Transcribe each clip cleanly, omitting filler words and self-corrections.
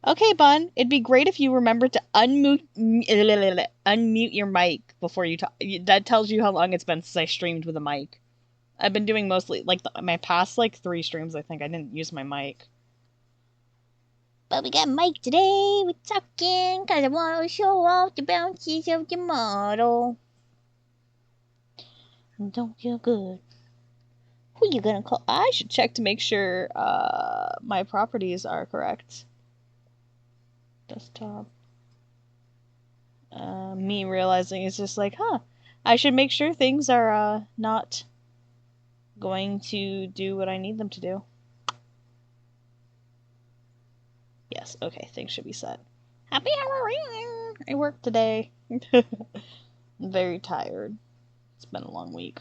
Okay, Bun, it'd be great if you remembered to unmute your mic before you talk. That tells you how long it's been since I streamed with a mic. I've been doing mostly, like, my past, like, 3 streams, I think. I didn't use my mic. But we got Mike today. We're talking because I want to show off the bounces of the model. Don't feel good. Who you gonna call? I should check to make sure my properties are correct. Desktop. Me realizing it's just like, huh, I should make sure things are not going to do what I need them to do. Yes, okay, things should be set. Happy Halloween! I worked today. I'm very tired. It's been a long week.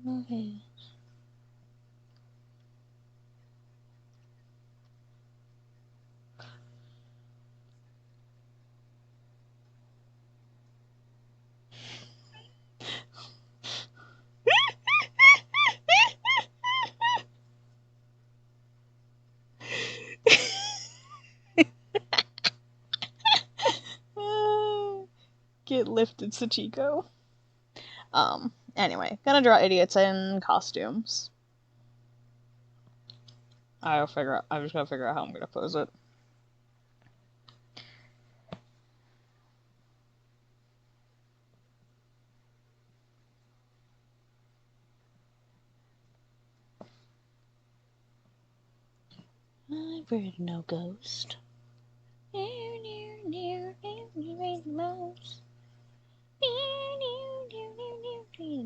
Okay. Get lifted, Sachiko. Anyway, gonna draw idiots in costumes. I'm just gonna figure out how I'm gonna pose it. I've read no ghost.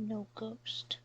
No ghost.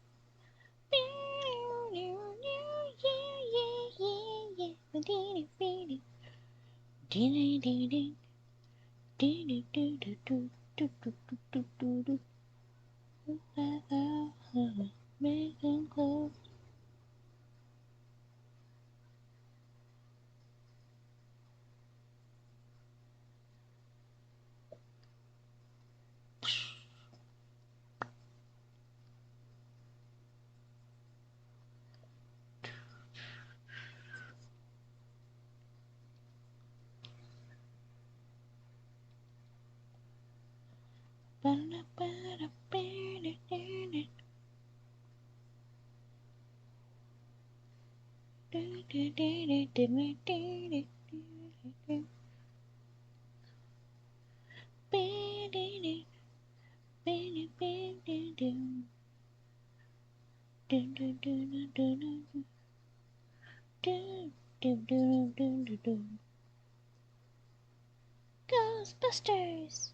Ghostbusters!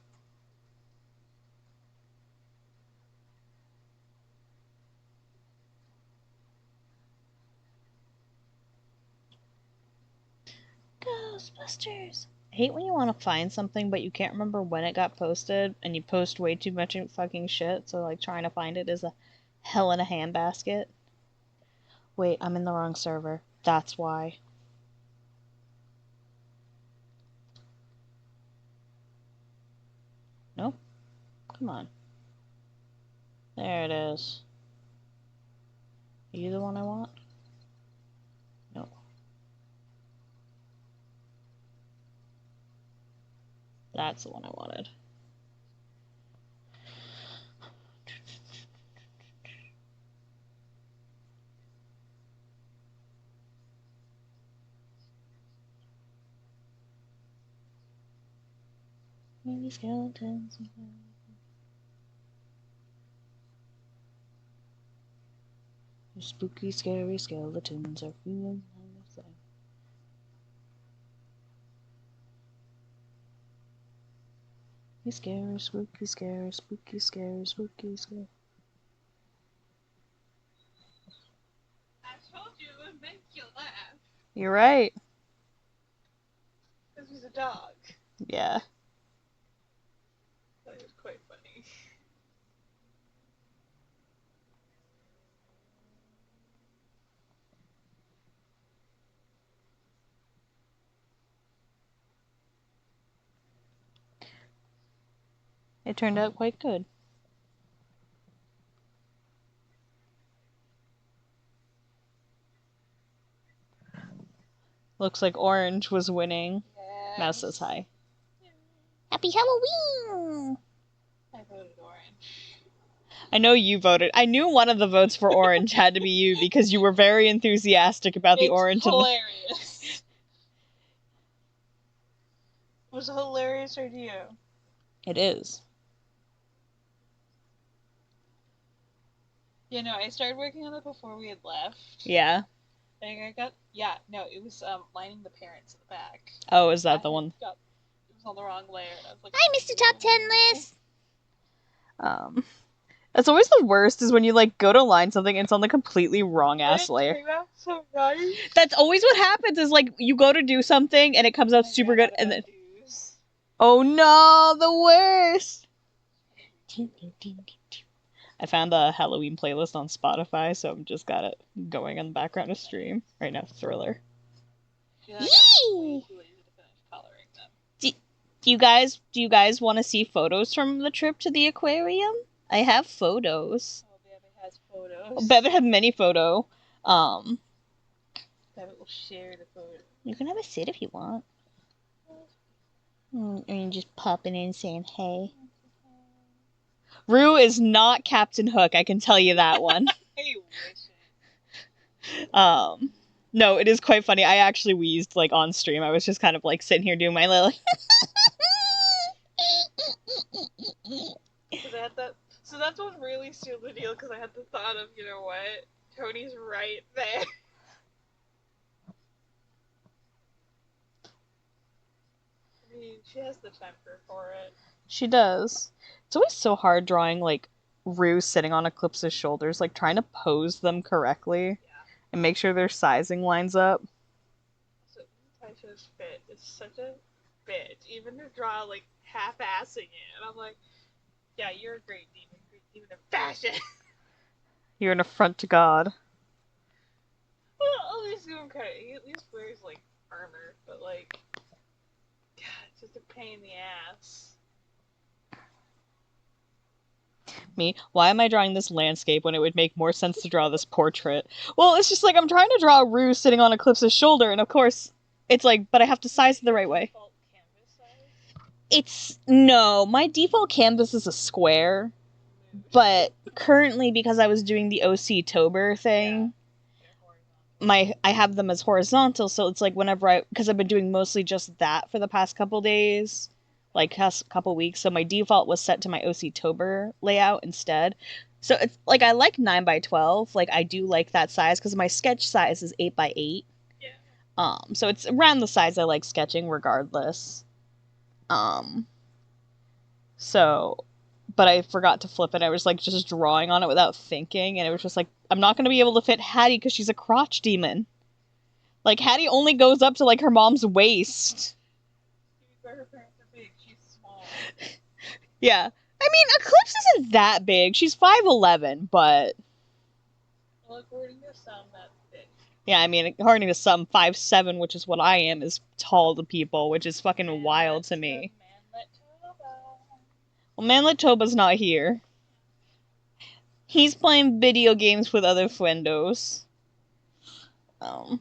Ghostbusters! I hate when you want to find something but you can't remember when it got posted and you post way too much fucking shit, so like trying to find it is a hell in a handbasket. Wait, I'm in the wrong server. That's why. Nope. Come on. There it is. Are you the one I want? No. That's the one I wanted. Maybe skeletons. Spooky, scary skeletons are feeling the same. Scary, spooky, scary, spooky, scary, spooky, scary. I told you it would make you laugh. You're right. This was a dog. Yeah. That was quite funny. It turned out quite good. Looks like Orange was winning. Yes. Mouse says hi. Happy Halloween! I voted Orange. I know you voted. I knew one of the votes for Orange had to be you because you were very enthusiastic about the Orange. It's hilarious. It was a hilarious idea. It is. You know, I started working on it before we had left. Yeah. And it was lining the parents in the back. Oh, is that the one? It was on the wrong layer. And I was like, Hi, Mr. Top 10 list! That's always the worst is when you, like, go to line something and it's on the completely wrong-ass layer. So nice. That's always what happens is, like, you go to do something and it comes out super good and then... Oh no, the worst! I found a Halloween playlist on Spotify, so I've just got it going in the background of stream. Right now, Thriller. Yeah, I got way too lazy to finish coloring them. Do you guys want to see photos from the trip to the aquarium? I have photos. Oh, Babbitt has photos. Babbitt had many photo. Babbitt will share the photo. You can have a sit if you want. Or you just popping in saying hey. Rue is not Captain Hook, I can tell you that one. I wish. No, it is quite funny. I actually wheezed, like, on stream. I was just kind of, like, sitting here doing my little... So that's what really sealed the deal, because I had the thought of, you know what? Tony's right there. I mean, she has the temper for it. She does. It's always so hard drawing, like, Rue sitting on Eclipse's shoulders, like, trying to pose them correctly and make sure their sizing lines up. So, Taisha's fit is such a bitch, even to draw, like, half-assing it. And I'm like, yeah, you're a great demon of fashion. You're an affront to God. Well, at least he at least wears, like, armor, but, like, God, it's just a pain in the ass. Me, why am I drawing this landscape when it would make more sense to draw this portrait? Well, it's just like I'm trying to draw Rue sitting on Eclipse's shoulder, and of course, it's like, but I have to size it the right way. No, my default canvas is a square, but currently, because I was doing the OC Tober thing, I have them as horizontal, so it's like whenever because I've been doing mostly just that for the past couple days, like past couple weeks, so my default was set to my OC Tober layout instead. So it's like, I like 9x12, like I do like that size, because my sketch size is 8x8. Yeah. So it's around the size I like sketching regardless. So, but I forgot to flip it. I was like just drawing on it without thinking, and it was just like, I'm not going to be able to fit Hattie because she's a crotch demon. Like, Hattie only goes up to like her mom's waist. Her parents are big, she's small. Yeah. I mean, Eclipse isn't that big. She's 5'11", but... Well, according to some, that's big. Yeah, I mean, according to some, 5'7", which is what I am, is tall to people, which is fucking wild to me. Well, Manlet Toba's not here. He's playing video games with other friendos. Though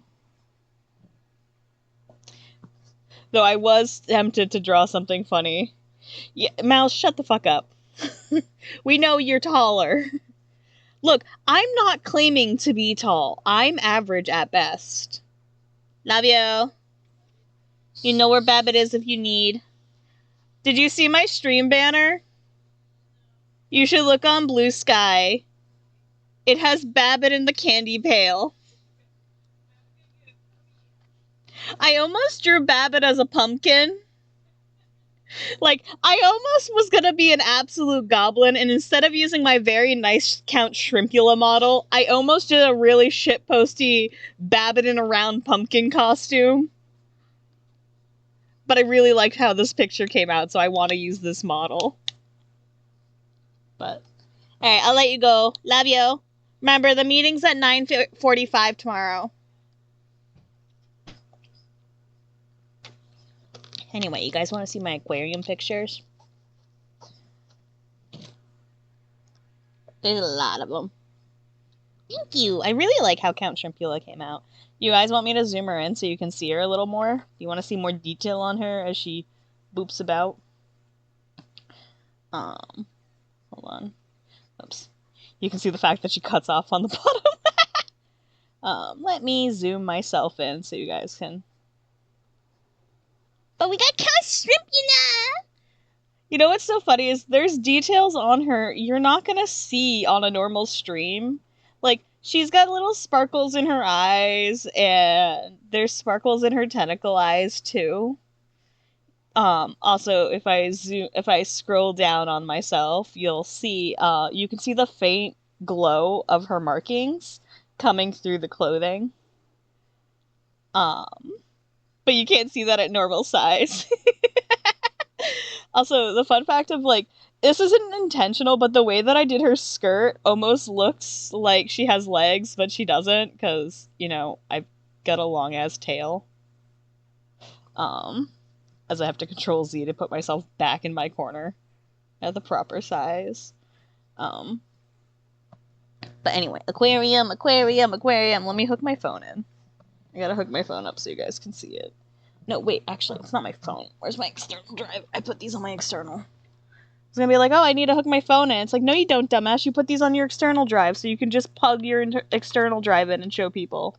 I was tempted to draw something funny. Yeah, Mouse, shut the fuck up. We know you're taller. Look, I'm not claiming to be tall. I'm average at best. Love you. You know where Babbitt is if you need. Did you see my stream banner? You should look on Blue Sky. It has Babbitt in the candy pail. I almost drew Babbitt as a pumpkin. Like, I almost was gonna be an absolute goblin, and instead of using my very nice Count Shrimpula model, I almost did a really shitposty Babbitt in a round pumpkin costume. But I really liked how this picture came out, so I want to use this model. But, alright, I'll let you go. Love you. Remember, the meeting's at 9:45 tomorrow. Anyway, you guys want to see my aquarium pictures? There's a lot of them. Thank you. I really like how Count Shrimpula came out. You guys want me to zoom her in so you can see her a little more? Do you want to see more detail on her as she boops about? Hold on. Oops. You can see the fact that she cuts off on the bottom. Let me zoom myself in so you guys can. But we got Count Shrimpula! You know what's so funny is there's details on her you're not gonna see on a normal stream. Like, she's got little sparkles in her eyes, and there's sparkles in her tentacle eyes too. Also, if I scroll down on myself, you'll see, you can see the faint glow of her markings coming through the clothing. But you can't see that at normal size. Also, the fun fact of, like, this isn't intentional, but the way that I did her skirt almost looks like she has legs, but she doesn't, because, you know, I've got a long-ass tail. As I have to Control Z to put myself back in my corner at the proper size. But anyway, aquarium. Let me hook my phone in. I gotta hook my phone up so you guys can see it. No, wait, actually, it's not my phone. Where's my external drive? I put these on my external. It's gonna be like, oh, I need to hook my phone in. It's like, no, you don't, dumbass. You put these on your external drive, so you can just plug your external drive in and show people.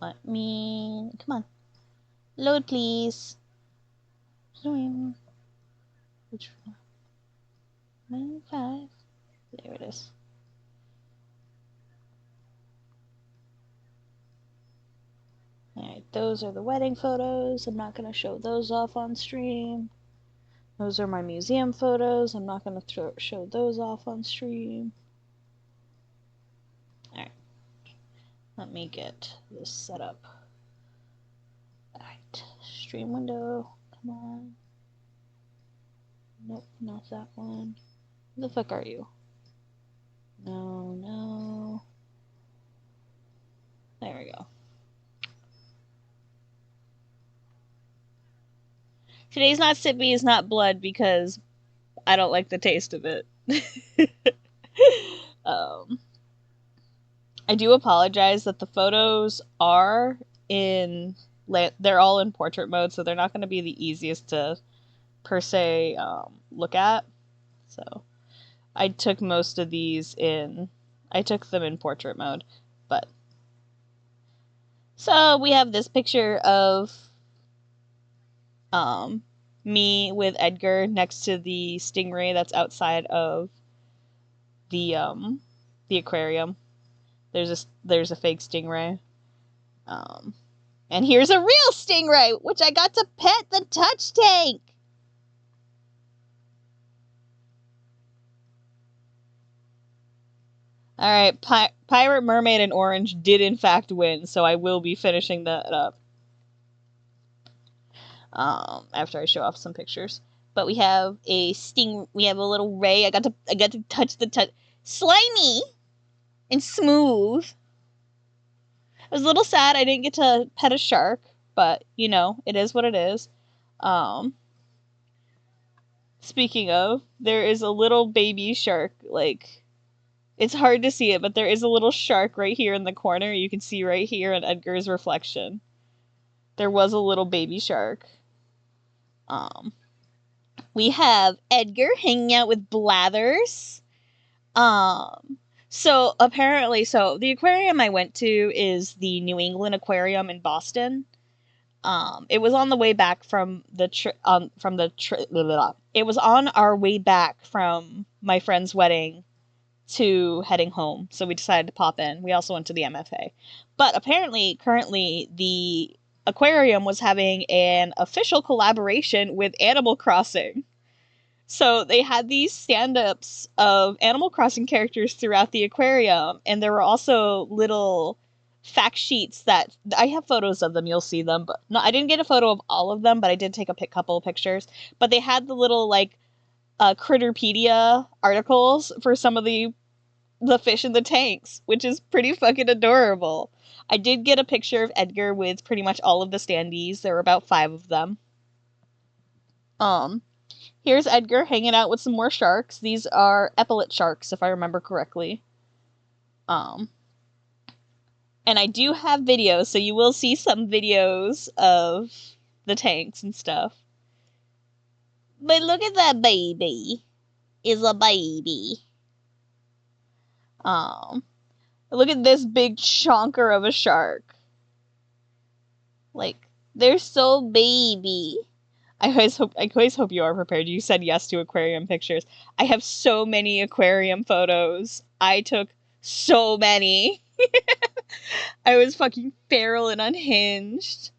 Let me... Come on. Load, please. Which one? 5. There it is. Alright, those are the wedding photos. I'm not going to show those off on stream. Those are my museum photos. I'm not going to show those off on stream. Alright. Let me get this set up. Alright. Stream window. Come on. Nope, not that one. Where the fuck are you? No. There we go. Today's not sippy is not blood because I don't like the taste of it. I do apologize that the photos are they're all in portrait mode, so they're not going to be the easiest to, per se, look at. So I took most of these I took them in portrait mode, but. So we have this picture of me with Edgar next to the stingray that's outside of the aquarium. There's a fake stingray. And here's a real stingray, which I got to pet the touch tank. Alright, Pirate Mermaid and Orange did in fact win, so I will be finishing that up. After I show off some pictures. But we have we have a little ray. I got to touch the slimy and smooth. I was a little sad I didn't get to pet a shark, but you know, it is what it is. Speaking of, there is a little baby shark, like, it's hard to see it, but there is a little shark right here in the corner. You can see right here in Edgar's reflection. There was a little baby shark. We have Edgar hanging out with Blathers. So apparently, the aquarium I went to is the New England Aquarium in Boston. It was on the way back from it was on our way back from my friend's wedding to heading home, so we decided to pop in. We also went to the MFA. But apparently, currently, the aquarium was having an official collaboration with Animal Crossing. So they had these stand-ups of Animal Crossing characters throughout the aquarium, and there were also little fact sheets that I have photos of them. You'll see them, but no, I didn't get a photo of all of them, but I did take a couple of pictures. But they had the little Critterpedia articles for some of the fish in the tanks, which is pretty fucking adorable. I did get a picture of Edgar with pretty much all of the standees. There were about 5 of them. Here's Edgar hanging out with some more sharks. These are epaulet sharks, if I remember correctly. And I do have videos, so you will see some videos of the tanks and stuff. But look at that baby. Is a baby. Look at this big chonker of a shark. Like, they're so baby. I always hope you are prepared. You said yes to aquarium pictures. I have so many aquarium photos. I took so many. I was fucking feral and unhinged.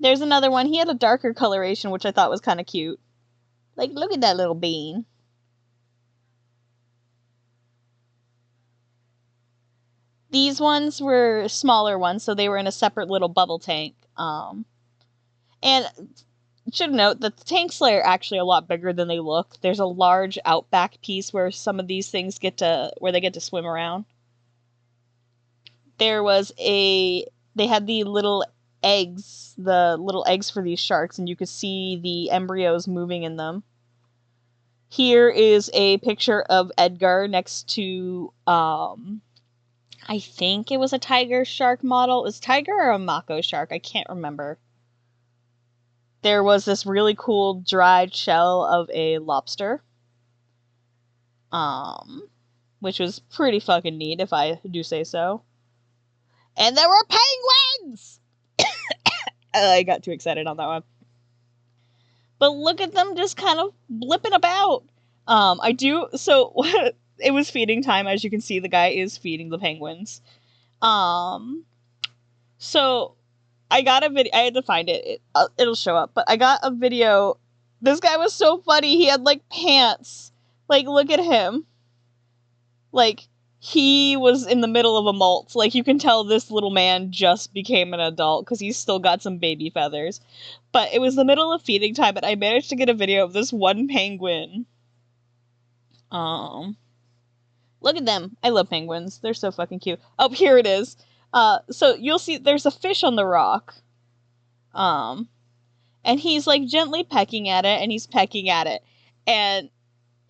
There's another one. He had a darker coloration, which I thought was kind of cute. Like, look at that little bean. These ones were smaller ones, so they were in a separate little bubble tank. And should note that the tanks are actually a lot bigger than they look. There's a large outback piece where some of these things get to swim around. They had the little eggs for these sharks, and you could see the embryos moving in them. Here is a picture of Edgar next to, I think it was a tiger shark model. Is tiger or a mako shark? I can't remember. There was this really cool dried shell of a lobster. Which was pretty fucking neat, if I do say so. And there were penguins! I got too excited on that one. But look at them just kind of blipping about. It was feeding time. As you can see, the guy is feeding the penguins. So I got a video. I had to find it. It'll show up. But I got a video. This guy was so funny. He had, like, pants. Like, look at him. Like, he was in the middle of a molt. Like, you can tell this little man just became an adult because he's still got some baby feathers. But it was the middle of feeding time, and I managed to get a video of this one penguin. Look at them. I love penguins. They're so fucking cute. Oh, here it is. So you'll see there's a fish on the rock. And he's, like, gently pecking at it, and he's pecking at it. And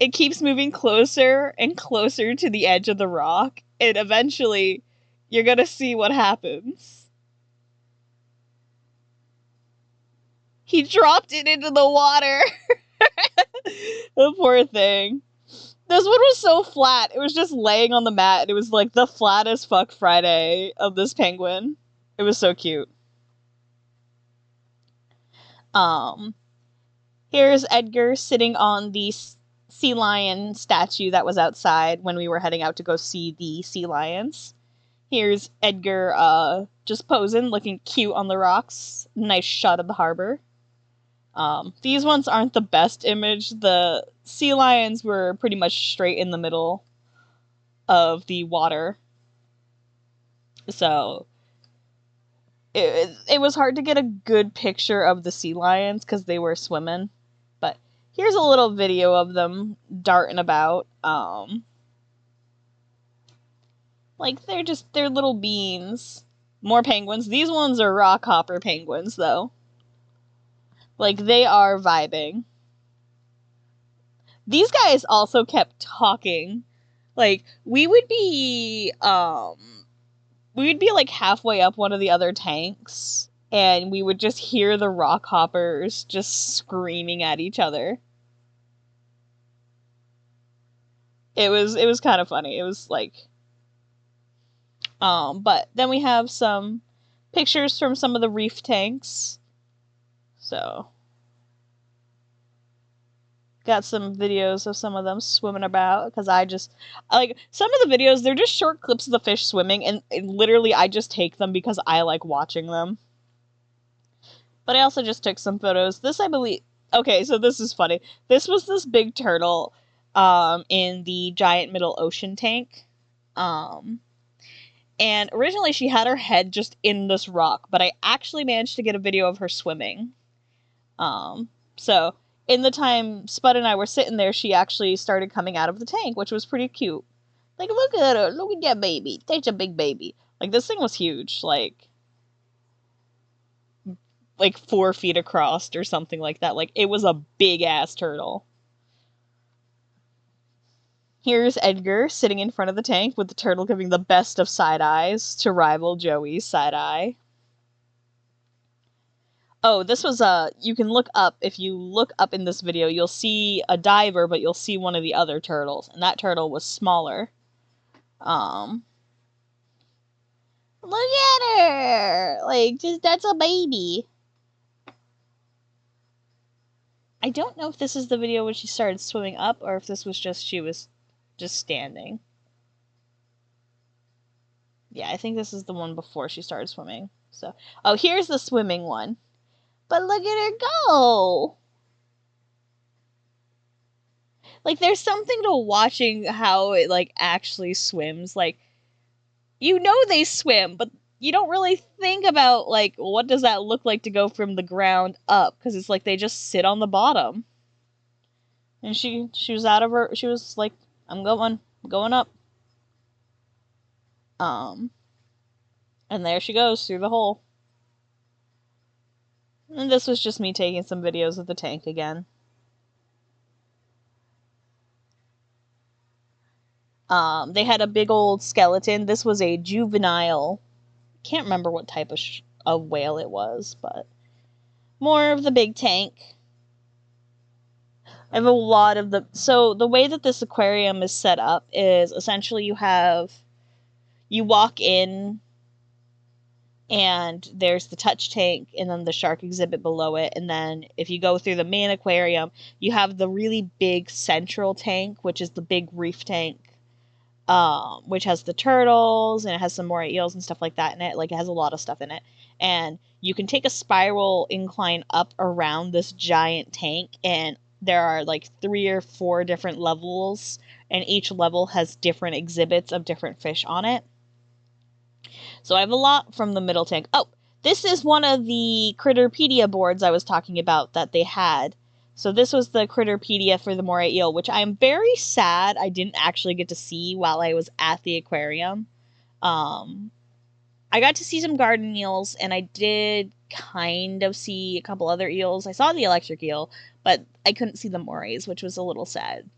it keeps moving closer and closer to the edge of the rock, and eventually you're gonna see what happens. He dropped it into the water. The poor thing. This one was so flat. It was just laying on the mat. It was like the flattest fuck Friday of this penguin. It was so cute. Here's Edgar sitting on the sea lion statue that was outside when we were heading out to go see the sea lions. Here's Edgar just posing, looking cute on the rocks. Nice shot of the harbor. These ones aren't the best image. The sea lions were pretty much straight in the middle of the water. So it was hard to get a good picture of the sea lions because they were swimming. But here's a little video of them darting about. Like, they're little beans. More penguins. These ones are rockhopper penguins, though. Like, they are vibing. These guys also kept talking. Like, we would be like halfway up one of the other tanks, and we would just hear the rockhoppers just screaming at each other. It was kind of funny. It was like, but then we have some pictures from some of the reef tanks. So, got some videos of some of them swimming about, because like, some of the videos, they're just short clips of the fish swimming, and literally I just take them because I like watching them. But I also just took some photos. This, I believe, okay, so this is funny. This was this big turtle, in the giant middle ocean tank. And originally she had her head just in this rock, but I actually managed to get a video of her swimming. So in the time Spud and I were sitting there, she actually started coming out of the tank, which was pretty cute. Like, look at her. Look at that baby. That's a big baby. Like, this thing was huge. Like, like 4 feet across or something like that. Like, it was a big-ass turtle. Here's Edgar sitting in front of the tank with the turtle giving the best of side eyes to rival Joey's side eye. Oh, this was you can look up, if you look up in this video, you'll see a diver, but you'll see one of the other turtles, and that turtle was smaller. Look at her! Like, that's a baby. I don't know if this is the video when she started swimming up, or if this was just, she was just standing. Yeah, I think this is the one before she started swimming. So, oh, here's the swimming one. But look at her go! Like, there's something to watching how it, like, actually swims. Like, you know they swim, but you don't really think about, like, what does that look like to go from the ground up? Because it's like they just sit on the bottom. And she was out of her, she was like, I'm going up. And there she goes through the hole. And this was just me taking some videos of the tank again. They had a big old skeleton. This was a juvenile. Can't remember what type of whale it was, but more of the big tank. I have a lot of the... So the way that this aquarium is set up is essentially you walk in and there's the touch tank and then the shark exhibit below it. And then if you go through the main aquarium, you have the really big central tank, which is the big reef tank, which has the turtles and it has some more eels and stuff like that in it. Like, it has a lot of stuff in it. And you can take a spiral incline up around this giant tank, and there are like 3 or 4 different levels, and each level has different exhibits of different fish on it. So I have a lot from the middle tank. Oh, this is one of the Critterpedia boards I was talking about that they had. So this was the Critterpedia for the moray eel, which I'm very sad I didn't actually get to see while I was at the aquarium. I got to see some garden eels, and I did kind of see a couple other eels. I saw the electric eel, but I couldn't see the morays, which was a little sad.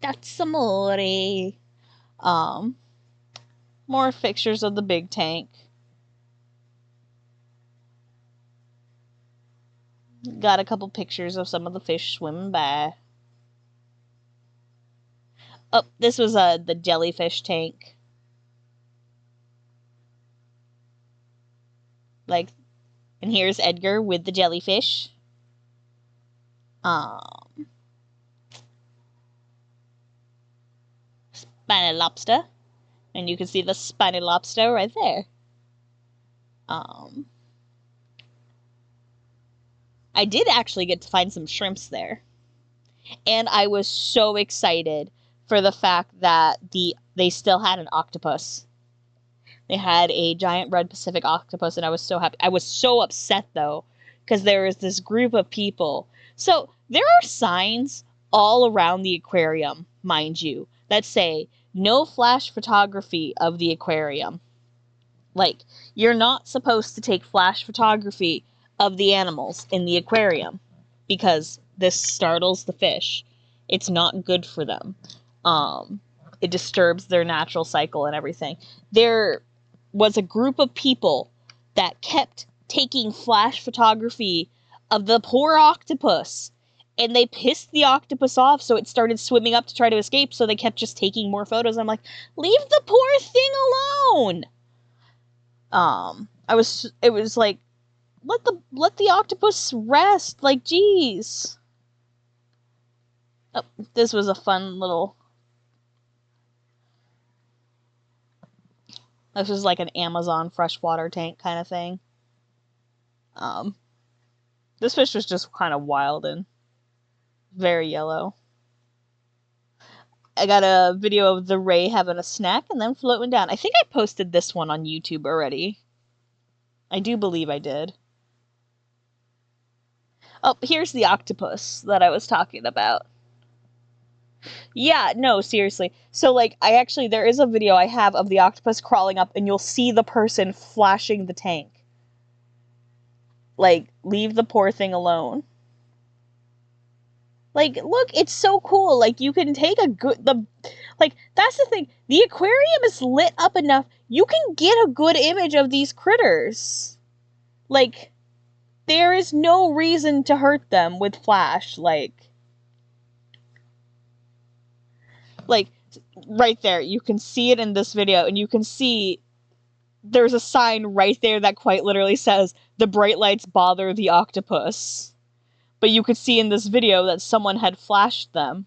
That's a moray. More pictures of the big tank. Got a couple pictures of some of the fish swimming by. Oh, this was the jellyfish tank. Like, and here's Edgar with the jellyfish. Spiny lobster. And you can see the spiny lobster right there. I did actually get to find some shrimps there. And I was so excited for the fact that they still had an octopus. They had a giant red Pacific octopus, and I was so happy. I was so upset, though, because there was this group of people. So there are signs all around the aquarium, mind you, that say, no flash photography of the aquarium. Like, you're not supposed to take flash photography of the animals in the aquarium because this startles the fish. It's not good for them. It disturbs their natural cycle and everything. There was a group of people that kept taking flash photography of the poor octopus, and they pissed the octopus off, so it started swimming up to try to escape, so they kept just taking more photos. I'm like, leave the poor thing alone! It was like, let the octopus rest, like, jeez. Oh, this was a fun little... This was like an Amazon freshwater tank kind of thing. This fish was just kind of wild and very yellow. I got a video of the ray having a snack and then floating down. I think I posted this one on YouTube already. I do believe I did. Oh, here's the octopus that I was talking about. Yeah, no, seriously. So, like, there is a video I have of the octopus crawling up, and you'll see the person flashing the tank. Like, leave the poor thing alone. Like, look, it's so cool. Like, you can take like, that's the thing. The aquarium is lit up enough. You can get a good image of these critters. Like, there is no reason to hurt them with flash. Like, right there, you can see it in this video, and you can see there's a sign right there that quite literally says, "The bright lights bother the octopus." But you could see in this video that someone had flashed them.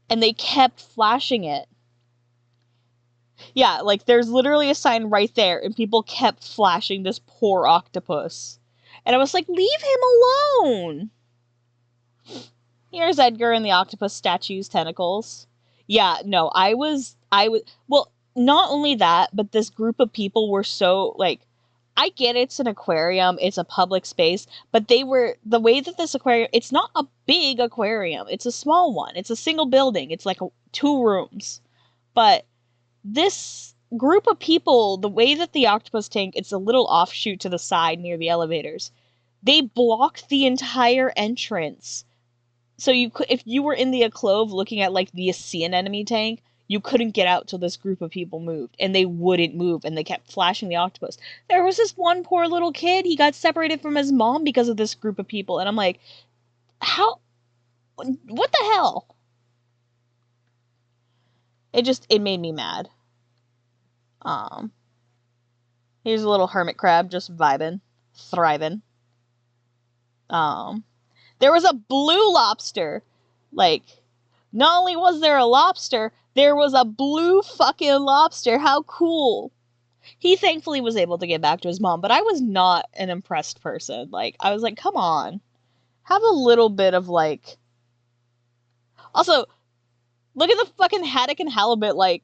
And they kept flashing it. Yeah, like, there's literally a sign right there, and people kept flashing this poor octopus. And I was like, leave him alone! Here's Edgar and the octopus statue's tentacles. Yeah, no, I was, well, not only that, but this group of people were so, like, I get it's an aquarium, it's a public space, but the way that this aquarium, it's not a big aquarium, it's a small one, it's a single building, it's like 2 rooms. But this group of people, the way that the octopus tank, it's a little offshoot to the side near the elevators, they blocked the entire entrance. So if you were in the alcove looking at, like, the sea anemone tank, you couldn't get out till this group of people moved, and they wouldn't move, and they kept flashing the octopus. There was this one poor little kid, he got separated from his mom because of this group of people, and I'm like, how? What the hell? It made me mad. Here's a little hermit crab just vibing, thriving. There was a blue lobster. Like, not only was there a lobster, there was a blue fucking lobster. How cool. He thankfully was able to get back to his mom, but I was not an impressed person. Like, I was like, come on. Have a little bit of, like... Also, look at the fucking haddock and halibut, like,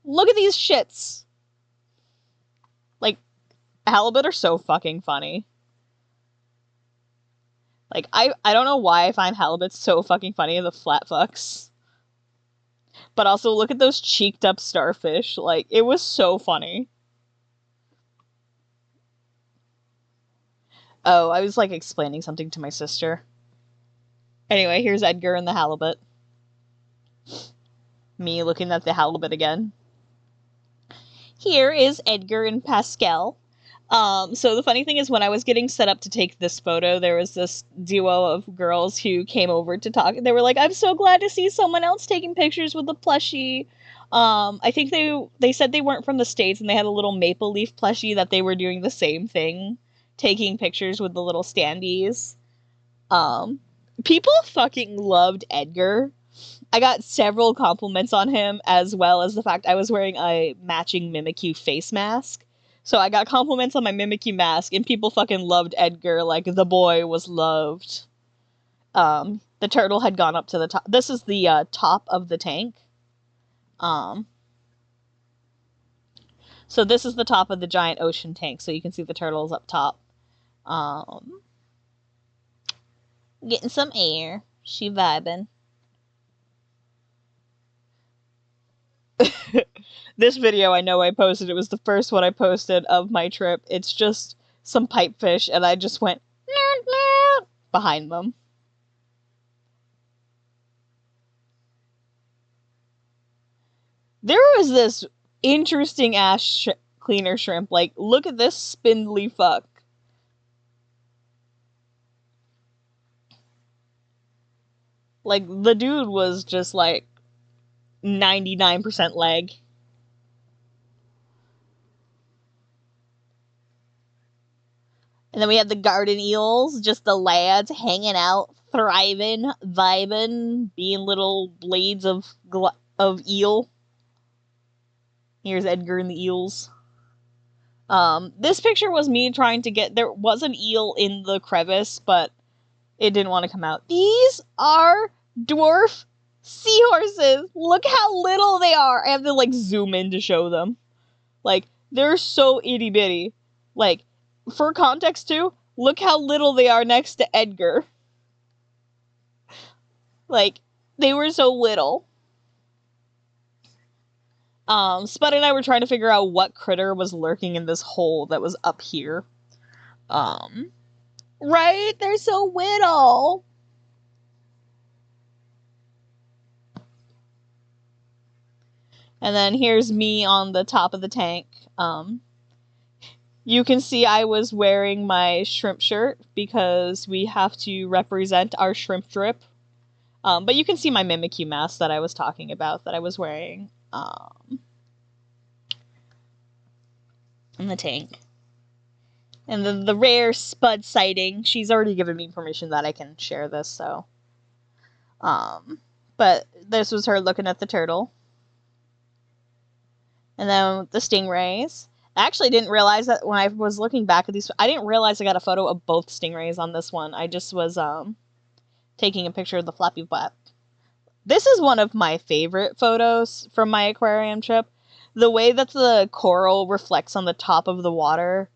look at these shits. Like, halibut are so fucking funny. Like, I don't know why I find halibut so fucking funny, the flat fucks. But also, look at those cheeked up starfish. Like, it was so funny. Oh, I was, like, explaining something to my sister. Anyway, here's Edgar and the halibut. Me looking at the halibut again. Here is Edgar and Pascal. So the funny thing is, when I was getting set up to take this photo, there was this duo of girls who came over to talk. They were like, I'm so glad to see someone else taking pictures with the plushie. I think they said they weren't from the States, and they had a little maple leaf plushie that they were doing the same thing, taking pictures with the little standees. People fucking loved Edgar. I got several compliments on him, as well as the fact I was wearing a matching Mimikyu face mask. So I got compliments on my Mimikyu mask, and people fucking loved Edgar, like, the boy was loved. The turtle had gone up to the top. This is the, top of the tank. So this is the top of the giant ocean tank, so you can see the turtles up top. Getting some air. She vibing. This video, I know I posted, it was the first one I posted of my trip. It's just some pipefish, and I just went behind them. There was this interesting ass cleaner shrimp. Like, look at this spindly fuck. Like, the dude was just like 99% leg. And then we have the garden eels, just the lads hanging out, thriving, vibing, being little blades of eel. Here's Edgar and the eels. This picture was me trying to get... There was an eel in the crevice, but it didn't want to come out. These are dwarf seahorses! Look how little they are! I have to, like, zoom in to show them. Like, they're so itty-bitty. Like, for context, too, look how little they are next to Edgar. Like, they were so little. Spud and I were trying to figure out what critter was lurking in this hole that was up here. Right? They're so little. And then here's me on the top of the tank. You can see I was wearing my shrimp shirt because we have to represent our shrimp drip. But you can see my Mimikyu mask that I was talking about that I was wearing in the tank. And then the rare spud sighting, she's already given me permission that I can share this, so. But this was her looking at the turtle. And then the stingrays. I actually didn't realize that when I was looking back at these, I didn't realize I got a photo of both stingrays on this one. I just was taking a picture of the flappy flap. This is one of my favorite photos from my aquarium trip. The way that the coral reflects on the top of the water,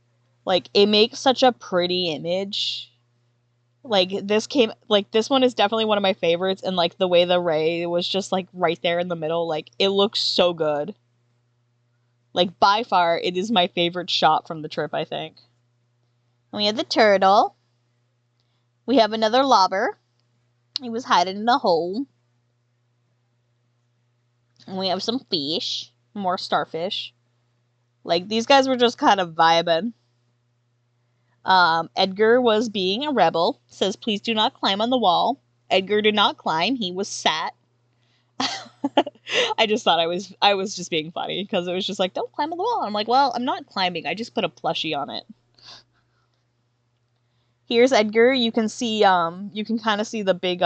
like, it makes such a pretty image. Like, this one is definitely one of my favorites, and, like, the way the ray was just, like, right there in the middle, like, it looks so good. Like, by far, it is my favorite shot from the trip, I think. We have the turtle. We have another lobber. He was hiding in a hole. And we have some fish. More starfish. Like, these guys were just kind of vibing. Edgar was being a rebel. Says, please do not climb on the wall. Edgar did not climb. He was sat. I just thought I was just being funny because it was just like, don't climb on the wall. I'm like, well, I'm not climbing. I just put a plushie on it. Here's Edgar. You can see, you can kind of see the big,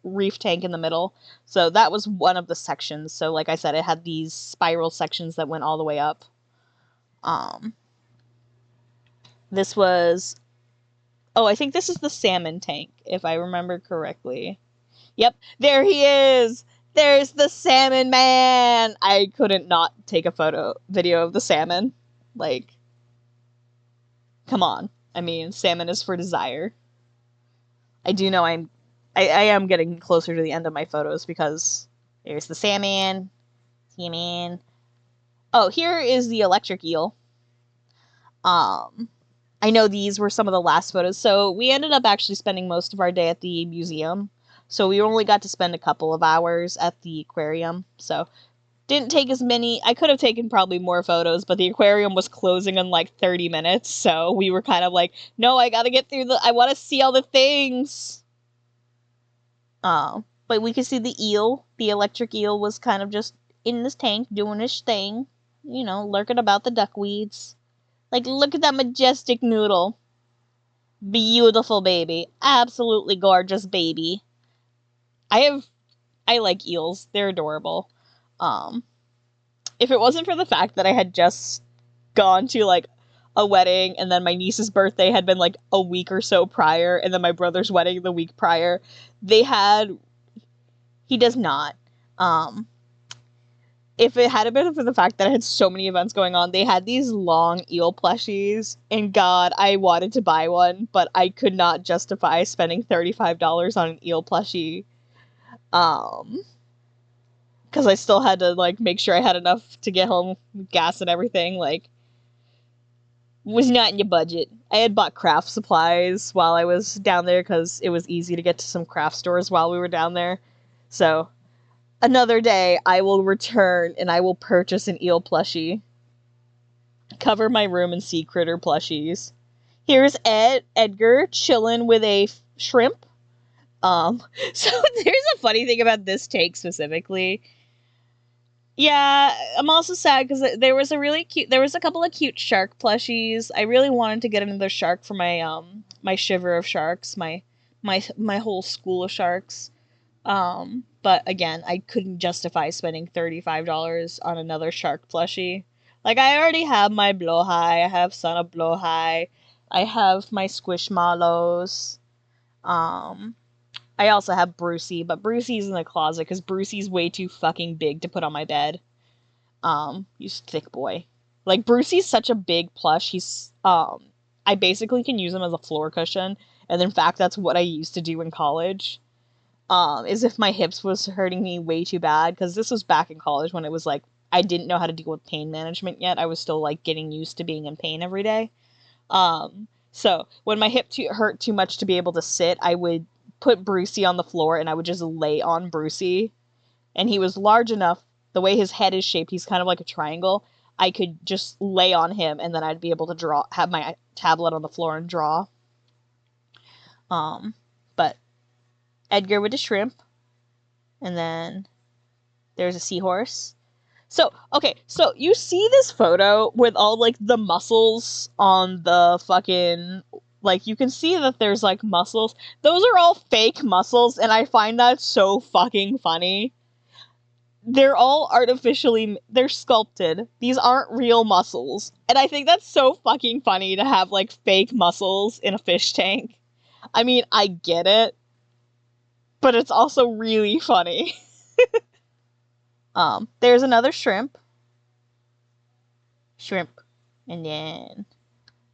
reef tank in the middle. So that was one of the sections. So like I said, it had these spiral sections that went all the way up. This was, oh, I think this is the salmon tank, if I remember correctly. Yep, there he is! There's the salmon man! I couldn't not take a video of the salmon. Like, come on. I mean, salmon is for desire. I do know I am getting closer to the end of my photos because there's the salmon. Salmon. Oh, here is the electric eel. I know these were some of the last photos. So we ended up actually spending most of our day at the museum. So we only got to spend a couple of hours at the aquarium. So didn't take as many. I could have taken probably more photos, but the aquarium was closing in like 30 minutes. So we were kind of like, no, I gotta get through I want to see all the things. But we could see the eel. The electric eel was kind of just in this tank doing his thing. You know, lurking about the duckweeds. Like, look at that majestic noodle. Beautiful baby. Absolutely gorgeous baby. I like eels. They're adorable. If it wasn't for the fact that I had just gone to, like, a wedding, and then my niece's birthday had been, like, a week or so prior, and then my brother's wedding the week prior, he does not. If it hadn't been for the fact that I had so many events going on, they had these long eel plushies, and God, I wanted to buy one, but I could not justify spending $35 on an eel plushie. Because I still had to, like, make sure I had enough to get home, gas and everything, like, was not in your budget. I had bought craft supplies while I was down there, because it was easy to get to some craft stores while we were down there, so another day, I will return and I will purchase an eel plushie. Cover my room in sea critter plushies. Here's Edgar, chilling with a shrimp. So there's a funny thing about this take specifically. Yeah, I'm also sad because there was a couple of cute shark plushies. I really wanted to get another shark for my my shiver of sharks, my whole school of sharks. But again, I couldn't justify spending $35 on another shark plushie. Like, I already have my blowhigh, I have Son of Blowhigh, I have my Squishmallows, I also have Brucey, but Brucey's in the closet because Brucey's way too fucking big to put on my bed. He's thick boy. Like, Brucey's such a big plush, I basically can use him as a floor cushion, and in fact, that's what I used to do in college. Is if my hips was hurting me way too bad, because this was back in college when it was like, I didn't know how to deal with pain management yet. I was still, like, getting used to being in pain every day. So when my hip hurt too much to be able to sit, I would put Brucey on the floor and I would just lay on Brucey. And he was large enough, the way his head is shaped, he's kind of like a triangle. I could just lay on him and then I'd be able to have my tablet on the floor and draw. But Edgar with a shrimp. And then there's a seahorse. So, okay, so you see this photo with all, like, the muscles on the fucking, like, you can see that there's, like, muscles. Those are all fake muscles, and I find that so fucking funny. They're all they're sculpted. These aren't real muscles. And I think that's so fucking funny to have, like, fake muscles in a fish tank. I mean, I get it, but it's also really funny. There's another shrimp. And then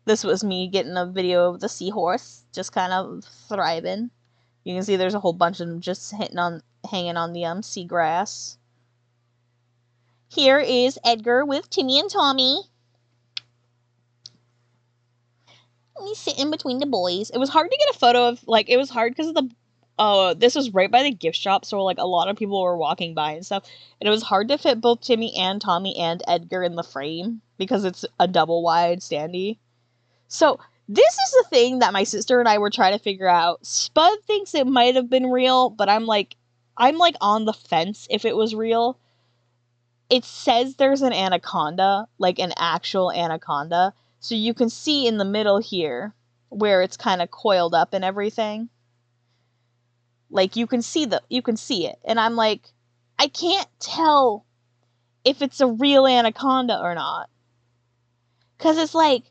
this was me getting a video of the seahorse, just kind of thriving. You can see there's a whole bunch of them just hanging on the seagrass. Here is Edgar with Timmy and Tommy. He's sitting between the boys. It was hard to get a photo of, like, it was hard because of the this was right by the gift shop, so, like, a lot of people were walking by and stuff, and it was hard to fit both Timmy and Tommy and Edgar in the frame, because it's a double wide standee. So, this is the thing that my sister and I were trying to figure out. Spud thinks it might have been real, but I'm on the fence if it was real. It says there's an anaconda, like an actual anaconda, so you can see in the middle here, where it's kind of coiled up and everything. Like, you can see it. And I'm like, I can't tell if it's a real anaconda or not. Because it's like,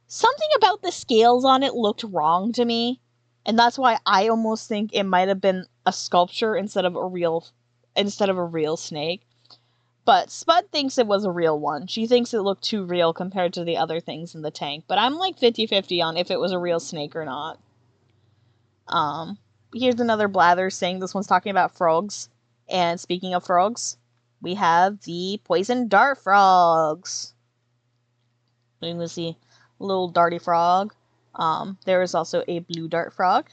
something about the scales on it looked wrong to me. And that's why I almost think it might have been a sculpture instead of a real snake. But Spud thinks it was a real one. She thinks it looked too real compared to the other things in the tank. But I'm like 50-50 on if it was a real snake or not. Here's another blather saying this one's talking about frogs. And speaking of frogs, we have the poison dart frogs. You can see a little darty frog. There is also a blue dart frog.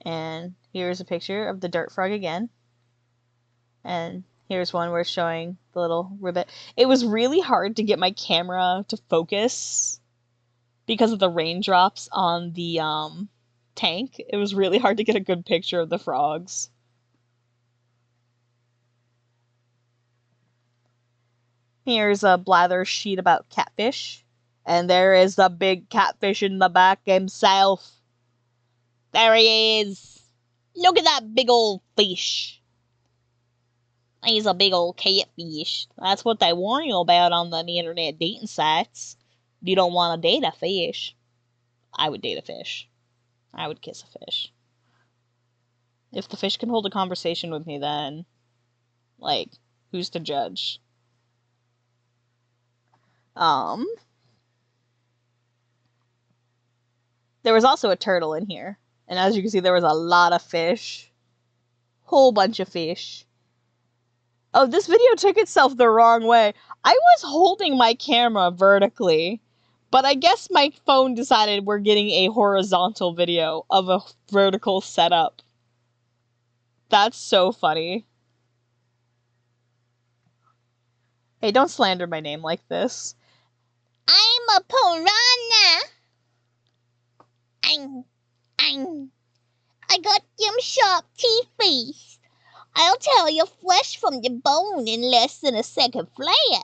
And here's a picture of the dart frog again. And here's one where it's showing the little ribbit. It was really hard to get my camera to focus because of the raindrops on the tank. It was really hard to get a good picture of the frogs. Here's a blather sheet about catfish. And there is the big catfish in the back himself. There he is. Look at that big old fish. He's a big old catfish. That's what they warn you about on the internet dating sites. You don't want to date a fish. I would date a fish. I would kiss a fish. If the fish can hold a conversation with me, then, like, who's to judge? There was also a turtle in here. And as you can see, there was a lot of fish. Whole bunch of fish. Oh, this video took itself the wrong way. I was holding my camera vertically, but I guess my phone decided we're getting a horizontal video of a vertical setup. That's so funny. Hey, don't slander my name like this. I'm a piranha. I got them sharp teeth. I'll tear your flesh from your bone in less than a second flat.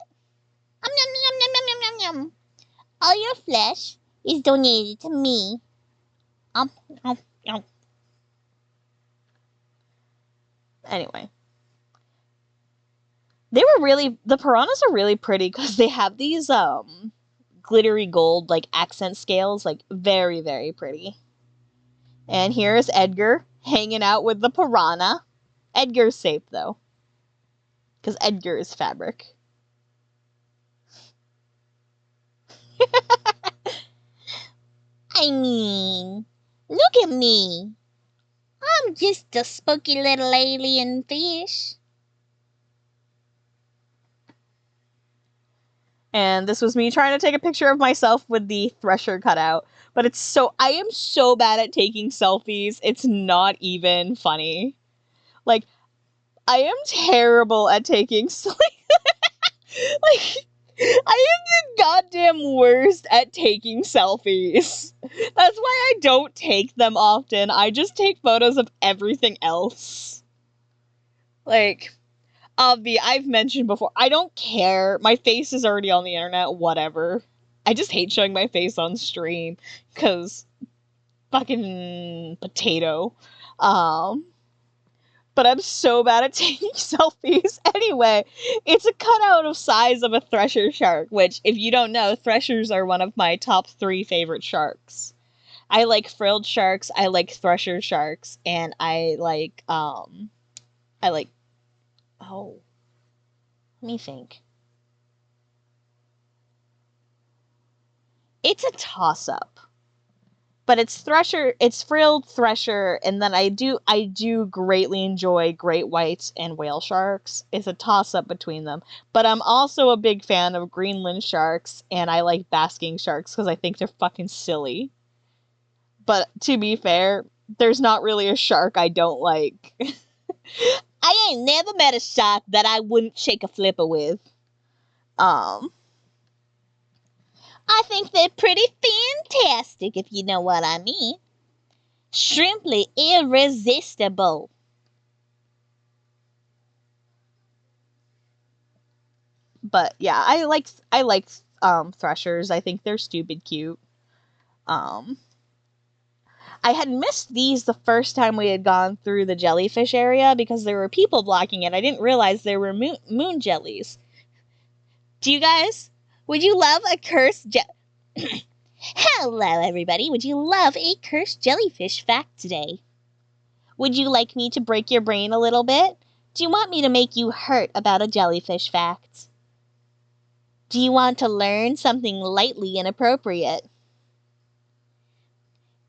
All your flesh is donated to me. Anyway. The piranhas are really pretty because they have these, glittery gold, like, accent scales, like, very, very pretty. And here's Edgar hanging out with the piranha. Edgar's safe, though. Because Edgar is fabric. I mean, look at me. I'm just a spooky little alien fish. And this was me trying to take a picture of myself with the thresher cutout. But I am so bad at taking selfies, it's not even funny. Like, I am terrible at taking like, I am the goddamn worst at taking selfies. That's why I don't take them often. I just take photos of everything else. Like, I've mentioned before, I don't care. My face is already on the internet, whatever. I just hate showing my face on stream, because fucking potato. But I'm so bad at taking selfies. Anyway, it's a cutout of size of a thresher shark, which, if you don't know, threshers are one of my top 3 favorite sharks. I like frilled sharks, I like thresher sharks, and I like, oh, let me think. It's a toss-up. But it's frilled thresher, and then I do greatly enjoy great whites and whale sharks. It's a toss-up between them. But I'm also a big fan of Greenland sharks, and I like basking sharks because I think they're fucking silly. But to be fair, there's not really a shark I don't like. I ain't never met a shark that I wouldn't shake a flipper with. I think they're pretty fantastic, if you know what I mean. Shrimply irresistible. But yeah, I like threshers. I think they're stupid cute. I had missed these the first time we had gone through the jellyfish area because there were people blocking it. I didn't realize there were moon jellies. Would you love a cursed Hello, everybody. Would you love a cursed jellyfish fact today? Would you like me to break your brain a little bit? Do you want me to make you hurt about a jellyfish fact? Do you want to learn something lightly inappropriate?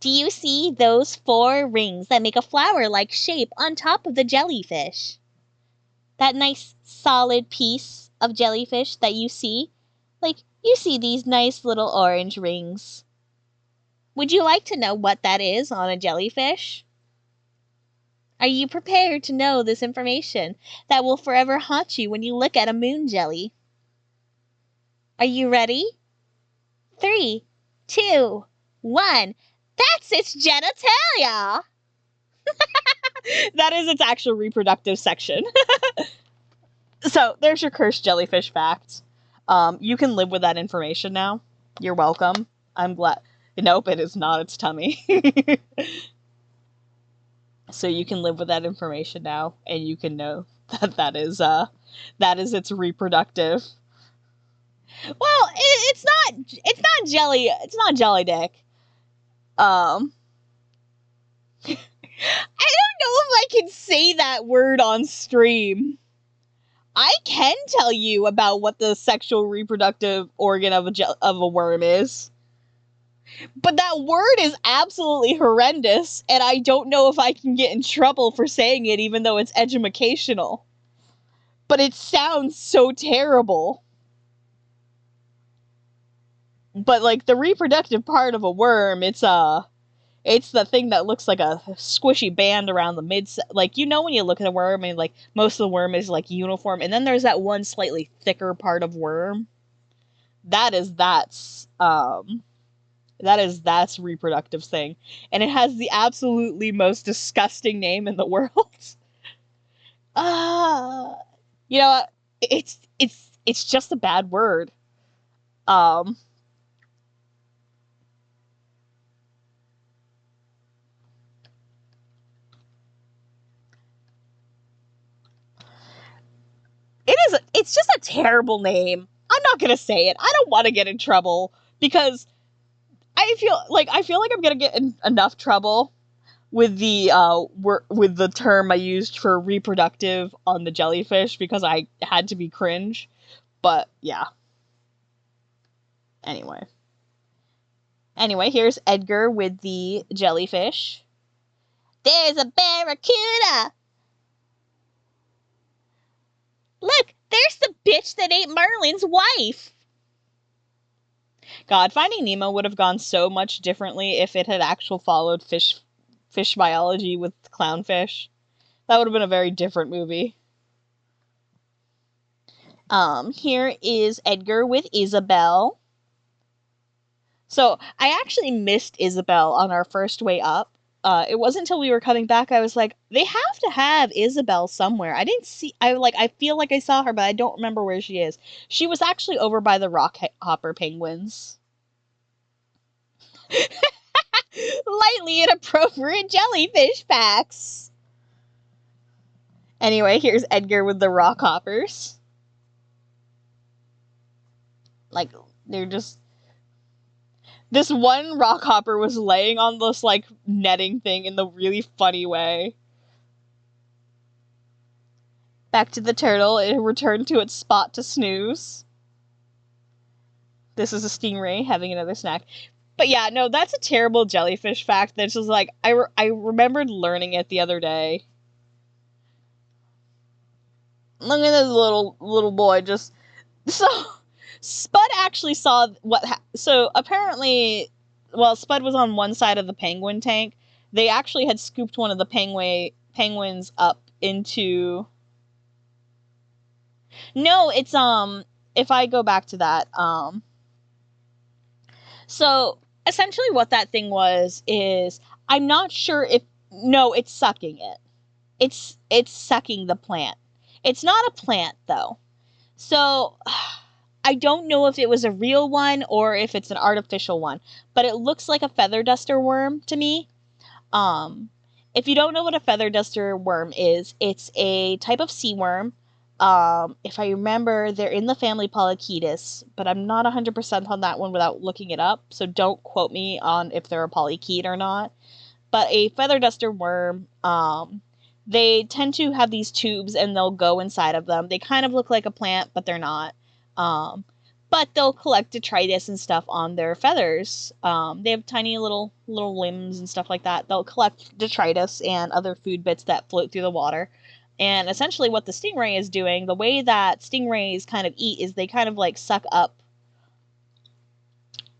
Do you see those 4 rings that make a flower-like shape on top of the jellyfish? That nice solid piece of jellyfish that you see? Like, you see these nice little orange rings. Would you like to know what that is on a jellyfish? Are you prepared to know this information that will forever haunt you when you look at a moon jelly? Are you ready? 3, 2, 1. That's its genitalia! That is its actual reproductive section. So, there's your cursed jellyfish fact. You can live with that information now. You're welcome. I'm glad. Nope, it is not its tummy. So you can live with that information now, and you can know that is its reproductive. Well, it's not jelly. It's not jelly dick. I don't know if I can say that word on stream. I can tell you about what the sexual reproductive organ of a worm is. But that word is absolutely horrendous, and I don't know if I can get in trouble for saying it, even though it's educational. But it sounds so terrible. But, like, the reproductive part of a worm, it's the thing that looks like a squishy band around the like, you know when you look at a worm and, like, most of the worm is, like, uniform, and then there's that one slightly thicker part of worm? That's reproductive thing. And it has the absolutely most disgusting name in the world. You know what? It's just a bad word. It's just a terrible name. I'm not gonna say it. I don't want to get in trouble because I feel like I'm gonna get in enough trouble with the term I used for reproductive on the jellyfish because I had to be cringe. But yeah. Anyway, here's Edgar with the jellyfish. There's a barracuda. Look, there's the bitch that ate Merlin's wife. God, Finding Nemo would have gone so much differently if it had actually followed fish biology with clownfish. That would have been a very different movie. Here is Edgar with Isabel. So, I actually missed Isabel on our first way up. It wasn't until we were coming back I was like, they have to have Isabel somewhere. I didn't see, I feel like I saw her, but I don't remember where she is. She was actually over by the rock hopper penguins. Lightly inappropriate jellyfish facts. Anyway, here's Edgar with the rock hoppers. Like, they're just... This one rock hopper was laying on this, like, netting thing in the really funny way. Back to the turtle, it returned to its spot to snooze. This is a stingray having another snack. But yeah, no, that's a terrible jellyfish fact that's just like, I remembered learning it the other day. Look at this little boy just... So, Spud actually saw so apparently, well, Spud was on one side of the penguin tank. They actually had scooped one of the penguins up into... No, it's, if I go back to that, so, essentially what that thing was is, I'm not sure if... No, it's sucking it. It's sucking the plant. It's not a plant, though. So, I don't know if it was a real one or if it's an artificial one, but it looks like a feather duster worm to me. If you don't know what a feather duster worm is, it's a type of sea worm. If I remember, they're in the family Polychaetus, but I'm not 100% on that one without looking it up, so don't quote me on if they're a polychaete or not. But a feather duster worm, they tend to have these tubes and they'll go inside of them. They kind of look like a plant, but they're not. But they'll collect detritus and stuff on their feathers. They have tiny little limbs and stuff like that. They'll collect detritus and other food bits that float through the water. And essentially what the stingray is doing, the way that stingrays kind of eat is they kind of like suck up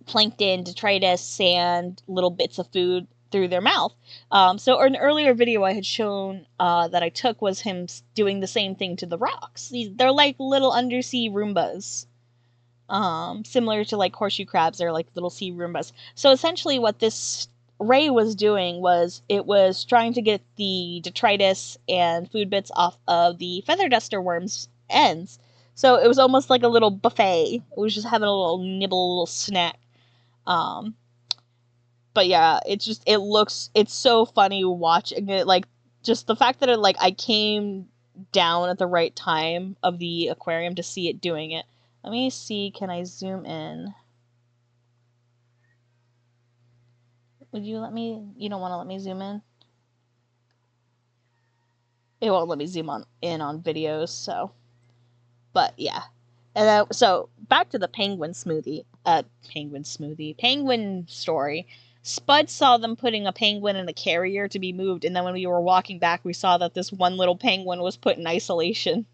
plankton, detritus, sand, little bits of food through their mouth. So an earlier video I had shown that I took was him doing the same thing to the rocks. They're like little undersea Roombas. Similar to like horseshoe crabs, they're like little sea Roombas. So essentially what this ray was doing was it was trying to get the detritus and food bits off of the feather duster worm's ends. So it was almost like a little buffet. It was just having a little nibble, a little snack. But yeah, it's so funny watching it, like, just the fact that I came down at the right time of the aquarium to see it doing it. Let me see, can I zoom in? Would you let me? You don't want to let me zoom in? It won't let me zoom in on videos, so. But yeah. And so back to the penguin story. Spud saw them putting a penguin in a carrier to be moved, and then when we were walking back, we saw that this one little penguin was put in isolation.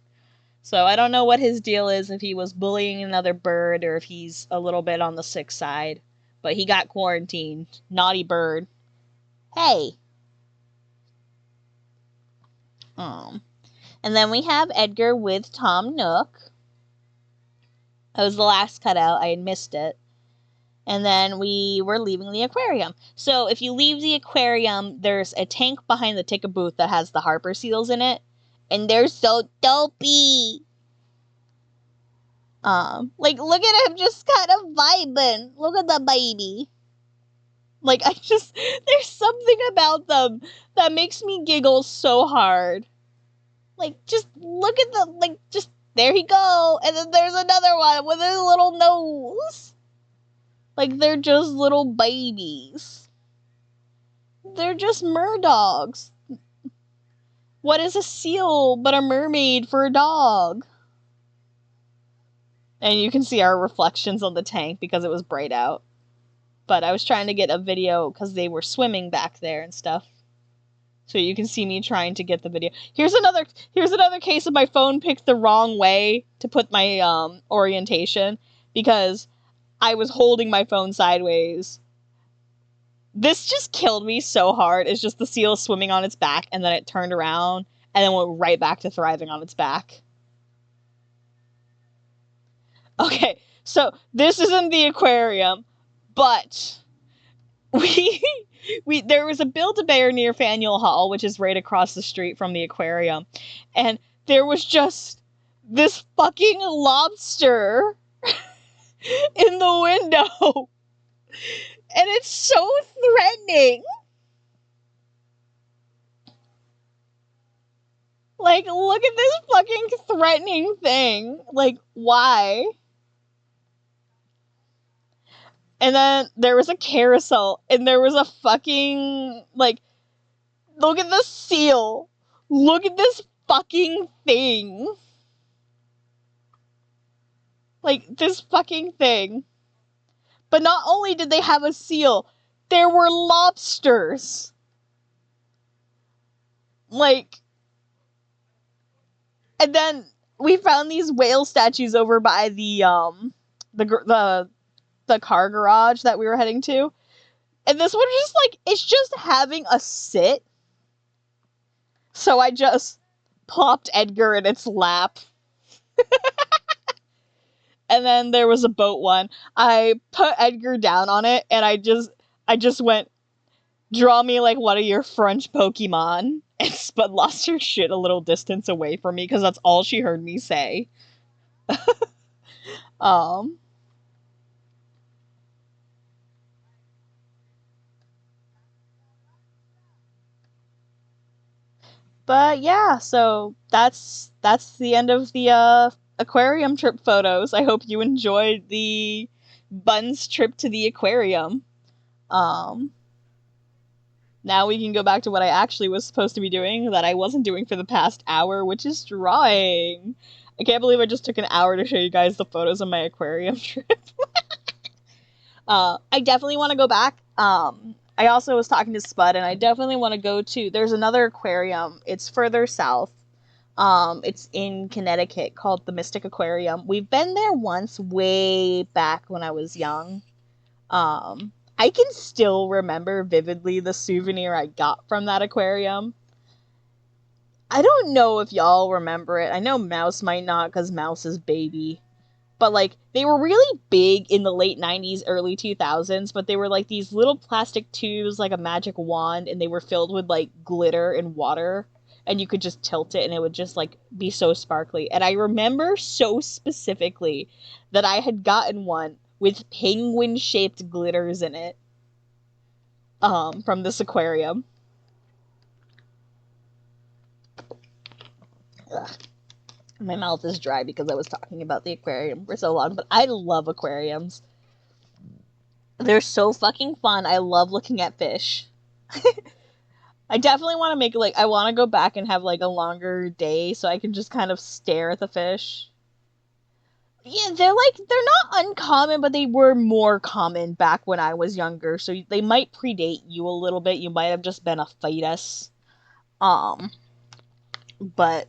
So I don't know what his deal is, if he was bullying another bird or if he's a little bit on the sick side. But he got quarantined. Naughty bird. Hey. And then we have Edgar with Tom Nook. That was the last cutout. I had missed it. And then we were leaving the aquarium. So if you leave the aquarium, there's a tank behind the ticket booth that has the Harper seals in it. And they're so dopey. Look at him just kind of vibing. Look at the baby. There's something about them that makes me giggle so hard. Just look at them, there he go. And then there's another one with his little nose. They're just little babies. They're just merdogs. What is a seal but a mermaid for a dog? And you can see our reflections on the tank because it was bright out. But I was trying to get a video because they were swimming back there and stuff. So you can see me trying to get the video. Here's another case of my phone picked the wrong way to put my orientation, because I was holding my phone sideways. This just killed me so hard. It's just the seal swimming on its back, and then it turned around, and then went right back to thriving on its back. Okay, so this isn't the aquarium, but there was a Build-A-Bear near Faneuil Hall, which is right across the street from the aquarium, and there was just this fucking lobster in the window, and it's so threatening. Like, look at this fucking threatening thing. Like, why? And then there was a carousel, and there was a fucking, like, look at the seal. Look at this fucking thing. Like, this fucking thing. But not only did they have a seal, there were lobsters. Like, and then we found these whale statues over by the car garage that we were heading to. And this one just, like, it's just having a sit. So I just plopped Edgar in its lap. And then there was a boat one. I put Edgar down on it, and I just went, draw me like one of your French Pokemon. And Spud lost her shit a little distance away from me, because that's all she heard me say. But yeah, so that's the end of the aquarium trip photos. I hope you enjoyed the Buns trip to the aquarium. Now we can go back to what I actually was supposed to be doing that I wasn't doing for the past hour, which is drawing. I can't believe I just took an hour to show you guys the photos of my aquarium trip. I definitely want to go back. I also was talking to Spud, and I definitely want to go to, there's another aquarium. It's further south. It's in Connecticut, called the Mystic Aquarium. We've been there once way back when I was young. I can still remember vividly the souvenir I got from that aquarium. I don't know if y'all remember it. I know Mouse might not, because Mouse is baby. But, like, they were really big in the late 90s, early 2000s, but they were, like, these little plastic tubes, like a magic wand, and they were filled with, like, glitter and water, and you could just tilt it, and it would just, like, be so sparkly. And I remember so specifically that I had gotten one with penguin-shaped glitters in it, from this aquarium. Ugh. My mouth is dry because I was talking about the aquarium for so long, but I love aquariums. They're so fucking fun. I love looking at fish. I definitely want to make, like, I want to go back and have, like, a longer day so I can just kind of stare at the fish. Yeah, they're not uncommon, but they were more common back when I was younger, so they might predate you a little bit. You might have just been a fetus. But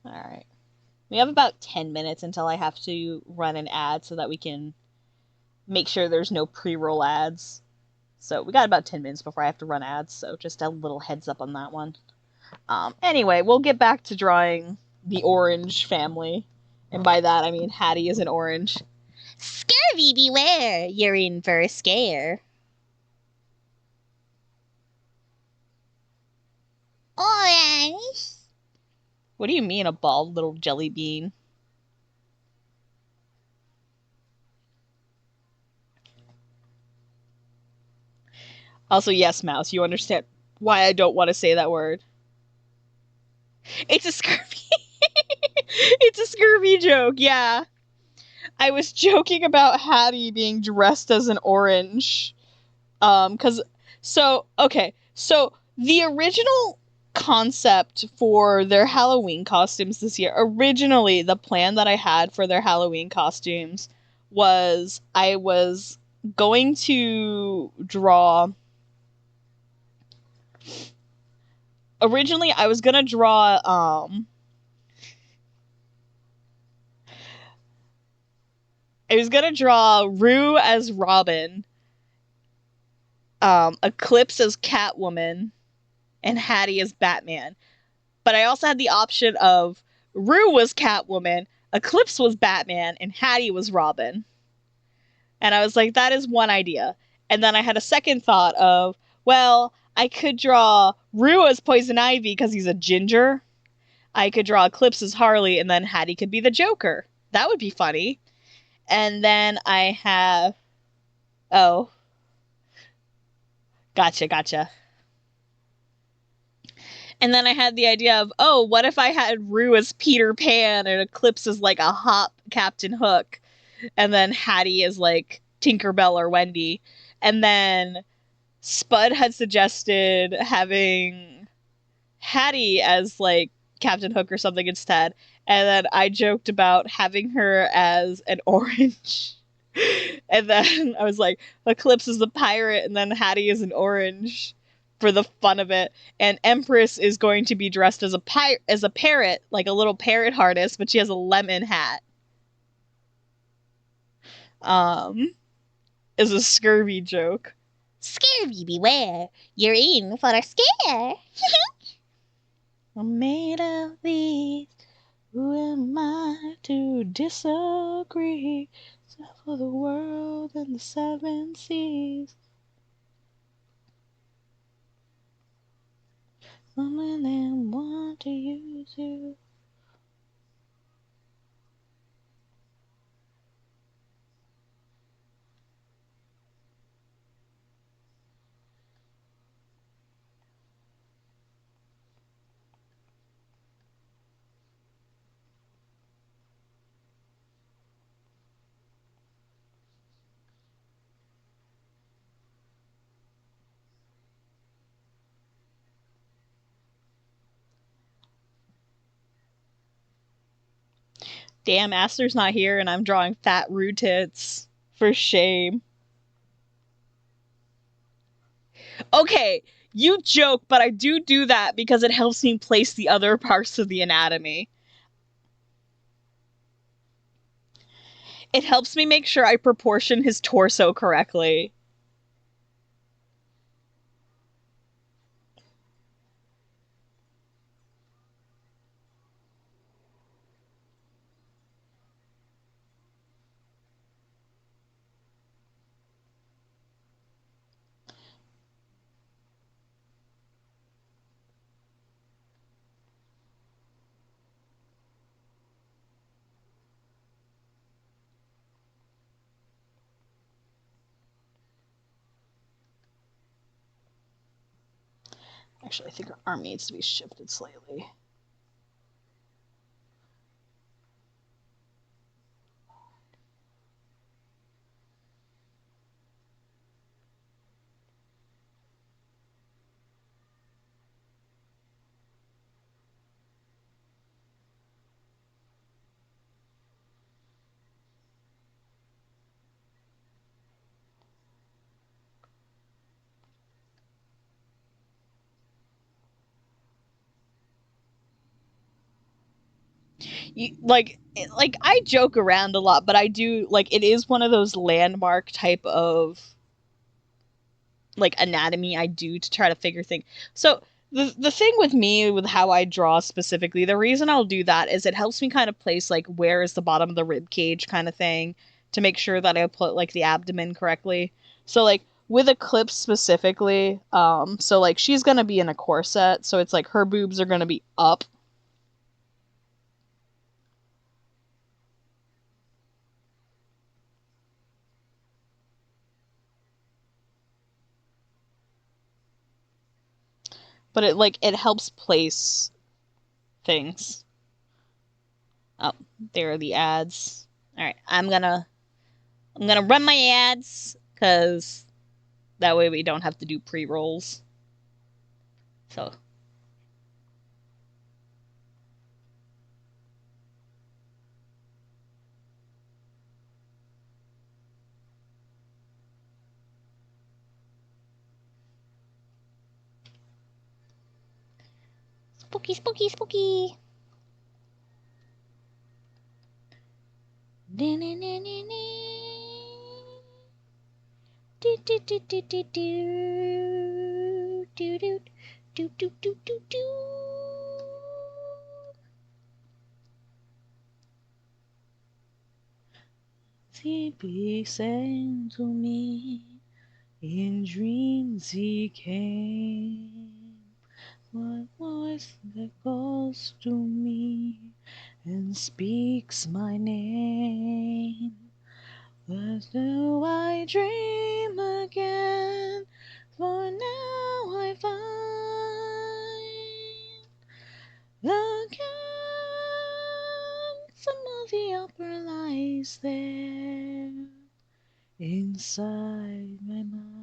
alright. We have about 10 minutes until I have to run an ad so that we can make sure there's no pre-roll ads. So we got about 10 minutes before I have to run ads, so just a little heads up on that one. Anyway, we'll get back to drawing the orange family. And by that, I mean Hattie is an orange. Scurvy beware, you're in for a scare. Orange. What do you mean, a bald little jelly bean? Also, yes, Mouse, you understand why I don't want to say that word. It's a scurvy. It's a scurvy joke, yeah. I was joking about Hattie being dressed as an orange. So the original concept for their Halloween costumes this year, originally the plan that I had for their Halloween costumes was I was going to draw... Originally, I was gonna draw, I was gonna draw Rue as Robin, Eclipse as Catwoman, and Hattie as Batman. But I also had the option of Rue was Catwoman, Eclipse was Batman, and Hattie was Robin. And I was like, that is one idea. And then I had a second thought of, well, I could draw Rue as Poison Ivy because he's a ginger. I could draw Eclipse as Harley, and then Hattie could be the Joker. That would be funny. And then I have... Oh. Gotcha. And then I had the idea of, oh, what if I had Rue as Peter Pan and Eclipse as like a hot Captain Hook, and then Hattie is like Tinkerbell or Wendy. And then Spud had suggested having Hattie as like Captain Hook or something instead. And then I joked about having her as an orange. And then I was like, Eclipse is the pirate, and then Hattie is an orange for the fun of it. And Empress is going to be dressed as a parrot, like a little parrot harness, but she has a lemon hat. Is a scurvy joke. Scurvy beware, you're in for a scare. I'm made of these. Who am I to disagree? Except for the world and the seven seas. Some of them want to use you. Damn, Aster's not here and I'm drawing fat rude tits. For shame. Okay, you joke, but I do that because it helps me place the other parts of the anatomy. It helps me make sure I proportion his torso correctly. Actually, I think our arm needs to be shifted slightly. Like I joke around a lot, but I do like it is one of those landmark type of like anatomy I do to try to figure things. So the thing with me with how I draw specifically, the reason I'll do that is it helps me kind of place like where is the bottom of the rib cage kind of thing to make sure that I put like the abdomen correctly. So like with Eclipse specifically, so like she's gonna be in a corset, so it's like her boobs are gonna be up. But it helps place things. Oh, there are the ads. All right, I'm gonna run my ads because that way we don't have to do pre-rolls. So. Spooky. He sang to me, in dreams he came. My voice that calls to me and speaks my name. But do I dream again? For now I find the some of the opera lies there inside my mind.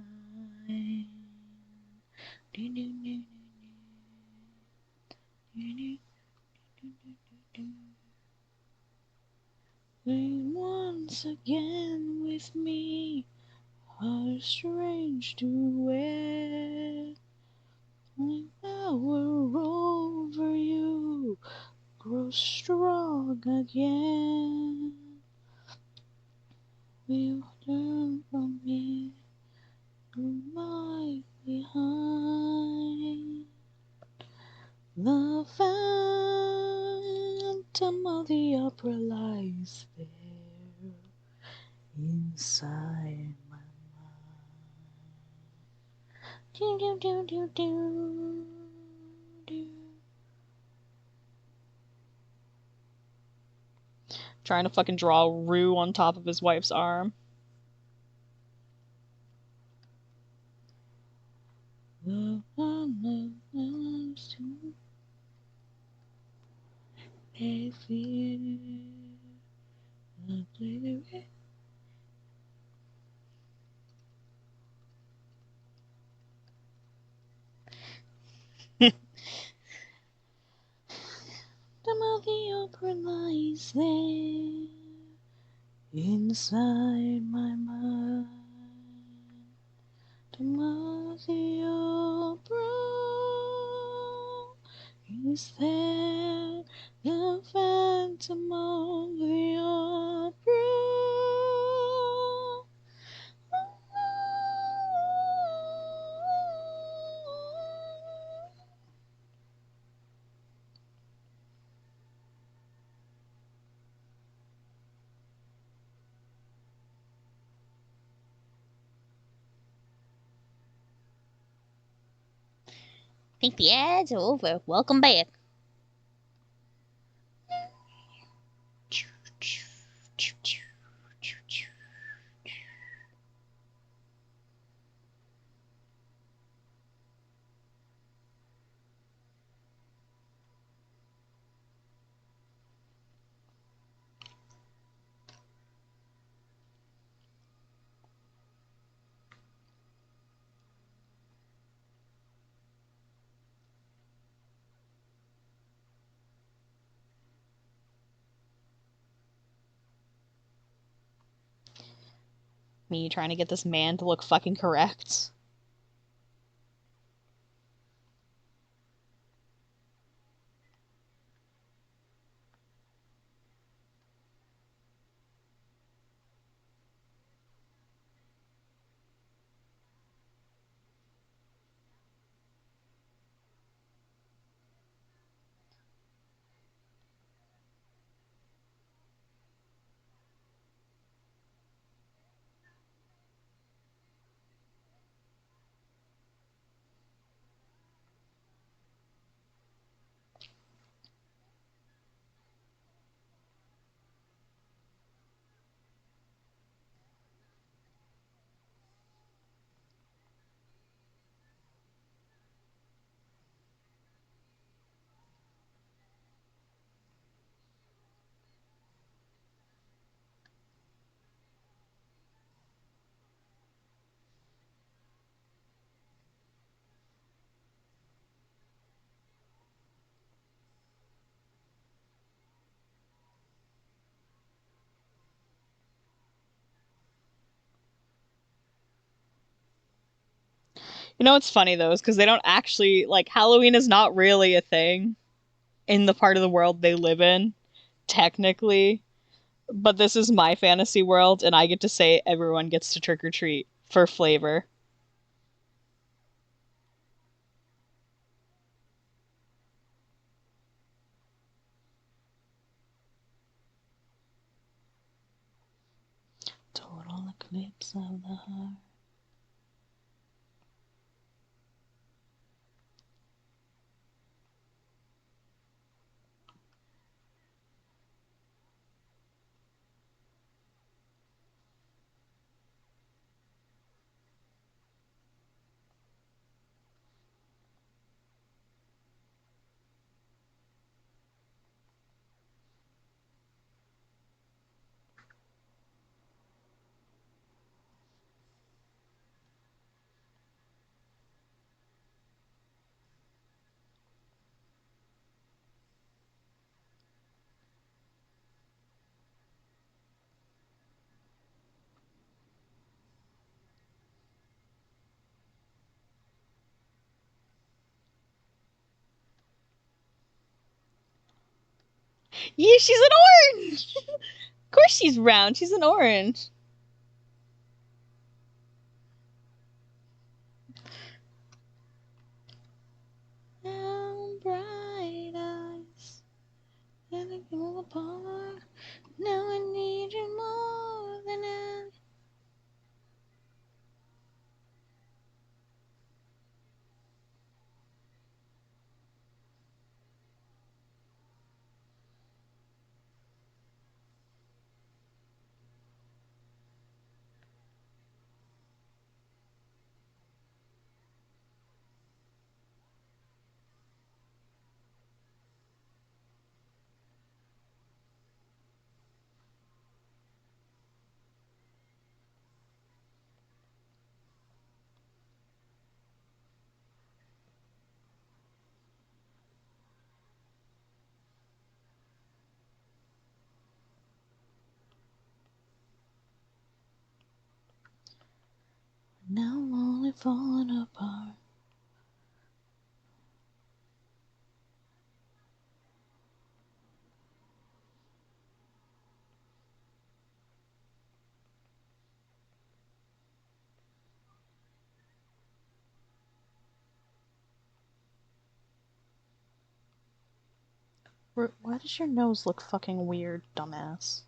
Once again with me, our strange duet. My power over you grows strong again. We'll turn from here to lie behind. The phantom of the opera lies there inside my mind. Do, do, do, do, do. Trying to fucking draw Rue on top of his wife's arm. The opera lies there inside my mind. The opera is there, the phantom of the opera. I think the ads are over. Welcome back. Me trying to get this man to look fucking correct. You know what's funny though is because they don't actually like Halloween is not really a thing in the part of the world they live in, technically. but this is my fantasy world, and I get to say everyone gets to trick or treat for flavor. Total eclipse of the heart. Yeah, she's an orange! Of course she's round, she's an orange. How bright eyes, and I go apart. Now I need you more than ever. Now I'm only falling apart. Why does your nose look fucking weird, dumbass?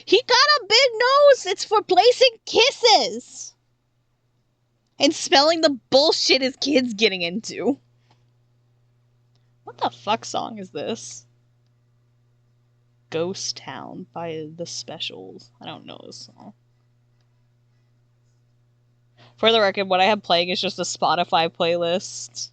He got a big nose! It's for placing kisses! And spelling the bullshit his kid's getting into. What the fuck song is this? Ghost Town by The Specials. I don't know this song. For the record, what I have playing is just a Spotify playlist.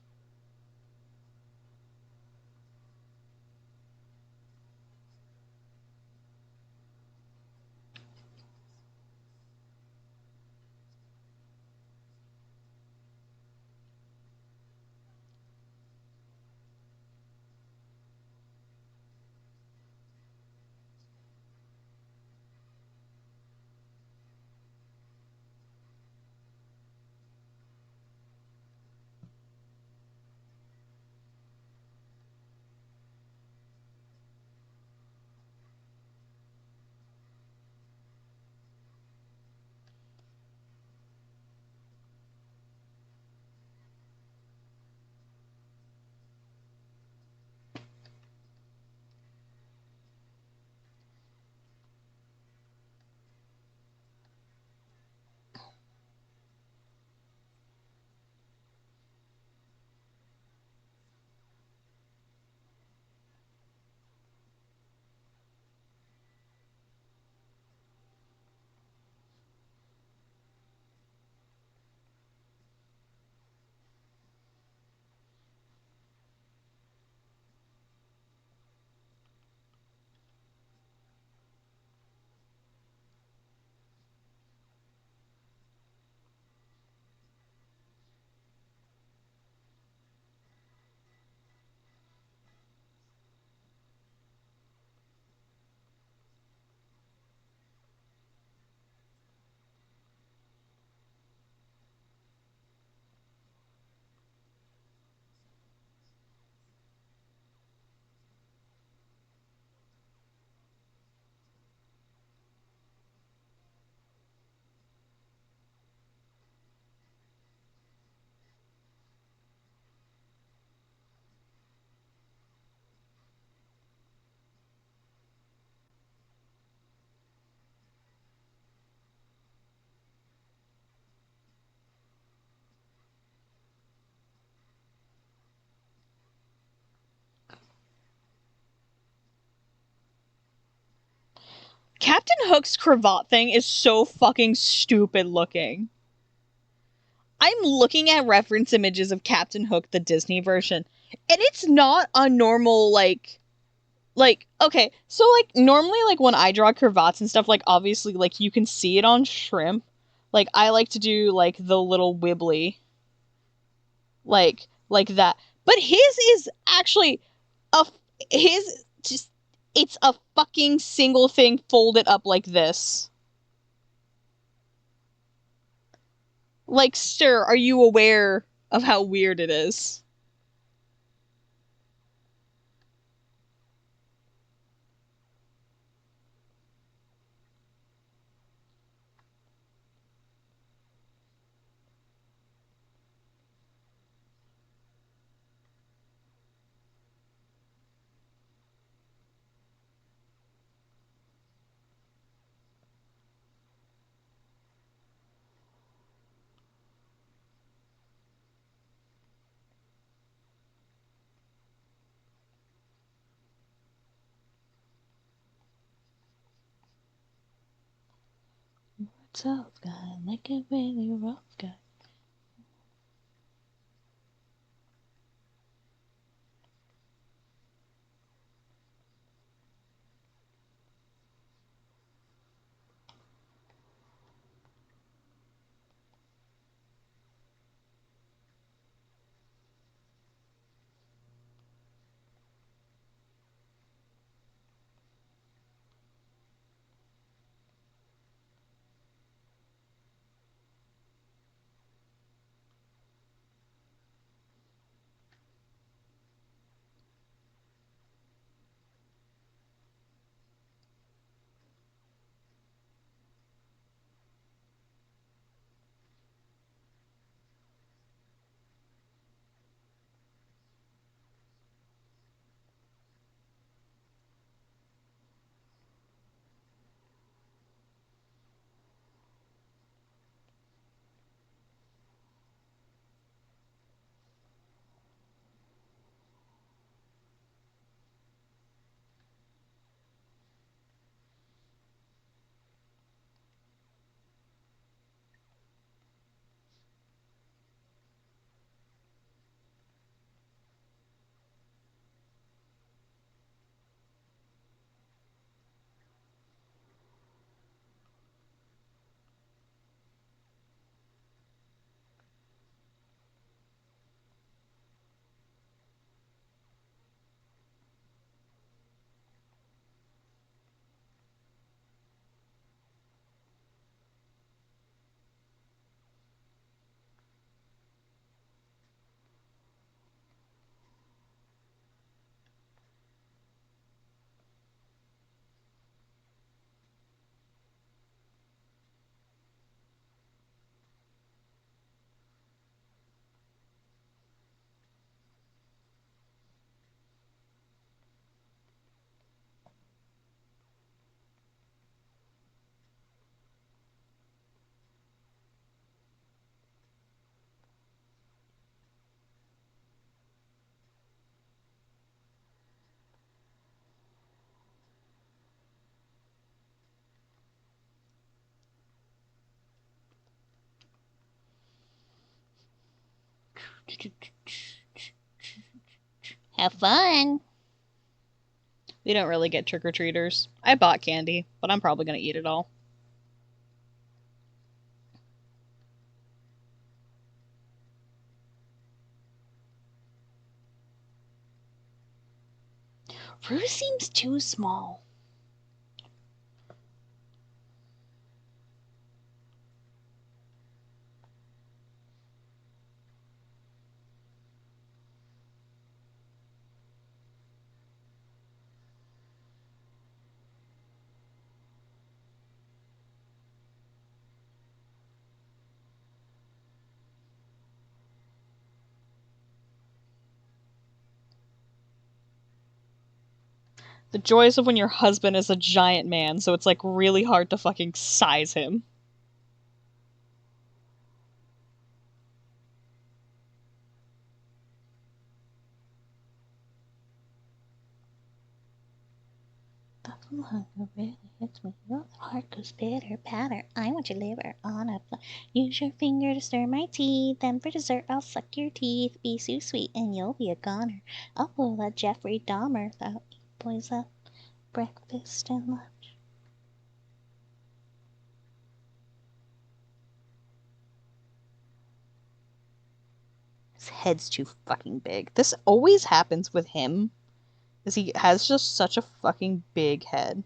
Captain Hook's cravat thing is so fucking stupid looking. I'm looking at reference images of Captain Hook, the Disney version, and it's not a normal, like, okay, so, like, normally, like, when I draw cravats and stuff, like, obviously, like, you can see it on Shrimp. Like, I like to do, like, the little wibbly. Like that. But his is actually it's a fucking single thing folded up like this. Like, sir, are you aware of how weird it is? What's up, guy? Like a really rough guy. Have fun. We don't really get trick-or-treaters. I bought candy, but I'm probably gonna eat it all. Rue seems too small. The joys of when your husband is a giant man, so it's like really hard to fucking size him. The Hunger really hits me. Your heart goes pitter patter. I want your liver on a platter. Use your finger to stir my tea. Then for dessert, I'll suck your teeth. Be so sweet, and you'll be a goner. I'll pull a Jeffrey Dahmer. That'll eat boys up breakfast and lunch. His head's too fucking big. This always happens with him, is he has just such a fucking big head.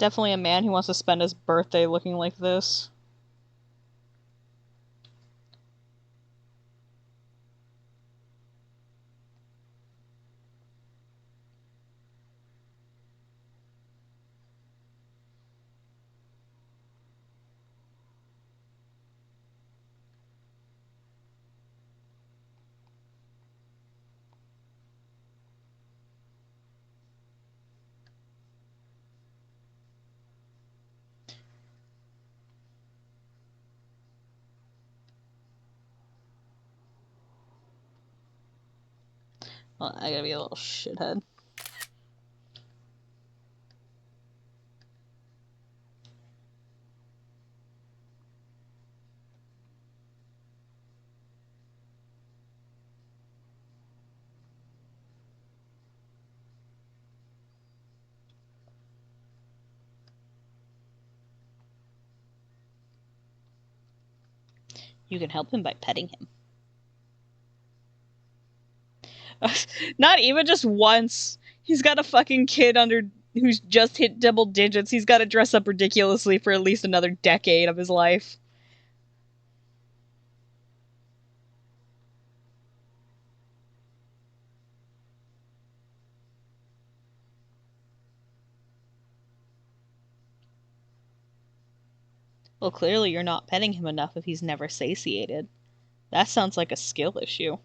Definitely a man who wants to spend his birthday looking like this. Well, I gotta be a little shithead. You can help him by petting him. Not even just once. He's got a fucking kid under who's just hit double digits. He's got to dress up ridiculously for at least another decade of his life. Well, clearly you're not petting him enough if he's never satiated. That sounds like a skill issue.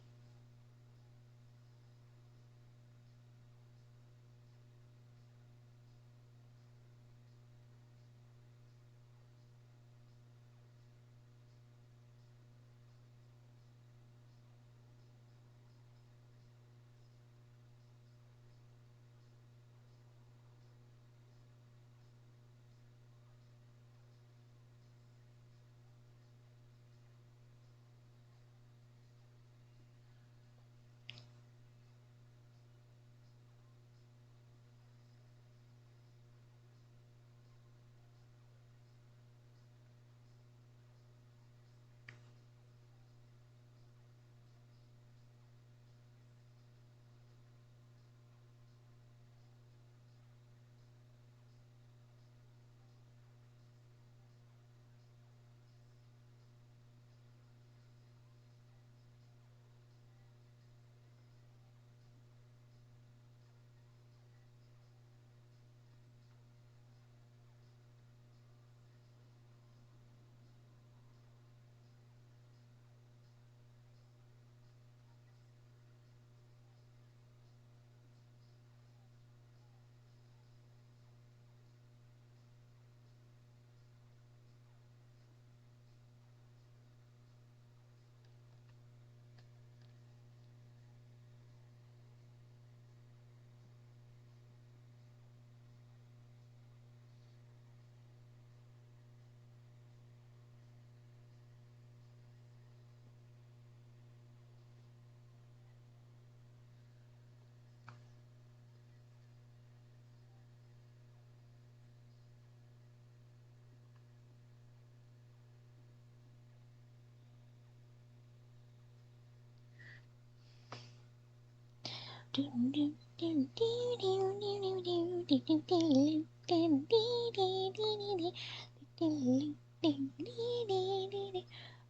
Oh,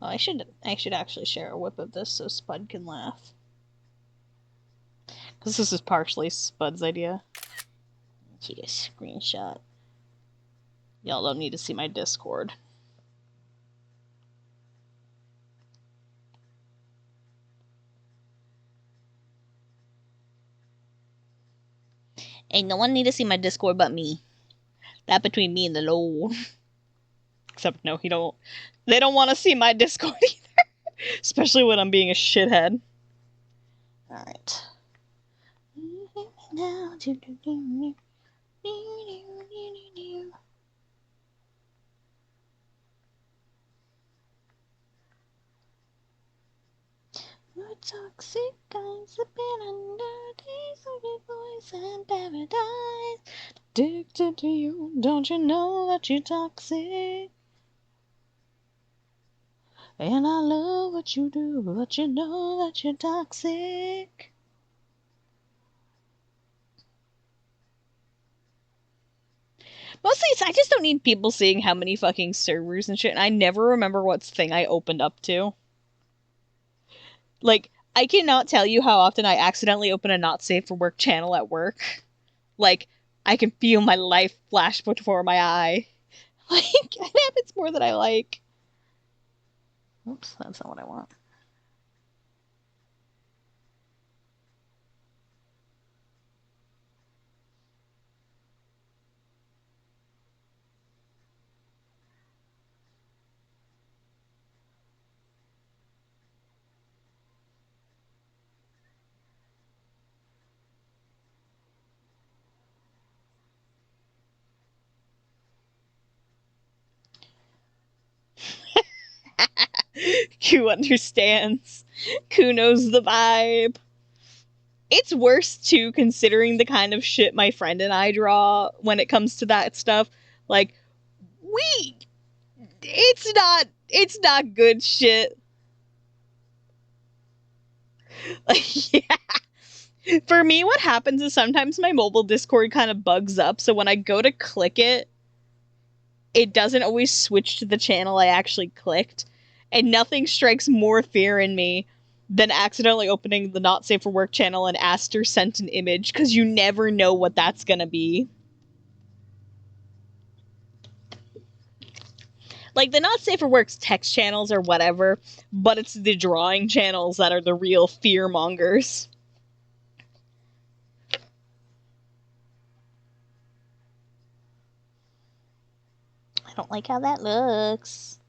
I should actually share a whip of this so Spud can laugh. Because this is partially Spud's idea. Take a screenshot. Y'all don't need to see my Discord. Ain't no one need to see my Discord but me. That between me and the Lord. Except no, they don't want to see my Discord either. Especially when I'm being a shithead. Alright. You're toxic, I'm slipping under days of your voice and paradise. Addicted to you, don't you know that you're toxic? And I love what you do, but you know that you're toxic. Mostly, I just don't need people seeing how many fucking servers and shit, and I never remember what thing I opened up to. Like, I cannot tell you how often I accidentally open a not safe for work channel at work. Like, I can feel my life flash before my eye. Like, it happens more than I like. Oops, that's not what I want. Q understands. Q knows the vibe. It's worse, too, considering the kind of shit my friend and I draw when it comes to that stuff. Like, it's not good shit. Like, yeah. For me, what happens is sometimes my mobile Discord kind of bugs up, so when I go to click it, it doesn't always switch to the channel I actually clicked. And nothing strikes more fear in me than accidentally opening the Not Safe for Work channel and Aster sent an image, because you never know what that's gonna be. Like, the Not Safe for Work's text channels or whatever, but it's the drawing channels that are the real fear mongers. I don't like how that looks.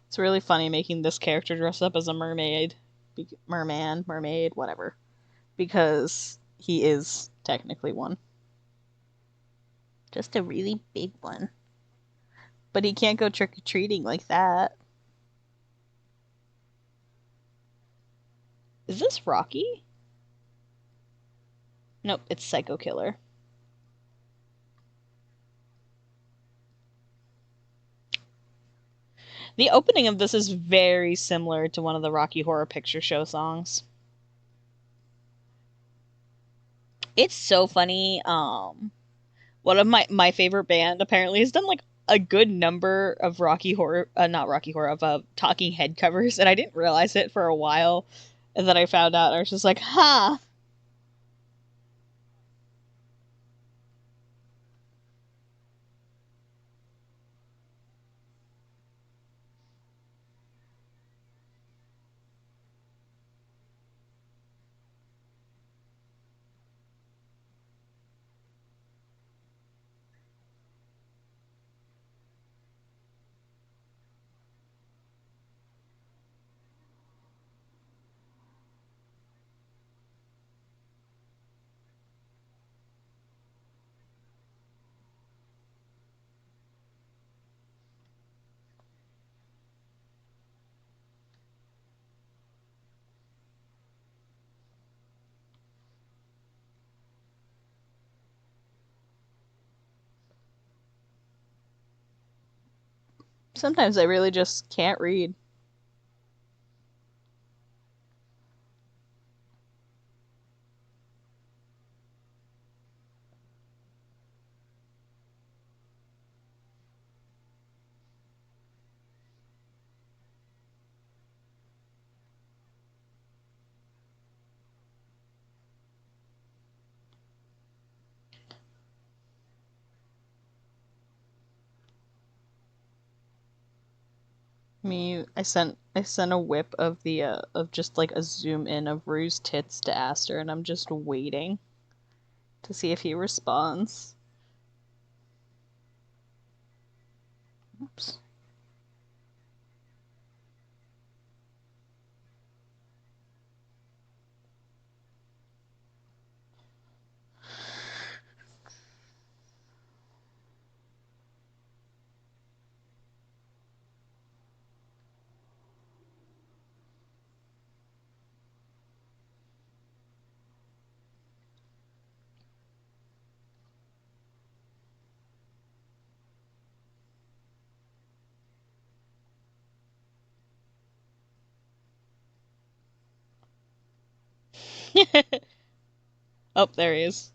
It's really funny making this character dress up as a mermaid. Mermaid, whatever. Because he is technically one. Just a really big one. But he can't go trick-or-treating like that. Is this Rocky? Nope, it's Psycho Killer. The opening of this is very similar to one of the Rocky Horror Picture Show songs. It's so funny. One of my favorite band apparently has done like a good number of Rocky Horror, not Rocky Horror, of Talking Head covers, and I didn't realize it for a while, and then I found out, and I was just like, huh. Sometimes I really just can't read. I sent a whip of the of just like a zoom in of Rue's tits to Aster, and I'm just waiting to see if he responds. Oops. Oh, there he is.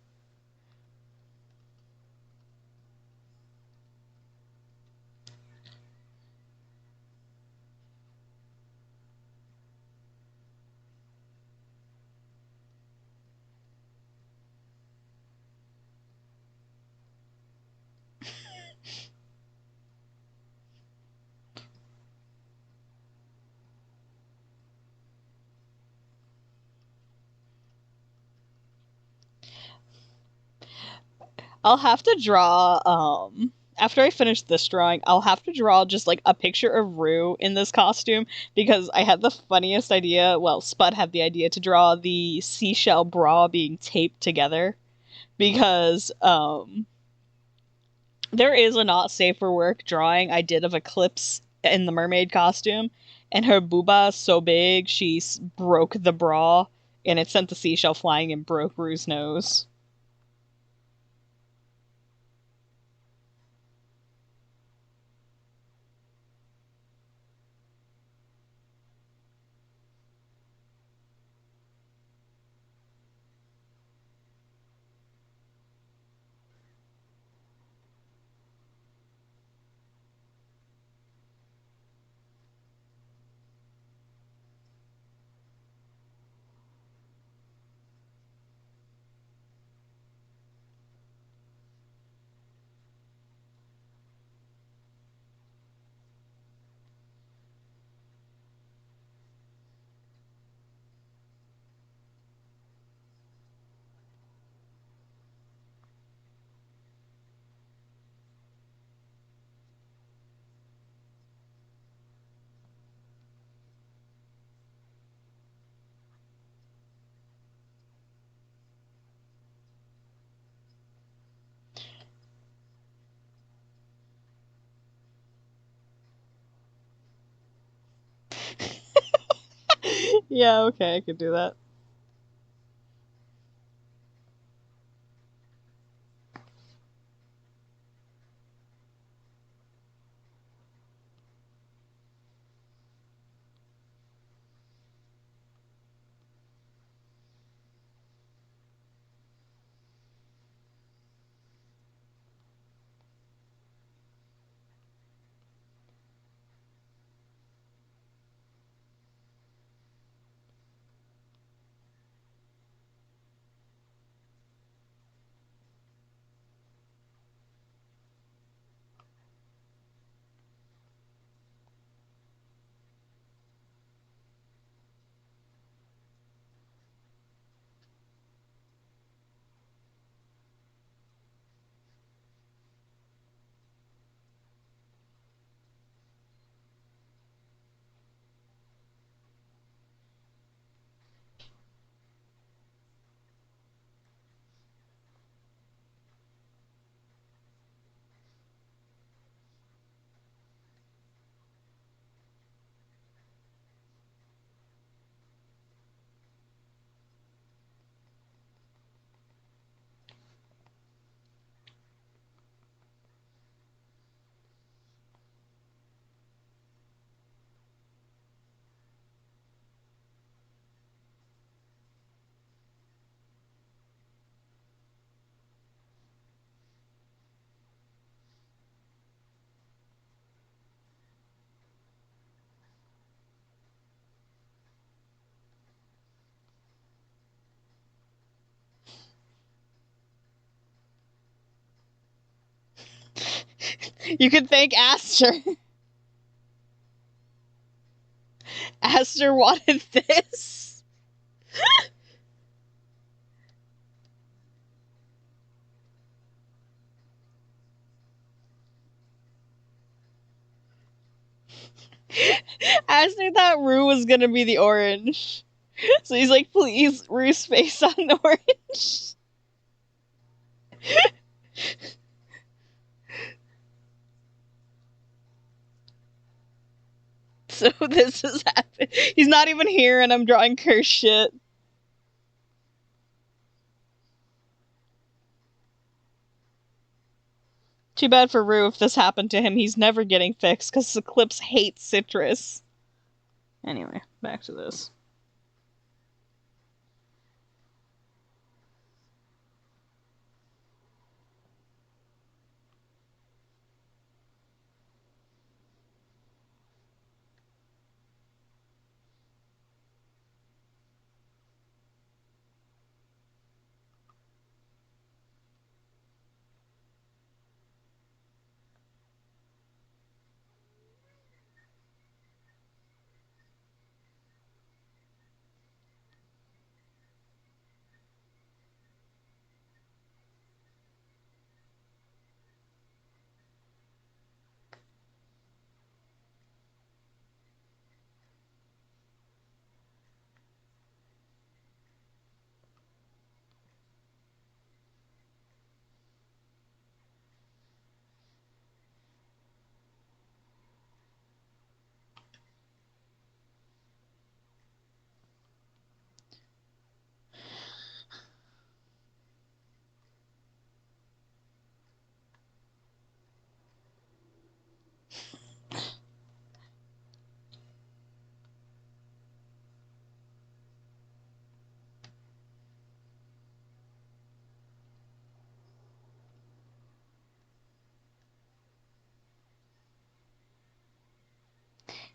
I'll have to draw after I finish this drawing, I'll have to draw just like a picture of Rue in this costume because I had the funniest idea. Well, Spud had the idea to draw the seashell bra being taped together because there is a not safe for work drawing I did of Eclipse in the mermaid costume, and her booba is so big she broke the bra, and it sent the seashell flying and broke Rue's nose. Yeah, okay, I could do that. You could thank Aster. Aster wanted this. Aster thought Rue was gonna be the orange. So he's like, please, Rue's face on orange. So this has happened. He's not even here and I'm drawing curse shit. Too bad for Rue if this happened to him. He's never getting fixed because Eclipse hates citrus. Anyway, back to this.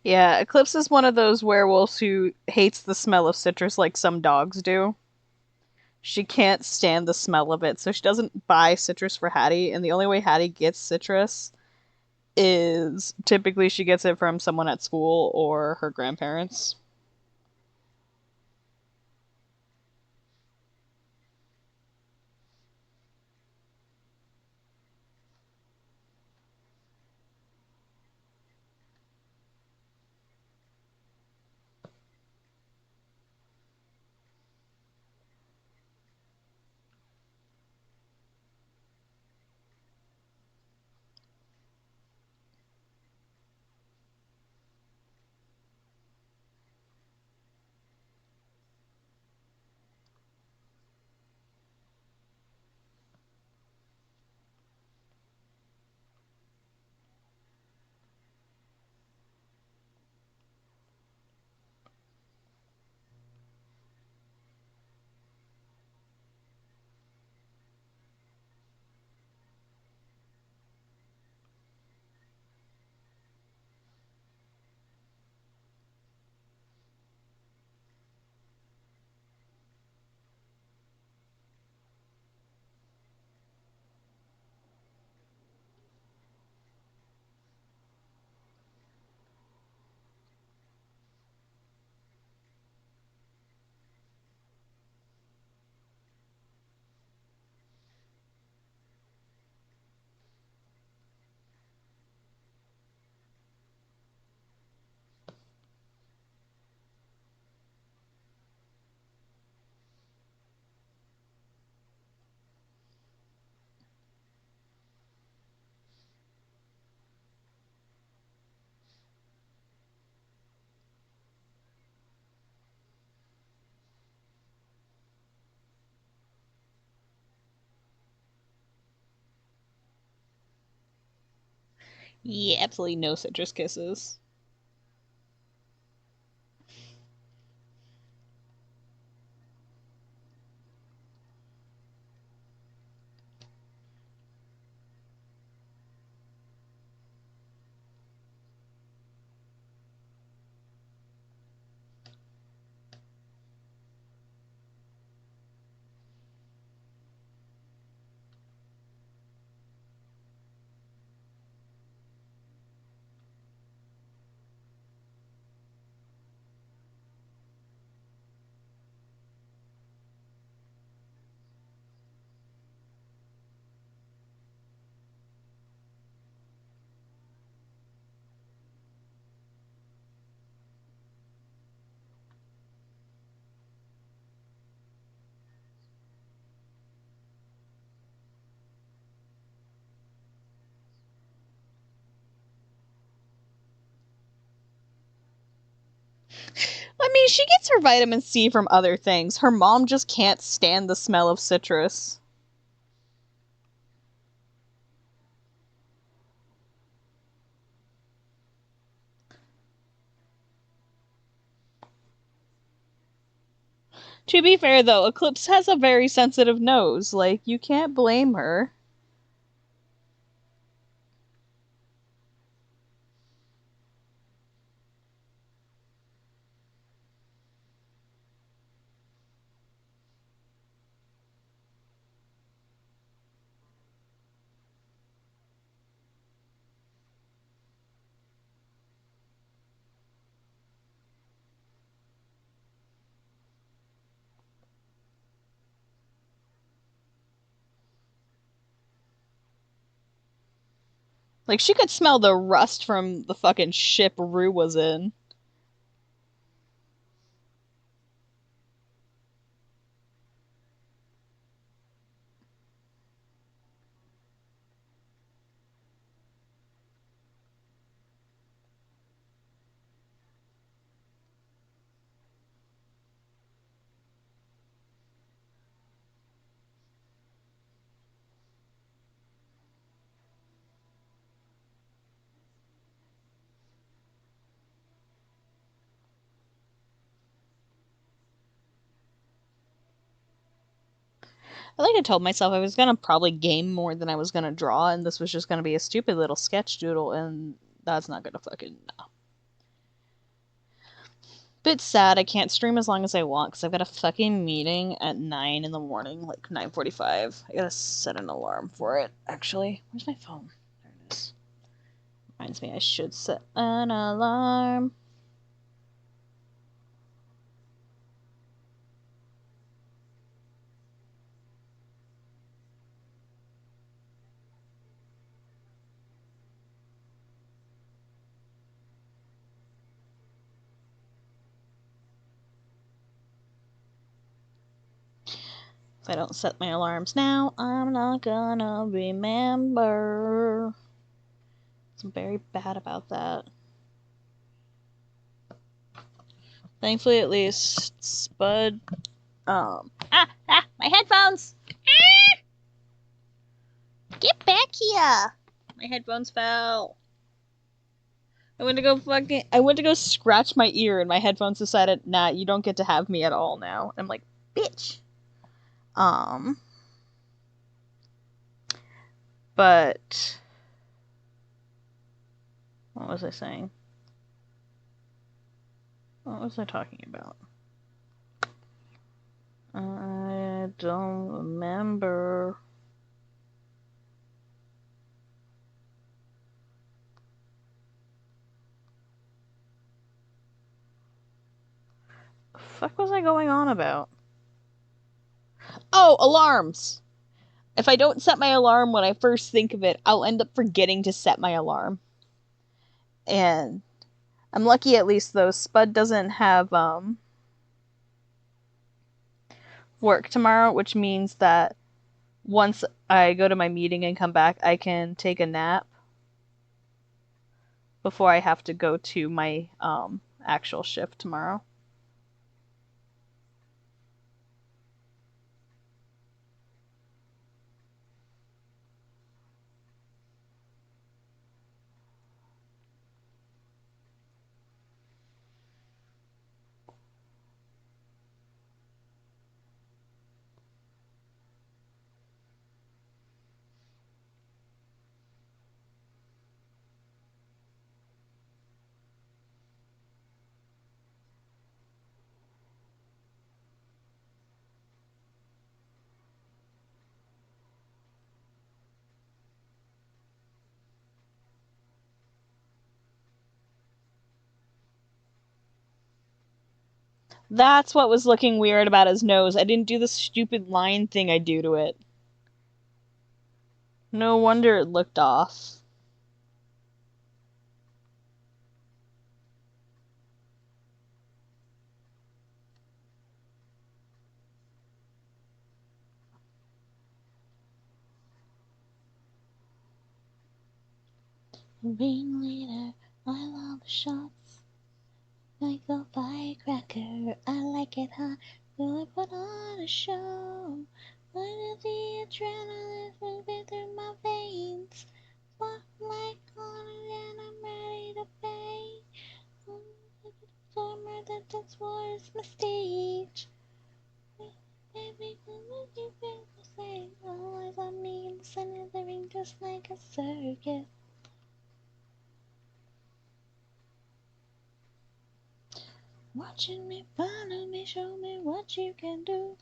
Yeah, Eclipse is one of those werewolves who hates the smell of citrus like some dogs do. She can't stand the smell of it, so she doesn't buy citrus for Hattie, and the only way Hattie gets citrus is typically she gets it from someone at school or her grandparents. Yeah, absolutely no citrus kisses. mean, she gets her vitamin C from other things. Her mom just can't stand the smell of citrus. To be fair, though, Eclipse has a very sensitive nose. Like, you can't blame her. Like, she could smell the rust from the fucking ship Rue was in. I think I told myself I was gonna probably game more than I was gonna draw, and this was just gonna be a stupid little sketch doodle, and that's not gonna fucking no. Bit sad I can't stream as long as I want because I've got a fucking meeting at 9 in the morning, like 9:45. I gotta set an alarm for it, actually. Where's my phone? There it is. Reminds me I should set an alarm. If I don't set my alarms now, I'm not gonna remember. I'm very bad about that. Thankfully, at least Spud. My headphones! Get back here! My headphones fell. I went to go scratch my ear, and my headphones decided, nah, you don't get to have me at all now. I'm like, bitch. But what was I saying? What was I talking about? I don't remember. The fuck was I going on about? Oh, alarms! If I don't set my alarm when I first think of it, I'll end up forgetting to set my alarm. And I'm lucky at least though, Spud doesn't have work tomorrow, which means that once I go to my meeting and come back, I can take a nap before I have to go to my actual shift tomorrow. That's what was looking weird about his nose. I didn't do the stupid line thing I do to it. No wonder it looked off. Ringleader, I love the shots. Like the fire firecracker. I like it hot, so I put on a show. Wanna see adrenaline moving through my veins. Spotlight on it and I'm ready to pay. Summer that's what's my stage. Baby, what you feel to say? All eyes on me in the center of the ring, just like a circus. Watching me, follow me, show me what you can do.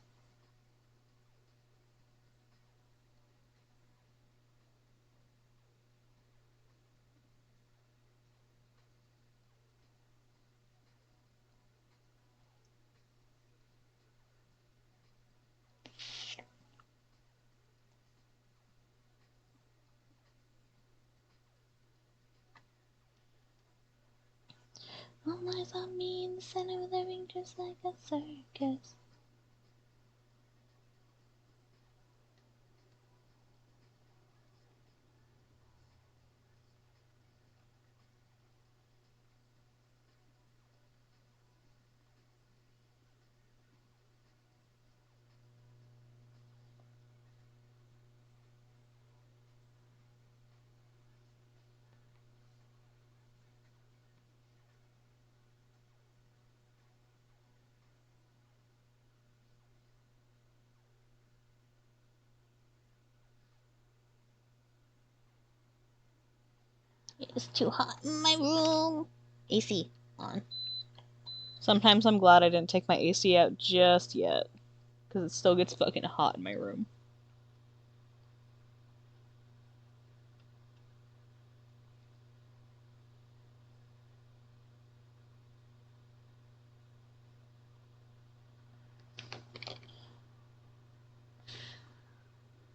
All eyes on me in the center of the ring, just like a circus. It's too hot in my room. AC on. Sometimes I'm glad I didn't take my AC out just yet, because it still gets fucking hot in my room.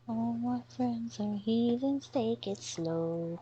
All my friends are heathens, take it slow.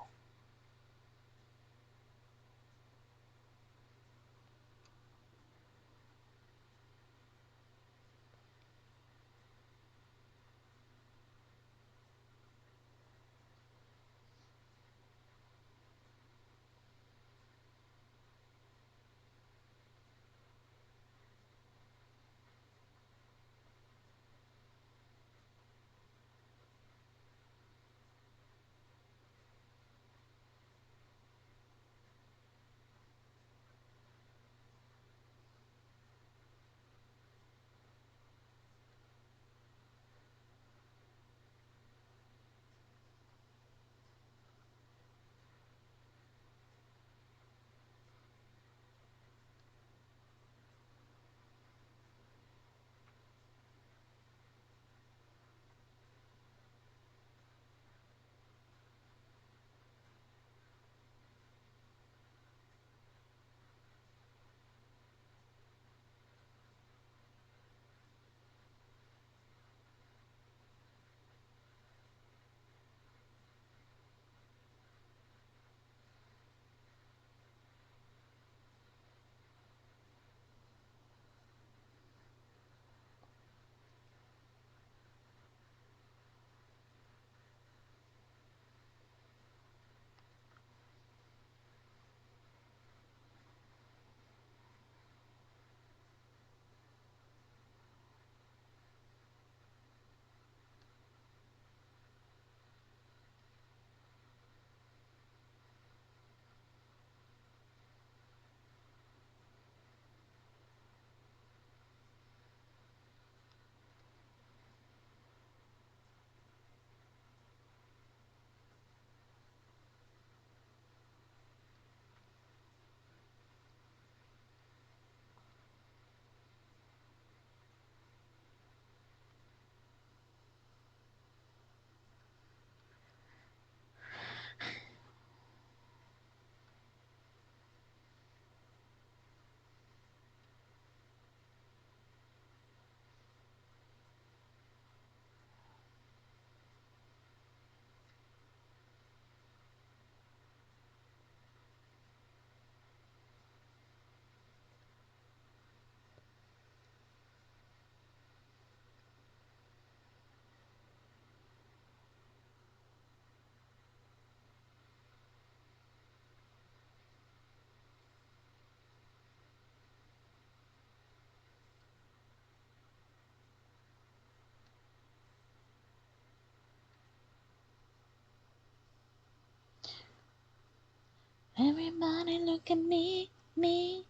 Everybody look at me, me.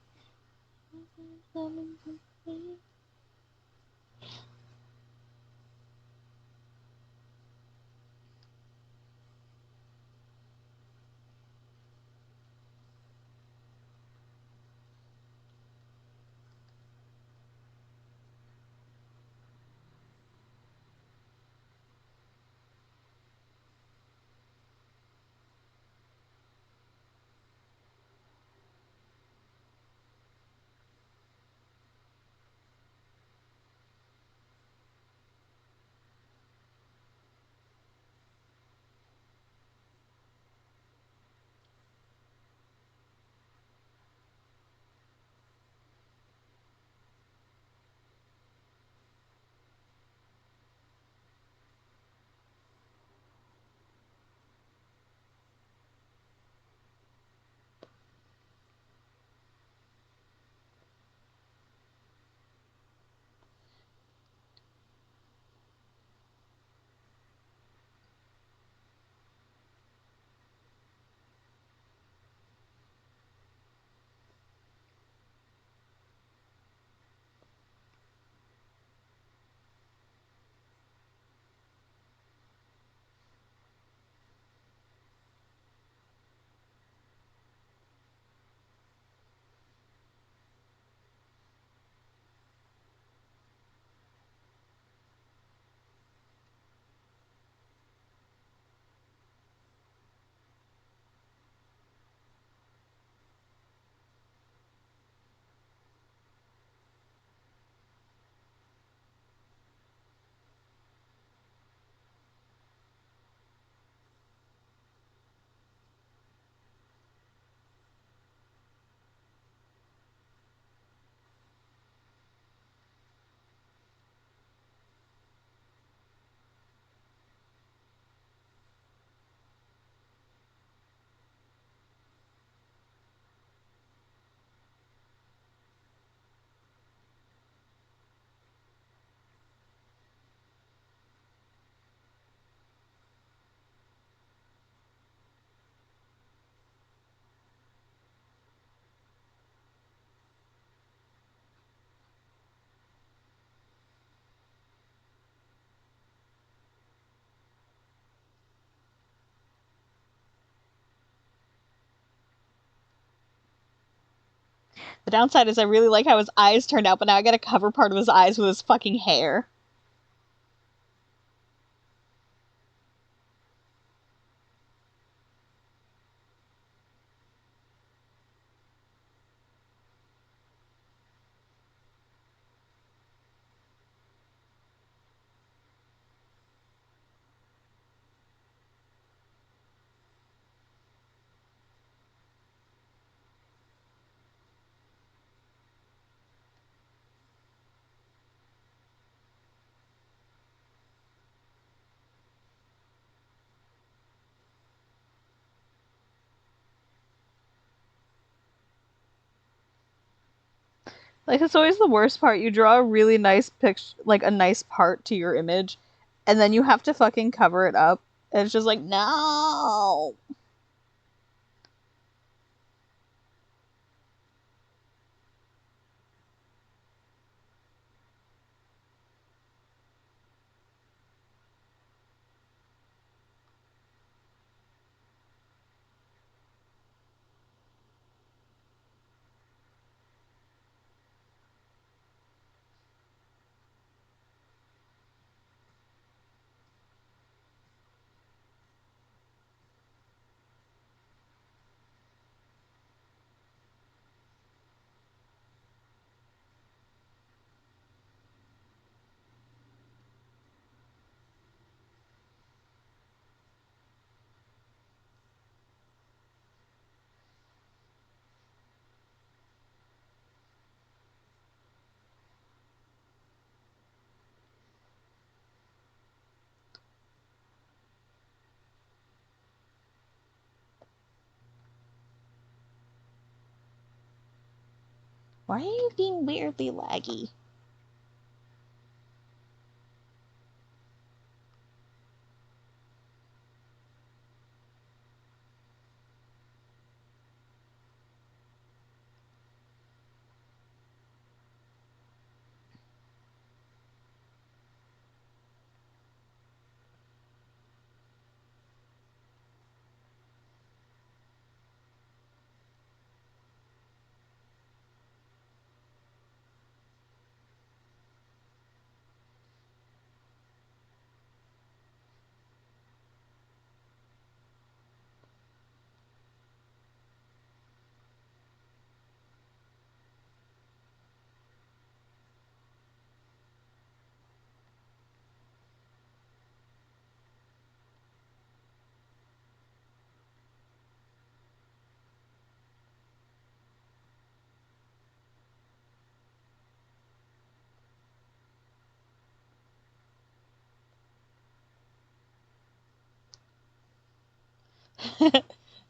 The downside is I really like how his eyes turned out, but now I gotta cover part of his eyes with his fucking hair. Like, it's always the worst part. You draw a really nice picture, like a nice part to your image, and then you have to fucking cover it up. And it's just like, no. Why are you being weirdly laggy?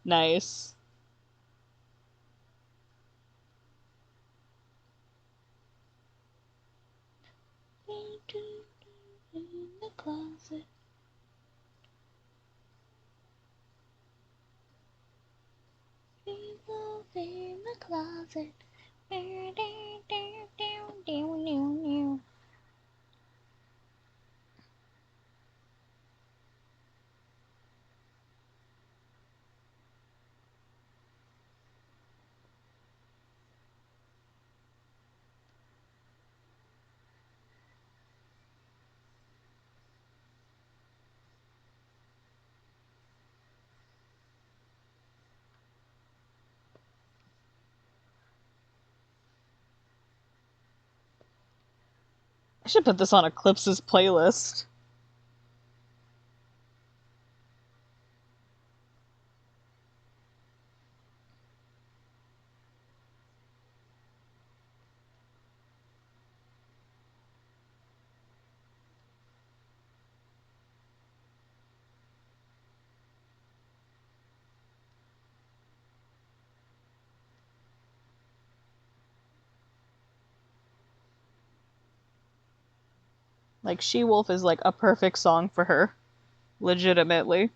Nice. In the closet. In the closet. I should put this on Eclipse's playlist. Like, She-Wolf is like a perfect song for her. Legitimately.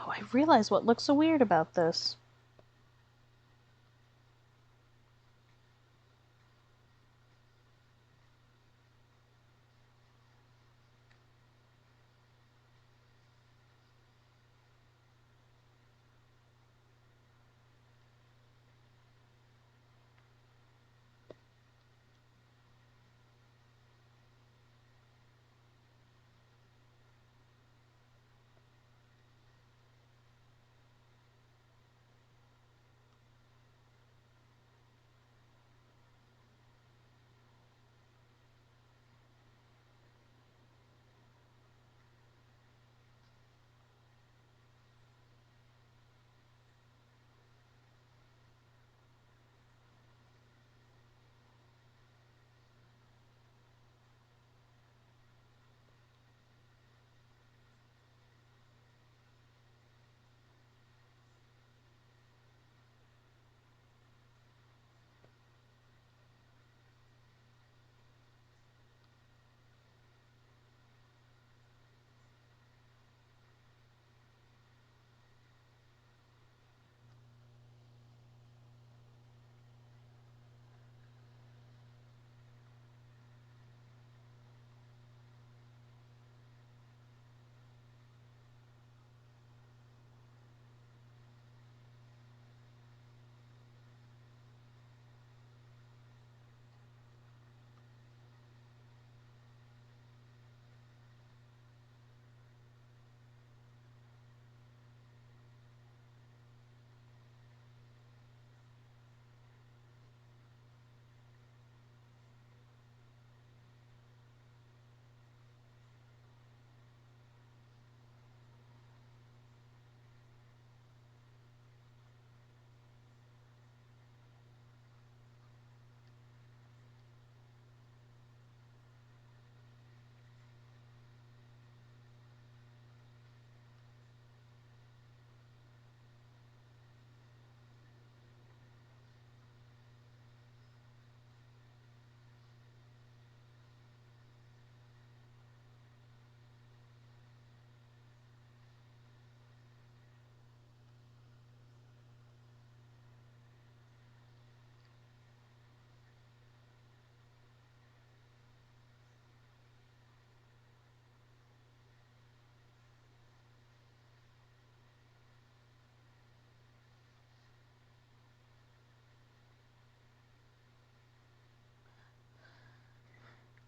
Oh, I realize what looks so weird about this.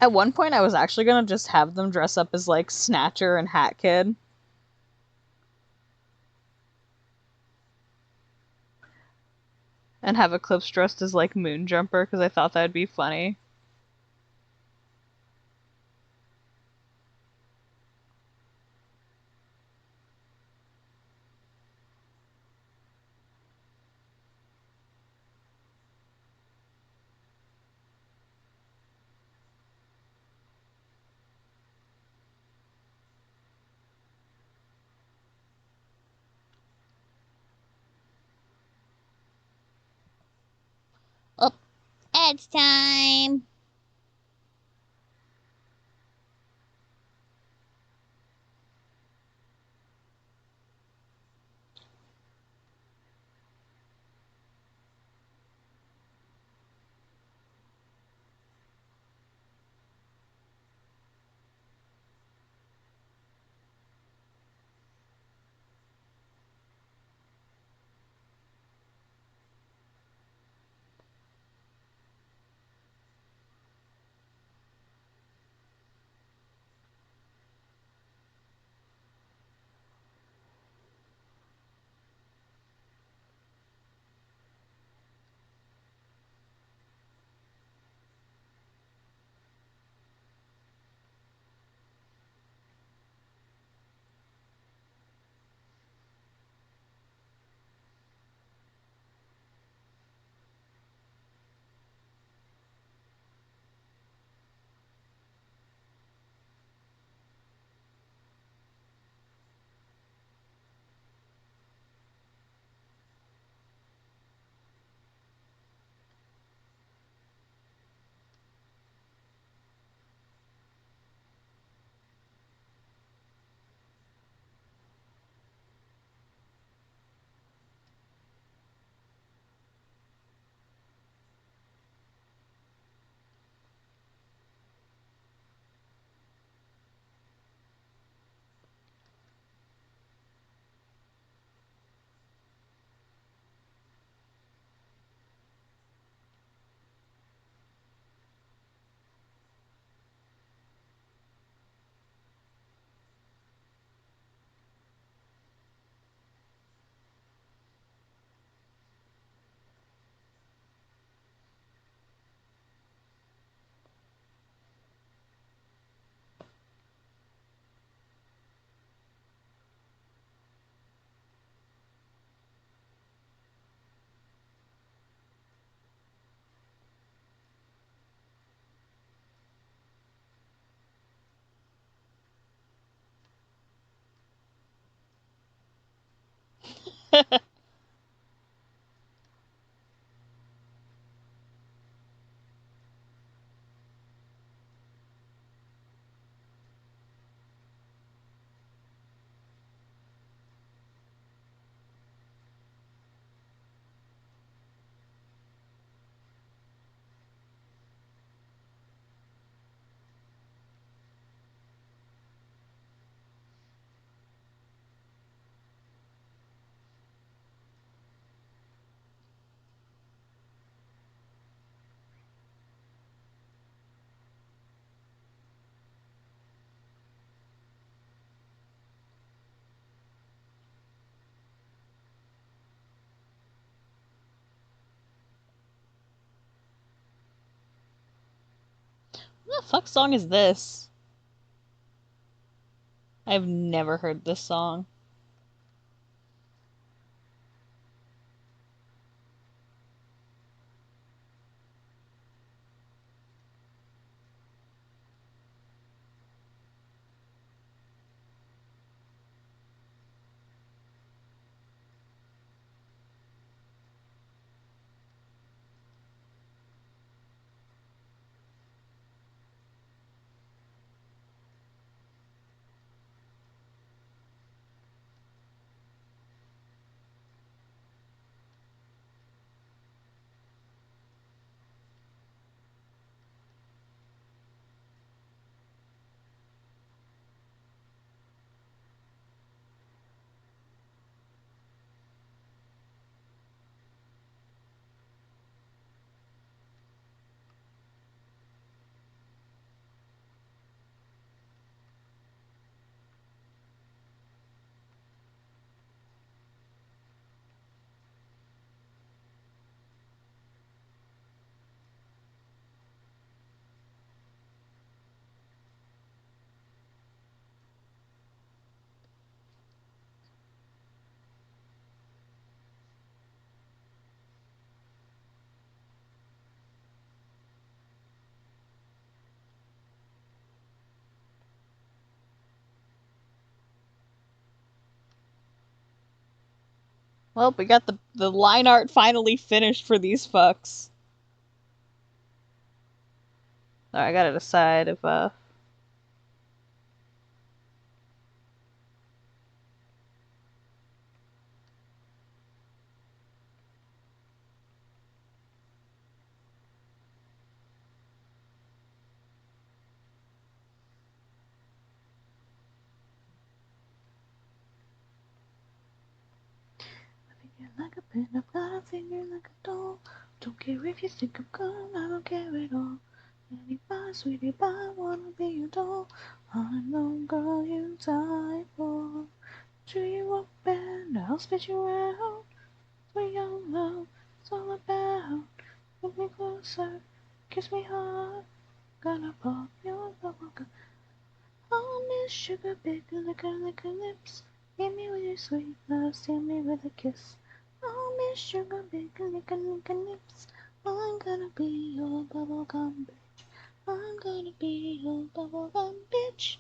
At one point, I was actually gonna just have them dress up as like Snatcher and Hat Kid. and have Eclipse dressed as like Moonjumper because I thought that'd be funny. Oh, ads time. What the fuck song is this? I've never heard this song. Well, we got the line art finally finished for these fucks. Alright, I gotta decide if, like a pin, I've got a finger like a doll. Don't care if you think I'm gone, I don't care at all. Anybody, sweetie pie, wanna be your doll. I'm the girl you die for. Treat you up and I'll spit you out. Sweet young love, it's all about. Put me closer, kiss me hard. Gonna pop your bubble gum. Oh, Miss Sugar, big liquor, liquor lips. Hit me with your sweet love, seal me with a kiss. Oh, Miss Sugar, big liquor, liquor lips. I'm gonna be your bubblegum bitch. I'm gonna be your bubblegum bitch.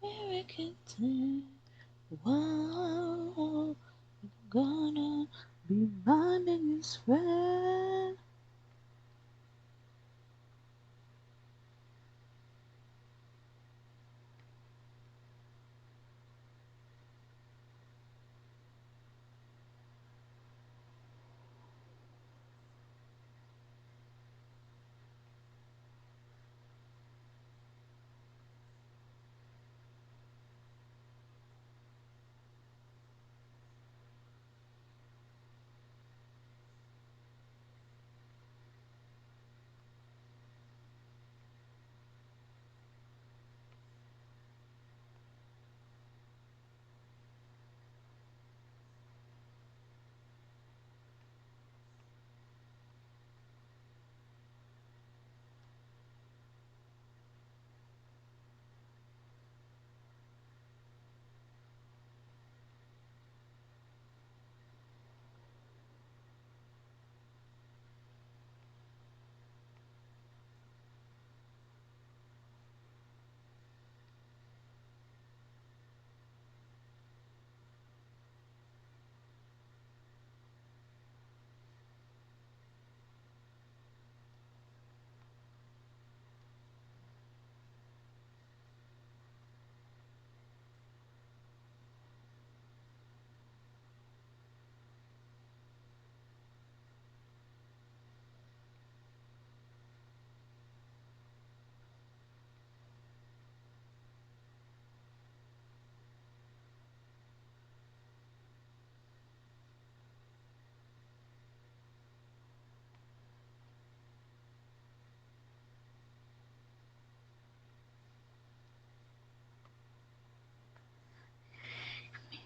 American, wow, I'm gonna be my biggest friend.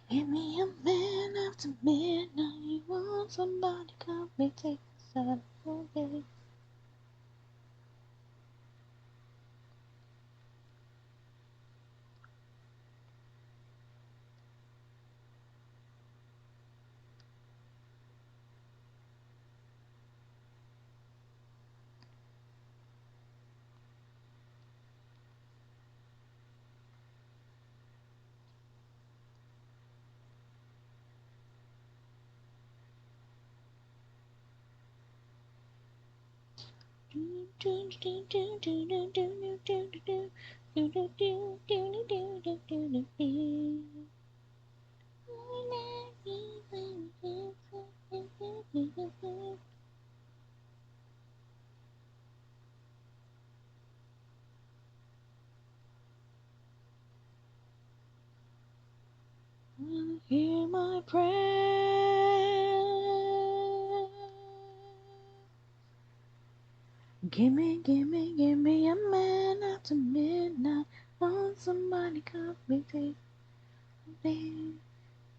Give me a man after midnight. You want somebody come me take the side of the day. Hear my prayer. Give me a man after midnight. Want somebody come me take me.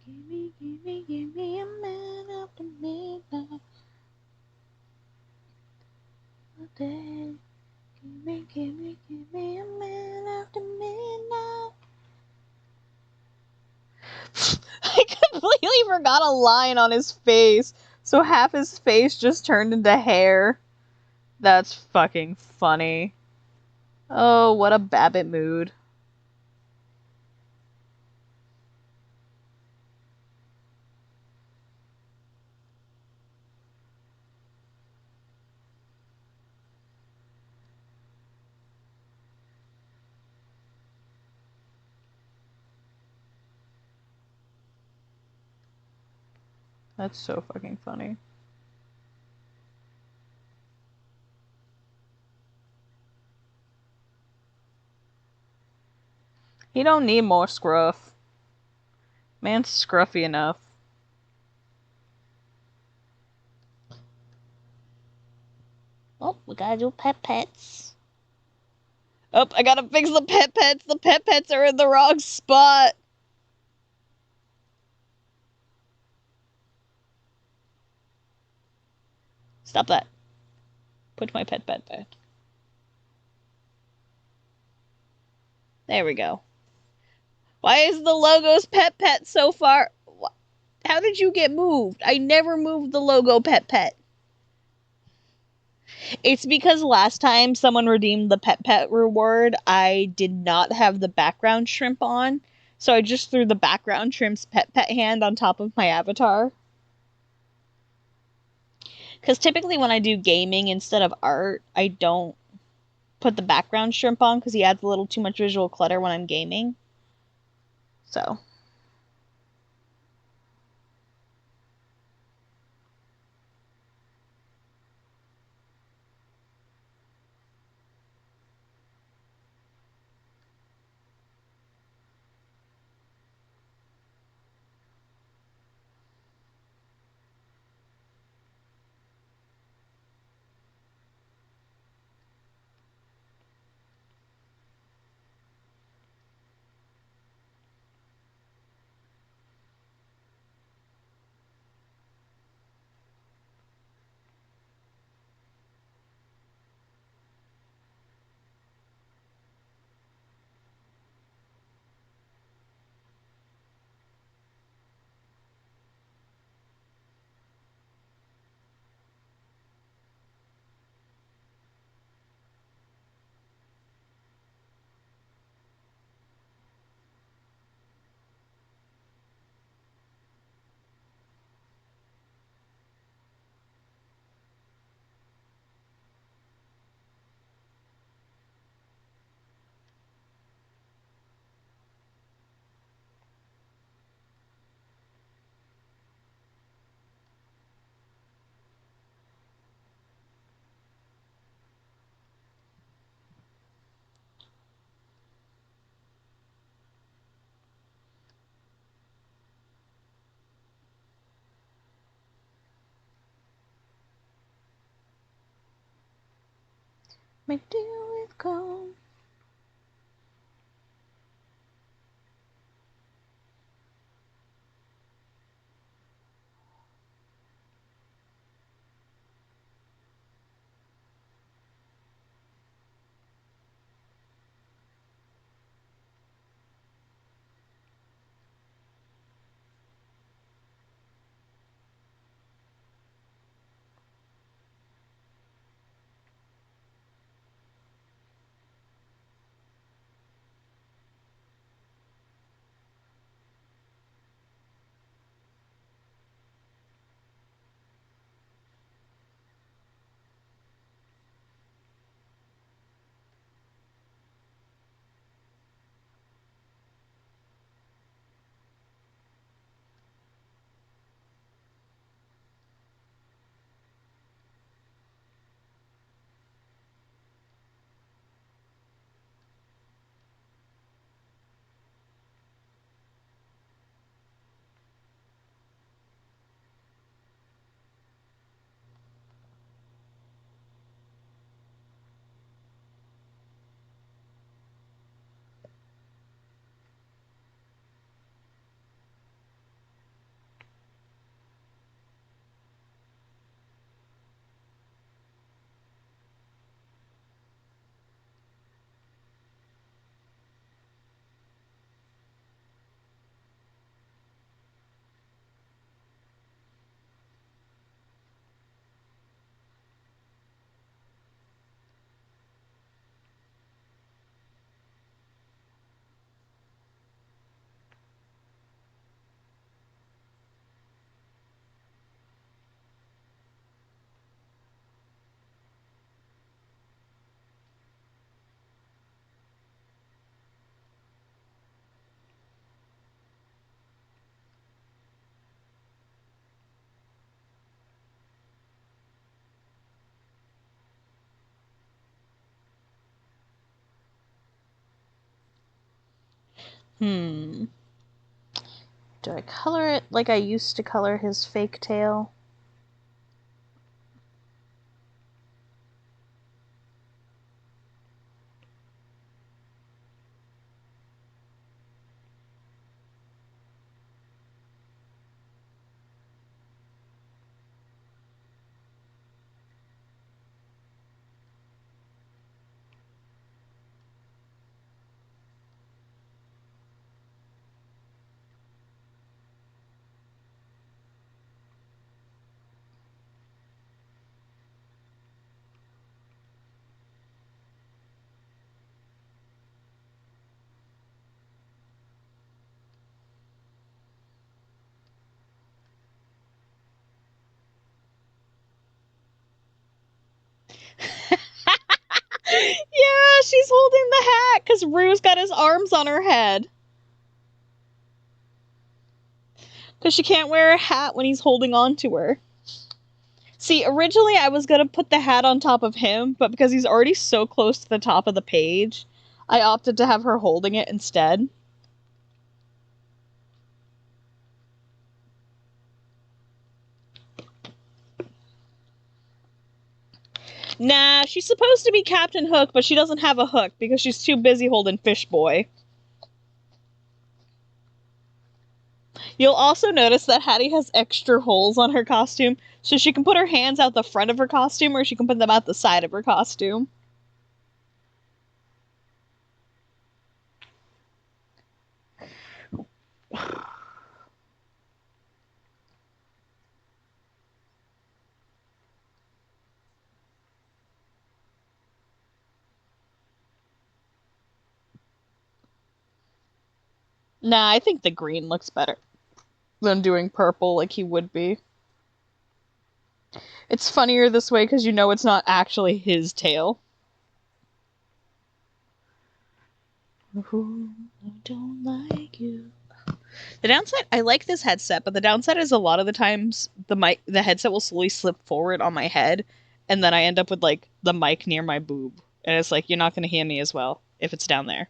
Give me a man after midnight. Give me a man after midnight. I completely forgot a line on his face, so half his face just turned into hair. That's fucking funny. Oh, what a Babbitt mood. That's so fucking funny. He don't need more scruff. Man's scruffy enough. Oh, we gotta do pets. Oh, I gotta fix the pets. The pets are in the wrong spot. Stop that. Put my pet back. There we go. Why is the logo's pet so far? How did you get moved? I never moved the logo pet. It's because last time someone redeemed the pet reward, I did not have the background shrimp on. So I just threw the background shrimp's pet hand on top of my avatar. Because typically when I do gaming instead of art, I don't put the background shrimp on because he adds a little too much visual clutter when I'm gaming. So. Make do with gold. Do I color it like I used to color his fake tail? Yeah, she's holding the hat because Rue's got his arms on her head. Because she can't wear a hat when he's holding on to her. See, originally I was going to put the hat on top of him, but because he's already so close to the top of the page, I opted to have her holding it instead. Nah, she's supposed to be Captain Hook, but she doesn't have a hook because she's too busy holding Fish Boy. You'll also notice that Hattie has extra holes on her costume, so she can put her hands out the front of her costume or she can put them out the side of her costume. Nah, I think the green looks better than doing purple like he would be. It's funnier this way because you know it's not actually his tail. Ooh, I don't like you. The downside, I like this headset, but the downside is a lot of the times the headset will slowly slip forward on my head, and then I end up with like the mic near my boob, and it's like you're not going to hear me as well if it's down there.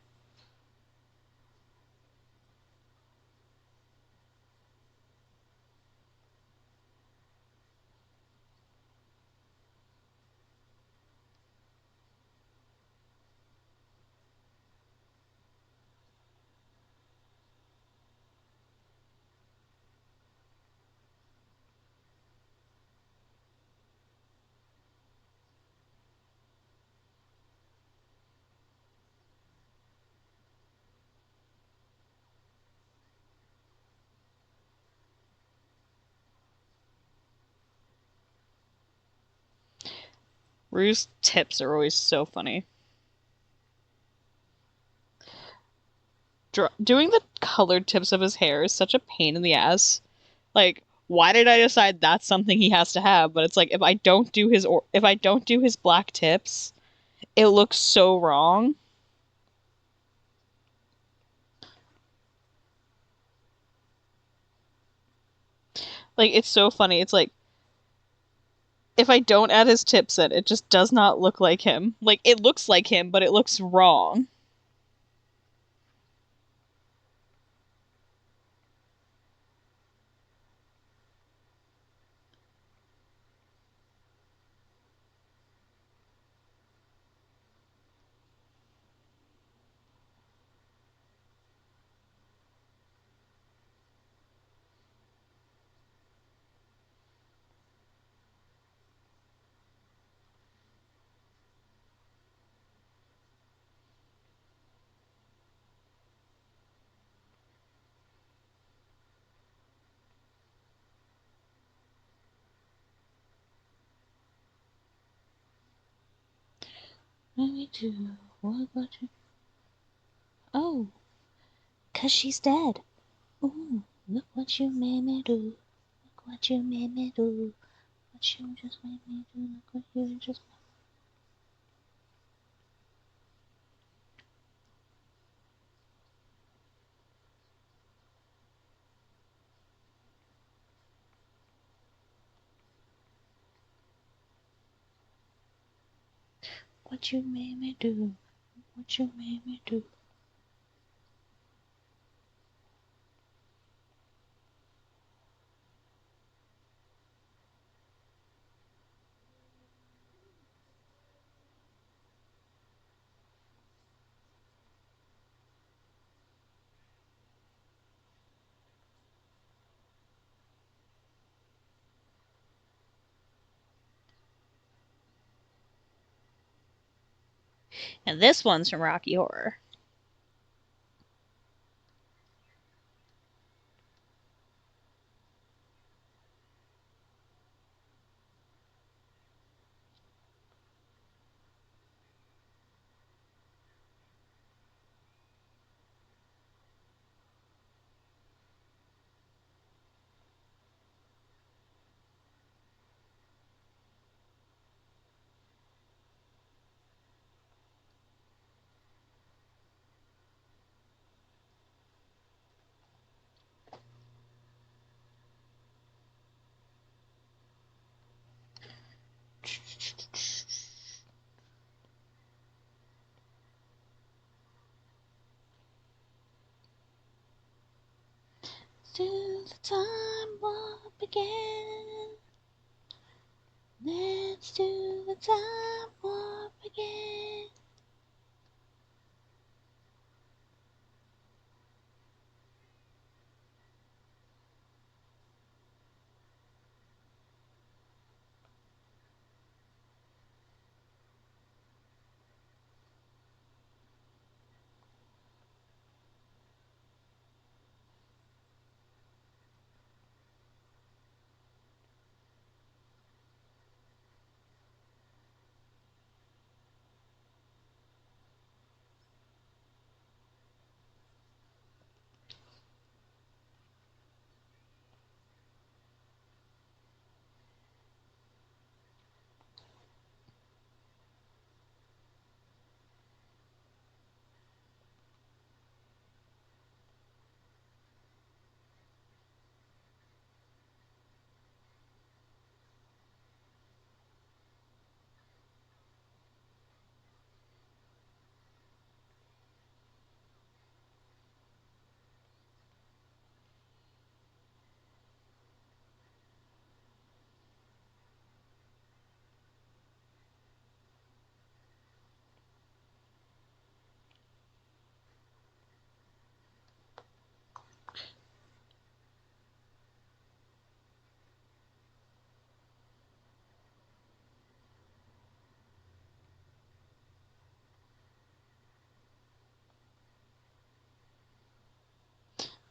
Rue's tips are always so funny. Doing the colored tips of his hair is such a pain in the ass. Like, why did I decide that's something he has to have? But it's like if I don't do his black tips, it looks so wrong. Like it's so funny. It's like if I don't add his tips in, it just does not look like him. Like it looks like him, but it looks wrong. Me too. What about you? Oh, 'cause she's dead. Ooh, look what you made me do. Look what you made me do. What you just made me do. Look what you just what you made me do. What you made me do. And this one's from Rocky Horror. Till the time warp again. Let's do the time warp again.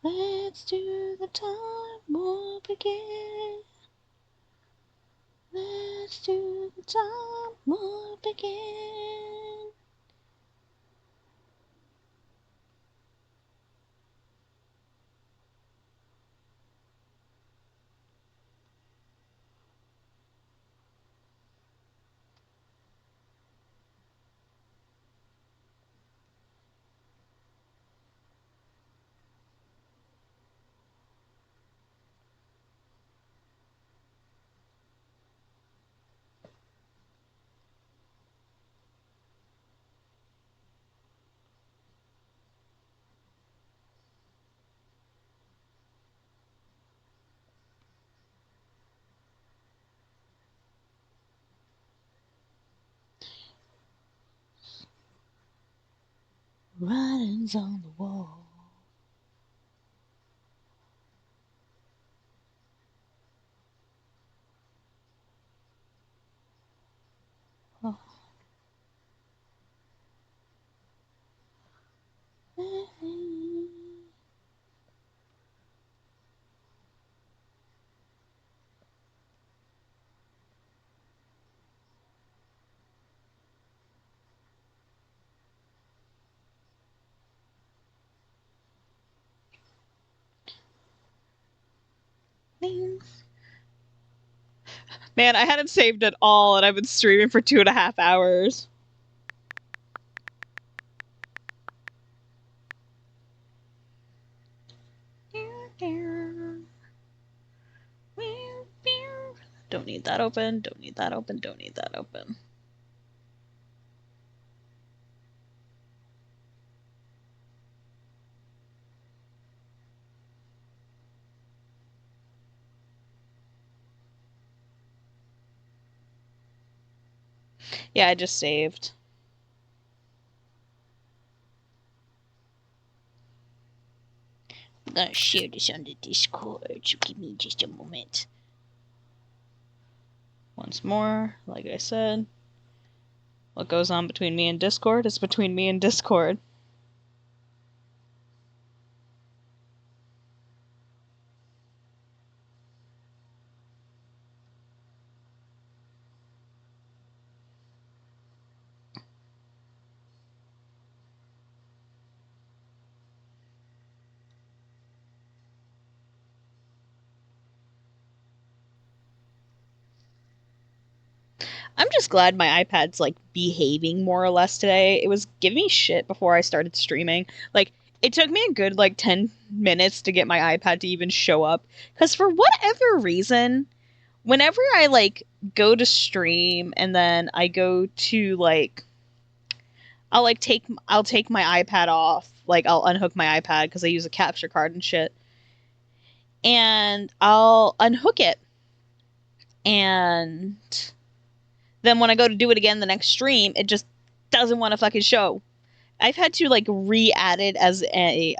Let's do the time warp again. Let's do the time warp again. Writings on the wall. Oh. Man, I hadn't saved at all, and I've been streaming for 2.5 hours. Don't need that open, don't need that open, don't need that open. Yeah, I just saved. I'm gonna share this on the Discord, so give me just a moment. Once more, like I said. What goes on between me and Discord is between me and Discord. I'm just glad my iPad's like behaving more or less today. It was giving me shit before I started streaming. Like, it took me a good like 10 minutes to get my iPad to even show up. Because for whatever reason, whenever I like go to stream and then I go to like I'll take my iPad off, like I'll unhook my iPad because I use a capture card and shit. And I'll unhook it. And then when I go to do it again the next stream, it just doesn't want to fucking show. I've had to like re-add it as a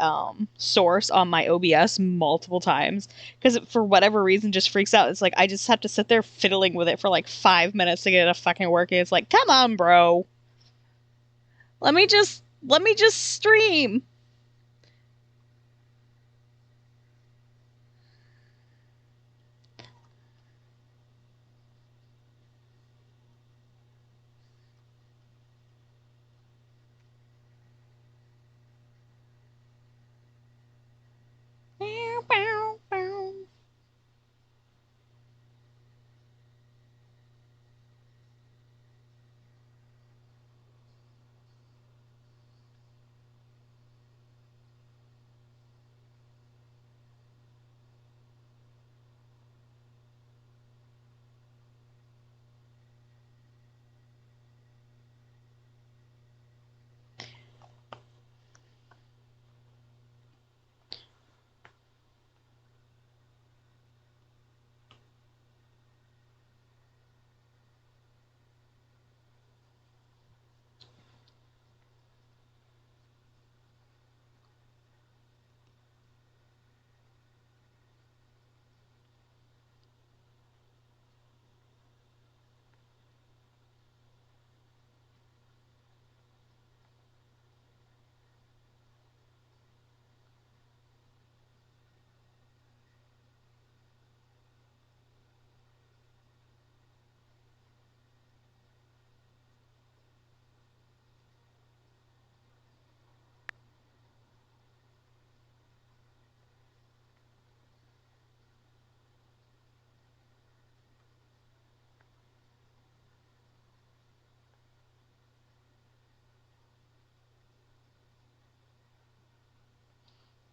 source on my OBS multiple times because for whatever reason just freaks out. It's like I just have to sit there fiddling with it for like 5 minutes to get it fucking working. It's like, come on, bro. Let me just stream.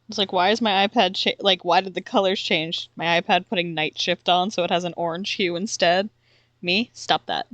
It's like, why is my iPad like, why did the colors change? My iPad putting night shift on so it has an orange hue instead. Me? Stop that.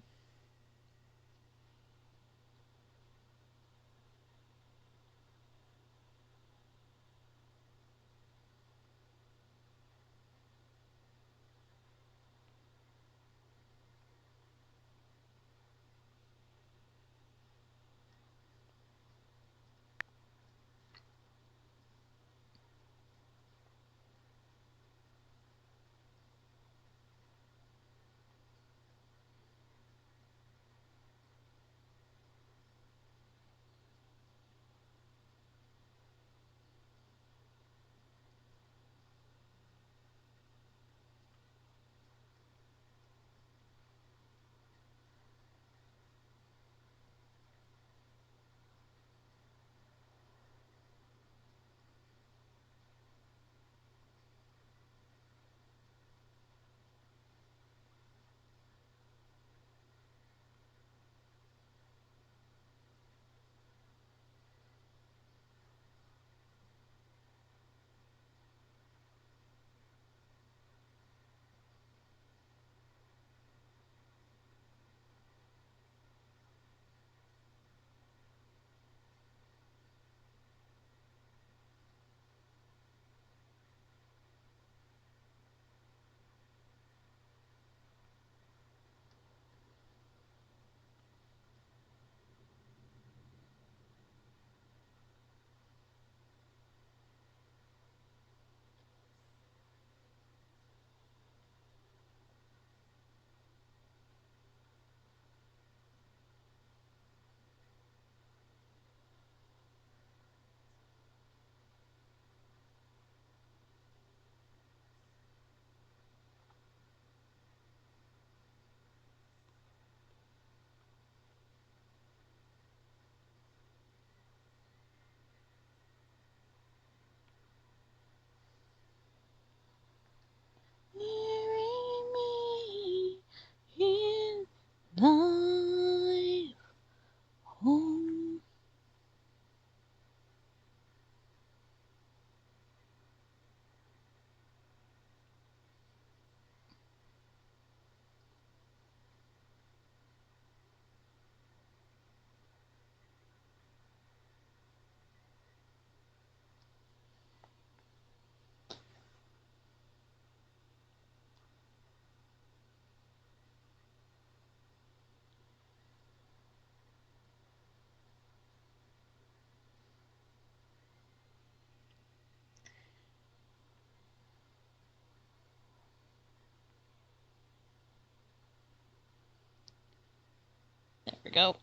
we go.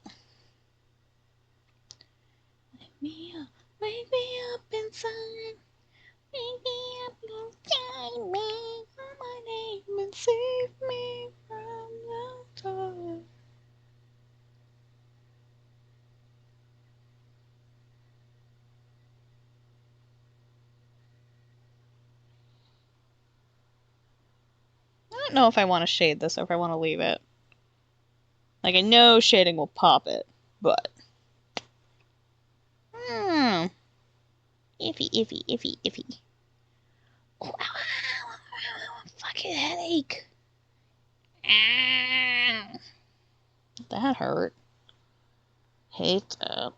Wake me up inside. Wake me up inside me. Call my name and save me from the dark. I don't know if I want to shade this or if I want to leave it. Like, I know shading will pop it, but... Iffy, iffy, iffy, iffy. Oh, fucking headache. That hurt. Hate that.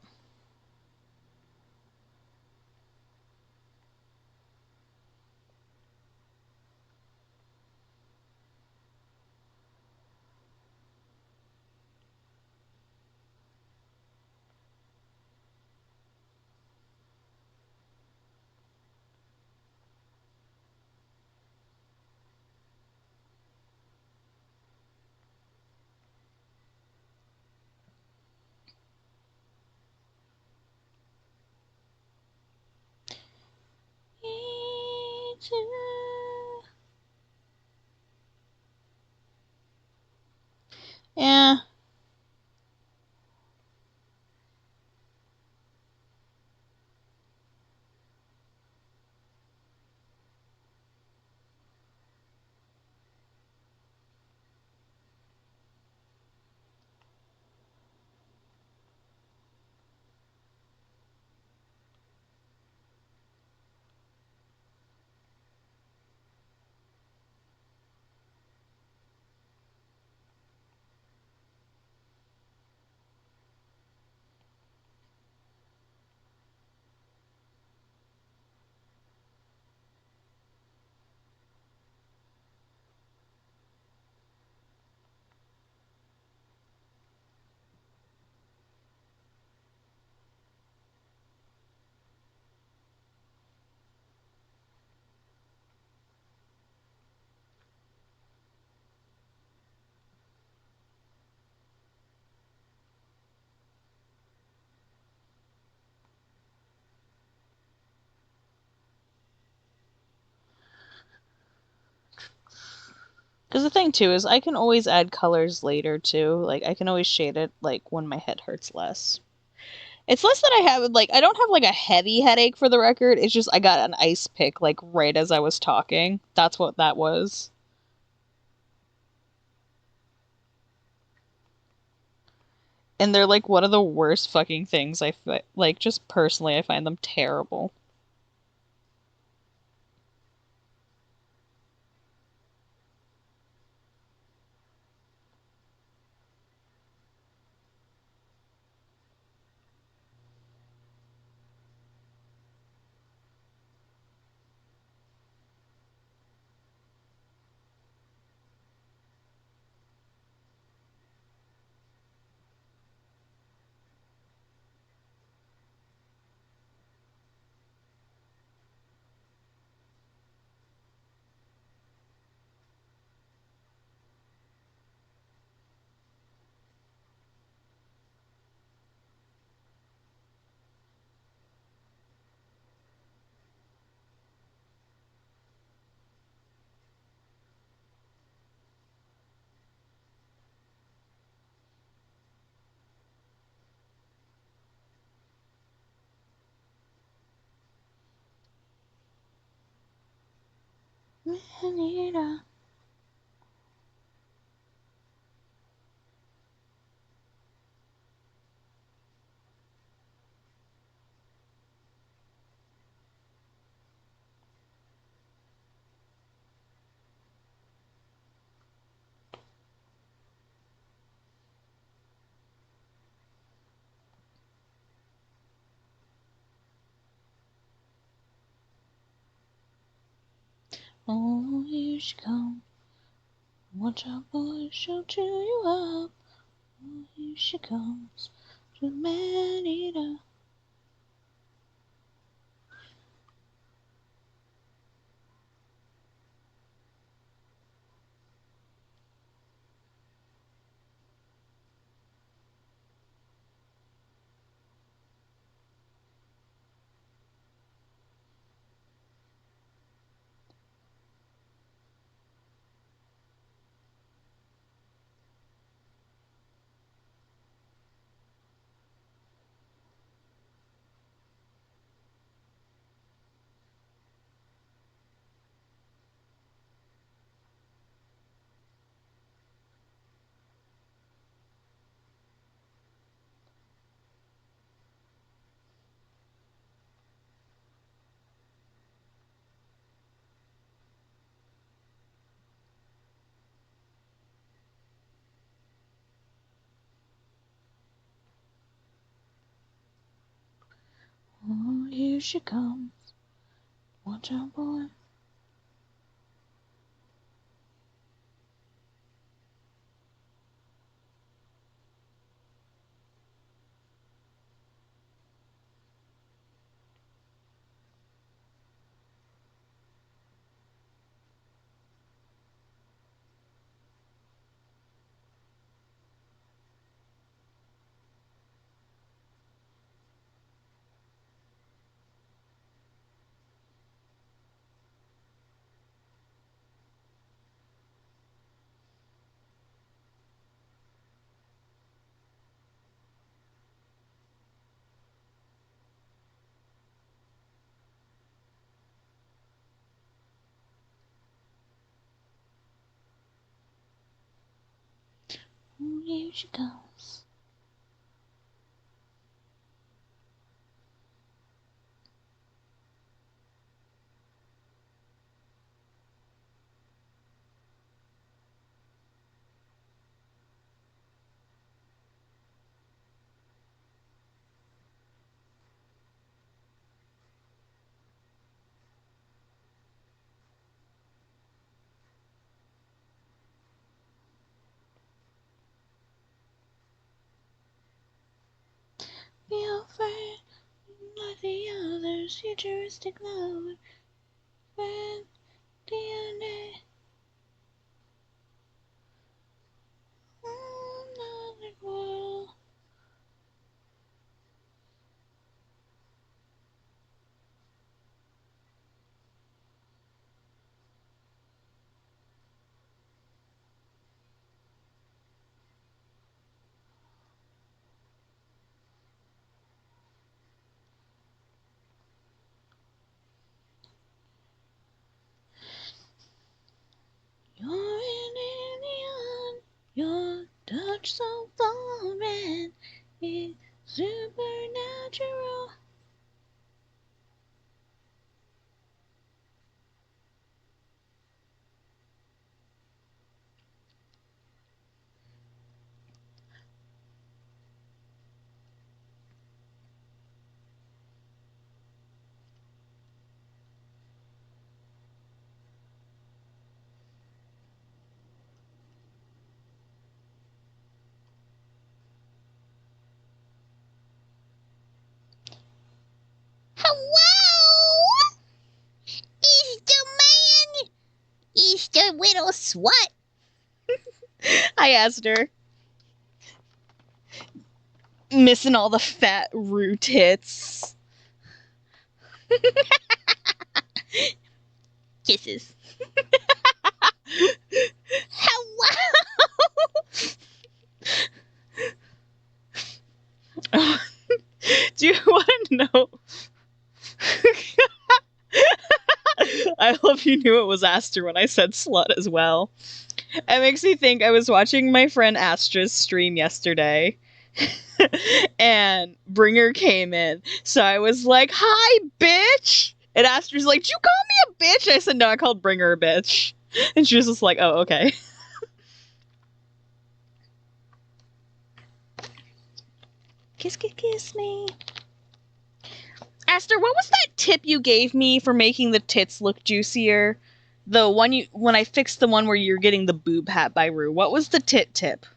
Yeah. Because the thing, too, is I can always add colors later, too. Like, I can always shade it, like, when my head hurts less. It's less that I have, like, I don't have, like, a heavy headache, for the record. It's just I got an ice pick, like, right as I was talking. That's what that was. And they're, like, one of the worst fucking things like, just personally, I find them terrible. Anita. Oh, you should come. Watch out, boys, she'll chew you up. Oh, here she comes to Manita. here she comes. Watch out, boy. Here she comes. Be afraid, like the others, futuristic love, friend, DNA. Another world. You're an alien, your touch so foreign, it's supernatural. Hello? Is the man? Is the little slut? I asked her. Missing all the fat Rue tits. Kisses. Hello? Do you want to know? I hope you knew it was Aster when I said slut as well. It makes me think I was watching my friend Astra's stream yesterday. And Bringer came in. So I was like, hi, bitch! And Astra's like, did you call me a bitch? I said, no, I called Bringer a bitch. And she was just like, oh, okay. Kiss, kiss, kiss me. Aster, what was that tip you gave me for making the tits look juicier? The one when I fixed the one where you're getting the boob hat by Rue. What was the tit tip?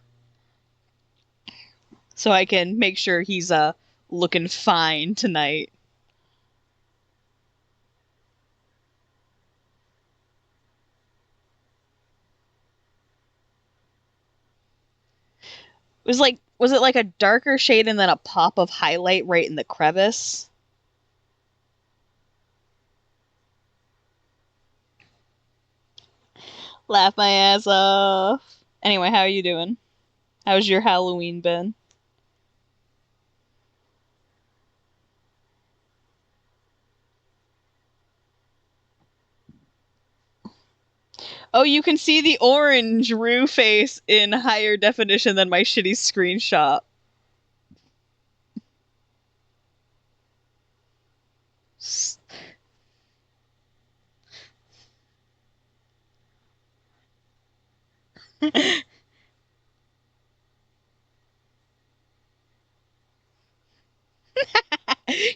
So I can make sure he's looking fine tonight. Was it like a darker shade and then a pop of highlight right in the crevice? Laugh my ass off. Anyway, how are you doing? How's your Halloween been? Oh, you can see the orange Rue face in higher definition than my shitty screenshot.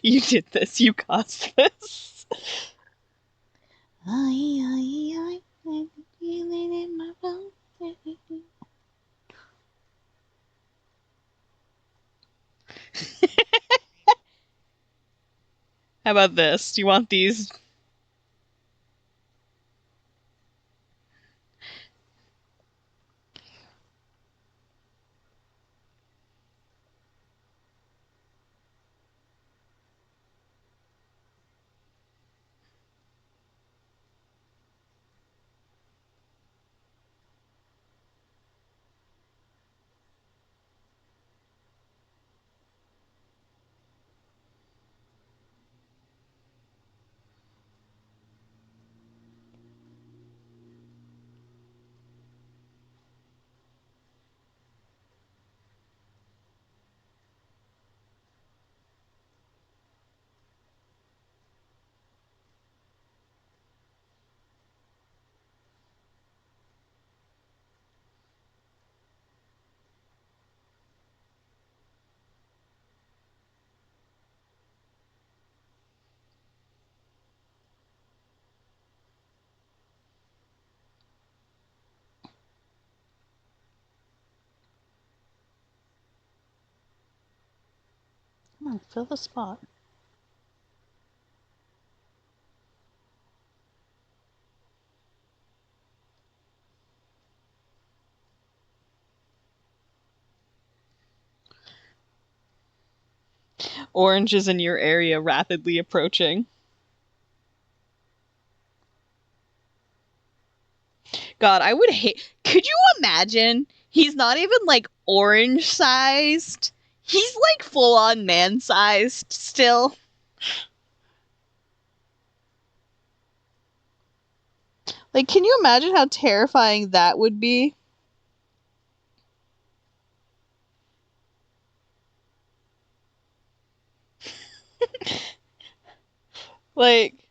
You did this. You caused this. I feeling in my bones. How about this? Do you want these? Come on, fill the spot. Oranges in your area rapidly approaching. God, I would hate. Could you imagine? He's not even like orange sized. He's like full on man sized still. Like, can you imagine how terrifying that would be? Like,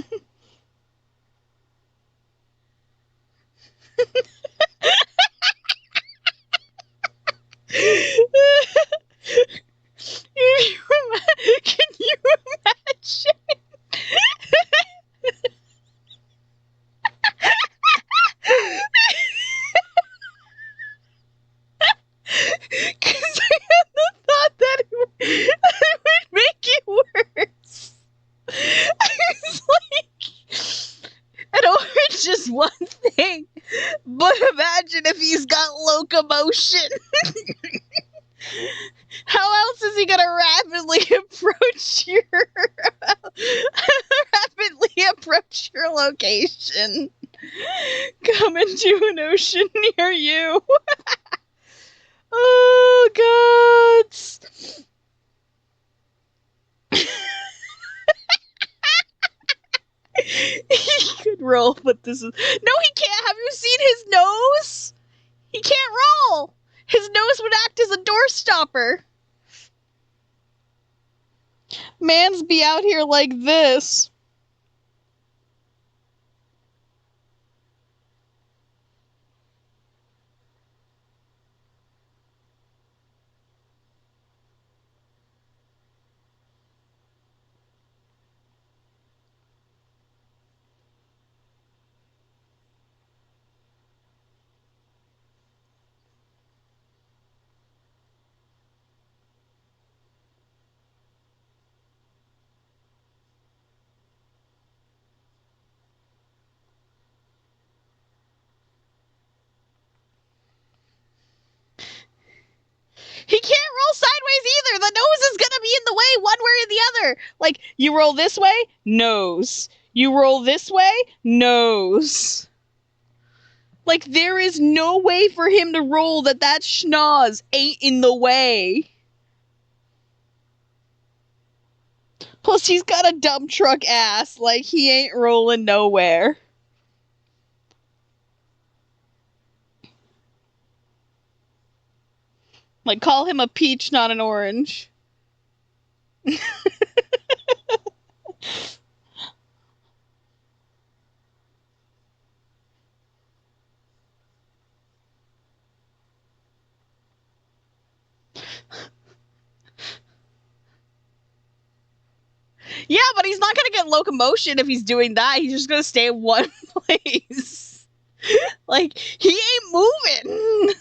Can you imagine? Because I had the thought that it would make it worse. I was like, an orange is one thing, but imagine if he's got locomotion. How else is he gonna rapidly approach your location? Come into an ocean near you. Oh gods. He could roll, but this is no. He can't. Have you seen his nose? He can't roll. His nose would act as a door stopper. Mans be out here like this. He can't roll sideways either. The nose is gonna be in the way one way or the other. Like, you roll this way, nose. You roll this way, nose. Like, there is no way for him to roll that schnoz ain't in the way. Plus, he's got a dump truck ass. Like, he ain't rolling nowhere. Like, call him a peach, not an orange. Yeah, but he's not gonna get locomotion if he's doing that. He's just gonna stay in one place. Like, he ain't moving.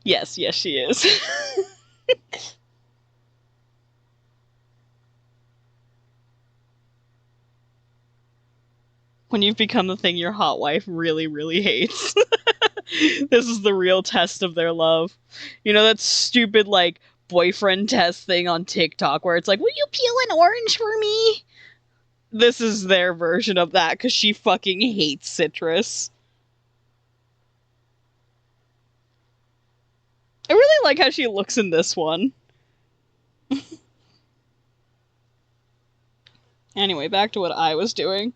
Yes, she is. When you've become the thing your hot wife really, really hates. This is the real test of their love. You know that stupid, like, boyfriend test thing on TikTok where it's like, will you peel an orange for me? This is their version of that because she fucking hates citrus. I really like how she looks in this one. Anyway, back to what I was doing.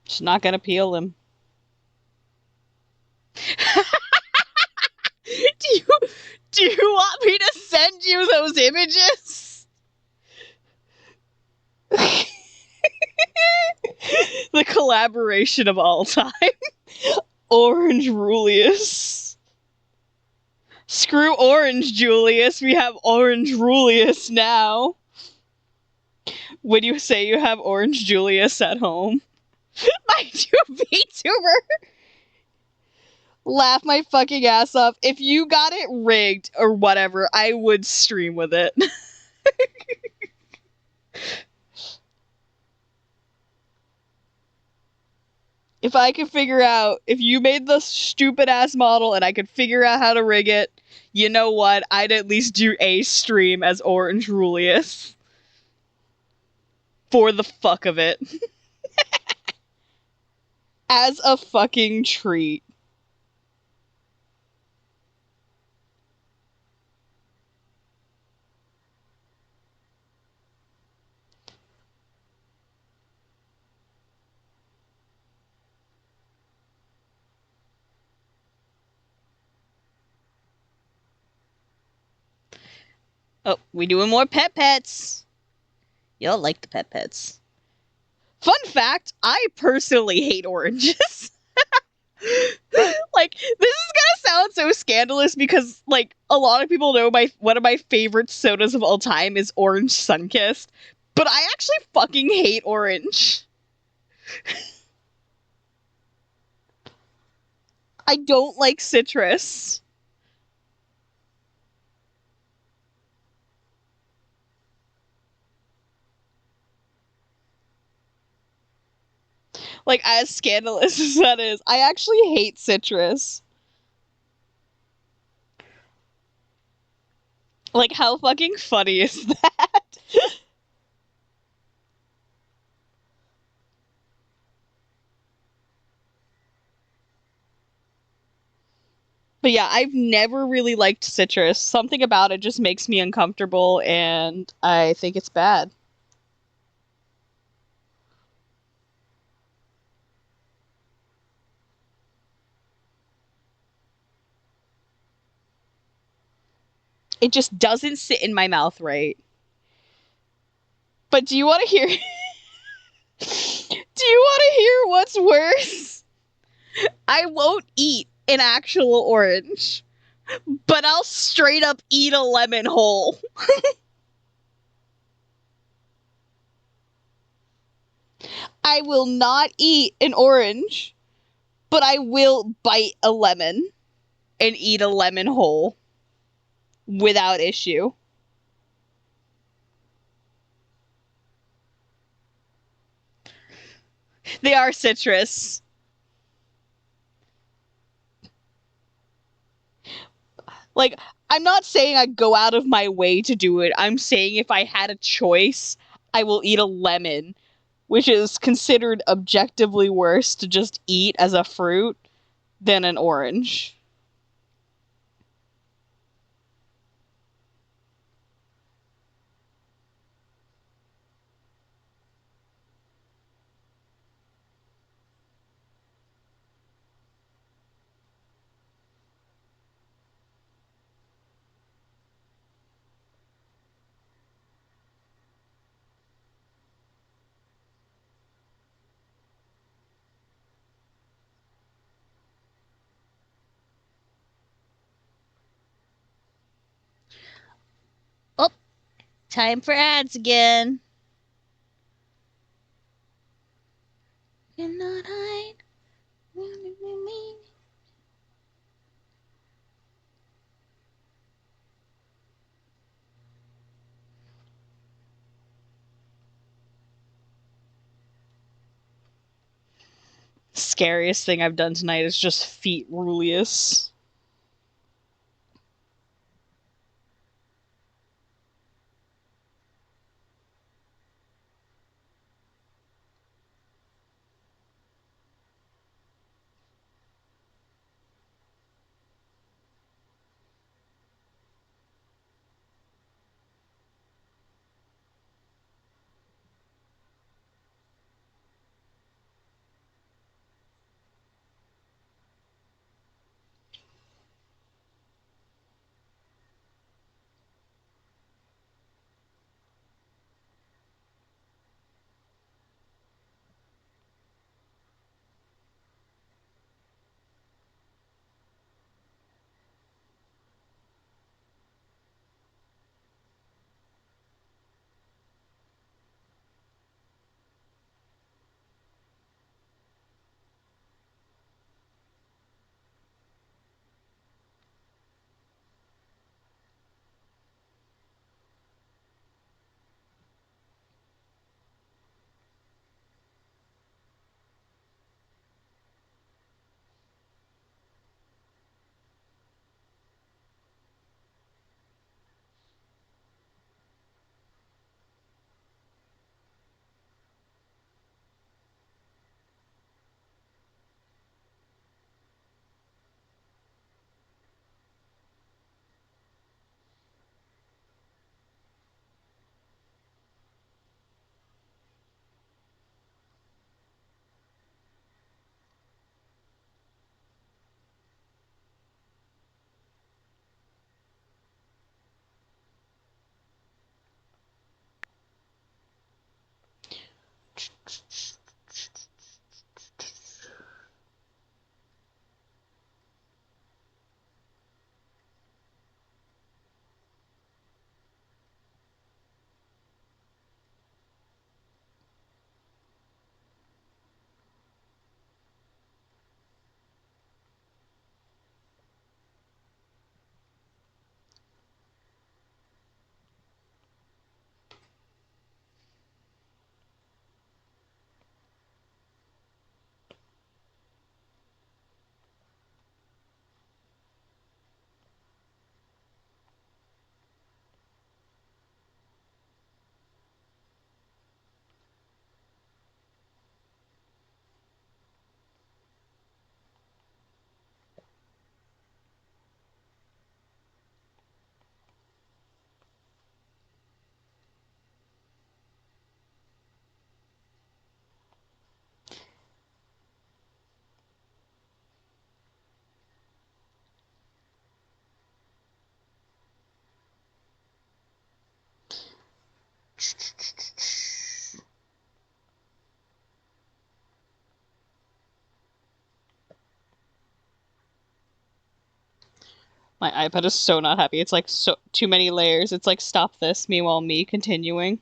She's not gonna peel him. Do you want me to send you those images? The collaboration of all time. Orange Rulius. Screw Orange Julius, we have Orange Rulius now. When you say you have Orange Julius at home. My new VTuber! Laugh my fucking ass off. If you got it rigged or whatever, I would stream with it. If I could figure out, if you made the stupid ass model and I could figure out how to rig it, you know what? I'd at least do a stream as Orange Rulius. For the fuck of it. As a fucking treat. Oh, we doing more pets. Y'all like the pets. Fun fact, I personally hate oranges. Like, this is gonna sound so scandalous because, like, a lot of people know one of my favorite sodas of all time is Orange Sunkissed, but I actually fucking hate orange. I don't like citrus. Like, as scandalous as that is, I actually hate citrus. Like, how fucking funny is that? But yeah, I've never really liked citrus. Something about it just makes me uncomfortable, and I think it's bad. It just doesn't sit in my mouth right. But do you want to hear... Do you want to hear what's worse? I won't eat an actual orange, but I'll straight up eat a lemon whole. I will not eat an orange, but I will bite a lemon and eat a lemon whole without issue. They are citrus. Like, I'm not saying I go out of my way to do it. I'm saying if I had a choice, I will eat a lemon, which is considered objectively worse to just eat as a fruit than an orange. Time for ads again. Cannot hide. Scariest thing I've done tonight is just feet Rulius. My iPad is so not happy. It's like so too many layers. It's like stop this. Meanwhile, me continuing.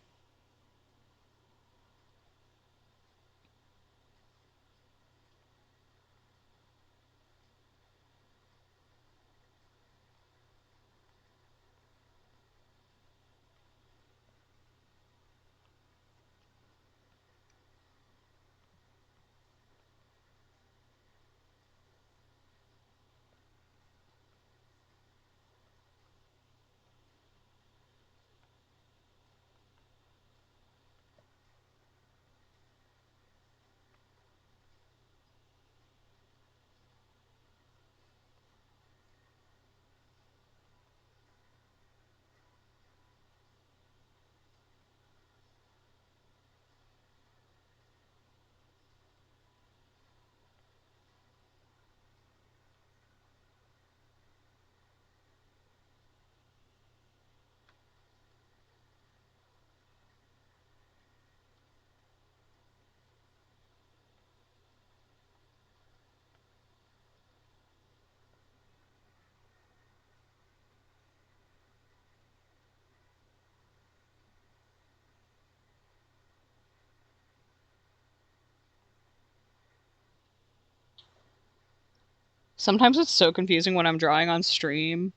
Sometimes it's so confusing when I'm drawing on stream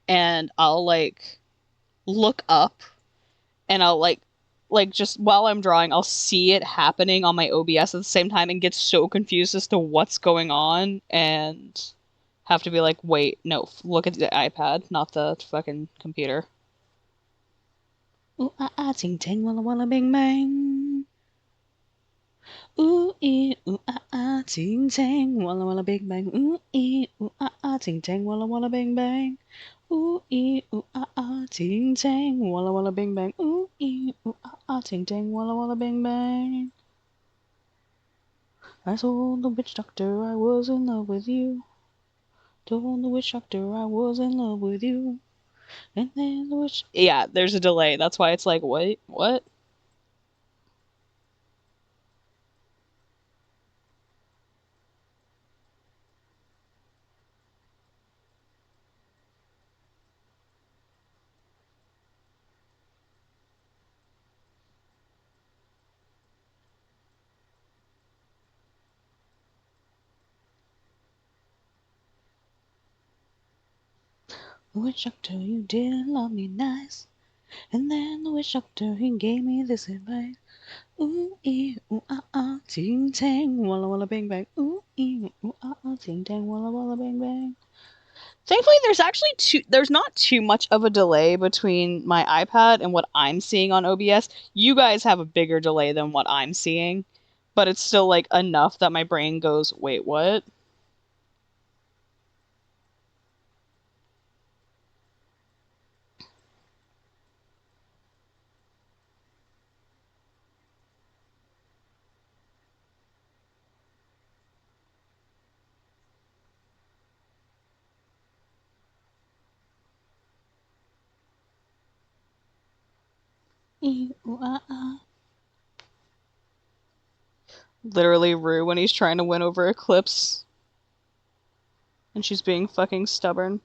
and I'll like look up and I'll like just while I'm drawing, I'll see it happening on my OBS at the same time and get so confused as to what's going on and have to be like, wait, no, look at the iPad, not the fucking computer. Ooh ah ah ting tang walla walla bing bang. Ooh ee ooh ah ah ting tang walla walla bing bang. Ooh ee ooh ah ah ting tang walla walla bing bang. Ooh ee ooh ah ah ting tang walla walla bing bang. Ooh ee ooh ah ah ting tang walla walla bing bang. I told the witch doctor I was in love with you. Told the witch doctor I was in love with you. And then the witch. Yeah, there's a delay. That's why it's like, wait, what? The witch doctor, you didn't love me nice. And then the witch doctor, he gave me this advice. Ooh, ee, ooh, ah, ah, ting, tang, walla, walla, bang, bang. Ooh, ee, ooh, ah, ah, ting, tang, walla, walla, bang, bang. Thankfully, there's not too much of a delay between my iPad and what I'm seeing on OBS. You guys have a bigger delay than what I'm seeing, but it's still like enough that my brain goes, wait, what? Literally Rue when he's trying to win over Eclipse. And she's being fucking stubborn.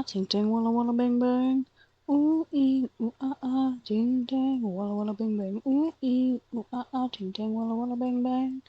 Ting ting walla walla bang bang. Ooh ee ooh ah ah ting tang walla walla bang bang. Ooh ee ooh ah ah ting tang walla walla bang bang.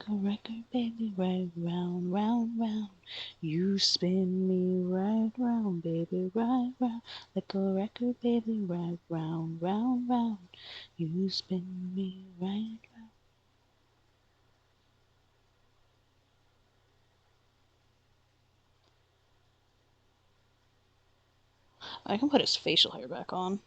Go record, baby, right round, round, round. You spin me right round, baby, right round. Like a record, baby, right round, round, round. You spin me right round. I can put his facial hair back on.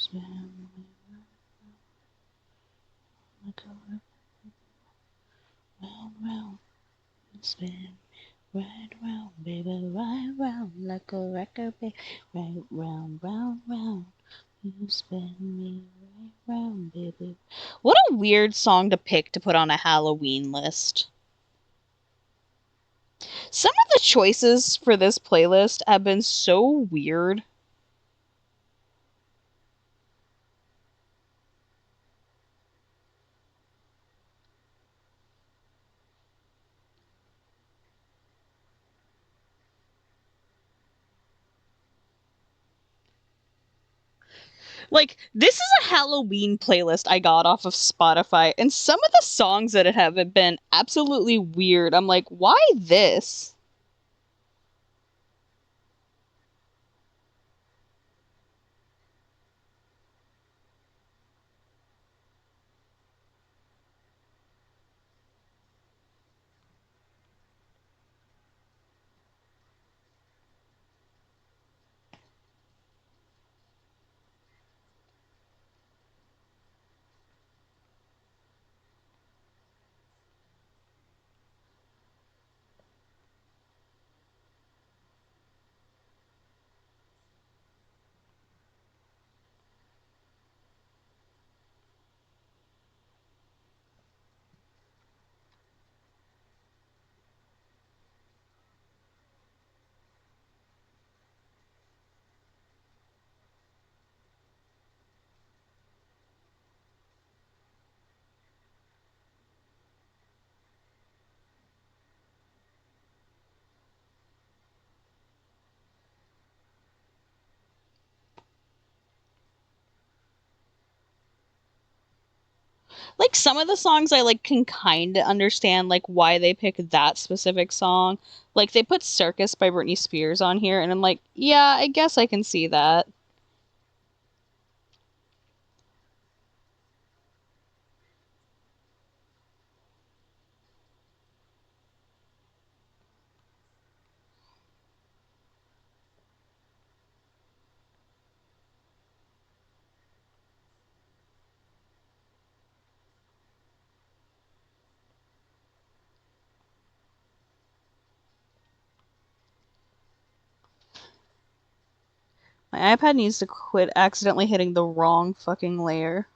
spin me like a round, round, spin right round, baby, right round like a record, baby, right round, round, round. You spin me right round, baby. What a weird song to pick to put on a Halloween list. Some of the choices for this playlist have been so weird. Like, this is a Halloween playlist I got off of Spotify, and some of the songs that it have been absolutely weird. I'm like, why this? Like, some of the songs I like can kind of understand like why they pick that specific song. Like, they put Circus by Britney Spears on here, and I'm like, yeah, I guess I can see that. My iPad needs to quit accidentally hitting the wrong fucking layer.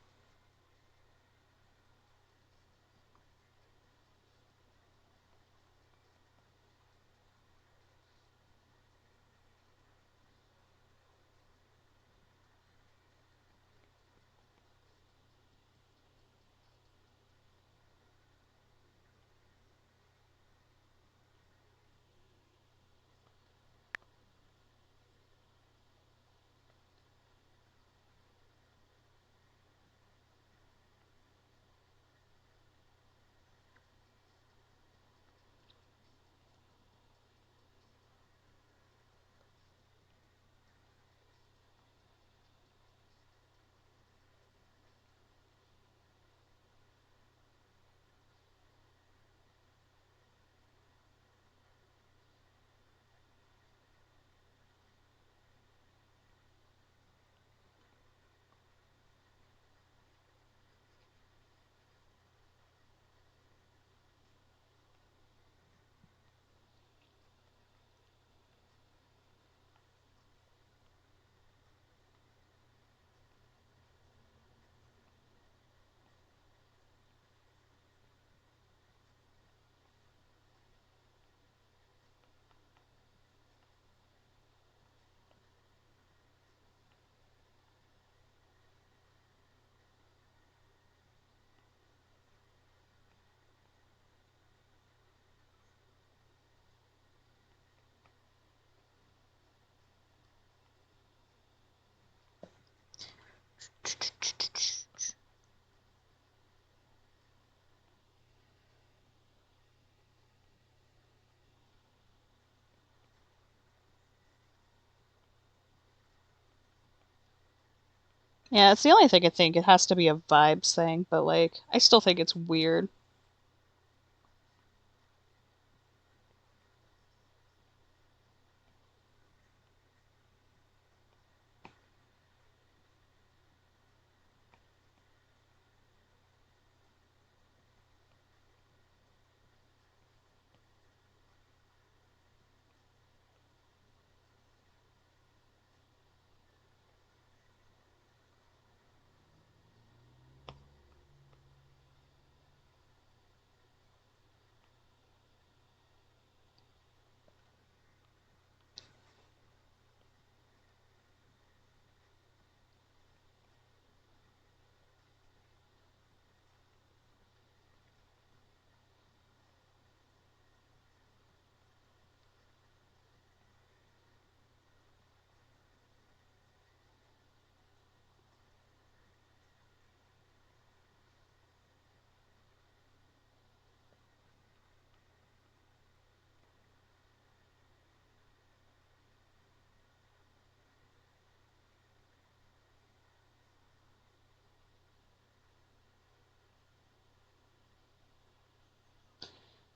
Yeah, it's the only thing I think. It has to be a vibes thing, but like, I still think it's weird.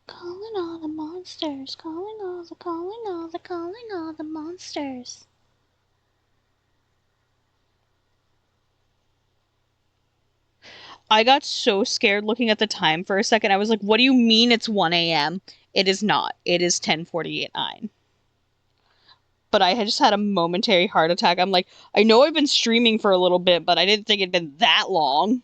Calling all the monsters, calling all the monsters. I got so scared looking at the time for a second. I was like, what do you mean it's 1 a.m.? It is not. It is 10:48:09. But I had just had a momentary heart attack. I'm like, I know I've been streaming for a little bit, but I didn't think it'd been that long.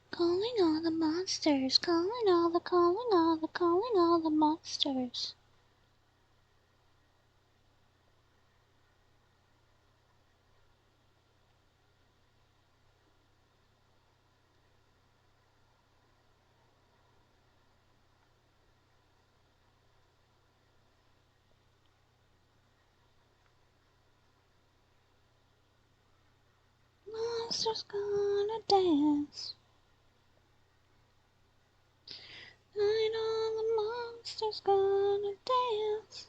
Calling all the monsters, calling all the monsters. Monsters gonna dance. Night all the monsters gonna dance.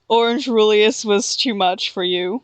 Orange Rulius was too much for you.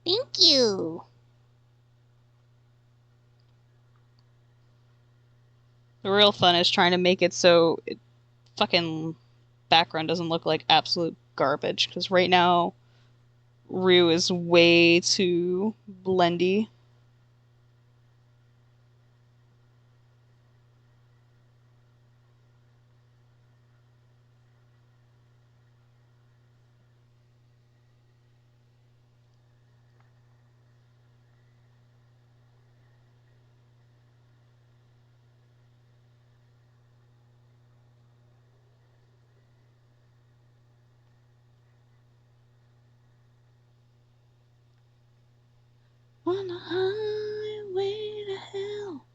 Thank you. The real fun is trying to make it so fucking background doesn't look like absolute garbage. Because right now, Rue is way too blendy. On the highway to hell.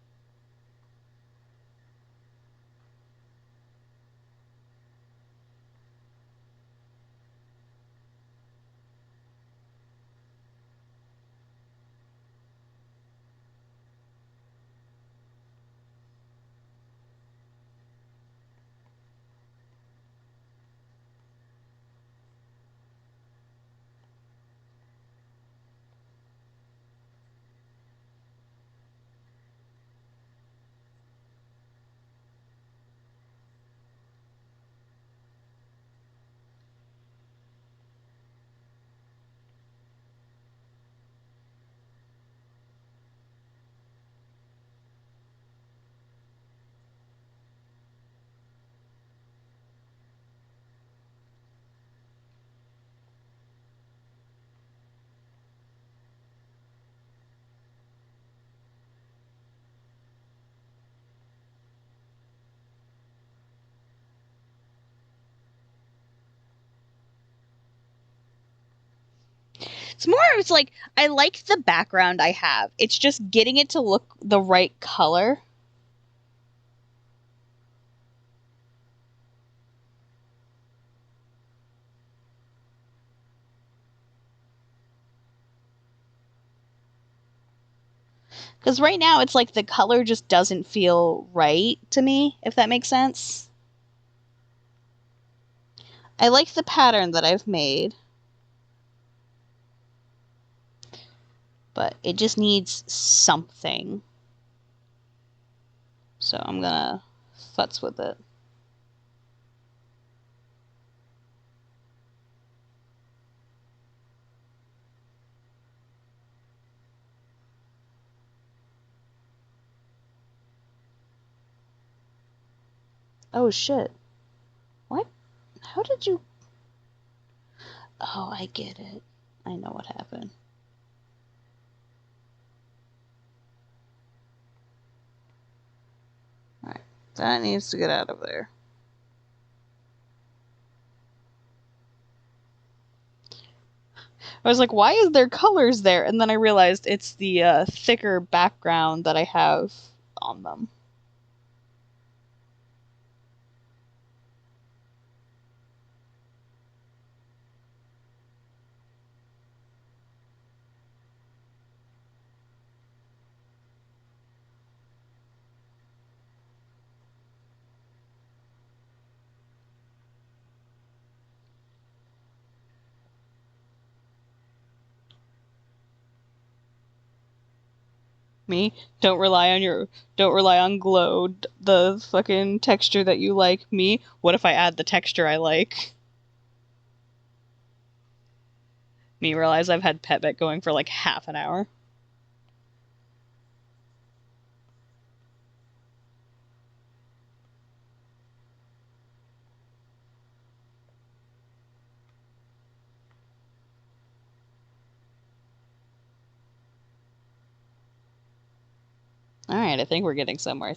It's like, I like the background I have. It's just getting it to look the right color. Because right now it's like the color just doesn't feel right to me, if that makes sense. I like the pattern that I've made, but it just needs something. So I'm gonna futz with it. Oh shit. What? How did you... Oh, I get it. I know what happened. Alright, that needs to get out of there. I was like, why is there colors there? And then I realized it's the thicker background that I have on them. Me, don't rely on glow, the fucking texture that you like. Me, what if I add the texture I like? Me, realize I've had Petbet going for like half an hour. Alright, I think we're getting somewhere.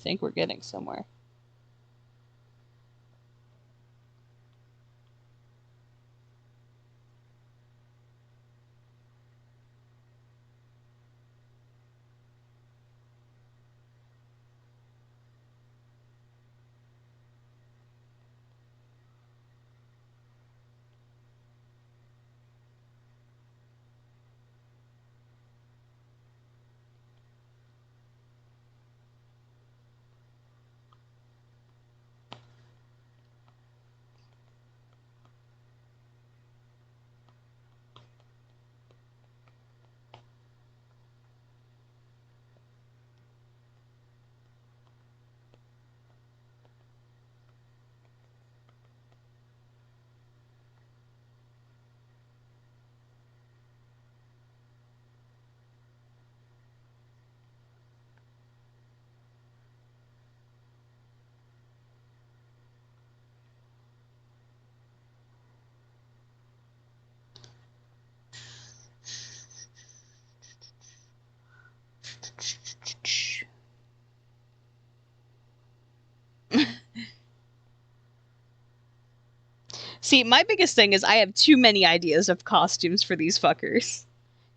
See, my biggest thing is I have too many ideas of costumes for these fuckers.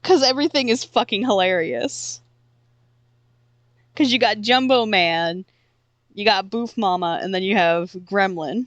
Because everything is fucking hilarious. Because you got Jumbo Man, you got Boof Mama, and then you have Gremlin.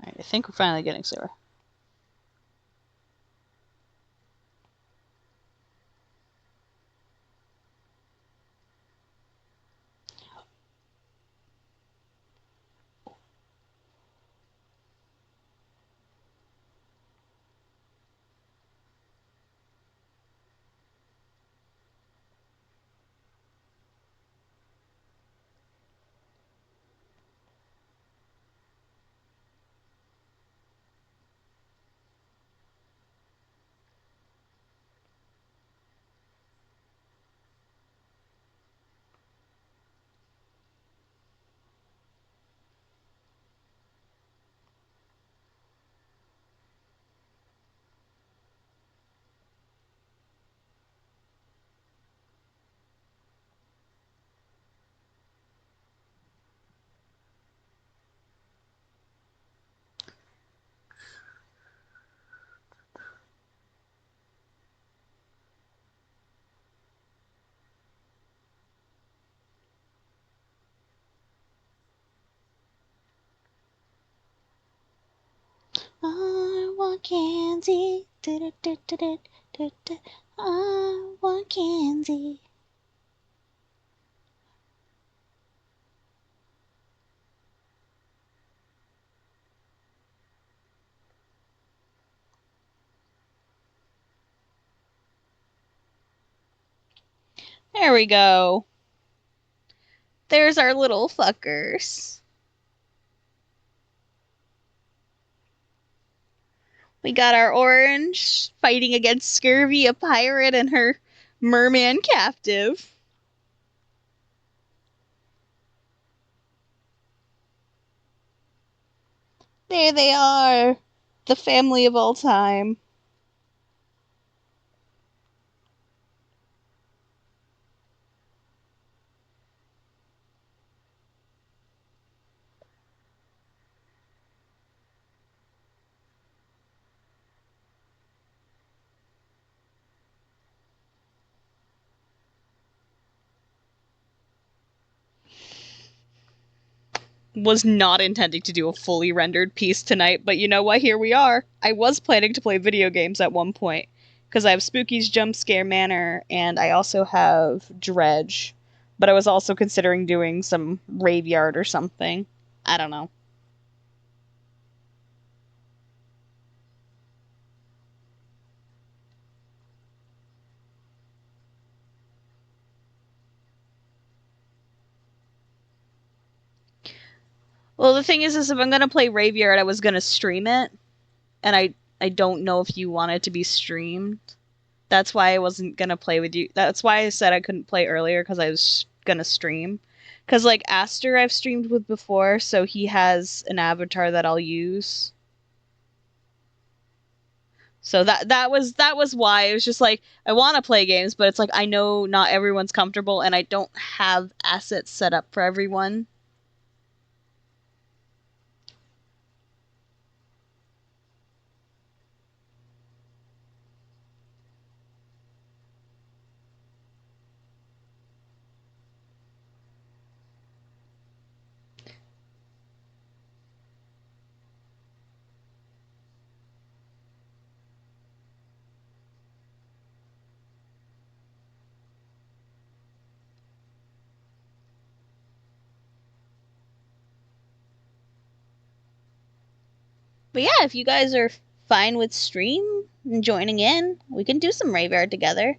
Alright, I think we're finally getting somewhere. I want candy. I want candy. There we go. There's our little fuckers. We got our orange fighting against Scurvy, a pirate, and her merman captive. There they are. The family of all time. Was not intending to do a fully rendered piece tonight, but you know what? Here we are. I was planning to play video games at one point, because I have Spooky's Jump Scare Manor, and I also have Dredge, but I was also considering doing some Raveyard or something. I don't know. Well, the thing is if I'm gonna play Raveyard, I was gonna stream it, and I don't know if you want it to be streamed. That's why I wasn't gonna play with you. That's why I said I couldn't play earlier, because I was gonna stream. Because, like, Aster I've streamed with before, so he has an avatar that I'll use. So that was why. It was just like, I want to play games, but it's like, I know not everyone's comfortable, and I don't have assets set up for everyone. But yeah, if you guys are fine with stream and joining in, we can do some Raveyard together.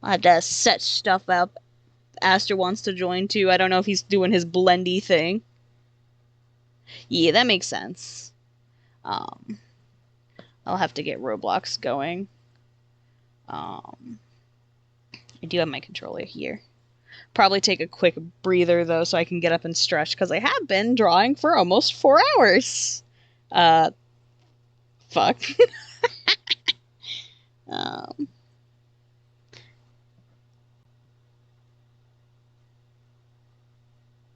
I have to set stuff up. Aster wants to join too. I don't know if he's doing his blendy thing. Yeah, that makes sense. I'll have to get Roblox going. I do have my controller here. Probably take a quick breather though, so I can get up and stretch, because I have been drawing for almost 4 hours. Fuck.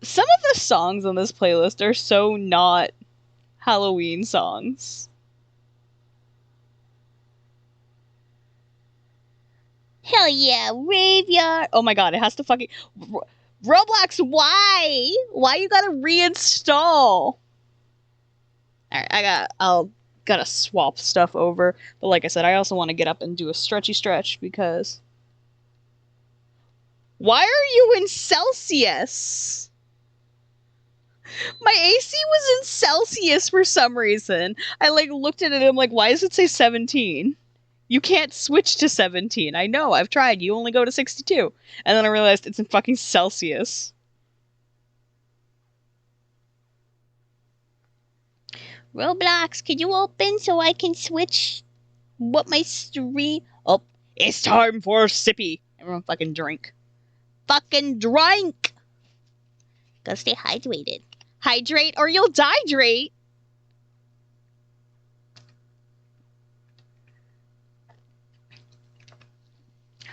Some of the songs on this playlist are so not Halloween songs. Hell yeah, Raveyard! Oh my god, it has to fucking... Roblox, why? Why you gotta reinstall? Alright, I'll gotta swap stuff over. But like I said, I also want to get up and do a stretchy stretch, because... Why are you in Celsius? My AC was in Celsius for some reason. I looked at it and I'm like, why does it say 17? You can't switch to 17. I know, I've tried. You only go to 62. And then I realized it's in fucking Celsius. Roblox, can you open so I can switch what my stream... Oh, it's time for a sippy. Everyone fucking drink. Fucking drink! Gotta stay hydrated. Hydrate or you'll dehydrate!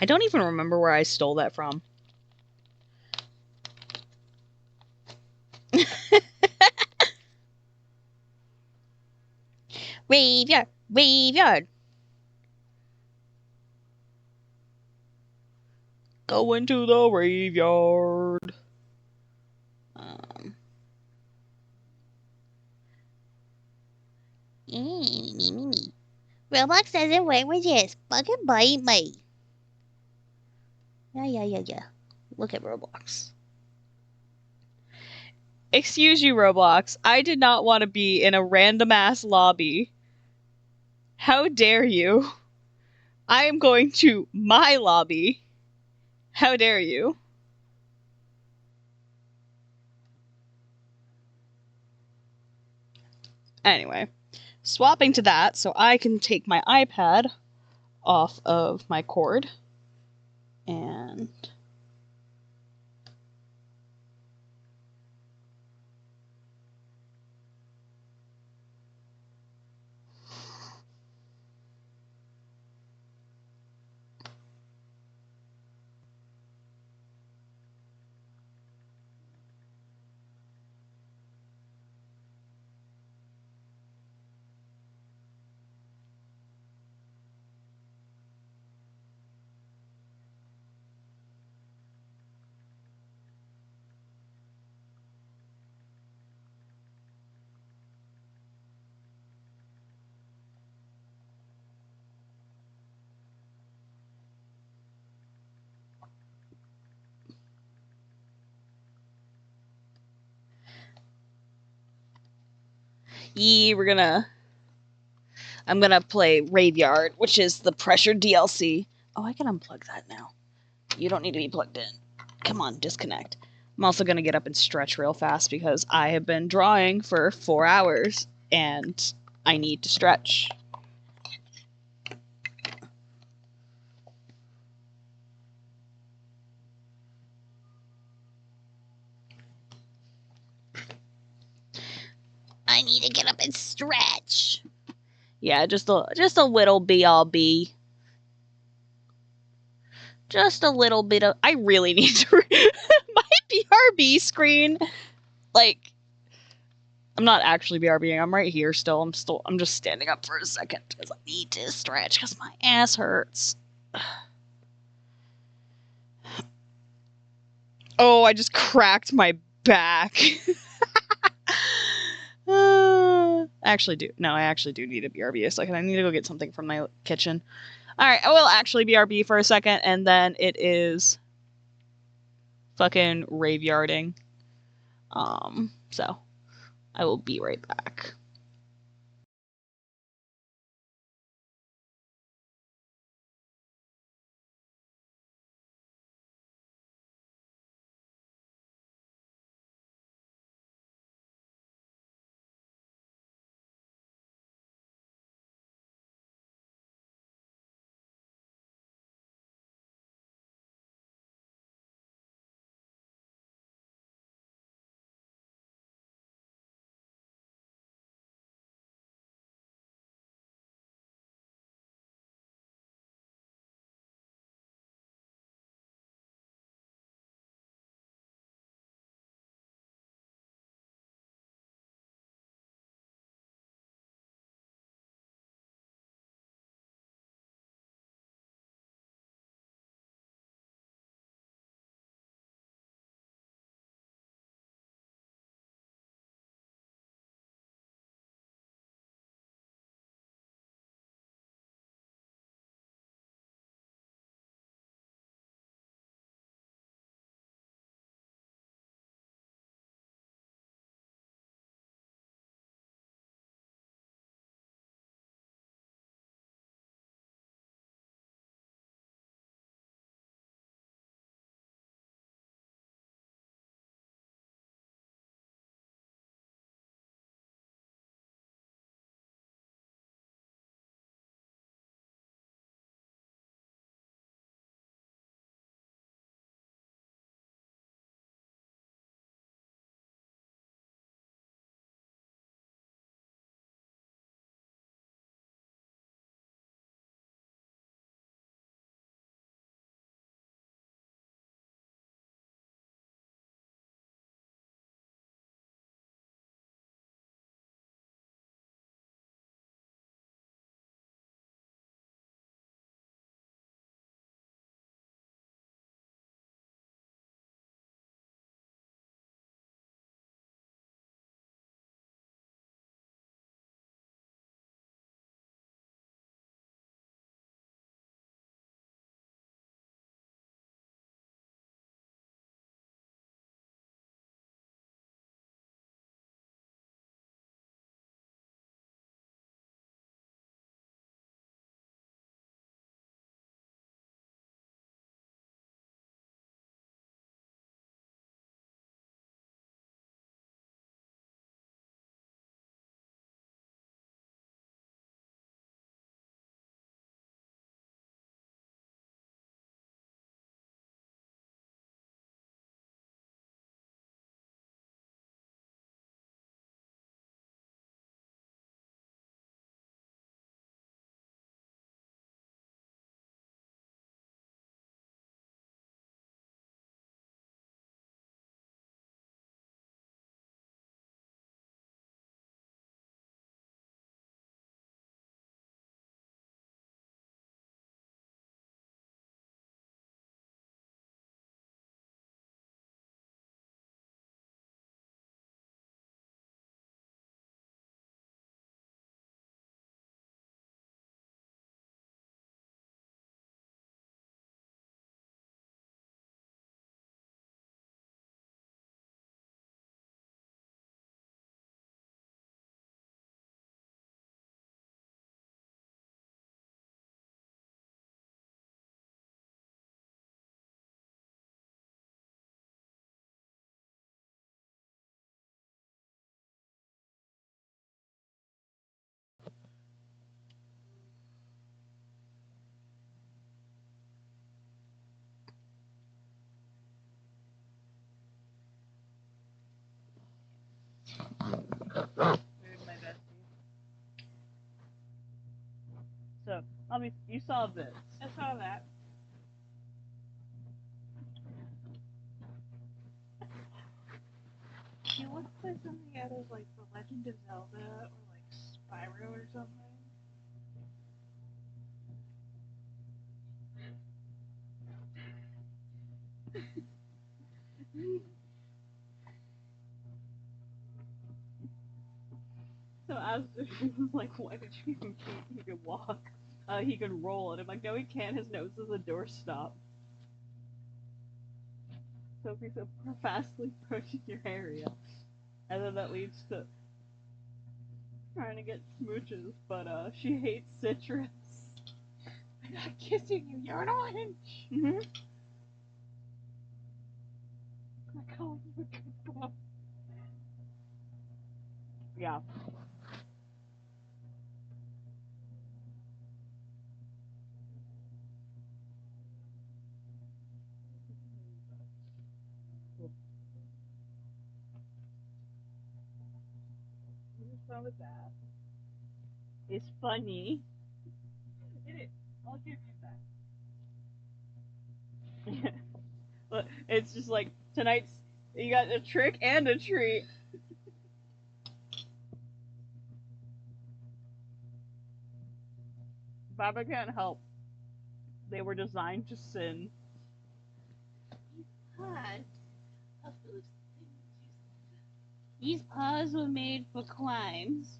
I don't even remember where I stole that from. Graveyard. Graveyard. Going to the graveyard. Roblox doesn't work with this. Fucking bite me. Yeah. Look at Roblox. Excuse you, Roblox. I did not want to be in a random ass lobby. How dare you? I am going to my lobby. How dare you? Anyway, swapping to that so I can take my iPad off of my cord. And I'm gonna play Graveyard, which is the Pressure DLC. Oh, I can unplug that now. You don't need to be plugged in. Come on, disconnect. I'm also gonna get up and stretch real fast because I have been drawing for 4 hours and I need to stretch. I need to get up and stretch. Yeah, just a little BRB. Just a little bit of. I really need to. My BRB screen. Like, I'm not actually BRBing. I'm right here still. I'm just standing up for a second because I need to stretch because my ass hurts. Oh, I just cracked my back. I actually do need a BRB a second. I need to go get something from my kitchen. Alright, I will actually BRB for a second, and then it is fucking raveyarding. So I will be right back. Food, my bestie. So, you saw this. I saw that. He looks like something out of like The Legend of Zelda or like Spyro or something. So Aster was like, why did you even think he could walk? He could roll. And I'm like, no, he can't. His nose is a doorstop. So he's so fastly approaching your area. And then that leads to trying to get smooches, but she hates citrus. I'm not kissing you, you're an orange! Mm-hmm. I call you a good boy. Yeah. What's wrong with that? It's funny. It is. I'll give you that. But it's just like, tonight's, you got a trick and a treat. Baba can't help. They were designed to sin. God. These paws were made for crimes.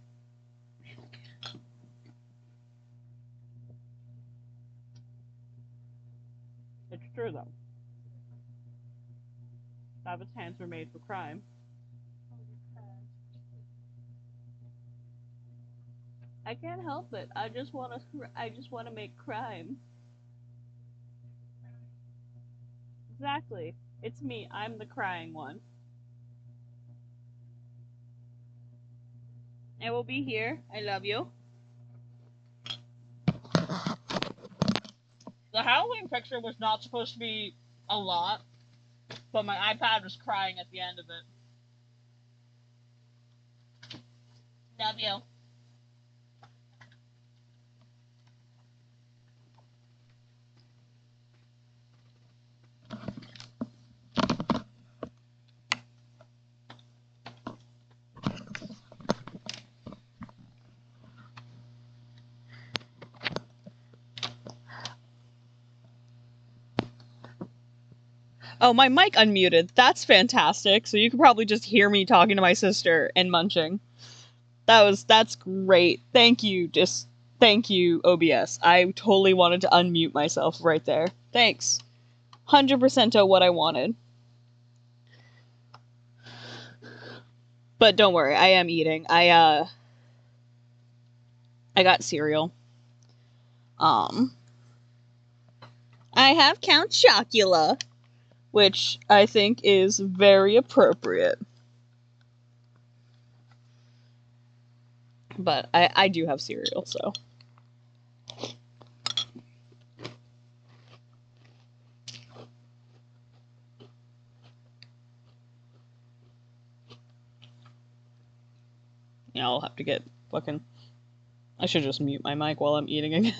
It's true though. Baba's hands were made for crime. I can't help it. I just want to make crime. Exactly. It's me. I'm the crying one. I will be here. I love you. The Halloween picture was not supposed to be a lot, but my iPad was crying at the end of it. Love you. Oh, my mic unmuted. That's fantastic. So you could probably just hear me talking to my sister and munching. That's great. Thank you. Thank you, OBS. I totally wanted to unmute myself right there. Thanks. 100% what I wanted. But don't worry, I am eating. I got cereal. I have Count Chocula, which I think is very appropriate. But I do have cereal, so. Yeah, I'll have to get fucking. I should just mute my mic while I'm eating again.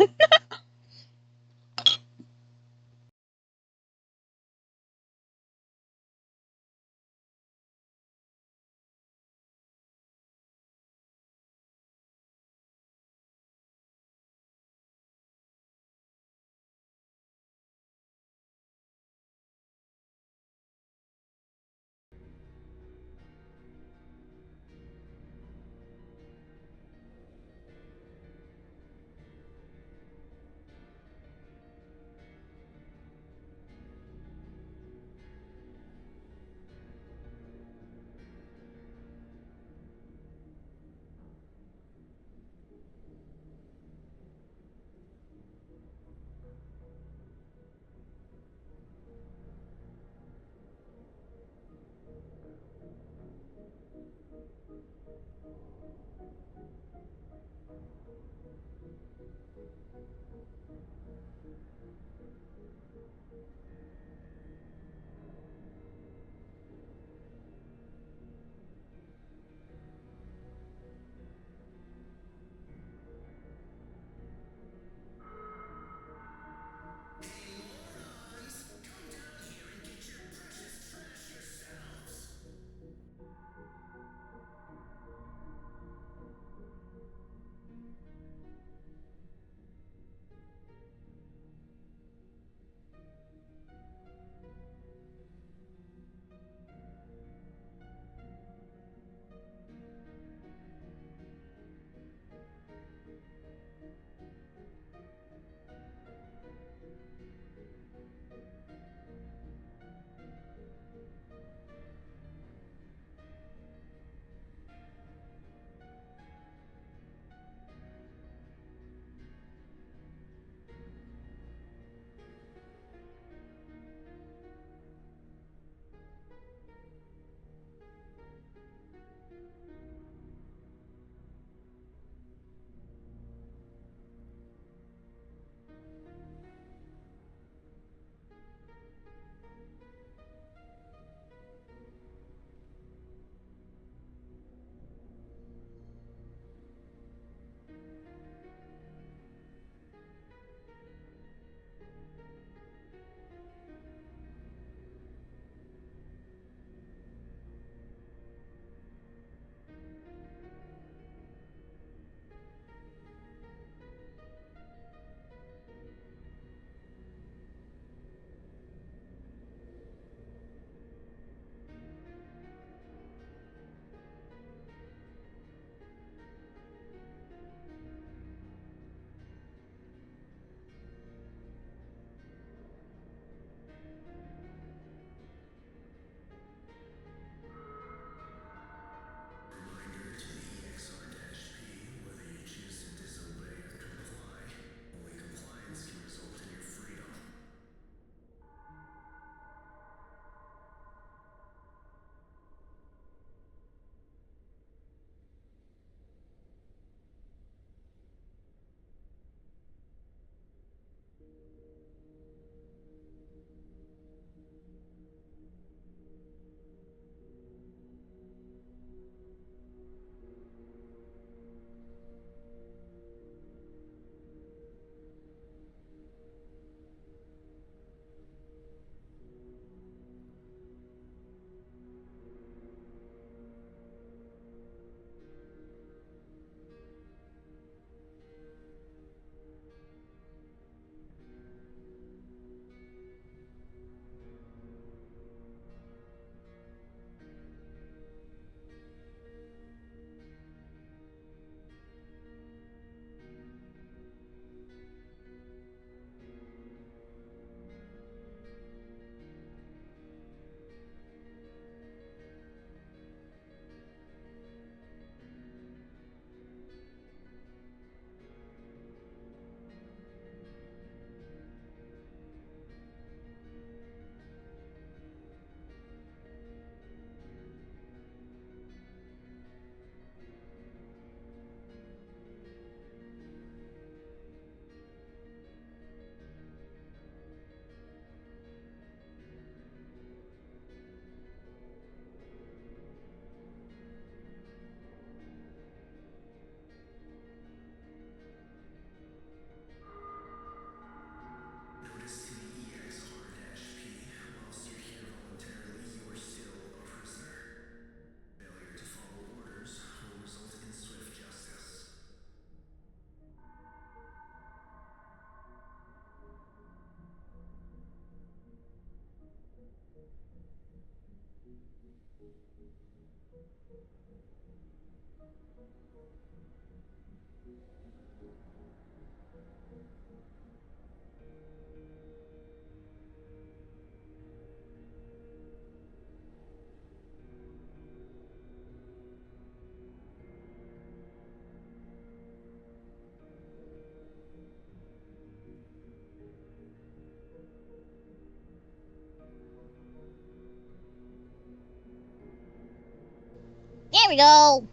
we go.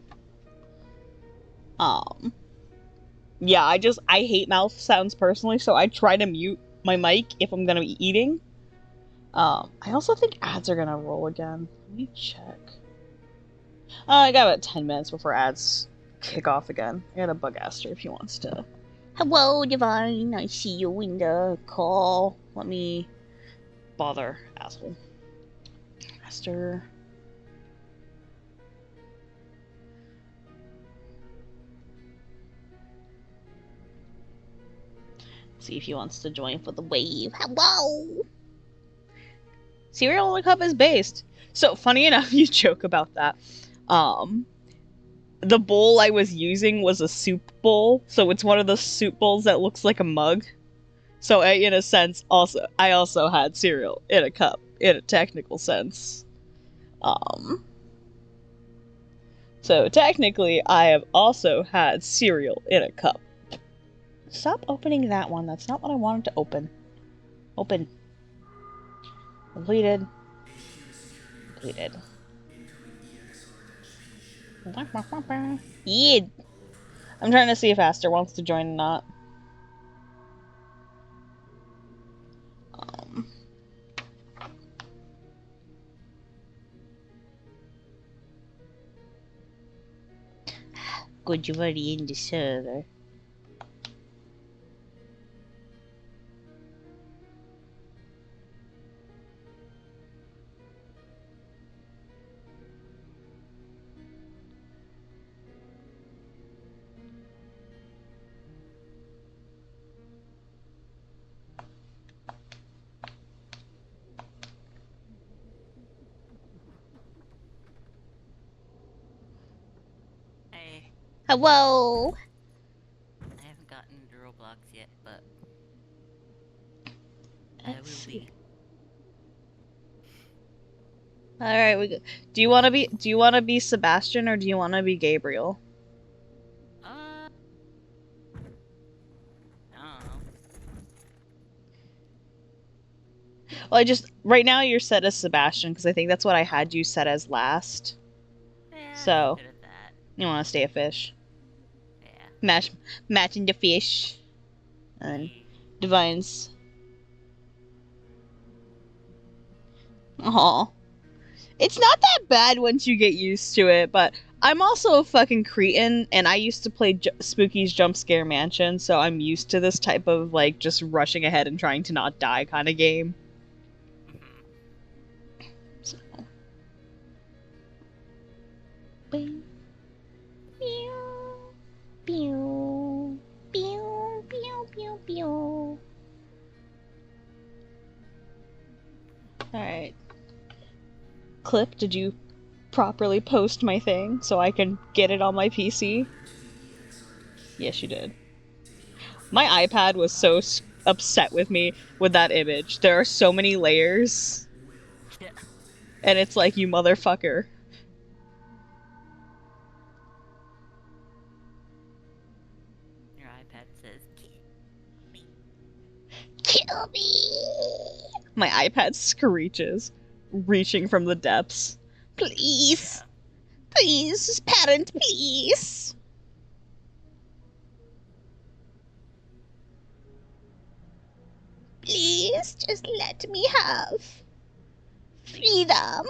Yeah, I hate mouth sounds personally, so I try to mute my mic if I'm gonna be eating. I also think ads are gonna roll again. Let me check. I got about 10 minutes before ads kick off again. I gotta bug Aster if he wants to. Hello, Divine. I see you in the call. Let me bother, asshole. Aster. See if he wants to join for the wave. Hello. Cereal in a cup is based. So, funny enough, you joke about that. The bowl I was using was a soup bowl, so it's one of those soup bowls that looks like a mug. So, in a sense, I also had cereal in a cup, in a technical sense. So, technically, I have also had cereal in a cup. Stop opening that one. That's not what I wanted to open. Open. Completed. Completed. Yeah. I'm trying to see if Aster wants to join or not. Good, you're already in the server. Hey, Hello. I haven't gotten into Roblox yet, but I will Let's be. see. All right, do you want to be Sebastian or do you want to be Gabriel? I don't know. Well, right now you're set as Sebastian because I think that's what I had you set as last. Yeah, So, I'm good at that. You want to stay a fish. Yeah. Matching the fish. And Hey. Divine's. Aw. It's not that bad once you get used to it, but I'm also a fucking cretin, and I used to play Spooky's Jump Scare Mansion, so I'm used to this type of, like, just rushing ahead and trying to not die kind of game. So. Bing. Pew. Pew. Pew. Pew. Pew. Pew. Alright. Clip, did you properly post my thing so I can get it on my PC? Yes, you did. My iPad was so upset with me with that image. There are so many layers. Yeah. And it's like, you motherfucker. Your iPad says, Kill me. My iPad screeches, reaching from the depths. Please. Yeah. Please, parent, please. Please, just let me have freedom.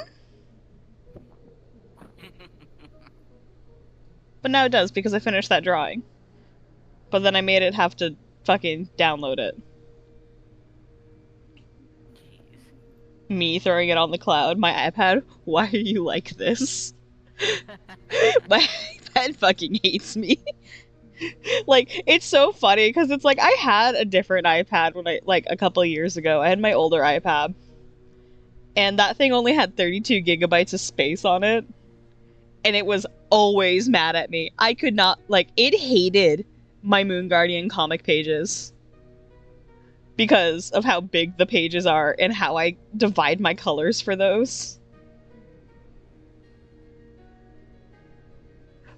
But now it does, because I finished that drawing. But then I made it have to fucking download it. Jeez. Me throwing it on the cloud. My iPad, why are you like this? My iPad fucking hates me. Like, it's so funny, because it's like, I had a different iPad when like, a couple of years ago. I had my older iPad. And that thing only had 32 gigabytes of space on it. And it was always mad at me. I could not, like, it hated my Moon Guardian comic pages. Because of how big the pages are and how I divide my colors for those.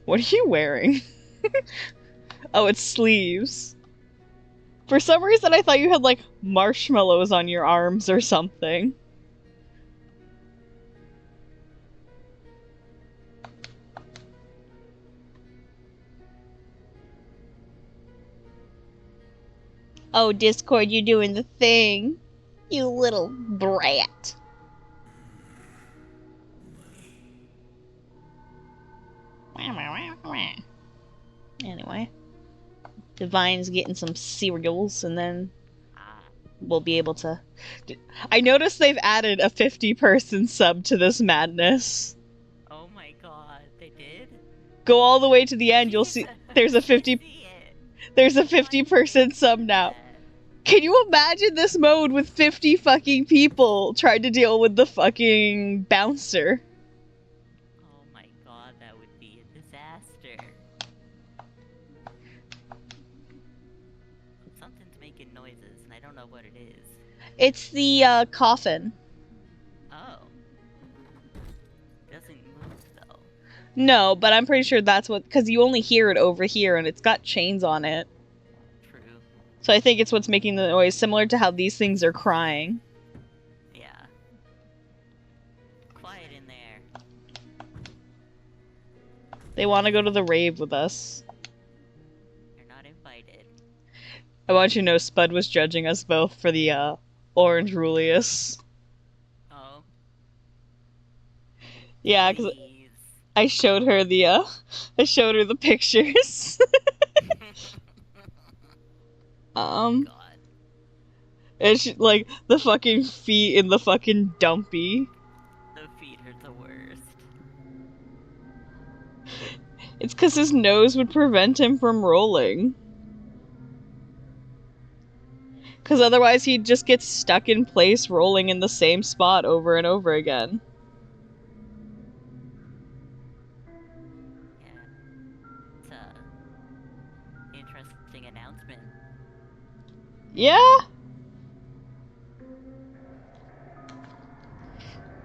What are you wearing? Oh, it's sleeves. For some reason, I thought you had, like, marshmallows on your arms or something. Oh, Discord, you're doing the thing. You little brat. Anyway. Divine's getting some cereals, and then we'll be able to... I noticed they've added a 50-person sub to this madness. Oh my god, they did? Go all the way to the end, you'll see... There's a 50... There's a 50-person sub now. Can you imagine this mode with 50 fucking people trying to deal with the fucking bouncer? Oh my god, that would be a disaster. Something's making noises, and I don't know what it is. It's the coffin. Oh. It doesn't move, though. No, but I'm pretty sure that's what... Because you only hear it over here, and it's got chains on it. True. So I think it's what's making the noise, similar to how these things are crying. Yeah. Quiet in there. They want to go to the rave with us. You're not invited. I want you to know Spud was judging us both for the, Orange Rulius. Oh. Yeah, because Please. I showed her the pictures. God. And she, like, the fucking feet in the fucking dumpy. The feet are the worst. It's because his nose would prevent him from rolling. Because otherwise he'd just get stuck in place rolling in the same spot over and over again. Yeah. It's a interesting announcement. Yeah?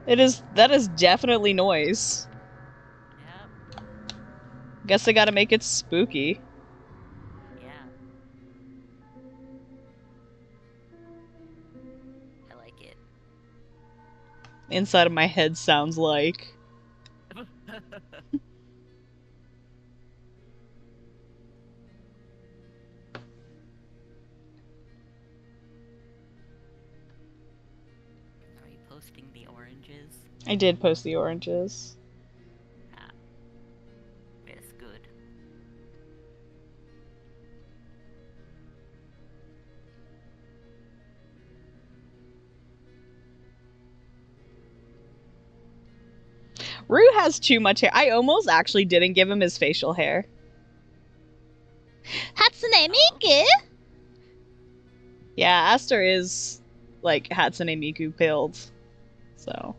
That is definitely noise. Yep. Guess I gotta make it spooky. Yeah. I like it. Inside of my head sounds like... Are you posting the oranges? I did post the oranges. Ah. It's good. Rue has too much hair. I almost actually didn't give him his facial hair. Hatsune Miku? Yeah, Aster is, like, Hatsune Miku pilled. So.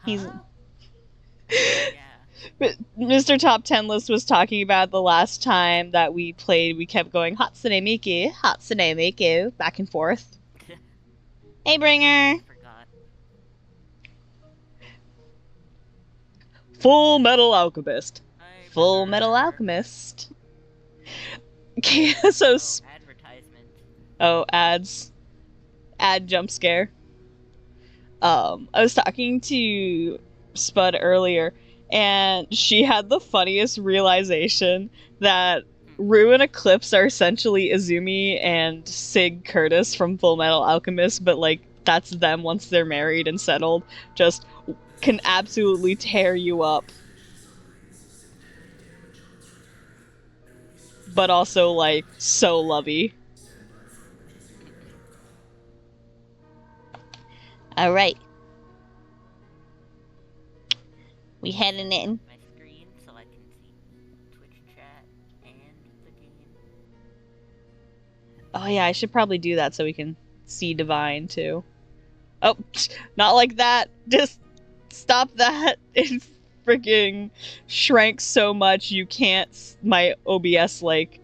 He's... Huh? But Mr. Top 10 List was talking about the last time that we played, we kept going Hatsune Miku, back and forth. Yeah. Hey, Bringer! Forgot. Full Metal Alchemist. I Full Metal remember. Alchemist. Okay, so... Oh, s- advertisement. Oh, ads. Ad jump scare. I was talking to Spud earlier, and she had the funniest realization that Rue and Eclipse are essentially Izumi and Sig Curtis from Full Metal Alchemist, but, like, that's them once they're married and settled. Just can absolutely tear you up. But also, like, so lovey. Alright. We heading in. My screen so I can see Twitch chat and the game. Oh yeah, I should probably do that so we can see Divine too. Oh, not like that. Just stop that. It freaking shrank so much you can't. My OBS like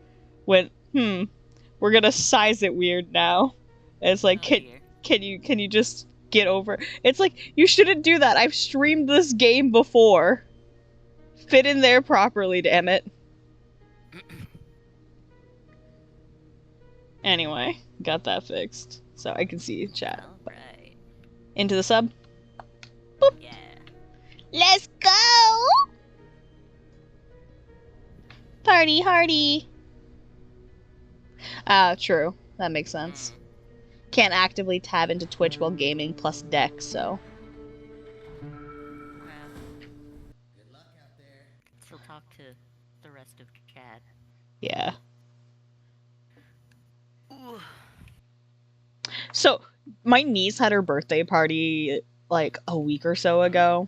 went. We're gonna size it weird now. And it's like, Oh, dear. can you just get over? It's like you shouldn't do that. I've streamed this game before. Fit in there properly, damn it. Anyway, got that fixed. So I can see chat. Alright. Into the sub. Yeah. Let's go! Party hardy. Ah, true. That makes sense. Can't actively tab into Twitch while gaming plus deck, so. Good luck out there. Still talk to the rest of chat. Yeah. So, my niece had her birthday party like a week or so ago.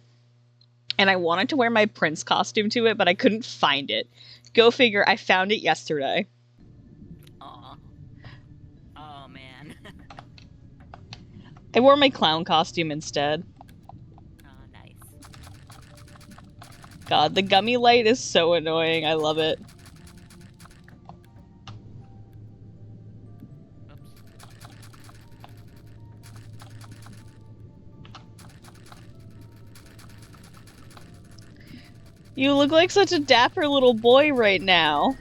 And I wanted to wear my Prince costume to it, but I couldn't find it. Go figure, I found it yesterday. Aw. Oh man. I wore my clown costume instead. Oh, nice. God, the gummy light is so annoying. I love it. Oops. You look like such a dapper little boy right now.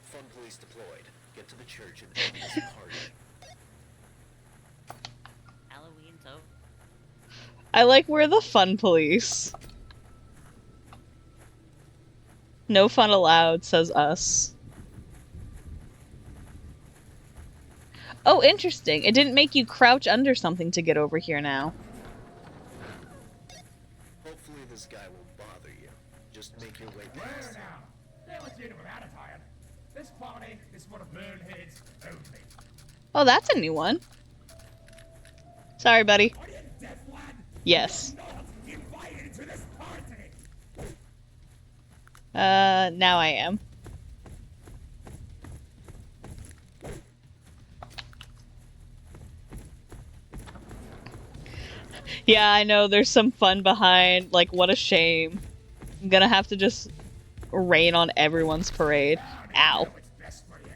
Fun police deployed. Get to the church and end this party. Halloween's over. I like we're the fun police. No fun allowed, says us. Oh, interesting. It didn't make you crouch under something to get over here now. Hopefully this guy won't bother you. Just make your way Where past him. now? Now it's into an attitude. This party is for the boneheads only. Oh, that's a new one. Sorry, buddy. Are you deaf, lad? Yes. Not invited to this party. Now I am. Yeah, I know, there's some fun behind, like, what a shame. I'm gonna have to just rain on everyone's parade. Ow. It's best for you.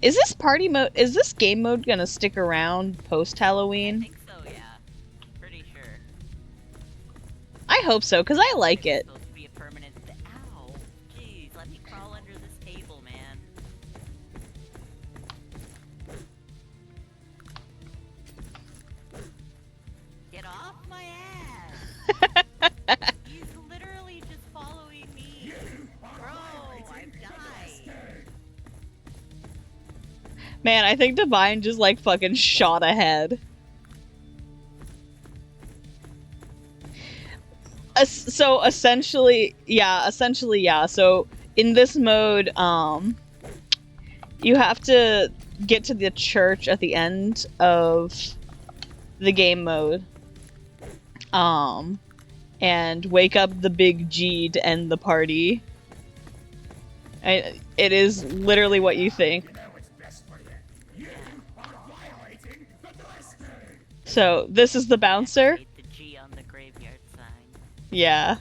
Is this party mode, is this game mode gonna stick around I post-Halloween? think so, yeah. Pretty sure. I hope so, because I like It's it. supposed to be a permanent. Ow! Jeez, let me crawl under this table, man. Get off my ass! He's literally just following me. Bro, I've died. Man, I think Divine just, like, fucking shot ahead. So essentially, yeah. So in this mode, you have to get to the church at the end of the game mode, and wake up the big G to end the party. It is literally what you think. You know it's best for you. You are violating the dress code. So this is the bouncer. Activate the G on the graveyard sign. Yeah.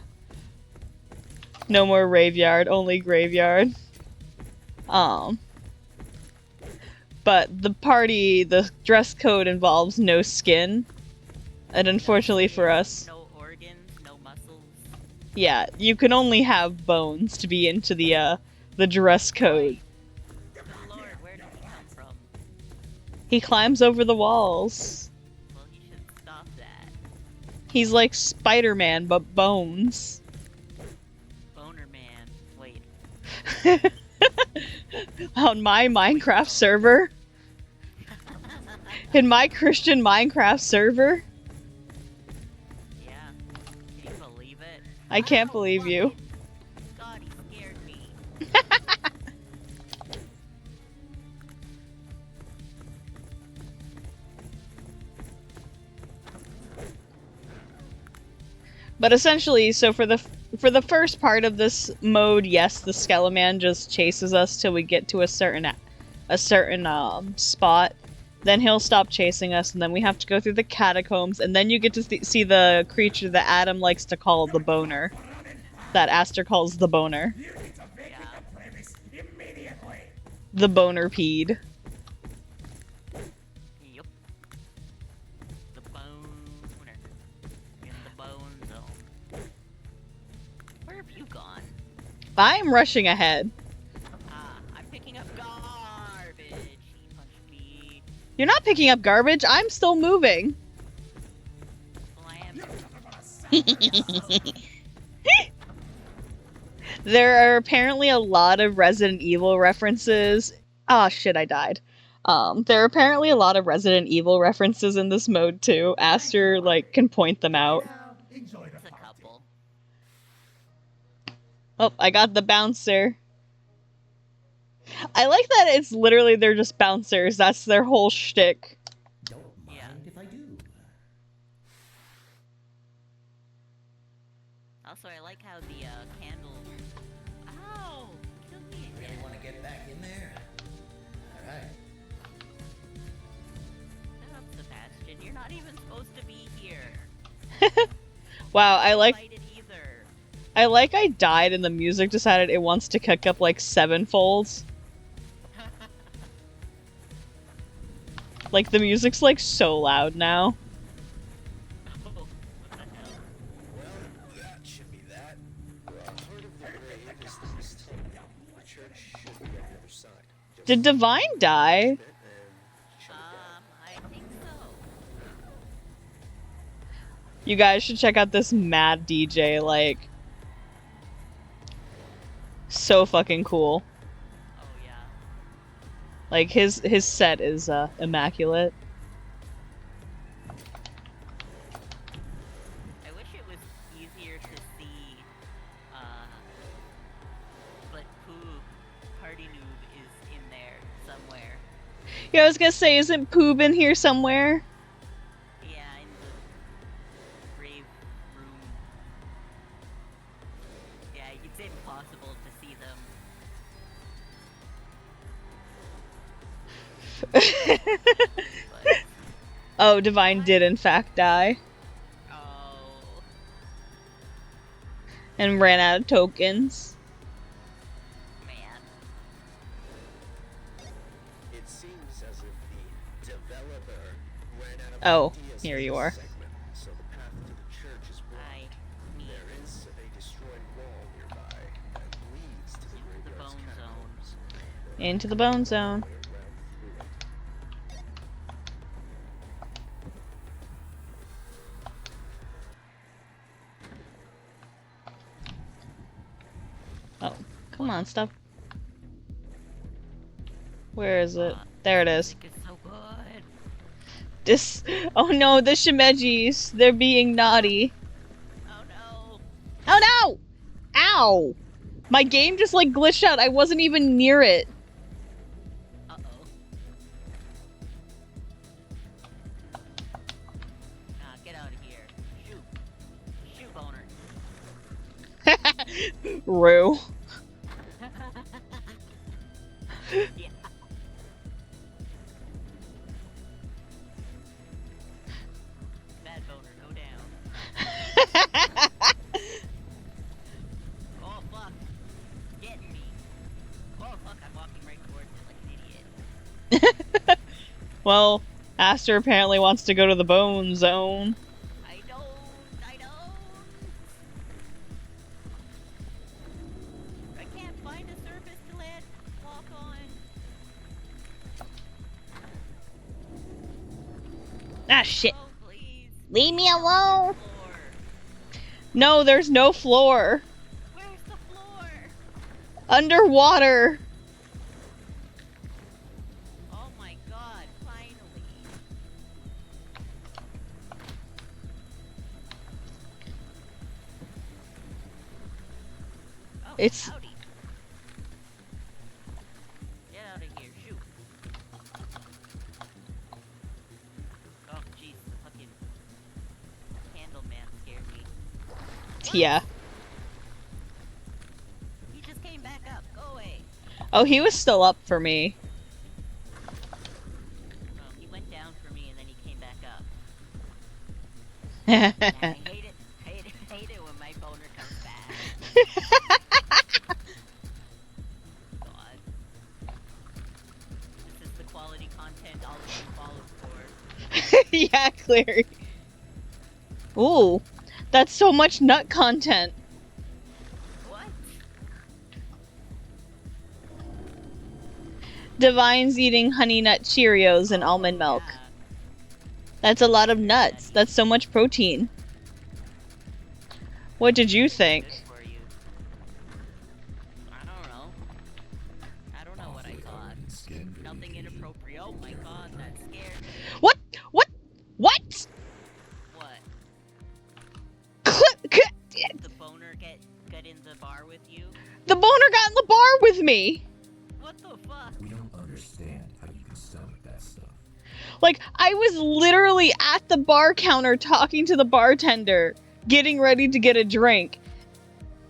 No more raveyard, only graveyard. But the party, the dress code involves no skin. And unfortunately for us, No organs, no muscles. yeah, you can only have bones to be into the dress code. Good lord, where did he come from? He climbs over the walls. Well, he should stop that. He's like Spider-Man, but bones. Boner man. Wait. On my Minecraft server. In my Christian Minecraft server. Yeah. Can you believe it? I can't Ow, believe you. fucking- God, he scared me. But essentially, so for the first part of this mode, yes, the Skeleman just chases us till we get to a certain spot. Then he'll stop chasing us, and then we have to go through the catacombs, and then you get to see the creature that Adam likes to call the boner. That Aster calls the boner. You need to vacate Yeah. the premise immediately. The boner peed. Yup. The boner. In the bone zone. Where have you gone? I'm rushing ahead. Ah, I'm picking up garbage. You're not picking up garbage. I'm still moving. Well, I am. There are apparently a lot of Resident Evil references. Oh shit, I died. There are apparently a lot of Resident Evil references in this mode too. Aster, like, can point them out. Now, enjoy the It's a party. couple. Oh, I got the bouncer. I like that it's literally they're just bouncers. That's their whole shtick. Don't mind Yeah. if I do. Also, I like how the candle. Ow! Kill me Really again. want to get back in there? All right. Shut up, Sebastian. You're not even supposed to be here. Wow, I like Fight it either. I died and the music decided it wants to kick up like 7-folds. Like the music's like so loud now. Oh, what the hell? Well, that should be that. Part of the grave is the east. The church should be on the other side. Just Did Divine die? a bit and shut it down. I think so. You guys should check out this mad DJ, like so fucking cool. Oh yeah. Like his set is immaculate. I wish it was easier to see, but Pooh, Party Noob is in there somewhere. Yeah, I was gonna say, isn't Poob in here somewhere? Yeah, in the grave room. Yeah, it's impossible to see them. But, Oh, Divine did in fact die oh, and ran out of tokens. man. It seems as if the developer ran out of Oh, ideas here for you this are. segment, so the path to the church is blocked. I need There is a destroyed wall nearby that leads to the the graveyard's bone zone. catacombs. Into the bone zone. Way around through it. Oh, come on, stop. Where is it? There it is. It's so good. This. Oh no, the Shimejis. They're being naughty. Oh no. Oh no! Ow! My game just like glitched out. I wasn't even near it. Uh-oh. Get out of here. Shoot. Shoot, boner. Rue. Yeah. Bad boner, go down. Oh fuck. Getting me. Oh fuck, I'm walking right towards it like an idiot. Well, Aster apparently wants to go to the bone zone. I don't. I can't find a surface to land walk on. Ah, shit. Oh please. Leave me alone. Floor. No, there's no floor. Where's the floor? Underwater. Oh my god, finally. Oh, It's- howdy. Get out of here, shoot. Oh jeez, the fucking candle man scared me. Yeah. He just came back up, go away. Oh, he was still up for me. Well, he went down for me and then he came back up. And I hate it when my boner comes back. God. This is the quality content all of you followed for. Yeah, clear. Ooh, that's so much nut content. What? Divine's eating Honey Nut Cheerios and almond milk. Yeah. That's a lot of nuts. That's so much protein. What did you Good think? for you. I don't know. I don't know what I thought. Nothing inappropriate. Oh my god, that scared me. What? What? What? What? The boner get in the bar with you? The boner got in the bar with me. What the fuck? We don't understand how you can stomach that stuff. Like, I was literally at the bar counter talking to the bartender, getting ready to get a drink,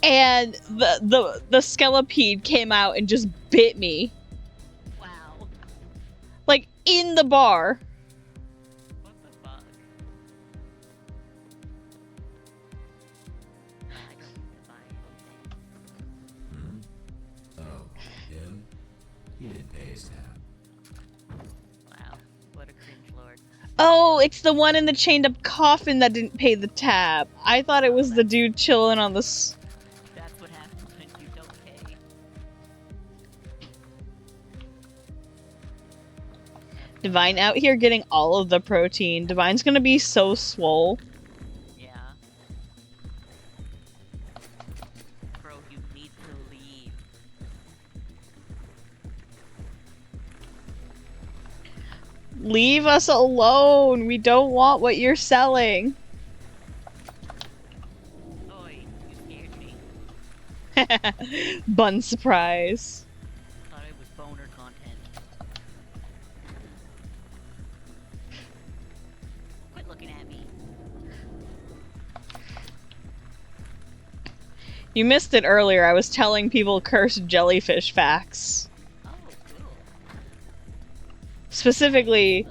and the skelepede came out and just bit me. Wow. Like, in the bar. What the fuck? I don't need to buy anything. Oh, him? He didn't pay his tab. Wow. What a cringe lord. Oh, it's the one in the chained up coffin that didn't pay the tab. I thought it was the dude chilling on the That's what happens when you don't pay. Divine out here getting all of the protein. Divine's gonna be so swole. Yeah. Bro, you need to leave. Leave us alone. We don't want what you're selling. Oi, you scared me. Bun surprise. Thought it was boner content. Quit looking at me. You missed it earlier. I was telling people cursed jellyfish facts. Oh, cool. Specifically,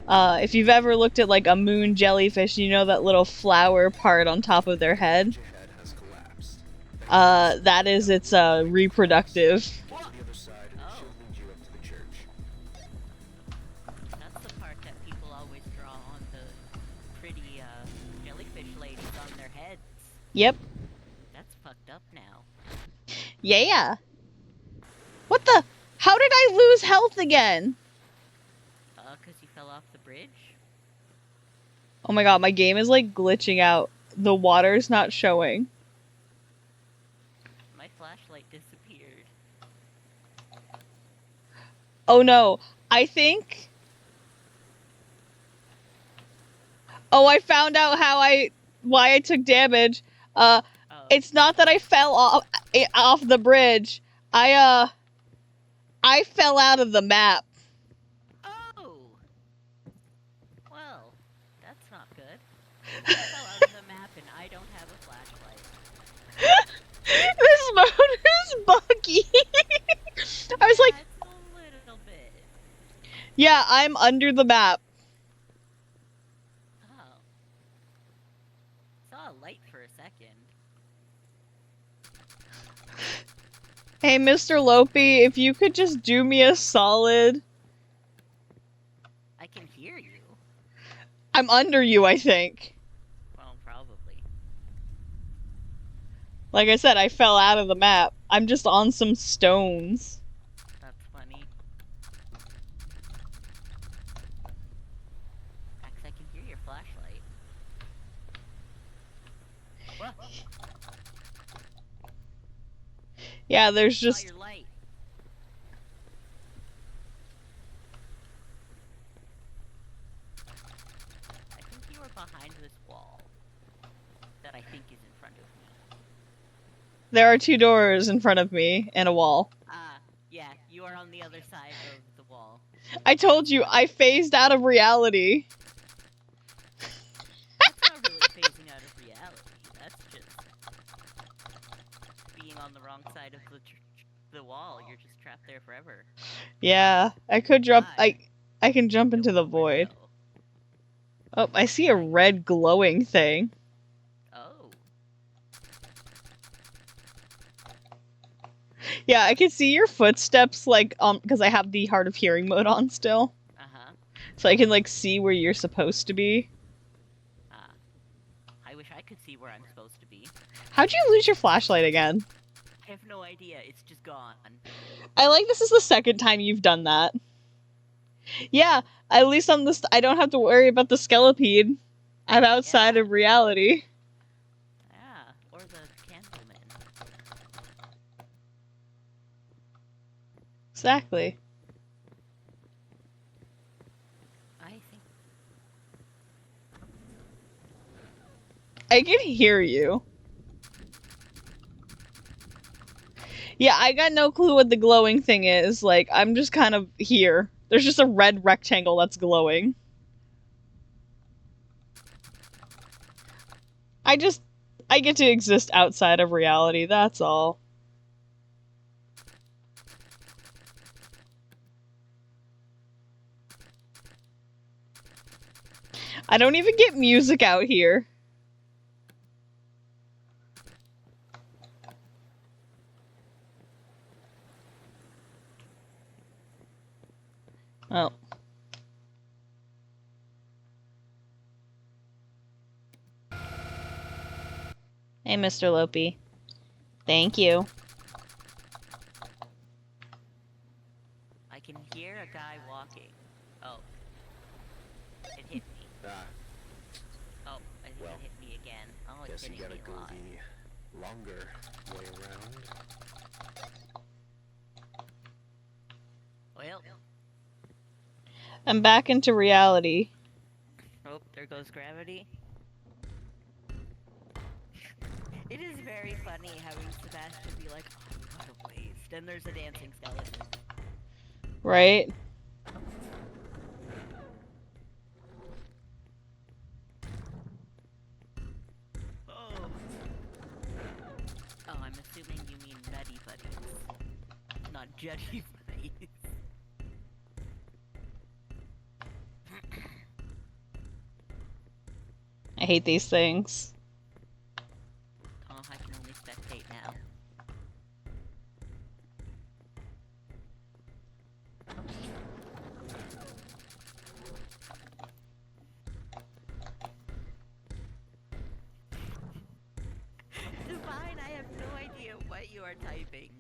if you've ever looked at like a moon jellyfish, you know that little flower part on top of their head? Your head has collapsed. That is its reproductive. Get to the other side, and she'll lead you up to the church. That's the part that people always draw on the pretty jellyfish ladies on their heads. Yep. That's fucked up now. Yeah. What the? How did I lose health again? 'Cause you fell off the bridge? Oh my god, my game is like glitching out. The water's not showing. My flashlight disappeared. Oh no, I think... Oh, I found out why I took damage. Oh. It's not that I fell off the bridge. I fell out of the map. Oh! Well, that's not good. I fell out of the map and I don't have a flashlight. This mode is buggy. I was like, That's a little bit. yeah, I'm under the map. Oh. Saw a light for a second. Hey, Mr. Lopi, if you could just do me a solid. I can hear you. I'm under you, I think. Well, probably. Like I said, I fell out of the map. I'm just on some stones. That's funny. Max, I can hear your flashlight. What? Yeah, there's Saw just... your light. I think you were behind this wall that I think is in front of me. There are 2 doors in front of me and a wall. Ah, yeah, you are on the other side of the wall. I told you, I phased out of reality. That's not really phasing out of reality. That's just being on the wrong side of the wall. You're just trapped there forever. Yeah, I could jump... Hi. I can jump into the Don't know where to void. go. Oh, I see a red glowing thing. Oh. Yeah, I can see your footsteps, like, because I have the hard of hearing mode on still. Uh-huh. So I can, like, see where you're supposed to be. Ah. I wish I could see where I'm supposed to be. How'd you lose your flashlight again? I have no idea. It's just gone. I like this is the second time you've done that. Yeah, at least on this, I don't have to worry about the Skelepede. I'm outside Yeah. of reality. Yeah, or the Candleman. Exactly. I think. I can hear you. Yeah, I got no clue what the glowing thing is. Like, I'm just kind of here. There's just a red rectangle that's glowing. I get to exist outside of reality, that's all. I don't even get music out here. Oh. Hey, Mr. Lopi. Thank you. I can hear a guy walking. Oh. It hit me. Ah, Oh, I think Well, it hit me again. Oh, it's guess you hitting gotta me a go lot. the longer way around. Well. I'm back into reality. Oh, there goes gravity. It is very funny having Sebastian be like, oh, what a waste. And there's a dancing skeleton. Right? Oh. Oh, I'm assuming you mean nutty buddies. Not jetty buddies. I hate these things. Oh, I can only spectate now. Divine, I have no idea what you are typing.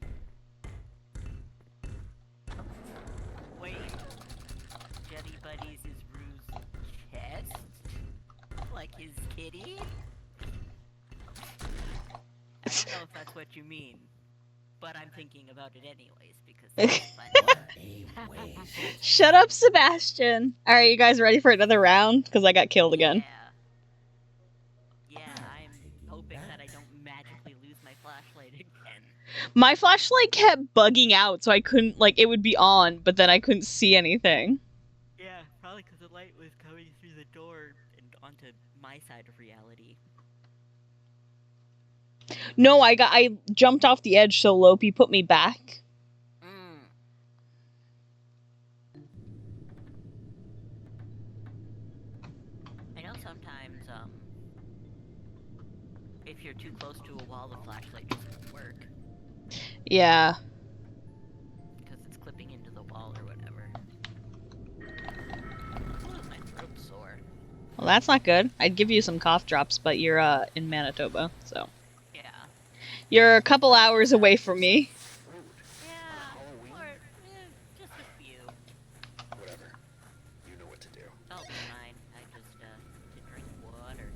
Wait. Jetty Buddies is Rue's chest? Like his kitty? I don't know if that's what you mean. But I'm thinking about it anyways because it's funny. Shut up, Sebastian! Alright, you guys ready for another round? Because I got killed again. Yeah, I'm hoping that I don't magically lose my flashlight again. My flashlight kept bugging out, so I couldn't, like, it would be on, but then I couldn't see anything. Yeah, probably because the light was coming through the door and onto my side of reality. No, I jumped off the edge, so Lopi put me back. I know sometimes, if you're too close to a wall, the flashlight just won't work. Yeah. Because it's clipping into the wall or whatever. Ooh, my throat's sore. Well, that's not good. I'd give you some cough drops, but you're, in Manitoba, so. Yeah. You're a couple hours away from me. Yeah, or just a few. Whatever. You know what to do. Oh, fine. I just, to drink water.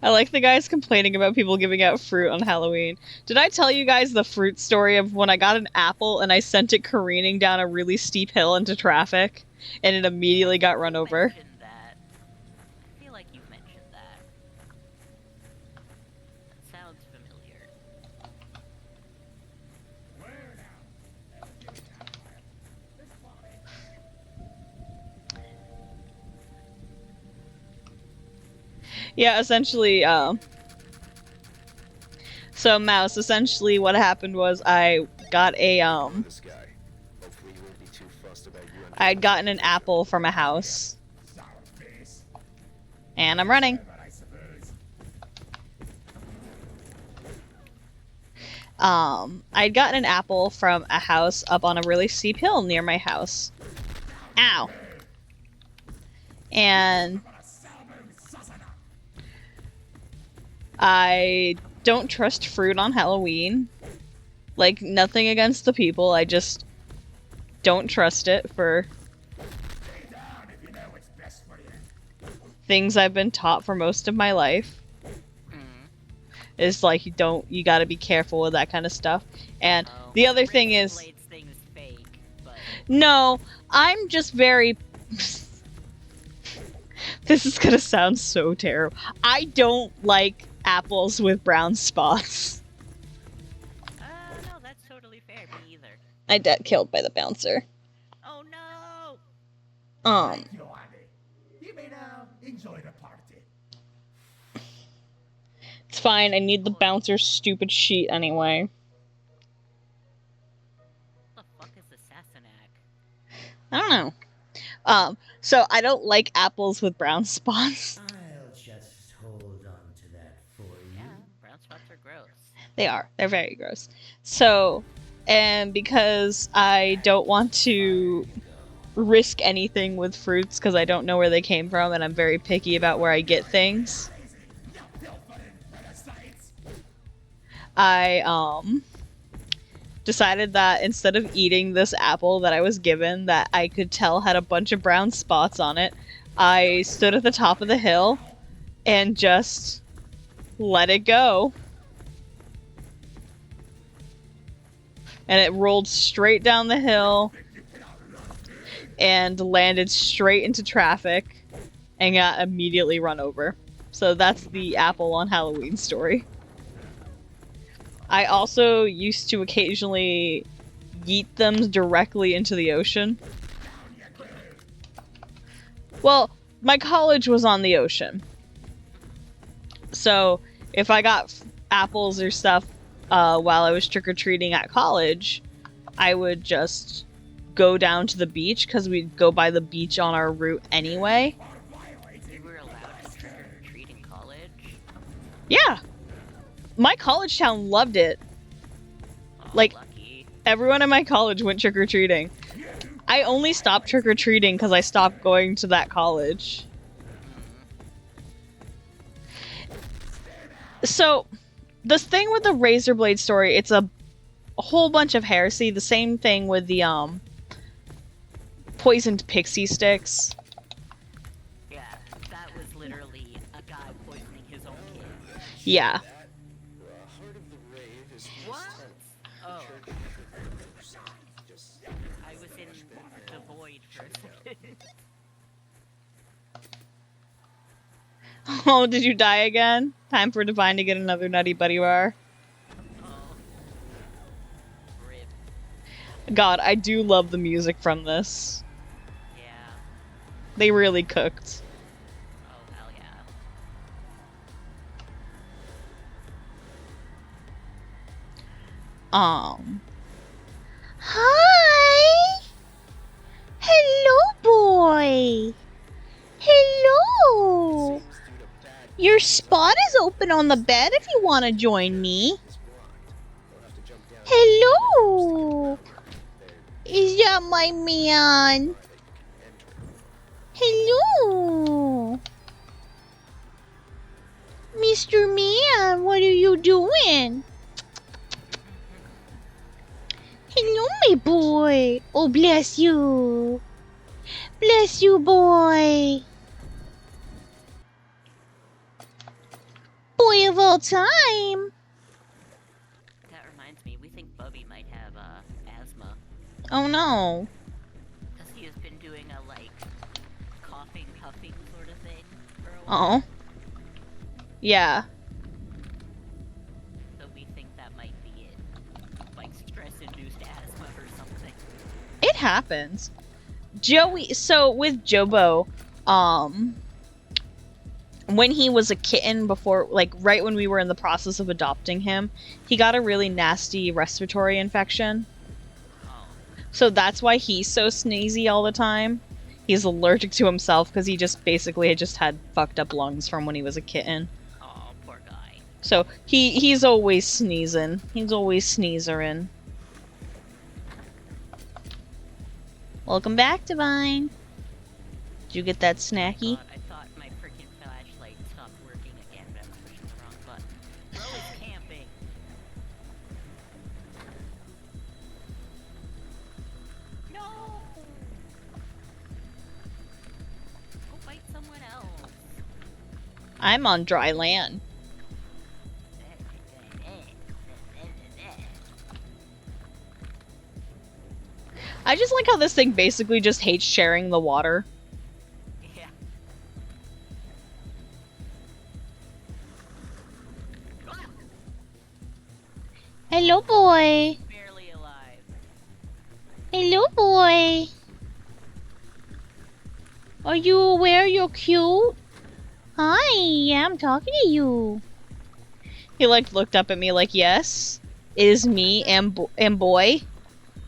I like the guys complaining about people giving out fruit on Halloween. Did I tell you guys the fruit story of when I got an apple and I sent it careening down a really steep hill into traffic, and it immediately got run over? Mentioned that. I feel like you've mentioned that. That sounds familiar. Where now? This body. Yeah, essentially, so Mouse, essentially what happened was I got a, This guy. Hopefully he won't be too fussed about you. I had gotten an apple from a house, Sour face. and I'm running. But I suppose. I'd gotten an apple from a house up on a really steep hill near my house. Ow. And I don't trust fruit on Halloween. Like, nothing against the people, I just don't trust it for Stay down if you know what's best for you. things I've been taught for most of my life. Is like, you gotta be careful with that kind of stuff. And Oh, the other thing Razor is, Blades thing is fake, but no, I'm just very... This is gonna sound so terrible. I don't like apples with brown spots. no, that's totally fair. Me either. I got killed by the bouncer. Oh no! Thank you, Andy. You may now enjoy the party. It's fine, I need the bouncer's stupid sheet anyway. What the fuck is Assassinac? I don't know. So I don't like apples with brown spots. I'll just hold on to that for you. Yeah, brown spots are gross. They are. They're very gross. So, and because I don't want to risk anything with fruits because I don't know where they came from and I'm very picky about where I get things, I decided that instead of eating this apple that I was given that I could tell had a bunch of brown spots on it, I stood at the top of the hill and just let it go. And it rolled straight down the hill and landed straight into traffic and got immediately run over. So that's the apple on Halloween story. I also used to occasionally yeet them directly into the ocean. Well, my college was on the ocean. So if I got apples or stuff while I was trick-or-treating at college, I would just go down to the beach because we'd go by the beach on our route anyway. You were allowed to trick or treat in college? Yeah. My college town loved it. Oh, Like- lucky. Everyone in my college went trick-or-treating. I only stopped trick-or-treating because I stopped going to that college. So, the thing with the razor blade story, it's a whole bunch of heresy. The same thing with the poisoned pixie sticks. Yeah, that was literally a guy poisoning his own kid. Yeah. Heart of the rave is What? Oh, just I was in the void for a second. Oh, did you die again? Time for Divine to get another Nutty Buddy bar. Oh. Rip. God, I do love the music from this. Yeah. They really cooked. Oh, hell yeah. Hi! Hello, boy! Hello! Your spot is open on the bed if you want to join me. Hello! Is that my man? Hello! Mr. Man, what are you doing? Hello, my boy. Oh, bless you. Bless you, boy. Boy of all time. That reminds me, we think Bubby might have, asthma. Oh no. Because he has been doing a, like, coughing, huffing sort of thing for a while. Oh. Yeah. So we think that might be it. Like, stress-induced asthma or something. It happens. Joey, so with Jobo, when he was a kitten before, like, right when we were in the process of adopting him, he got a really nasty respiratory infection. Oh. So that's why he's so sneezy all the time. He's allergic to himself because he just basically just had fucked up lungs from when he was a kitten. Oh, poor guy. So he's always sneezing. He's always sneezering. Welcome back, Divine. Did you get that snacky? God, I thought my freaking flashlight stopped working again, but I'm pushing the wrong button. Bro is camping. Go fight someone else. I'm on dry land. I just like how this thing basically just hates sharing the water. Yeah. Hello, boy. Barely alive. Hello, boy. Are you aware you're cute? Hi, yeah, I'm talking to you. He like looked up at me like, yes, is me and boy,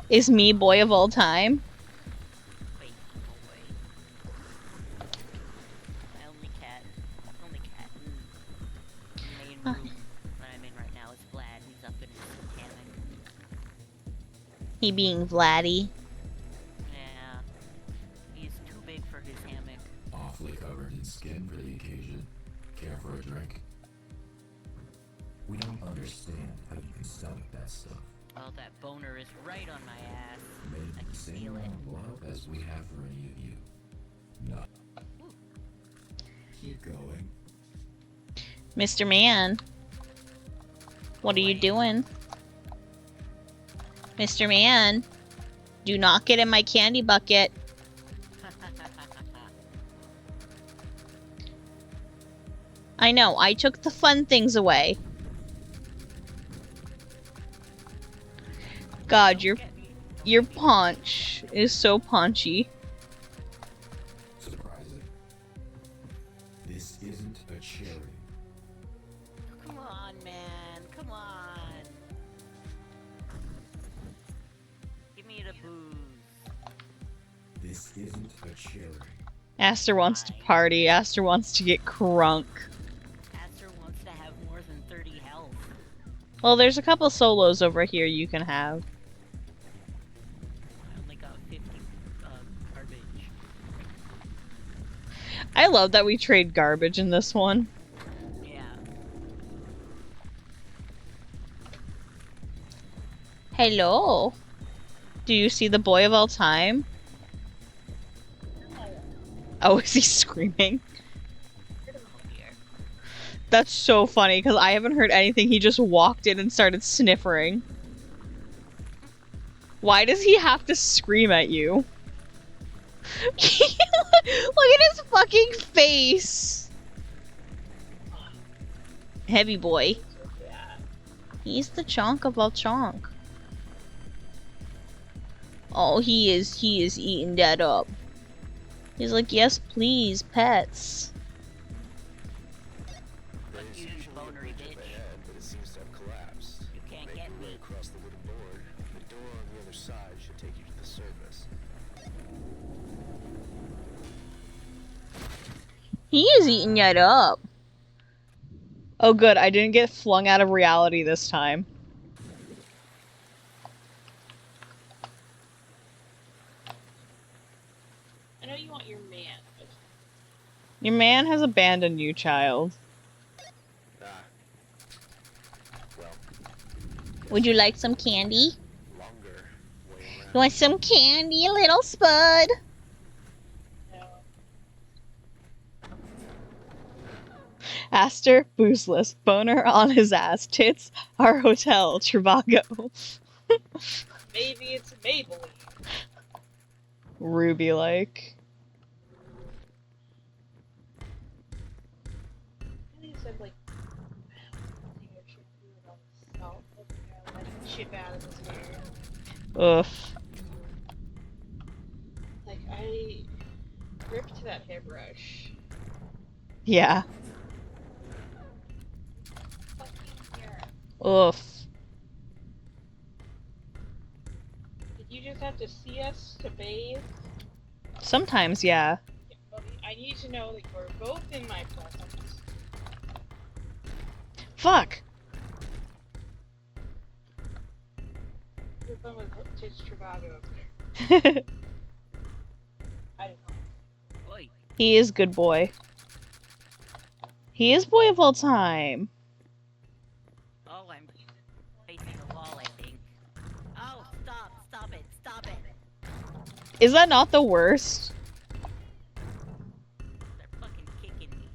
is me boy of all time. Wait, oh wait. My only cat in the main room that I'm in right now is Vlad. He's up in his hammock. He being Vladdy. Yeah. He's too big for his hammock. Awfully covered in skin for the occasion. Care for a drink? We don't understand how you can stomach that stuff. Oh, that boner is right on my ass. Made I the can same feel it. amount of love as we have for any of you. No. Keep going. Mr. Man. What are you doing? Mr. Man. Do not get in my candy bucket. I know, I took the fun things away. God, your paunch is so paunchy. Surprising. This isn't a cherry. Come on, man. Come on. Give me the booze. This isn't a cherry. Aster wants to party. Aster wants to get crunk. Aster wants to have more than 30 health. Well, there's a couple solos over here you can have. I only got 50 garbage. I love that we trade garbage in this one. Yeah. Hello. Do you see the boy of all time? Oh, is he screaming? That's so funny, because I haven't heard anything. He just walked in and started sniffering. Why does he have to scream at you? Look at his fucking face! Heavy boy. He's the chonk of all chonk. Oh, he is eating that up. He's like, yes, please, pets. Fuck you, you bonery bitch. But it seems to have collapsed. You can't Make get your way me. across the wooden board. The door on the other side should take you to the surface. He is eating that up. Oh good, I didn't get flung out of reality this time. I know you want your man, but Your man has abandoned you, child. Ah. Well, Would you like some candy? longer way around. You want some candy, little spud? no. Aster, boozless, boner on his ass, tits, our hotel, Trivago. Maybe it's Maybelline. Ruby-like. I think it said like something or should do it on the salt. Like chip out of his hair. Oof. Like I ripped that hairbrush. Yeah. Fucking hair. Oof. Did you just have to see us to bathe? Sometimes, yeah. I need to know that we're both in my presence. Fuck! You're fun with Tits Trivago up there. I don't know. Oi. He is good boy. He is boy of all time. Oh, I'm facing the wall, I think. Oh, stop it. Is that not the worst? They're fucking kicking me.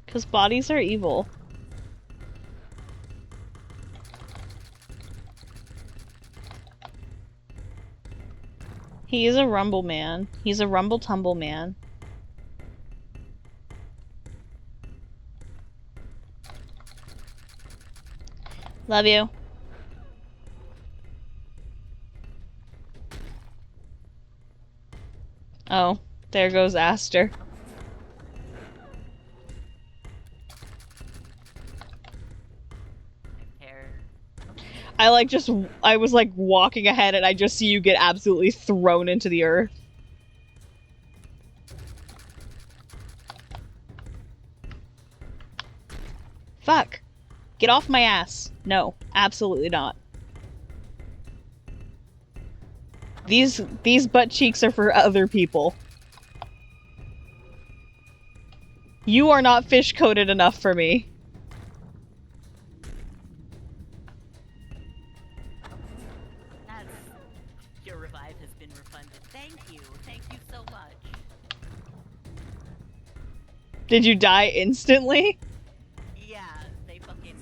Because bodies are evil. He is a rumble man. He's a rumble tumble man. Love you. Oh, there goes Aster. I was like walking ahead and I just see you get absolutely thrown into the earth. Fuck. Get off my ass. No, absolutely not. These butt cheeks are for other people. You are not fish-coated enough for me. Your revive has been refunded. Thank you so much. Did you die instantly? Yeah, they fucking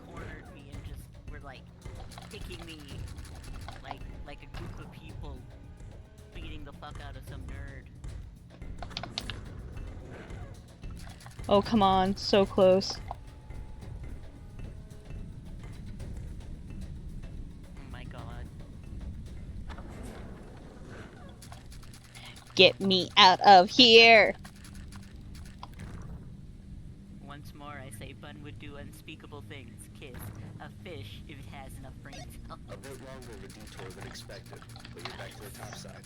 cornered me and just were like kicking me like a group of people beating the fuck out of some nerd. Oh, come on. So close. Oh my god. Get me out of here! Once more I say Bun would do unspeakable things. Kiss a fish if it has enough brain cells. A bit longer of a detour than expected, but you're back to the top side.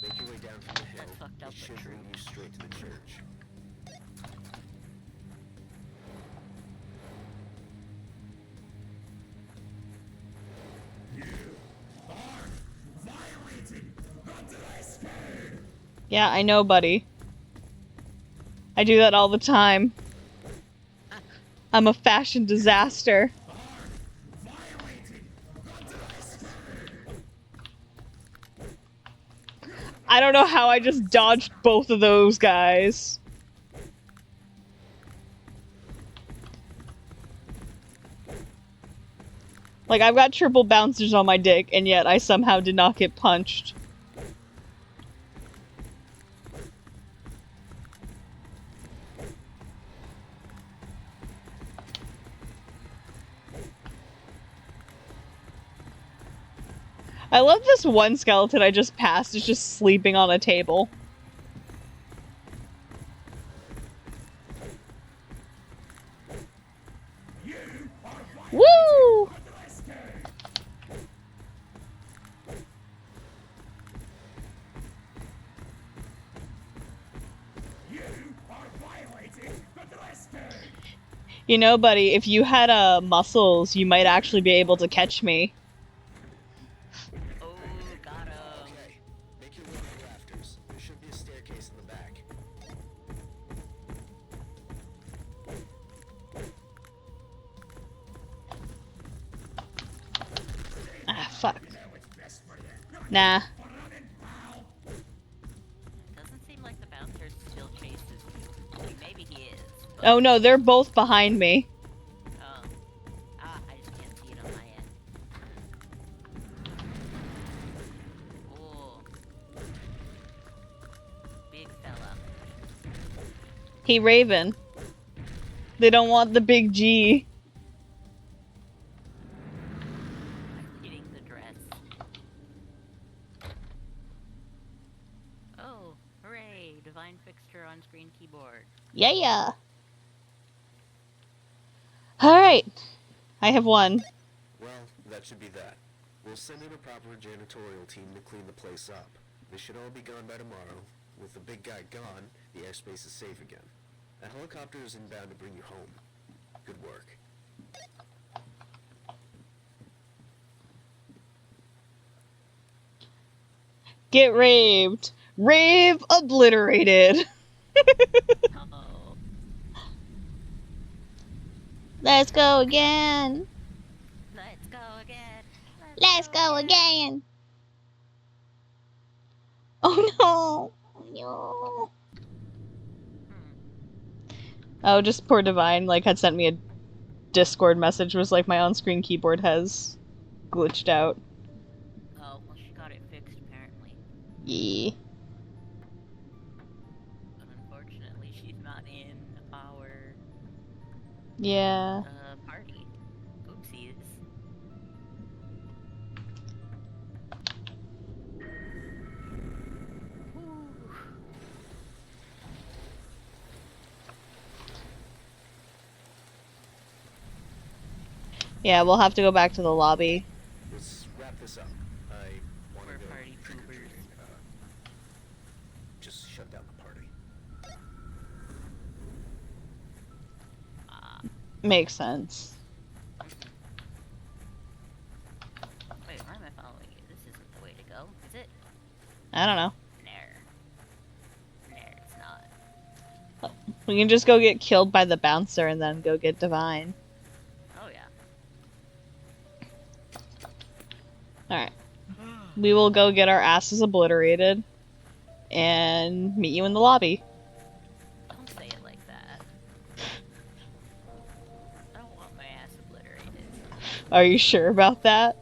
Make your way down from the hill. That's fucked up, It should but true. lead you straight to the church. Yeah, I know, buddy. I do that all the time. I'm a fashion disaster. I don't know how I just dodged both of those guys. Like, I've got triple bouncers on my dick, and yet I somehow did not get punched. I love this one skeleton I just passed is just sleeping on a table. Woo! You know, buddy, if you had muscles, you might actually be able to catch me. Oh, got him. Okay, make your way to the rafters. There should be a staircase in the back. Ah, fuck. Nah. Doesn't seem like the bouncer still chases you. I mean, maybe he is. But... Oh no, they're both behind me. Oh. Ah, I just can't see it on my end. Oh. Big fella. Hey, Raven. They don't want the big G. Hitting the dress. Oh, hooray! Divine fixture on screen keyboard. Yeah. Alright. I have one. Well, that should be that. We'll send in a proper janitorial team to clean the place up. They should all be gone by tomorrow. With the big guy gone, the airspace is safe again. A helicopter is inbound to bring you home. Good work. Get raved. Rave obliterated. Oh. Let's go again. Let's go again. Let's go again. Oh no. No. Oh, just poor Divine, like, had sent me a Discord message, was like, my on-screen keyboard has glitched out. Oh, well, she got it fixed, apparently. Yeah. But unfortunately, she's not in our Yeah. party. Oopsies. Whew. Yeah, we'll have to go back to the lobby. Let's wrap this up. I want We're to go party trick-or-treating. poopers. Just shut down the party. Makes sense. Wait, why am I following you? This isn't the way to go, is it? I don't know. No, it's not. We can just go get killed by the bouncer and then go get Divine. Oh, yeah. Alright. We will go get our asses obliterated and meet you in the lobby. Don't say it like that. I don't want my ass obliterated. Are you sure about that?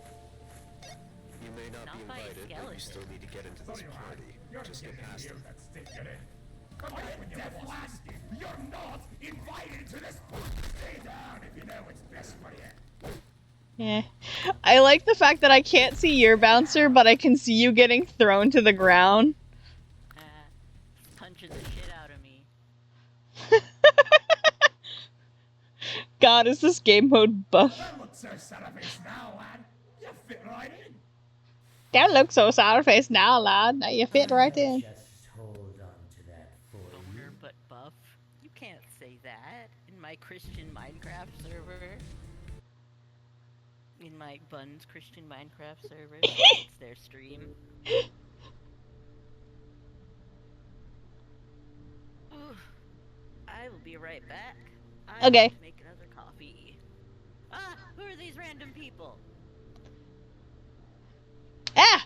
You may not be Not by a invited, but you skeleton. still need to get into this party. You're Just getting get past you it. that stick it in. Come on, death last. You're not invited to this party. Stay down if you know what's best for you. Yeah. I like the fact that I can't see your bouncer, but I can see you getting thrown to the ground. He's punching the shit out of me. God, is this game mode buff? Don't look so sad-faced now, lad. You fit right in. Don't look so sour-faced now, lad. Now you fit right in. Just hold on to that for Boner but buff? You can't say that in my Christian Minecraft server. In my Buns Christian Minecraft server. It's their stream. Ooh, I will be right back. I Okay. have to make another coffee. Ah! Who are these random people? Ah!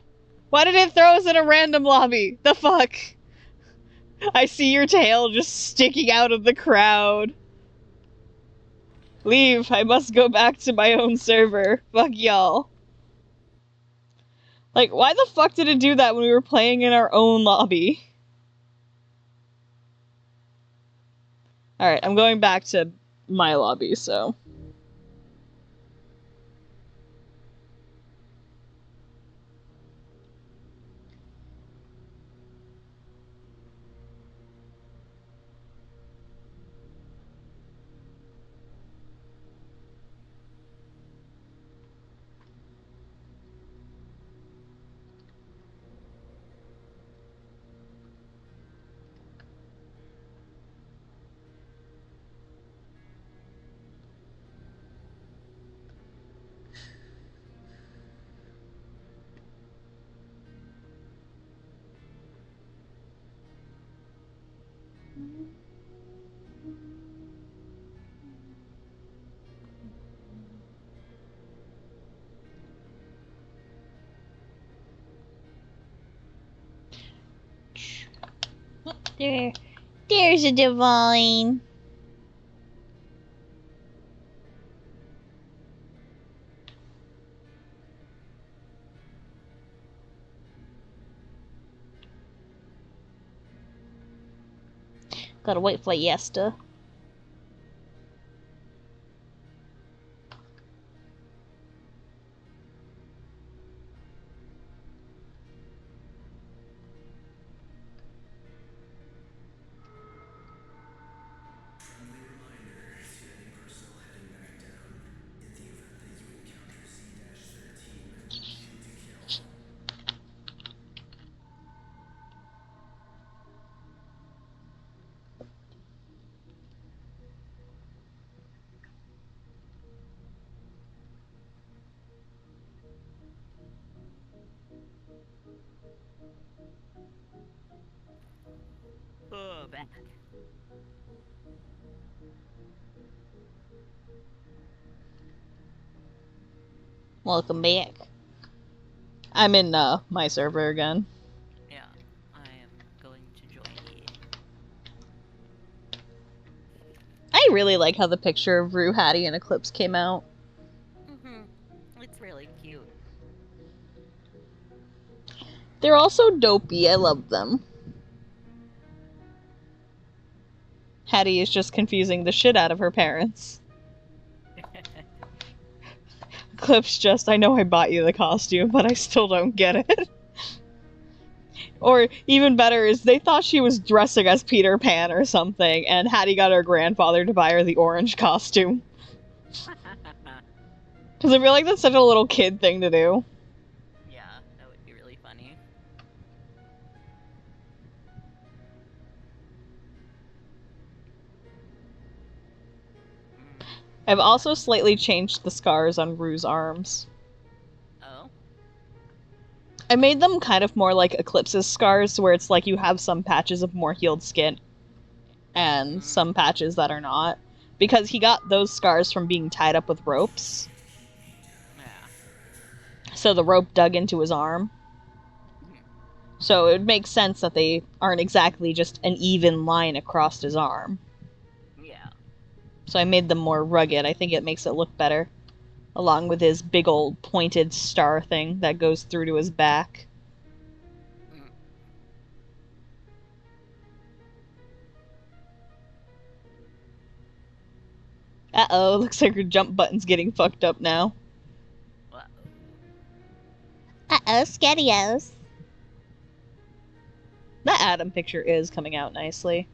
Why did it throw us in a random lobby? The fuck? I see your tail just sticking out of the crowd. Leave. I must go back to my own server. Fuck y'all. Like, why the fuck did it do that when we were playing in our own lobby? Alright, I'm going back to my lobby, so... There's a Divine. Gotta wait for Yesta. Friendly reminder to any personnel heading back down. In the event that you encounter Z-13, shoot to kill. Oh, back. Welcome back. I'm in my server again. Yeah, I am going to join you. I really like how the picture of Rue, Hattie, and Eclipse came out. It's really cute. They're also dopey. I love them. Hattie is just confusing the shit out of her parents. Eclipse just, I know I bought you the costume, but I still don't get it. Or, even better, is they thought she was dressing as Peter Pan or something, and Hattie got her grandfather to buy her the orange costume. Because I feel like that's such a little kid thing to do. Yeah, that would be really funny. I've also slightly changed the scars on Rue's arms. Oh? I made them kind of more like Eclipse's scars, where it's like you have some patches of more healed skin and some patches that are not. Because he got those scars from being tied up with ropes. Yeah. So the rope dug into his arm. So it makes sense that they aren't exactly just an even line across his arm. Yeah. So I made them more rugged. I think it makes it look better. Along with his big old pointed star thing that goes through to his back. Uh-oh, looks like her jump button's getting fucked up now. Uh-oh, Scadios. That Adam picture is coming out nicely.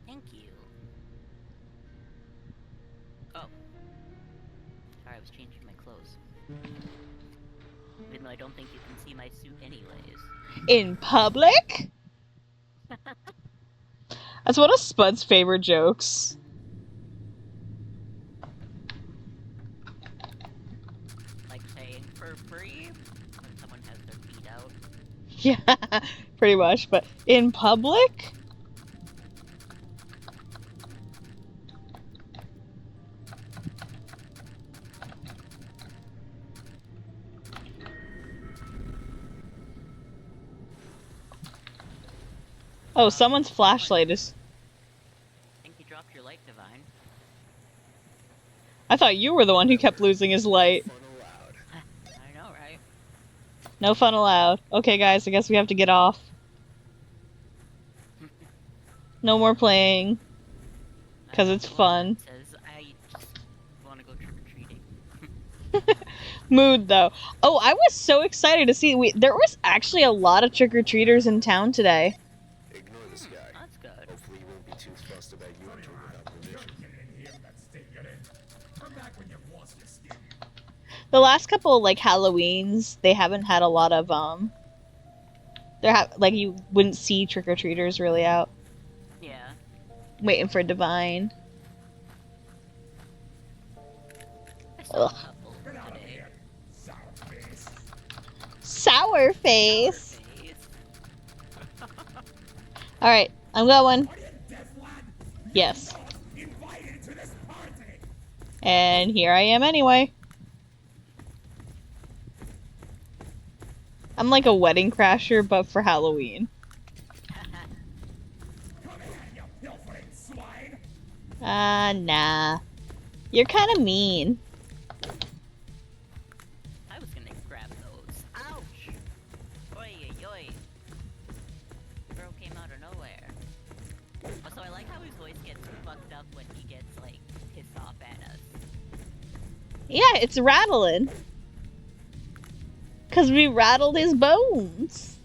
Thank you. Oh. Sorry, I was changing my clothes. Even though I don't think you can see my suit anyways. In public? That's one of Spud's favorite jokes. Like saying for free when someone has their feet out. Yeah, pretty much. But in public? Oh, someone's flashlight is... I think you dropped your light, Divine. I thought you were the one who kept losing his light. I know, right? No fun allowed. Okay, guys, I guess we have to get off. No more playing. Because it's fun. Says, I just want to go trick-or-treating. Mood, though. Oh, I was so excited to see... There was actually a lot of trick-or-treaters in town today. Ignore this guy. That's good. Hopefully he won't be too fussed about you entering without permission. The last couple of, like, Halloweens, they haven't had a lot of, like, you wouldn't see trick-or-treaters really out. Yeah. Waiting for Divine. Ugh. Sour face. Alright, I'm going. Yes. And here I am anyway. I'm like a wedding crasher, but for Halloween. Nah. You're kind of mean. I was gonna grab those. Ouch! Oi, oi. Bro came out of nowhere. Also, I like how his voice gets fucked up when he gets, like, pissed off at us. Yeah, it's rattling. 'Cause we rattled his bones.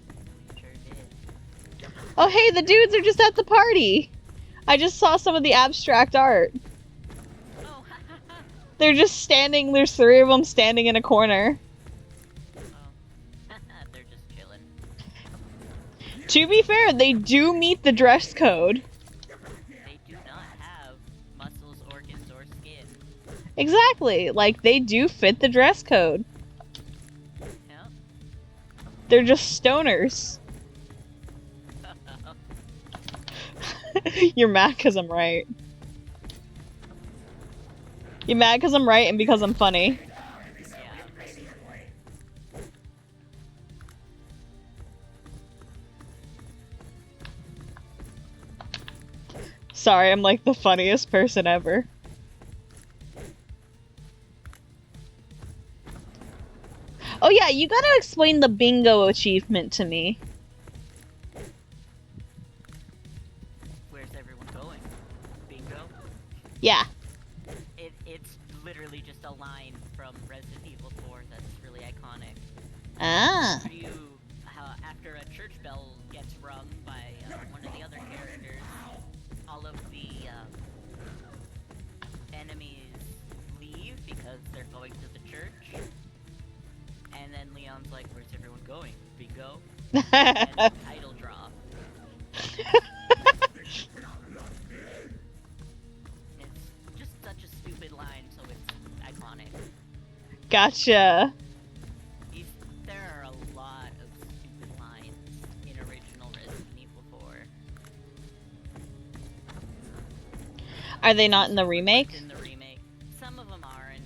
Sure did. Oh, hey, the dudes are just at the party. I just saw some of the abstract art. Oh, They're just standing, there's 3 of them standing in a corner. oh. They're just chilling. To be fair, they do meet the dress code. They do not have muscles, organs, or skin. Exactly, like, they do fit the dress code. Yep. They're just stoners. You're mad because I'm right. You're mad because I'm right and because I'm funny. Sorry, I'm like the funniest person ever. Oh yeah, you gotta explain the bingo achievement to me. Where's everyone going? Bingo? Yeah. It's literally just a line from Resident Evil 4 that's really iconic. Ah. After a church bell gets rung by one of the other characters, all of the enemies leave because they're going to the church. And then Leon's like, where's everyone going? Bingo? And the title drop. It's just such a stupid line, so it's iconic. Gotcha. There are a lot of stupid lines in original Resident Evil 4. Are they not in the remake? In the remake. Some of them aren't.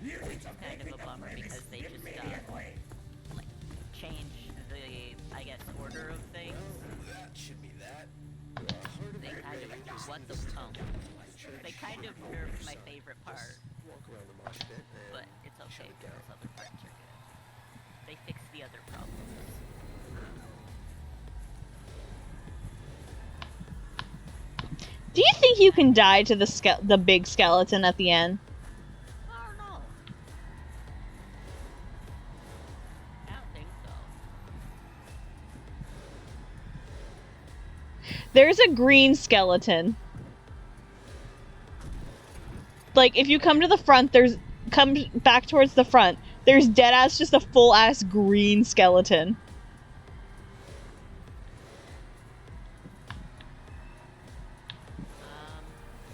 Which is kind of a bummer because they just, like, change the, I guess, order of things. That should be that. They kind of, what the, oh. They kind of nerfed my favorite part. Walk around the mosh pit and But it's okay, shut it because down. other parts are good. They fixed the other problems. Do you think you can die to the big skeleton at the end? I don't know. I don't think so. There's a green skeleton. Like, if you come to the front, come back towards the front, there's deadass just a full-ass green skeleton.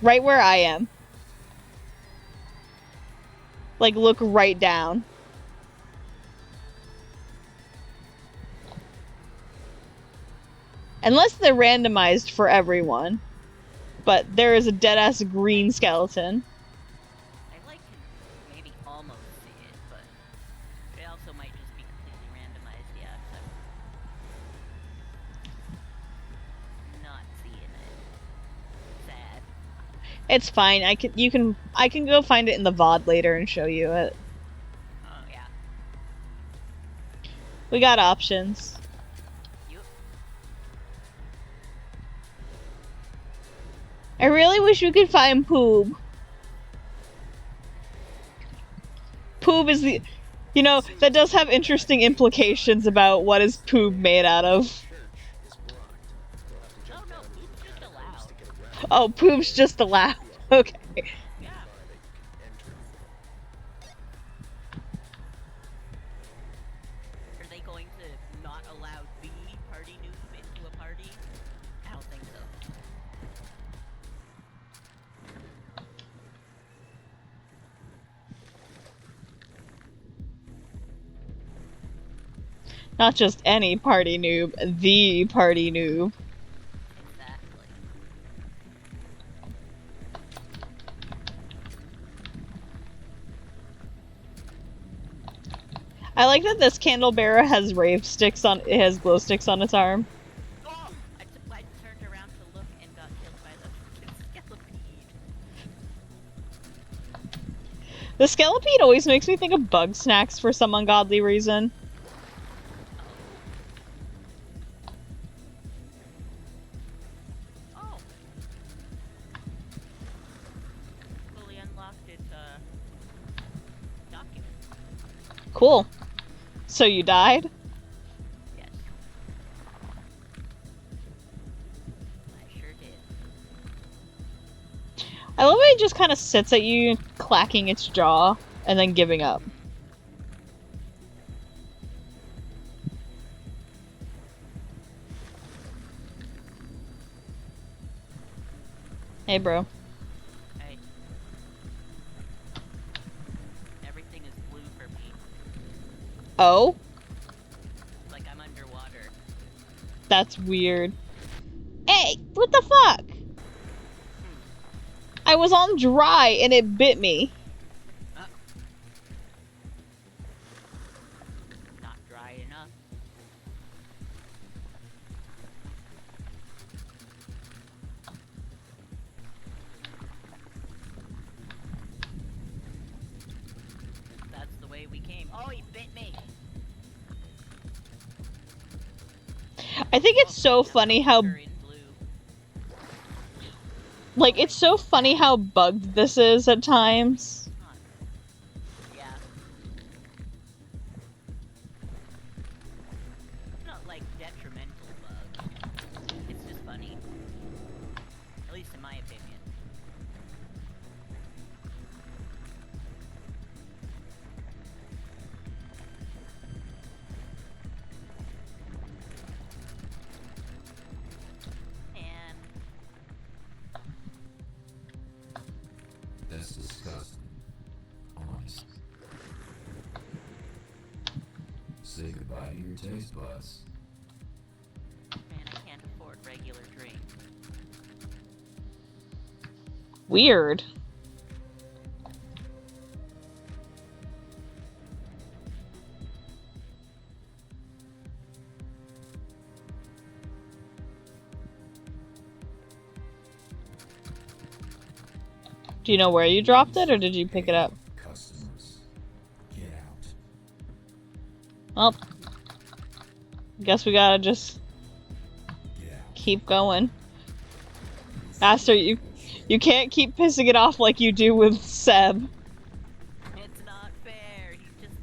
Right where I am. Like, look right down. Unless they're randomized for everyone. But there is a deadass green skeleton. I like to maybe almost see it, but it also might just be completely randomized, yeah. So I'm not seeing it. Sad. It's fine. I can go find it in the VOD later and show you it. Oh, yeah. We got options. Yup. I really wish we could find Poob. Poob is the... You know, that does have interesting implications about what is Poob made out of. Oh no, Poop's just allowed. Oh, Poob's just allowed. Okay. Yeah. Are they going to not allow the party noob into a party? I don't think so. Not just any party noob, the party noob. Exactly. I like that this candle bearer has rave sticks on. It has glow sticks on its arm. Oh! I turned around to look and got killed by the skelepede. The skelepede always makes me think of bug snacks for some ungodly reason. Oh! Fully unlocked its, document. Cool. So you died? Yes. I sure did. I love how it just kind of sits at you, clacking its jaw, and then giving up. Hey, bro. Hey. Everything is blue for me. Oh? Like I'm underwater. That's weird. Hey, what the fuck? I was on dry and it bit me. Not dry enough. Oh, he bit me. I think it's so funny how, You're in blue. like, it's so funny how bugged this is at times. Yeah. Not like detrimental bug. It's just funny. At least in my opinion. And That's disgusting. Honest. Say goodbye to your taste buds. man, I can't afford regular drink. Weird. Do you know where you dropped it, or did you pick it up? Customers, get out. Well, guess we gotta just Get out. keep going. Aster, you can't keep pissing it off like you do with Seb. It's not fair. He's just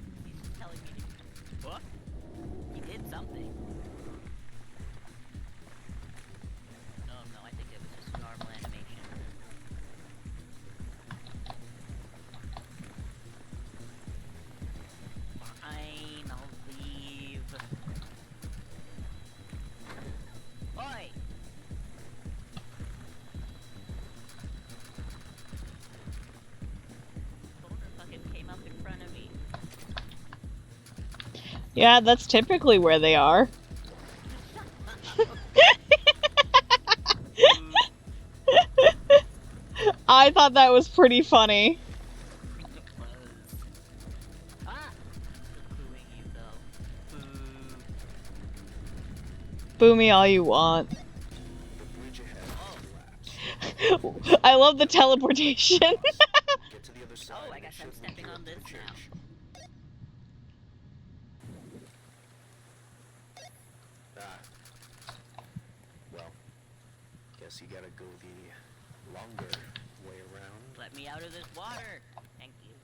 telling me to. What? He did something. No, I think it was just a normal animation. Fine, I'll leave. Oi! Boulder fucking came up in front of me. Yeah, that's typically where they are. I thought that was pretty funny. Ah! Still booing you though. Boo. Boo me all you want. The bridge ahead has collapsed. I love the teleportation. Get to the other side. Oh, I and it guess I'm should stepping lead on to this the now. church. Well, guess you gotta go the longer way around. Let me out of this water. Thank you.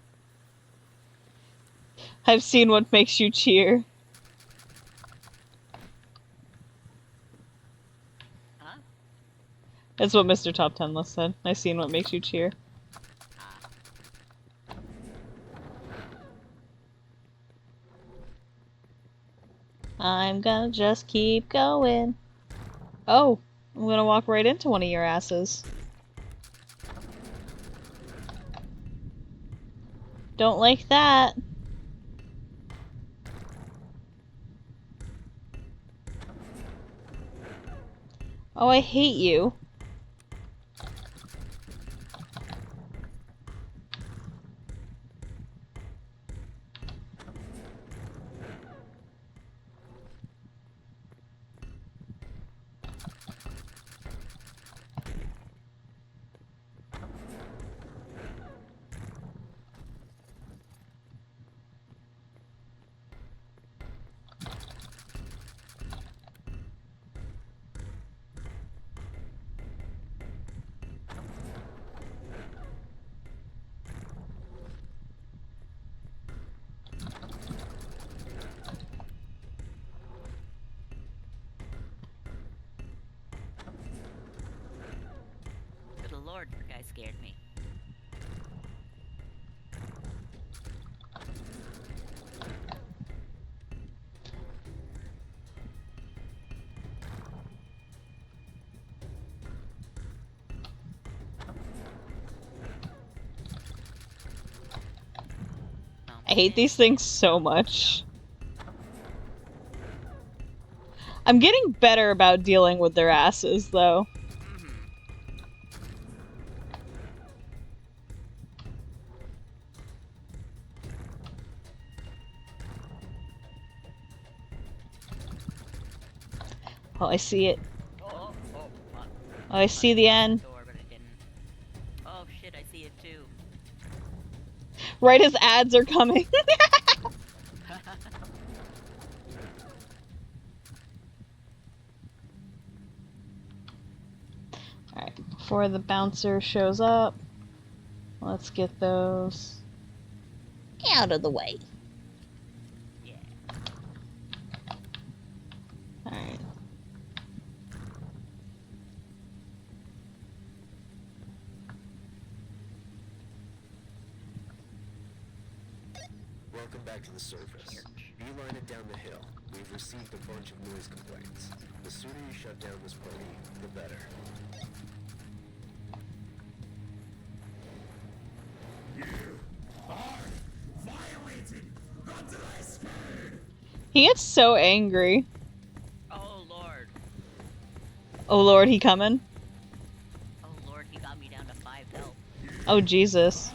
I've seen what makes you cheer. Huh? That's what Mr. Top 10 List said. I've seen what makes you cheer. I'm gonna just keep going. Oh, I'm gonna walk right into one of your asses. Don't like that. Oh, I hate you. Good lord, your guy scared me. I hate these things so much. I'm getting better about dealing with their asses, though. Oh, I see it. Oh, fuck. Oh, I see the end. Door, but I didn't. Oh shit, I see it too. Right as ads are coming. Before the bouncer shows up, let's get those out of the way. Yeah. Alright. Welcome back to the surface. Beeline it down the hill. We've received a bunch of noise complaints. The sooner you shut down this party, the better. He gets so angry. Oh lord. Oh lord, he coming? Oh lord, he got me down to 5 health. Oh Jesus.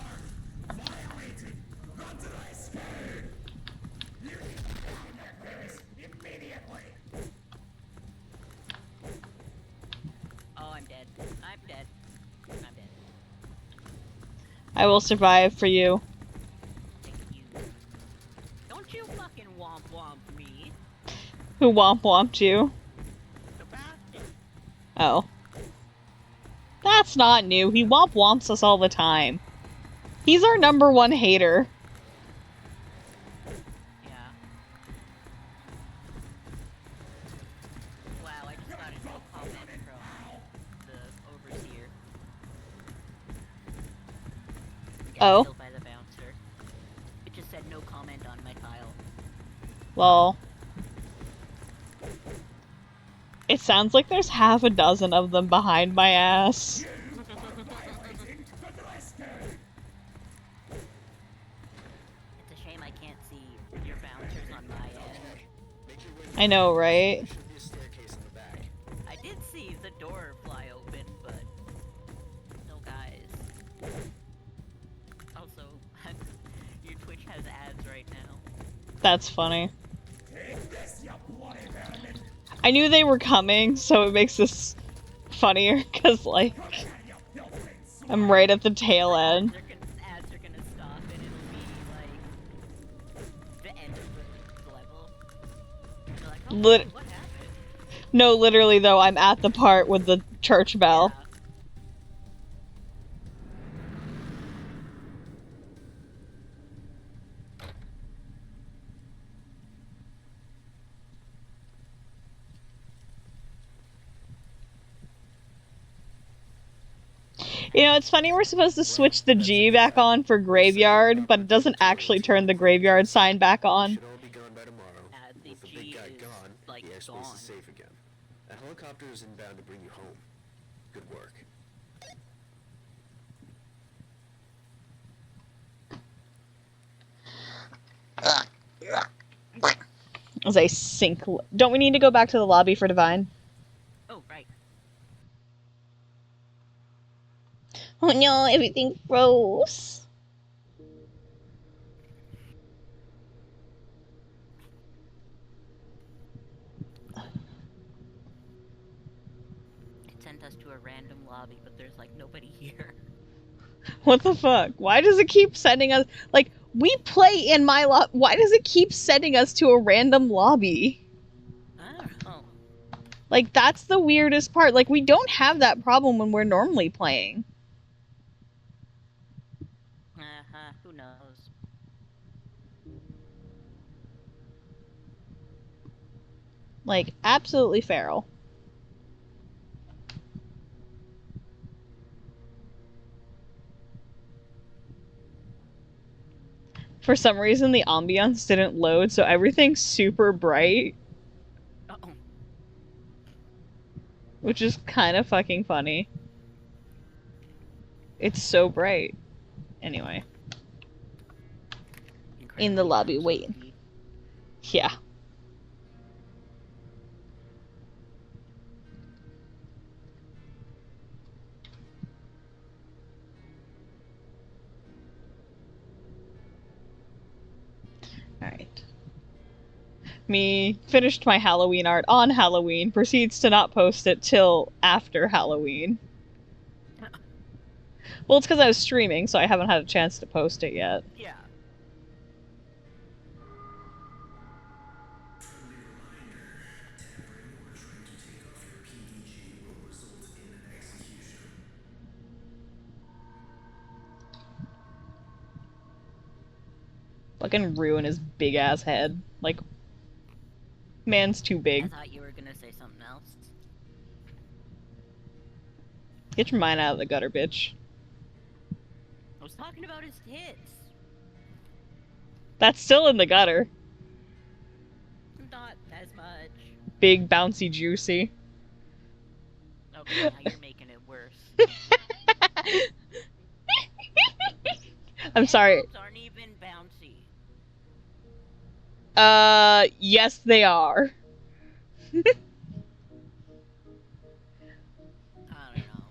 Oh, I'm dead. I'm dead. I'm dead. I will survive for you. Thank you. Don't you fucking womp womp me. Who womp womped you? Sebastian. Oh. That's not new. He womp womps us all the time. He's our #1 hater. Yeah. Wow, I just got a no comment from the overseer. Yeah, Oh. killed by the bouncer. It just said no comment on my tile. Lol. It sounds like there's half a dozen of them behind my ass. It's a shame I can't see your bouncers on my end. I know, right? There should be a staircase in the back. I did see the door fly open, but no guys. Also, your Twitch has ads right now. That's funny. I knew they were coming, so it makes this funnier, because, like, I'm right at the tail end. Ads are gonna stop and it'll be like the end of the level. They're like, oh, Lit- what happened? No, literally, though, I'm at the part with the church bell. Yeah. You know, it's funny we're supposed to switch the G back on for graveyard, but it doesn't actually turn the graveyard sign back on. Should all be gone by tomorrow. The With the G big guy is, gone, like, the airspace gone. is safe again. A helicopter is inbound to bring you home. Good work. As I sink. Don't we need to go back to the lobby for Divine? Oh, right. Oh no, everything froze. It sent us to a random lobby, but there's like nobody here. What the fuck? Why does it keep sending us... Like, we play in my why does it keep sending us to a random lobby? I don't know. Like, that's the weirdest part. Like, we don't have that problem when we're normally playing. Who knows? Like, absolutely feral. For some reason, the ambiance didn't load, so everything's super bright. Uh-oh. Which is kind of fucking funny. It's so bright. Anyway. In the lobby, waiting. Yeah. Alright. Me finished my Halloween art on Halloween, proceeds to not post it till after Halloween. Well, it's because I was streaming, so I haven't had a chance to post it yet. Yeah. Fucking ruin his big ass head. Like, man's too I big. thought you were gonna say something else. Get your mind out of the gutter, bitch. I was talking about his tits. That's still in the gutter. Not as much. Big, bouncy, juicy. Okay, now you're making it worse. I'm sorry. Boobs aren't even bouncy. Yes they are. I don't know.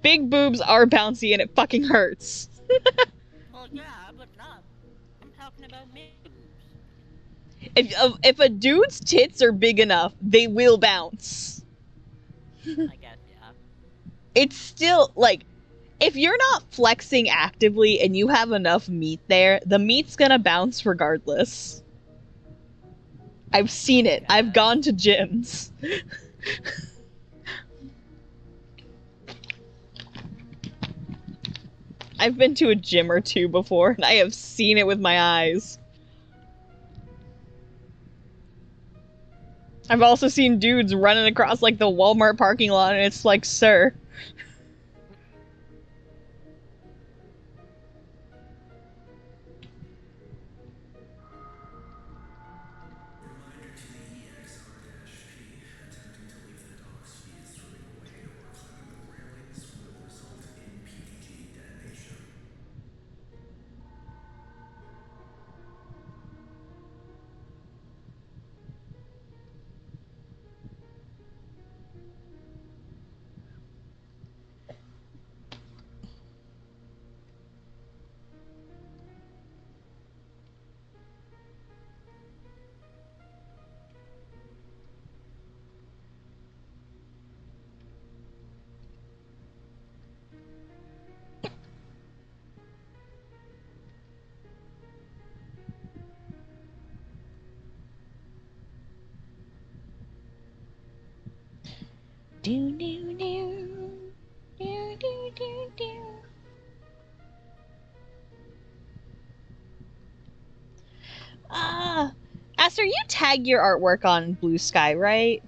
Big boobs are bouncy and it fucking hurts. Well, yeah, but not. I'm talking about mid boobs. If a dude's tits are big enough, they will bounce. I guess, yeah. It's still, like, if you're not flexing actively and you have enough meat there, the meat's gonna bounce regardless. I've seen it. I've gone to gyms. I've been to a gym or two before, and I have seen it with my eyes. I've also seen dudes running across, like, the Walmart parking lot, and it's like, sir. Reminder to the EXR-P. Attempting to leave the docks via swimming away or climbing the railings will result in PDG detonation. Do do do do do do do. Aster, you tag your artwork on Blue Sky, right?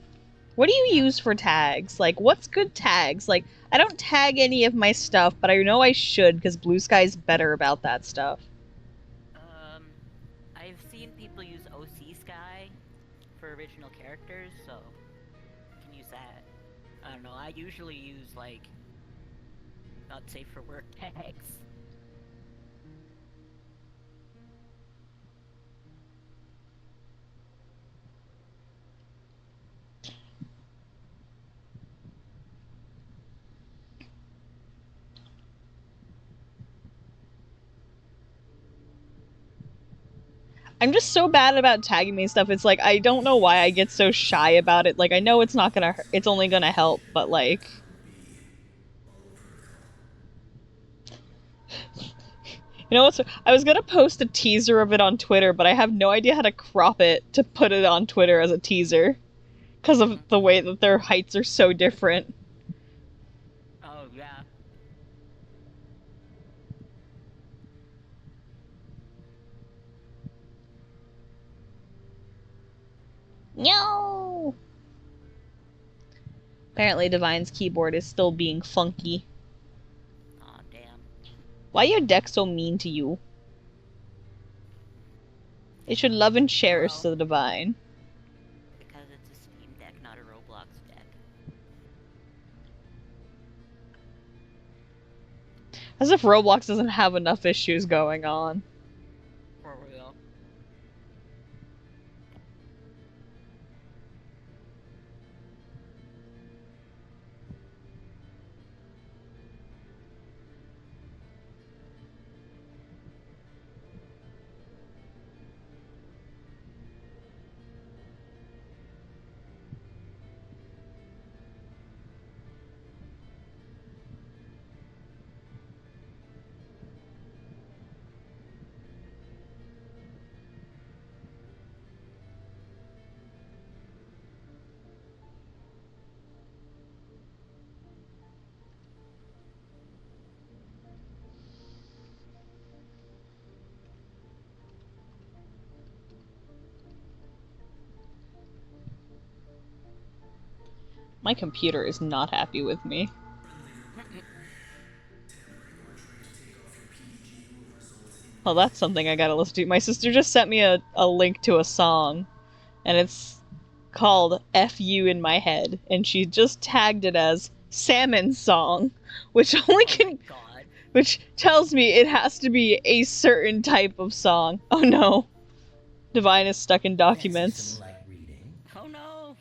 What do you use for tags? Like, what's good tags? Like, I don't tag any of my stuff, but I know I should because Blue Sky's better about that stuff. I've seen people use OC Sky for original characters, so you can use that. I don't know, I usually use, like, not safe for work tags. I'm just so bad about tagging me stuff. It's like, I don't know why I get so shy about it. Like, I know it's not gonna, it's only gonna help, but like... You know what's... I was gonna post a teaser of it on Twitter, but I have no idea how to crop it to put it on Twitter as a teaser. Because of the way that their heights are so different. Oh, yeah. No! Apparently Divine's keyboard is still being funky. Aw, damn. Why your deck so mean to you? It should love and cherish Well, the Divine. because it's a Steam Deck, not a Roblox deck. As if Roblox doesn't have enough issues going on. For real. My computer is not happy with me. Well, that's something I gotta listen to. My sister just sent me a link to a song, and it's called F You in My Head, and she just tagged it as Salmon Song, which only can... God. which tells me it has to be a certain type of song. Oh no. Divine is stuck in documents. Some light reading. Oh no!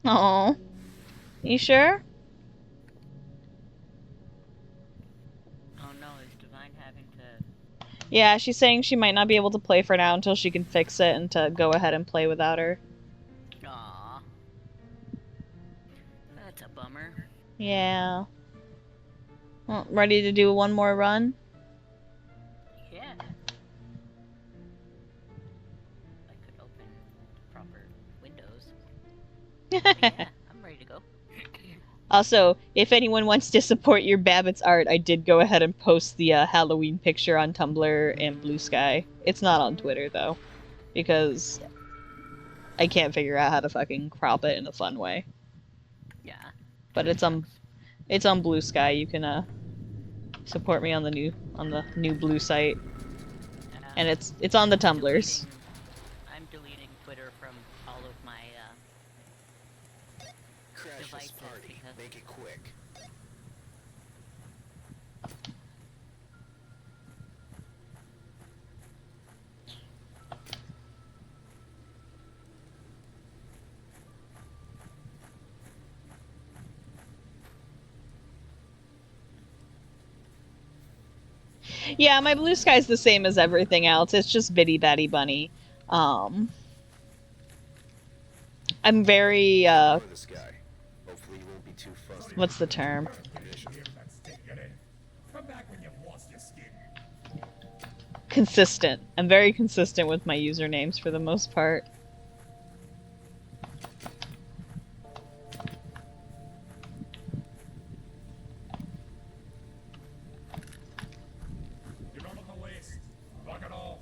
Oh, you sure? Oh no, is Divine having to... Yeah, she's saying she might not be able to play for now until she can fix it and to go ahead and play without her. Aww. That's a bummer. Yeah. Well, ready to do one more run? Yeah. I could open proper windows. Yeah, I'm ready to go. Also, if anyone wants to support your Babbitt's art, I did go ahead and post the Halloween picture on Tumblr and Blue Sky. It's not on Twitter, though, because I can't figure out how to fucking crop it in a fun way. Yeah. But it's on Blue Sky. You can support me on the new Blue site, and it's on the Tumblrs. I'm deleting Twitter from all of my Crash this devices party. because Make it quick. Yeah, my Blue Sky's the same as everything else. It's just Bitty Batty Bunny. I'm very Ignore this guy. Hopefully he won't be too fussy. what's the term? Come back when you've lost your skin. Consistent. I'm very consistent with my usernames for the most part. You're not on the list. Knock it off.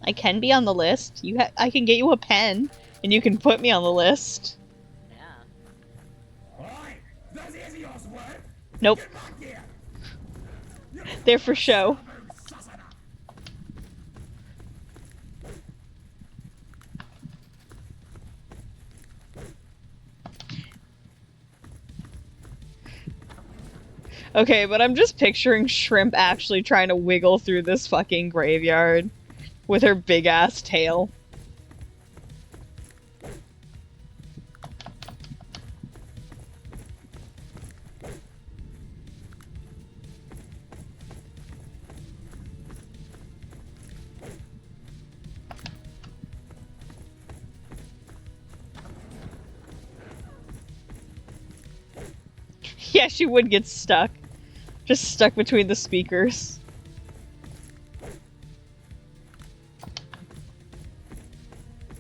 I can be on the list. I can get you a pen, and you can put me on the list. yeah. Alright, those ears of yours work. Nope. Get back here. They're for show. Okay, but I'm just picturing Shrimp actually trying to wiggle through this fucking graveyard with her big ass tail. Yeah, she would get stuck. Just stuck between the speakers.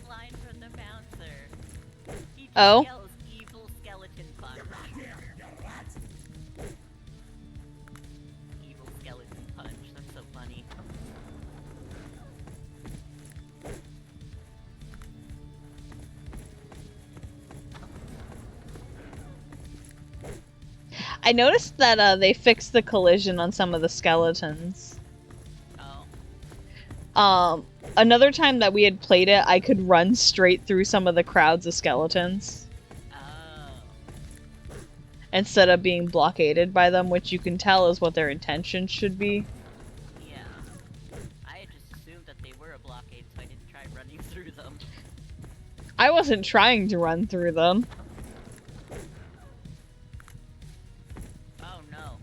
Line from the bouncer. He just Oh? yells evil skeleton punch. Evil skeleton punch. That's so funny. I noticed that they fixed the collision on some of the skeletons. Oh. Another time that we had played it, I could run straight through some of the crowds of skeletons Oh. instead of being blockaded by them, which you can tell is what their intention should be. Yeah. I had just assumed that they were a blockade, so I didn't try running through them. I wasn't trying to run through them. Oh no.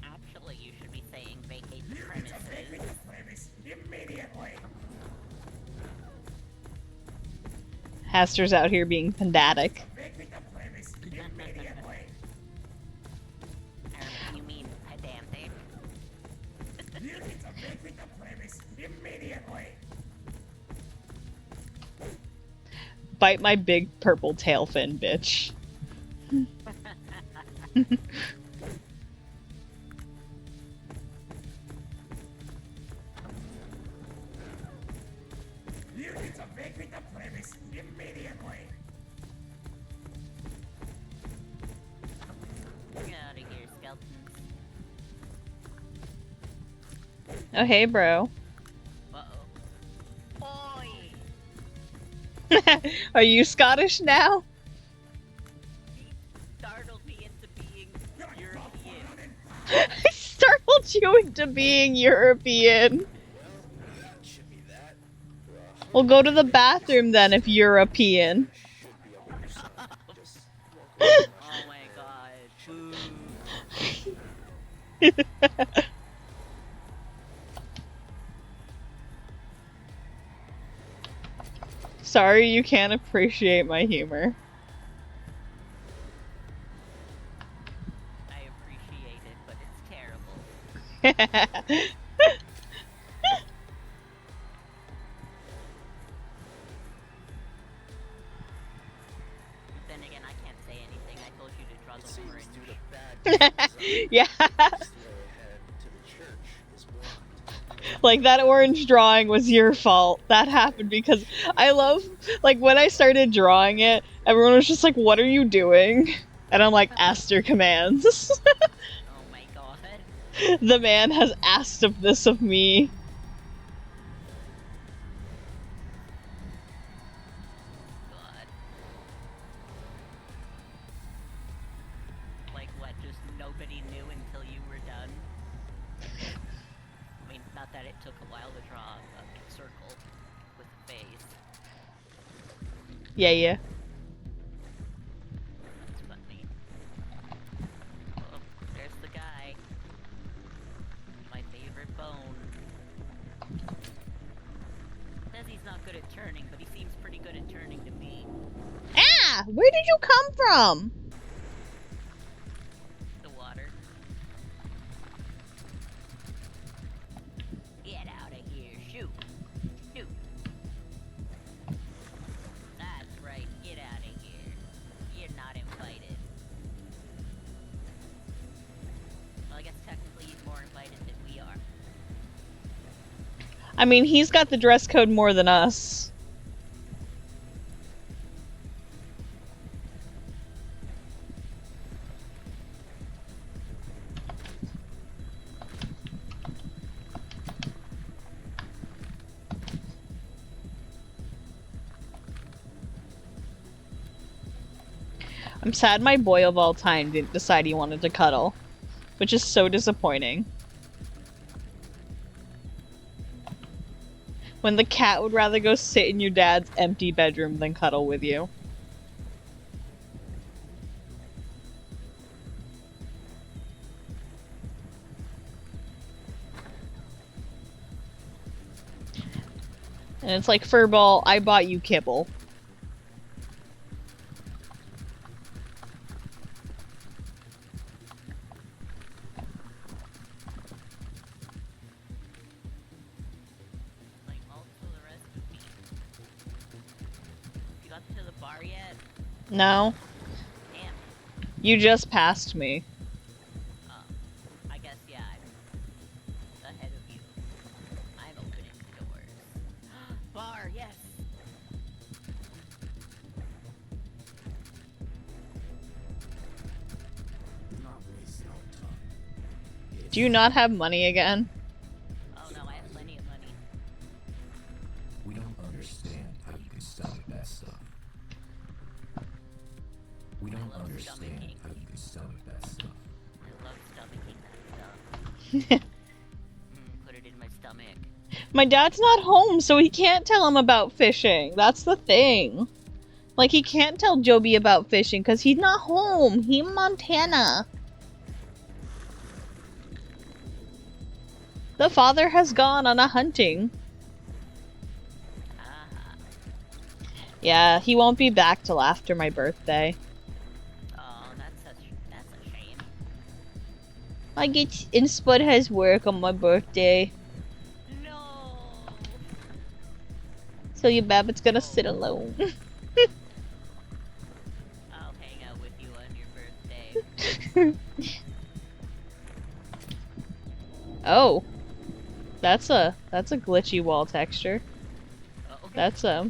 Actually, you should be saying vacate the premises. Premise immediately. Haster's out here being pedantic. Vacate the premise immediately. You mean pedantic? You need to vacate the premise immediately. bite my big purple tail fin, bitch. You need to vacate the premise immediately. Get out of here, skeletons. Oh, hey, bro. Uh-oh. Oi! Are you Scottish now? He startled me into being European. I startled you into being European. Well, that should be that. Well, go to the bathroom then if European. Should be on the other side. Just walk over to Oh my god. Boo. Sorry you can't appreciate my humor. I appreciate it, but it's terrible. Then again, I can't say anything. I told you to draw It the seems orange. due to bad design, Yeah. this road ahead to the church is blocked. Like, that orange drawing was your fault. That happened because I love, like, when I started drawing it, everyone was just like, what are you doing? And I'm like, Aster commands. Oh my god. The man has asked of this of me. God. Like what, just nobody knew until you were done? I mean, not that it took a while to draw a circle with a face. Yeah. That's funny. Oh, there's the guy. My favorite bone. Says he's not good at turning, but he seems pretty good at turning to me. Ah! Where did you come from? The water. Get out of here. Shoot. Shoot. That's right. Get out of here. You're not invited. Well, I guess technically he's more invited than we are. I mean, he's got the dress code more than us. I'm sad my boy of all time didn't decide he wanted to cuddle, which is so disappointing. When the cat would rather go sit in your dad's empty bedroom than cuddle with you. And it's like, Furball, I bought you kibble. Like, also the rest of me. You got to the bar yet? No, Damn. you just passed me. I guess, yeah, I'm ahead of you. I'm opening the doors. Bar, yes! Not waste no time. Do you not have money again? Oh no, I have plenty of money. We don't understand how you can stomach that stuff. We don't love understand stomaching. how you can stomach that stuff. I love stomaching that stuff. Put it in my stomach. My dad's not home, so he can't tell him about fishing. That's the thing. Like, he can't tell Joby about fishing because he's not home. He's in Montana. The father has gone on a hunting. Ah. Yeah, he won't be back till after my birthday. Oh, that's a shame. I get and Spud has work on my birthday, No! so your Babbitt's gonna sit alone. I'll hang out with you on your birthday. Oh. That's a glitchy wall texture. Oh. That's Oh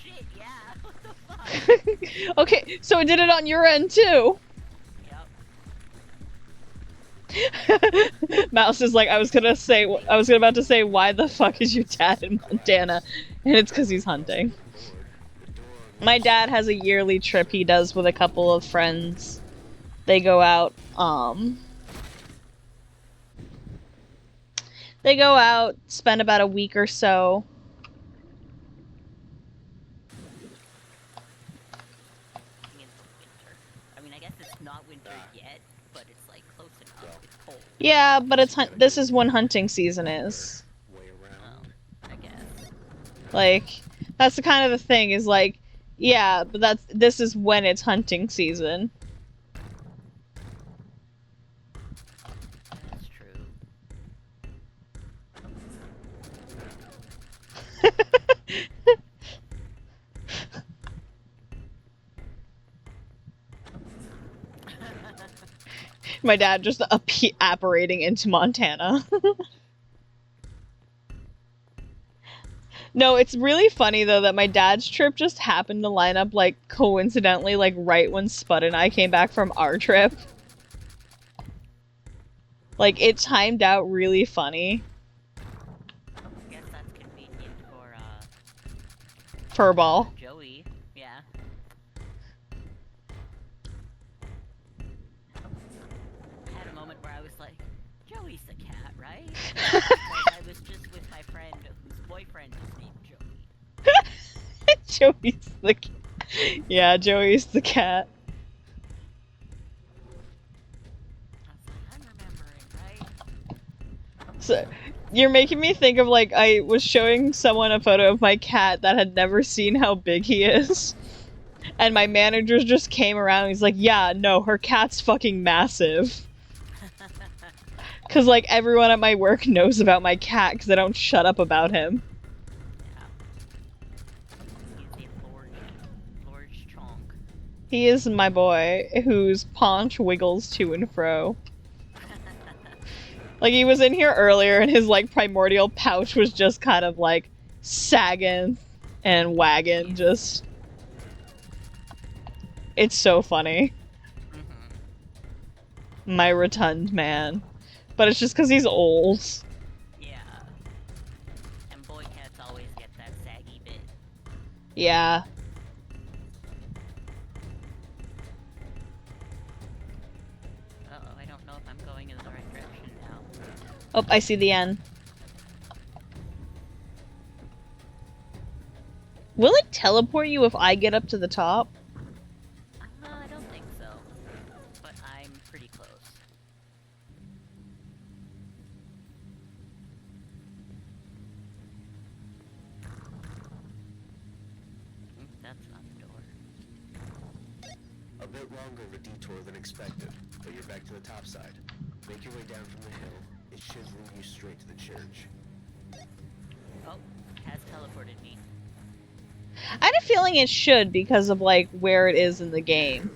shit, yeah. What the fuck? Okay, so it did it on your end too. Yep. Mouse is like, I was about to say, why the fuck is your dad in Montana? And it's because he's hunting. My dad has a yearly trip he does with a couple of friends. They go out, spend about a week or so. I mean, I guess it's not winter yet, but it's like close enough. It's cold. Yeah, but this is when hunting season is. Way around. I guess. Like, that's the kind of the thing is like, yeah, but this is when it's hunting season. That's true. My dad just apparating into Montana. No, it's really funny though that my dad's trip just happened to line up like coincidentally like right when Spud and I came back from our trip. Like it timed out really funny. I guess that's convenient for Furball. Joey. Yeah. I had a moment where I was like, Joey's the cat, right? Like, I was just with my friend whose boyfriend is named Joey. Joey's the yeah, Joey's the cat. I was like, I'm remembering, right? So you're making me think of like I was showing someone a photo of my cat that had never seen how big he is. And my managers just came around and he's like, yeah, no, her cat's fucking massive. Cause like everyone at my work knows about my cat because I don't shut up about him. He's a large chonk. He is my boy whose paunch wiggles to and fro. Like he was in here earlier and his like primordial pouch was just kind of like sagging and wagging just. It's so funny. My rotund man. But it's just because he's old. Yeah. And boy cats always get that saggy bit. Yeah. Uh-oh, I don't know if I'm going in the right direction now. Oh, I see the end. Will it teleport you if I get up to the top? I don't think so. But I'm pretty close. That's not the door. A bit longer of a detour than expected, but you're back to the top side. Make your way down from the hill. It should lead you straight to the church. Oh, has teleported me. I had a feeling it should because of like where it is in the game.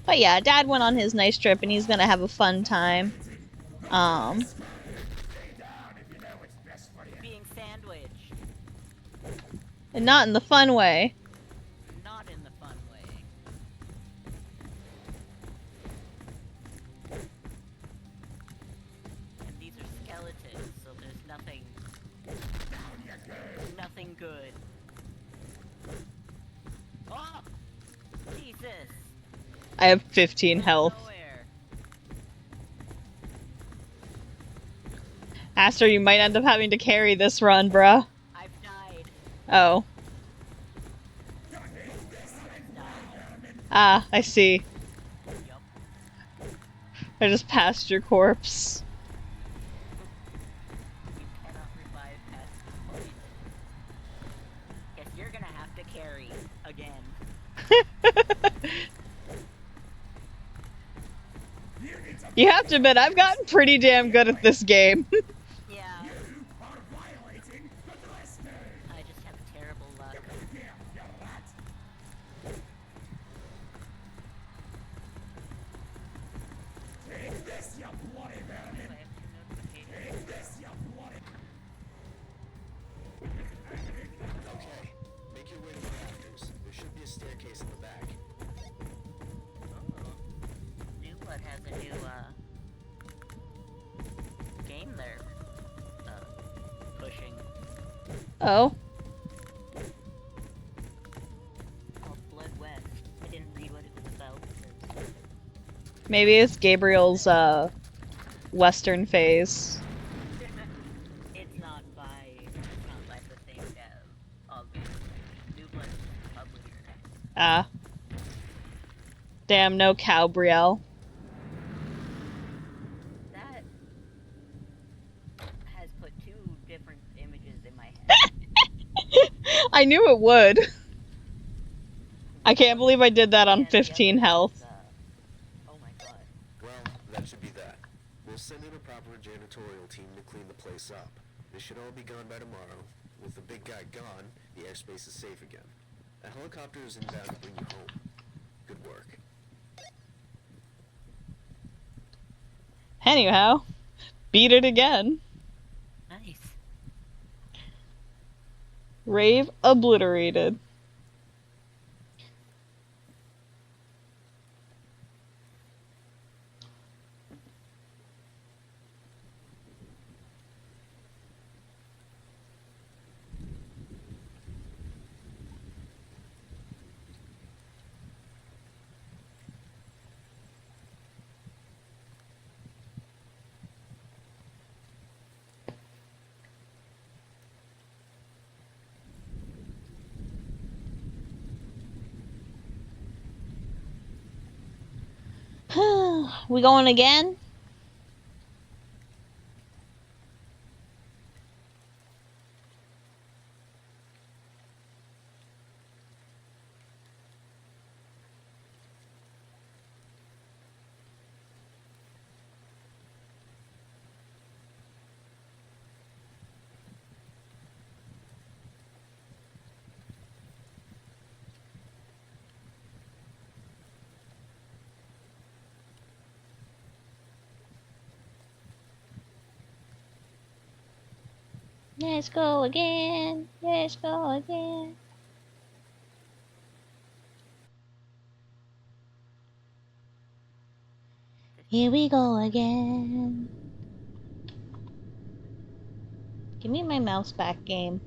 But yeah, Dad went on his nice trip and he's gonna have a fun time. Being sandwiched. And not in the fun way. Not in the fun way. And these are skeletons, so there's nothing good. Oh! Jesus! I have 15 health. Nowhere. Aster, you might end up having to carry this run, bruh. I've died. Oh. Died. Ah, I see. Yup. I just passed your corpse. You cannot revive past this point. Guess you're gonna have to carry again. You have to admit, I've gotten pretty damn good at this game. Yeah, You are violating the dress code. I just have terrible luck. Here, you rat. Take this, you bloody Do I vermin. have 2 notifications? Take this, you bloody... Okay, make your way to the rafters. There should be a staircase in the back. Oh. New Blood has a new, game they're, pushing. Oh. Called Blood West. I didn't read what it was about. because- Maybe it's Gabriel's, Western phase. It's not by the same dev. New Blood is the publisher. Ah. Damn, no Cowbrielle. That has put 2 different images in my head. I knew it would. I can't believe I did that on And the 15 other health. is, oh my god. Well, that should be that. We'll send in a proper janitorial team to clean the place up. They should all be gone by tomorrow. With the big guy gone, the airspace is safe again. A helicopter is inbound to bring you home. Good work. Anyhow, beat it again. Nice. Rave obliterated. We going again? Let's go again. Let's go again. Here we go again. Give me my mouse back, game.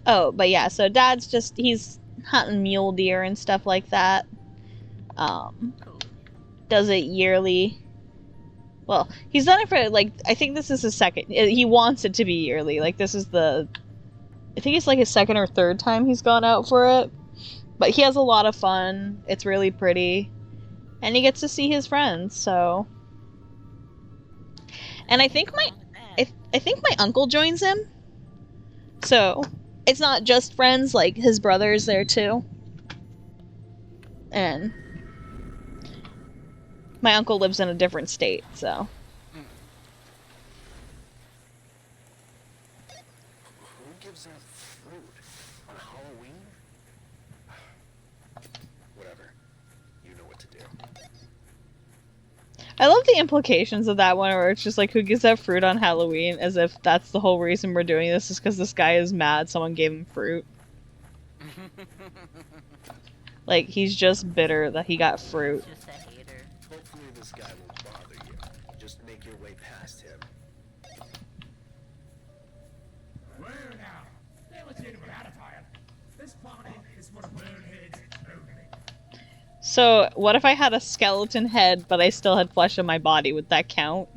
Oh, but yeah, so Dad's just, he's hunting mule deer and stuff like that. Cool. Does it yearly. Well, he's done it for, like, I think this is his second. He wants it to be yearly. Like, this is the, I think it's like his second or third time he's gone out for it. But he has a lot of fun. It's really pretty. And he gets to see his friends, so. And I think What's wrong with that? I think my uncle joins him. So, it's not just friends, like, his brother's there too. And my uncle lives in a different state, so. Who gives out fruit on Halloween? Whatever. You know what to do. I love the implications of that one, where it's just like, who gives out fruit on Halloween, as if that's the whole reason we're doing this, is because this guy is mad someone gave him fruit. Like, he's just bitter that he got fruit. Just a hater. Hopefully this guy won't bother you. Just make your way past him. Whoa now. They're legitimate attire. This party is for boneheads only. So, what if I had a skeleton head, but I still had flesh on my body? Would that count?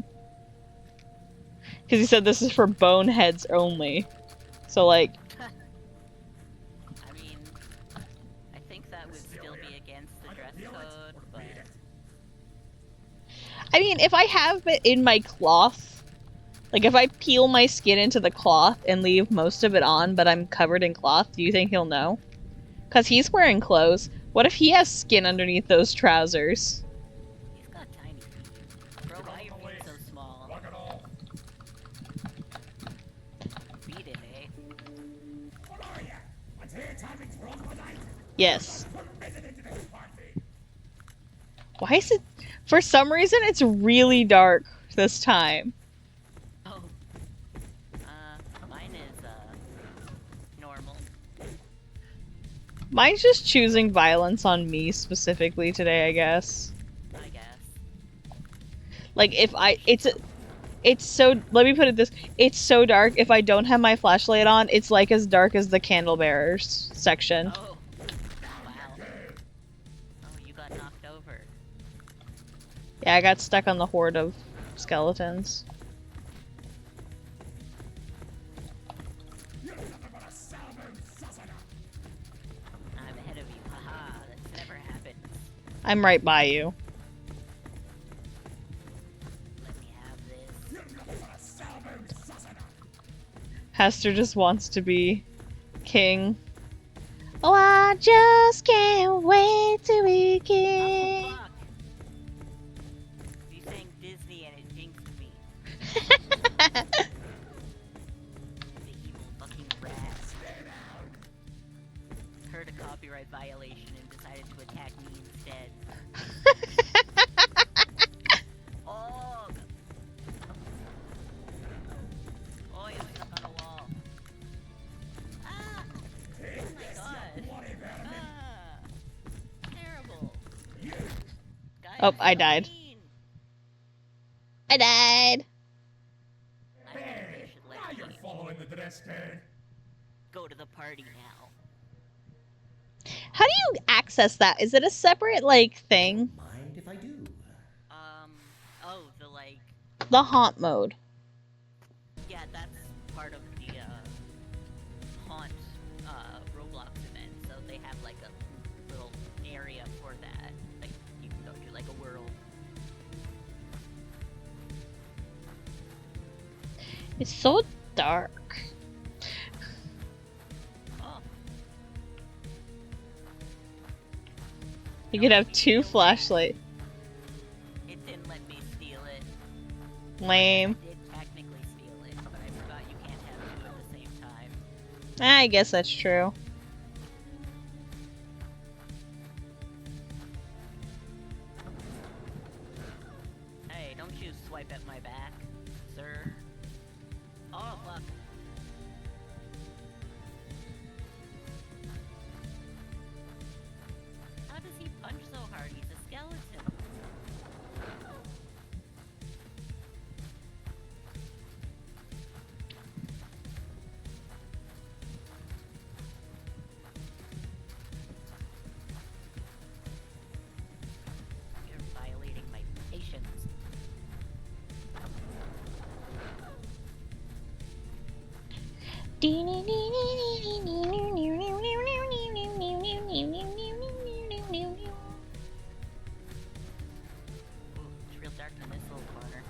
Because he said this is for boneheads only. So, like, I mean, I think that would still be against the dress code, but I mean, if I have it in my cloth, like if I peel my skin into the cloth and leave most of it on, but I'm covered in cloth, do you think he'll know? Because he's wearing clothes. What if he has skin underneath those trousers? He's got tiny feet. Bro, why are your feet so small? Rock it all. Beat it, eh? What are ya? What's here timing's wrong with night? Yes. Put resident in this party. Why is it... For some reason, it's really dark this time. Oh. Mine is, normal. Mine's just choosing violence on me specifically today, I guess. I guess. Like, if I... It's so... Let me put it this... It's so dark, if I don't have my flashlight on, it's like as dark as the candle bearers section. Oh. Wow. Oh, you got knocked over. Yeah, I got stuck on the horde of skeletons. You're nothing but a salmon saucer. I'm ahead of you. Haha, that's never happened. I'm right by you. Let me have this. You're nothing but a salmon saucer. Hester just wants to be king. Oh, I just can't wait to be Oh, king. fuck! You sang Disney and it jinxed me. The evil fucking rat. Heard a copyright violation and decided to attack me instead. Oh! Oh, you're stuck on a wall. Ah! Oh my god. Ah! Terrible. Guys, Oh, I died. clean. I died. I think they should Now let you're me following the dress code. go to the party now. How do you access that? Is it a separate, like, thing? Mind if I do? Oh, the like, The haunt mode. yeah, that's part of the, haunt, Roblox event, so they have like a little area for that. Like, you can go to like a world. It's so dark. Oh, You could have two flashlights. it didn't let me steal it. Lame. I did technically steal it, but I forgot you can't have two at the same time. I guess that's true. Hey, don't you swipe at my back, sir. Oh, fuck. How does he punch so hard? He's a skeleton. You're violating my patience. Ooh, it's real dark in this little corner.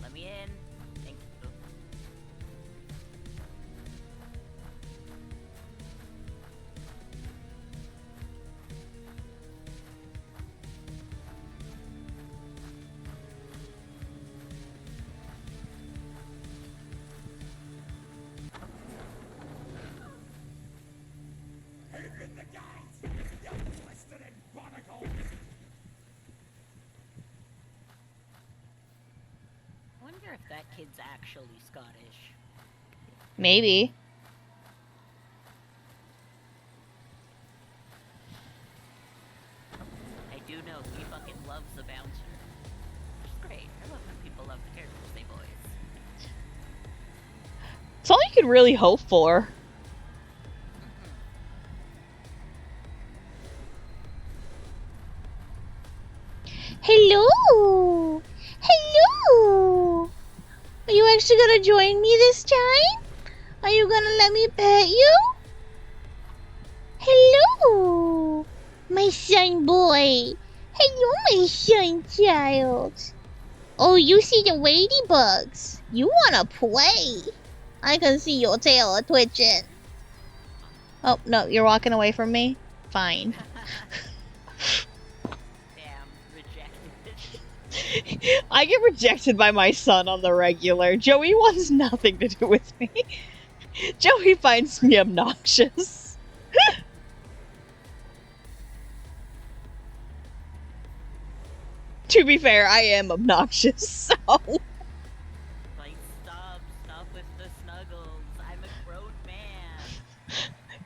Let me in. Thank you. Open the gates. You blistered and barnacle. I wonder if that kid's actually Scottish. Maybe. I do know he fucking loves the bouncer. Which is great. I love when people love the characters they voice. It's all you could really hope for. Hello! Hello! Are you actually gonna join me this time? Are you gonna let me pet you? Hello! My son boy! Hello, my son child! Oh, you see the ladybugs! You wanna play! I can see your tail twitching. Oh, no, you're walking away from me? Fine. Damn, rejected. I get rejected by my son on the regular. Joey wants nothing to do with me. Joey finds me obnoxious. To be fair, I am obnoxious, so... Like, stop with the snuggles. I'm a grown man.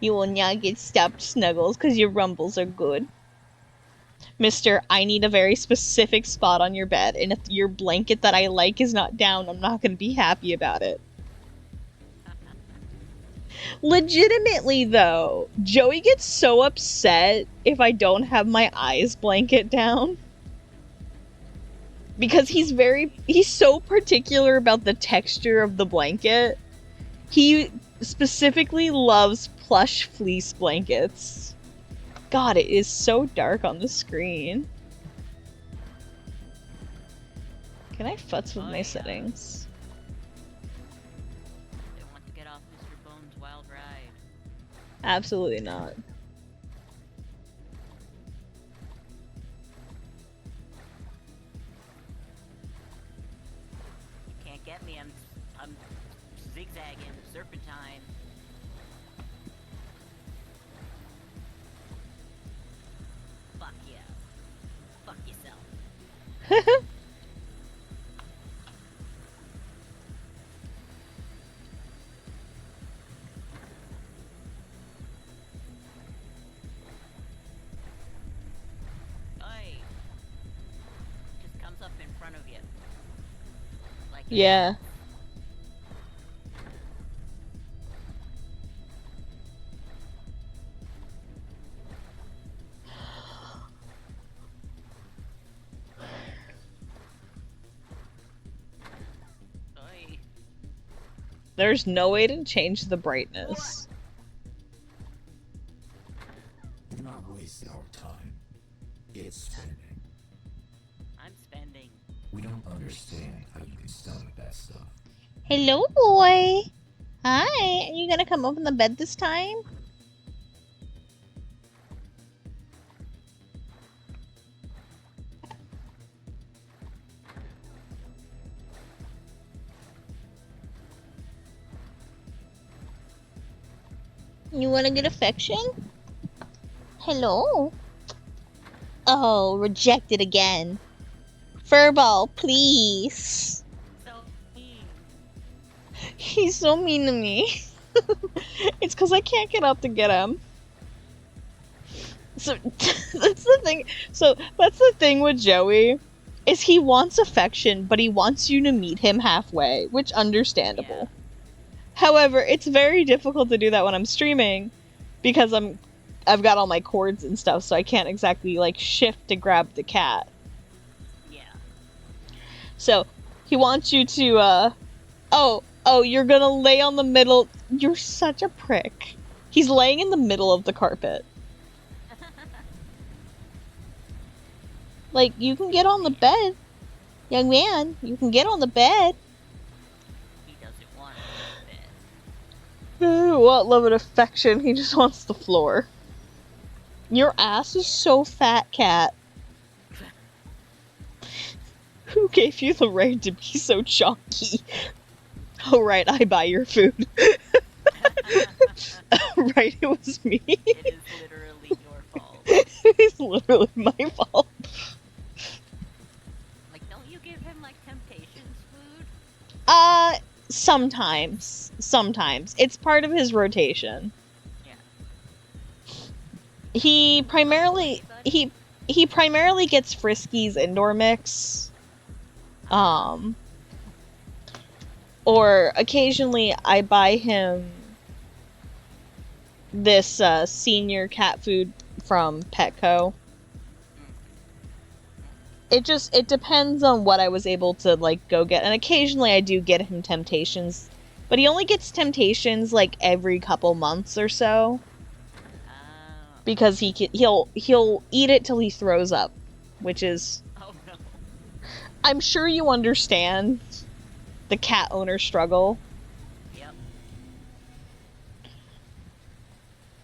You will not get stopped, Snuggles, because your rumbles are good. Mister, I need a very specific spot on your bed, and if your blanket that I like is not down, I'm not gonna be happy about it. Legitimately, though, Joey gets so upset if I don't have my eyes blanket down. Because he's so particular about the texture of the blanket. He specifically loves plush fleece blankets. God, it is so dark on the screen. Can I futz with my settings? They want to get off Mr. Bones' wild ride. Absolutely not. You can't get me. I'm zigzagging, serpentine. Fuck yeah. Fuck yourself. Oi. Just comes up in front of you. Like Yeah. Oi. There's no way to change the brightness. Do not waste our time. It's spending. I'm spending. We don't understand how you can stomach that stuff. Hello, boy. Hi. Are you gonna come up in the bed this time? You wanna get affection? Hello. Oh, rejected again. Furball, please. So mean. He's so mean to me. It's because I can't get up to get him. So that's the thing. So that's the thing with Joey, is he wants affection, but he wants you to meet him halfway, which understandable. Yeah. However, it's very difficult to do that when I'm streaming, because I've got all my cords and stuff, so I can't exactly like shift to grab the cat. Yeah. So he wants you to oh, you're gonna lay on the middle. You're such a prick. He's laying in the middle of the carpet. Like, you can get on the bed. Young man, you can get on the bed. He doesn't want to go to bed. What love and affection, he just wants the floor. Your ass is so fat, cat. Who gave you the right to be so chunky? Oh right, I buy your food. Right, it was me. It is literally your fault. It's literally my fault. Like, don't you give him, like, Temptations food? Sometimes. Sometimes. It's part of his rotation. Yeah. He primarily gets Frisky's indoor mix. Or occasionally I buy him this senior cat food from Petco. It depends on what I was able to like go get, and occasionally I do get him Temptations, but he only gets Temptations like every couple months or so, because he'll eat it till he throws up, which is, Oh no. I'm sure you understand the cat owner struggle. Yep.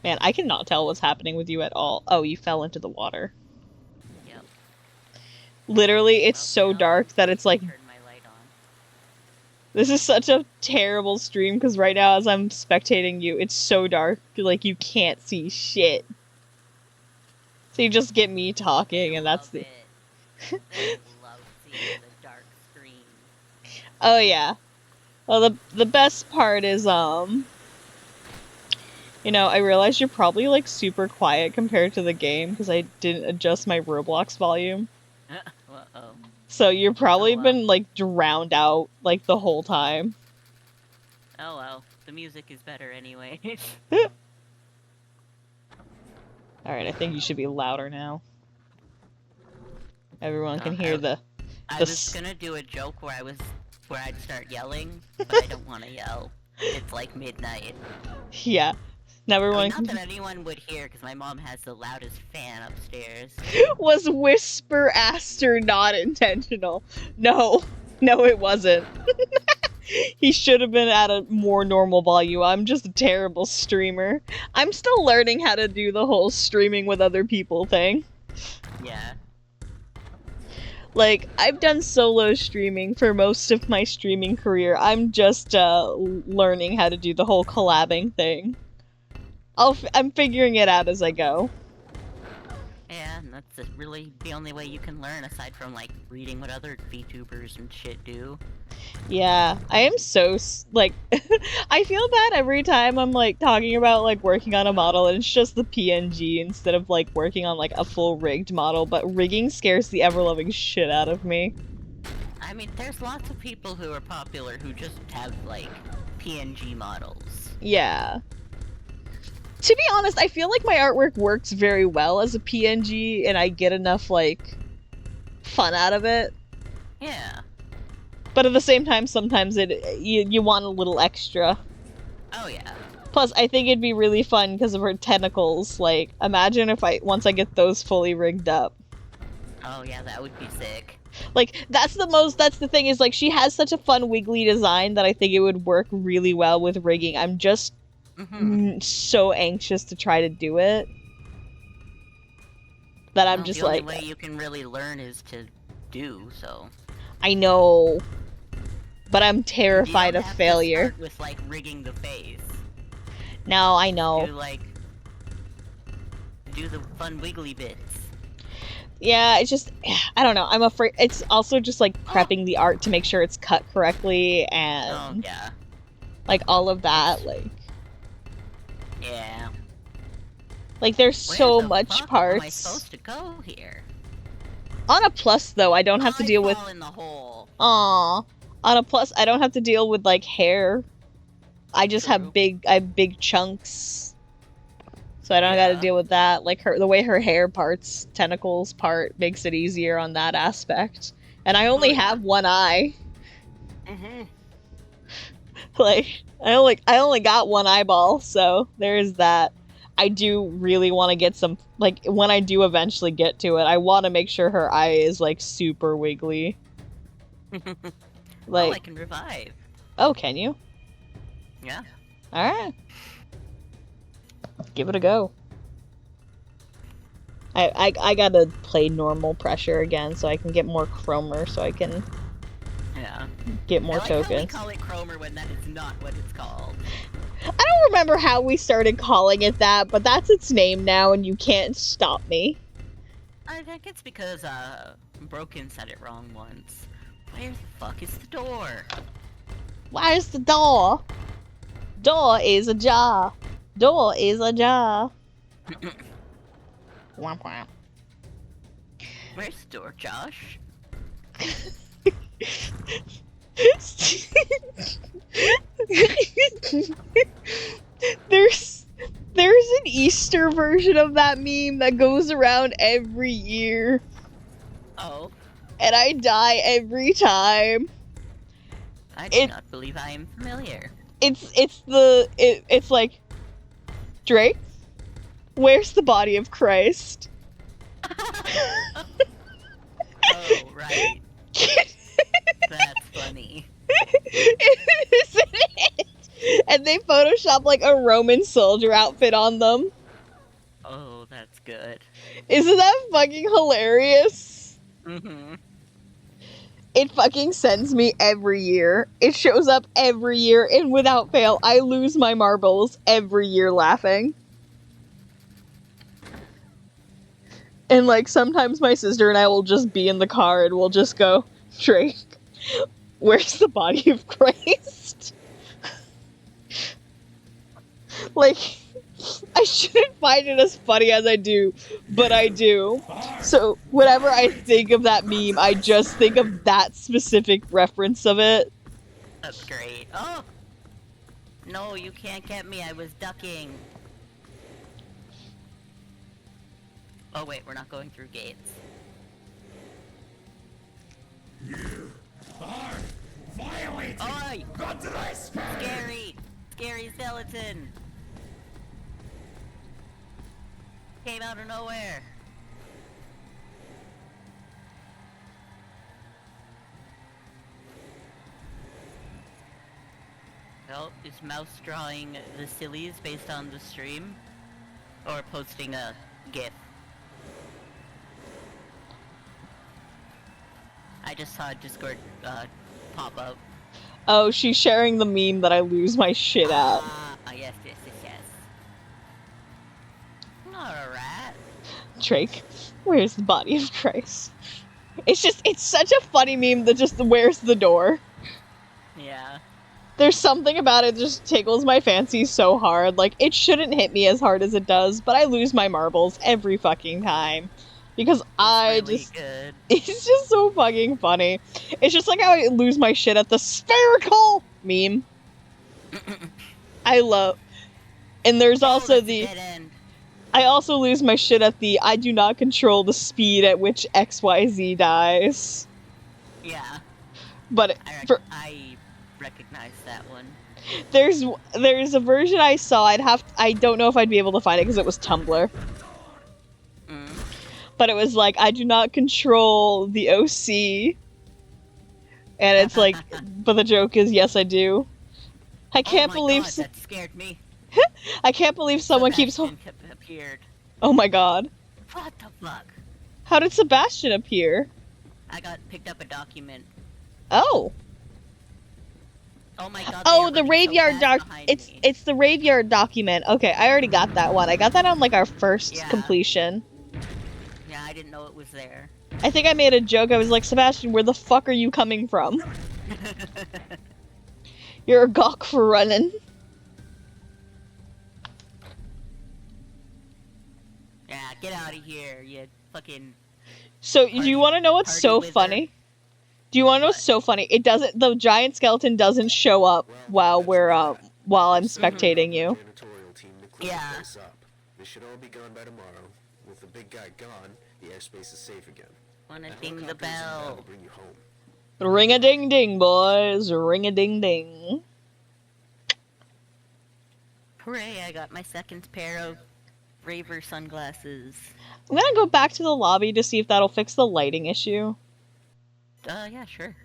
Man, I cannot tell what's happening with you at all. Oh, you fell into the water. Yep. Literally, it's Well, so now dark that it's like, turn my light on. this is such a terrible stream, because right now as I'm spectating you, it's so dark, like you can't see shit. So you just get me talking, and that's the... They love seeing the dark screen. Oh yeah. Well, the best part is, you know, I realize you're probably, like, super quiet compared to the game, because I didn't adjust my Roblox volume. Uh-oh. So you're probably well. been, like, drowned out, like, the whole time. Oh well, the music is better anyway. Alright, I think you should be louder now. Everyone can Uh, hear I- the... I the was gonna do a joke where I'd start yelling, but I don't want to yell. It's like midnight. Yeah. Now everyone Not can... that anyone would hear, because my mom has the loudest fan upstairs. Was whisper Aster not intentional? No. No, it wasn't. He should have been at a more normal volume. I'm just a terrible streamer. I'm still learning how to do the whole streaming with other people thing. Yeah. Like, I've done solo streaming for most of my streaming career. I'm just learning how to do the whole collabing thing. I'm figuring it out as I go. Yeah, and that's really the only way you can learn, aside from, like, reading what other VTubers and shit do. Yeah, I am so, like, I feel bad every time I'm, like, talking about, like, working on a model and it's just the PNG instead of, like, working on, like, a full rigged model, but rigging scares the ever-loving shit out of me. I mean, there's lots of people who are popular who just have, like, PNG models. Yeah. To be honest, I feel like my artwork works very well as a PNG, and I get enough, like, fun out of it. Yeah. But at the same time, sometimes you want a little extra. Oh yeah. Plus, I think it'd be really fun because of her tentacles. Like, imagine if once I get those fully rigged up. Oh yeah, that would be sick. Like, that's the thing is, like, she has such a fun wiggly design that I think it would work really well with rigging. I'm just so anxious to try to do it. That I'm just like... The only way you can really learn is to do, so... I know. But I'm terrified of failure. You don't have to start with, like, rigging the face. No, I know. Do the fun wiggly bits. Yeah, it's just... I don't know. I'm afraid... It's also just, like, prepping the art to make sure it's cut correctly, and... Oh, yeah. Like, all of that, like... Yeah. Like, there's so much parts. Am I supposed to go here? On a plus, though, I don't have to deal with... fall in the hole. Aww. On a plus, I don't have to deal with, like, hair. I just have big chunks. So I don't gotta deal with that. Like, the way her hair parts, tentacles part, makes it easier on that aspect. And I only have one eye. Like, I only got one eyeball, so there is that. I do really want to get some, like, when I do eventually get to it, I want to make sure her eye is, like, super wiggly. Like, oh, I can revive. Oh, can you? Yeah. Alright. Give it a go. I gotta play normal pressure again so I can get more chromer so I can get more tokens. How we call it chromer when that is not what it's called. I don't remember how we started calling it that, but that's its name now and you can't stop me. I think it's because, Broken said it wrong once. Where the fuck is the door? Where's the door? Door is ajar. Door is ajar. Womp womp. Where's the door, Josh? There's an Easter version of that meme that goes around every year. Oh. And I die every time. I do not believe I am familiar. It's like, Drake, where's the body of Christ? Oh, right. That's funny. Isn't it? And And they photoshopped like a Roman soldier outfit on them. Oh, that's good. Isn't that fucking hilarious? Mm-hmm. It fucking sends me every year. It shows up every year, and without fail, I lose my marbles every year laughing. And like sometimes my sister and I will just be in the car and we'll just go, Drake, where's the body of Christ? Like, I shouldn't find it as funny as I do, but I do. So whenever I think of that meme, I just think of that specific reference of it. That's great. Oh! No, you can't get me. I was ducking. Oh wait, we're not going through gates. You are violating Oi! God's spirit. Scary! Scary skeleton! Came out of nowhere. Well, is Mouse drawing the sillies based on the stream? Or posting a GIF? I just saw Discord pop up. Oh, she's sharing the meme that I lose my shit at. Ah, yes. Alright. Drake, where's the body of Christ? It's such a funny meme that just, where's the door? Yeah. There's something about it that just tickles my fancy so hard. Like, it shouldn't hit me as hard as it does, but I lose my marbles every fucking time. Because Really good. It's just so fucking funny. It's just like how I lose my shit at the spherical meme. I love... And there's also that's a the... dead end. I also lose my shit at the I do not control the speed at which XYZ dies. Yeah. But I recognize that one. there's a version I saw. I don't know if I'd be able to find it because it was Tumblr. But it was like, I do not control the OC. And it's like, but the joke is, yes, I do. I can't believe God, that scared me. I can't believe someone keeps. Sebastian appeared. Oh my god! What the fuck? How did Sebastian appear? I picked up a document. Oh. Oh my god. Oh, the Raveyard doc. It's the Raveyard document. Okay, I already got that one. I got that on like our first completion. Yeah, I didn't know it was there. I think I made a joke. I was like, Sebastian, where the fuck are you coming from? You're a gawk for running. Yeah, get out of here, you fucking... So, do you want to know what's so funny? Do you want to know what's so funny? It doesn't... The giant skeleton doesn't show up while we're, while I'm spectating you. Yeah. They should all be gone by tomorrow. With the big guy gone, the airspace is safe again. Wanna ding the bell. Bring you home. Ring-a-ding-ding, boys. Ring-a-ding-ding. Hooray, I got my second pair of Raver sunglasses. I'm gonna go back to the lobby to see if that'll fix the lighting issue. Yeah, sure.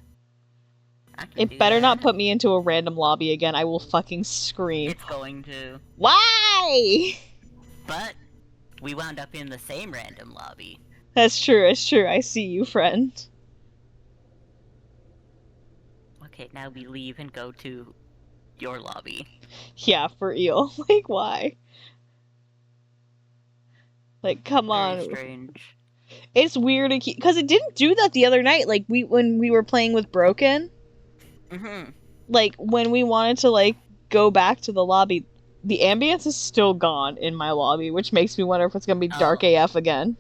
It better not put me into a random lobby again. I will fucking scream. It's going to. Why? But we wound up in the same random lobby. That's true, it's true. I see you, friend. Okay, now we leave and go to your lobby. Yeah, for real. Like, why? Like, come on. Very strange. It's weird to keep... Because it didn't do that the other night, like, when we were playing with Broken. Mm-hmm. Like, when we wanted to, like, go back to the lobby, the ambience is still gone in my lobby, which makes me wonder if it's gonna be dark AF again.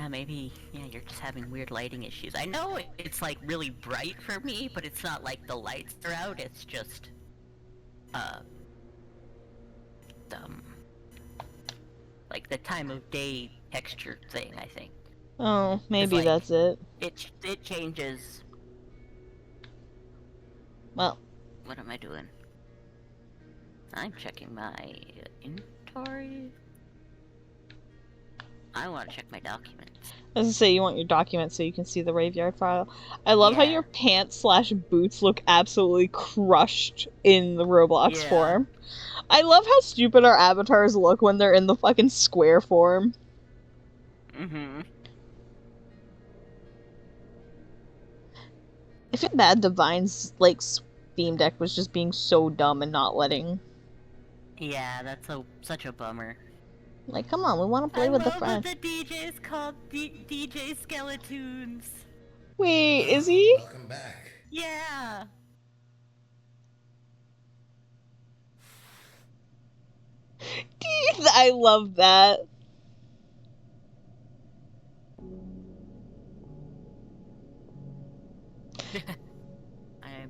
Maybe, yeah, you're just having weird lighting issues. I know it's, like, really bright for me, but it's not like the lights are out, it's just, like the time of day texture thing, I think. Oh, maybe like, that's it. It changes. Well. What am I doing? I'm checking my inventory. I want to check my documents. As I say, you want your documents so you can see the graveyard file. I love how Yeah. your pants/boots look absolutely crushed in the Roblox Yeah. form. I love how stupid our avatars look when they're in the fucking square form. Mm-hmm. I feel bad Divine's, like, Steam Deck was just being so dumb and not letting... Yeah, that's such a bummer. Like, come on, we want to play with the friend. I love that the DJ is called DJ Skeletoons. Wait, is he? Welcome back. Yeah. I love that. I'm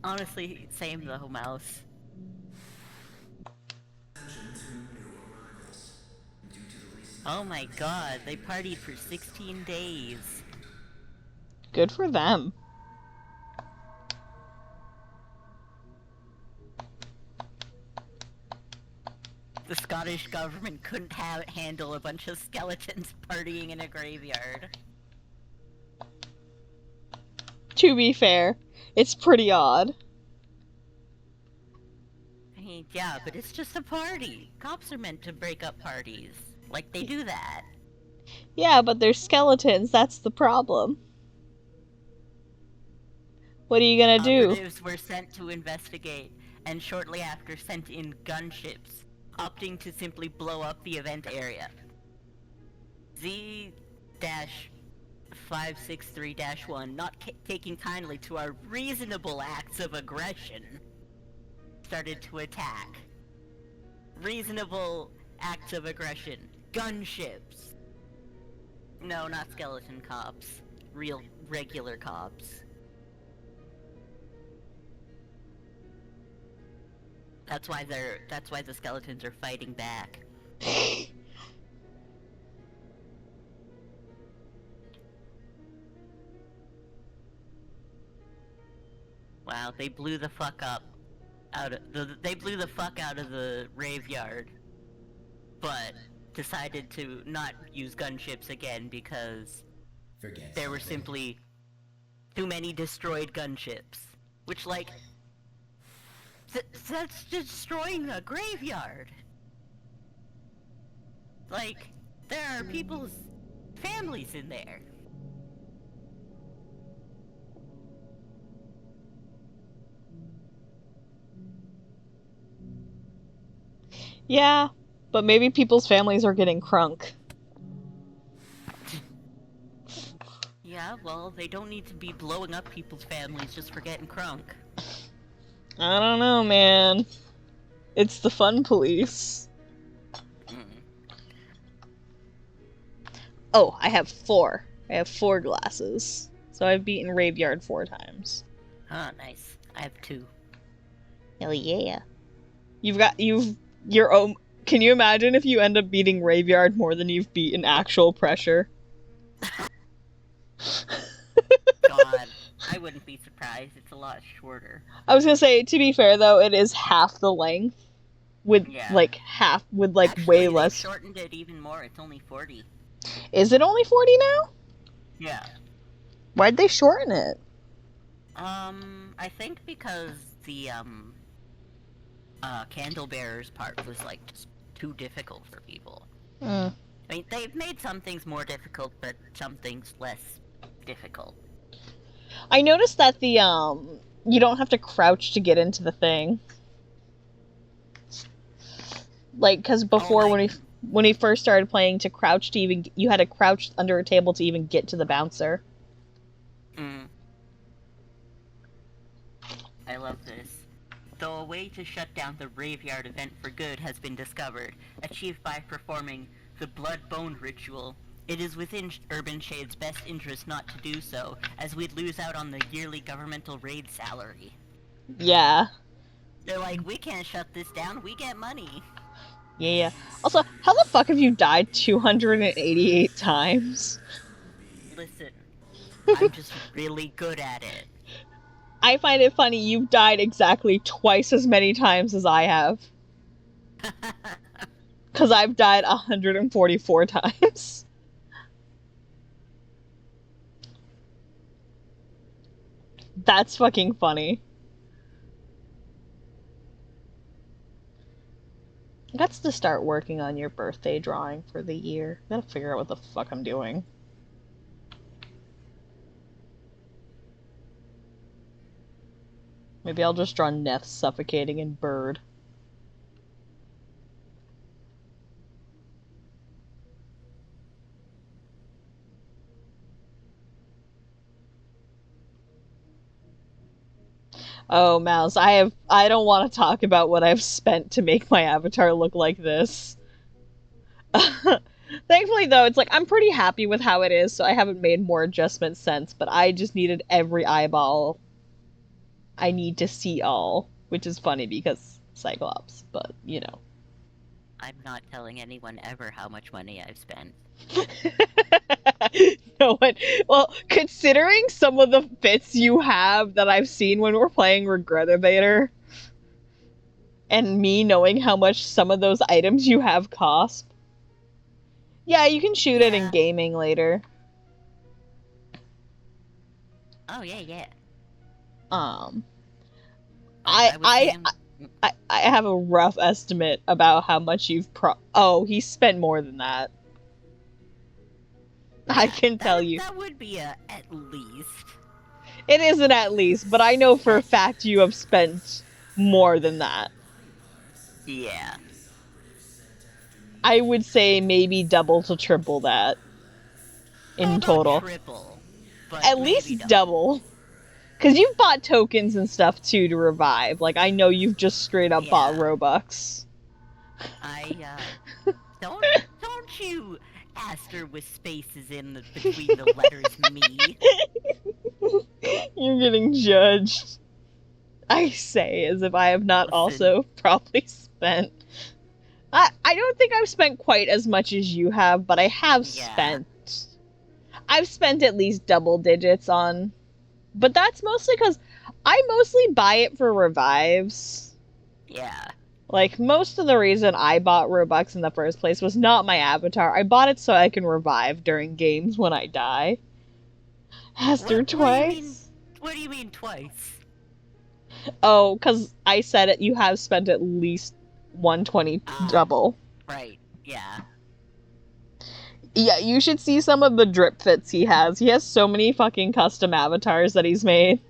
honestly same though, Mouse. Oh my god, they partied for 16 days. Good for them. The Scottish government couldn't handle a bunch of skeletons partying in a graveyard. To be fair, it's pretty odd. I mean, yeah, but it's just a party. Cops are meant to break up parties. Like, they do that. Yeah, but they're skeletons, that's the problem. What are you gonna do? Operatives were sent to investigate, and shortly after sent in gunships, opting to simply blow up the event area. Z-563-1, not taking kindly to our reasonable acts of aggression, started to attack. Reasonable acts of aggression. Gunships. No, not skeleton cops. Real, regular cops. That's why the skeletons are fighting back. Wow, they blew the fuck up they blew the fuck out of the graveyard, but decided to not use gunships again because there were simply too many destroyed gunships. Which, like, that's destroying a graveyard. Like, there are people's families in there. Yeah, but maybe people's families are getting crunk. Yeah, well, they don't need to be blowing up people's families just for getting crunk. I don't know, man. It's the fun police. Oh, I have 4. I have 4 glasses. So I've beaten Graveyard 4 times. Oh, nice. I have 2. Hell yeah. Your own. Can you imagine if you end up beating Graveyard more than you've beaten actual Pressure? God, I wouldn't be surprised. It's a lot shorter. I was gonna say, to be fair though, it is half the length. With, Yeah. Actually, way less. They shortened it even more. It's only 40. Is it only 40 now? Yeah. Why'd they shorten it? I think because the, candle bearers part was, like, just too difficult for people. I mean, they've made some things more difficult, but some things less difficult. I noticed that the, you don't have to crouch to get into the thing. Like, because before, when we first started playing, to crouch to even... You had to crouch under a table to even get to the bouncer. I love this. Though a way to shut down the graveyard event for good has been discovered, achieved by performing the Blood Bone Ritual, it is within Urban Shade's best interest not to do so, as we'd lose out on the yearly governmental raid salary. Yeah. They're like, we can't shut this down, we get money. Yeah. Also, how the fuck have you died 288 times? Listen, I'm just really good at it. I find it funny you've died exactly twice as many times as I have. Because I've died 144 times. That's fucking funny. That's to start working on your birthday drawing for the year. Gotta figure out what the fuck I'm doing. Maybe I'll just draw Neth suffocating and bird. Oh, Mouse, I don't want to talk about what I've spent to make my avatar look like this. Thankfully, though, it's like, I'm pretty happy with how it is, so I haven't made more adjustments since, but I just needed every eyeball I need to see all, which is funny because Cyclops, but, you know. I'm not telling anyone ever how much money I've spent. No one. Well, considering some of the fits you have that I've seen when we're playing Regretivator, and me knowing how much some of those items you have cost. Yeah, you can shoot it in gaming later. Oh yeah, yeah. I have a rough estimate about how much you've Oh, he spent more than that. Yeah, I can tell you. That would be a at least. It isn't at least, but I know for a fact you have spent more than that. Yeah. I would say maybe double to triple that in total. Triple, but at least double. Because you've bought tokens and stuff too to revive. Like, I know you've just straight up bought Robux. Don't you Aster with spaces in between the letters me. You're getting judged. I say, as if I have not also probably spent. I don't think I've spent quite as much as you have, but I have spent. I've spent at least double digits on. But that's mostly because I mostly buy it for revives. Yeah. Like, most of the reason I bought Robux in the first place was not my avatar. I bought it so I can revive during games when I die. Aster twice? What do you mean twice? Oh, because I said it. You have spent at least 120 double. Right, yeah. Yeah, you should see some of the drip fits he has. He has so many fucking custom avatars that he's made.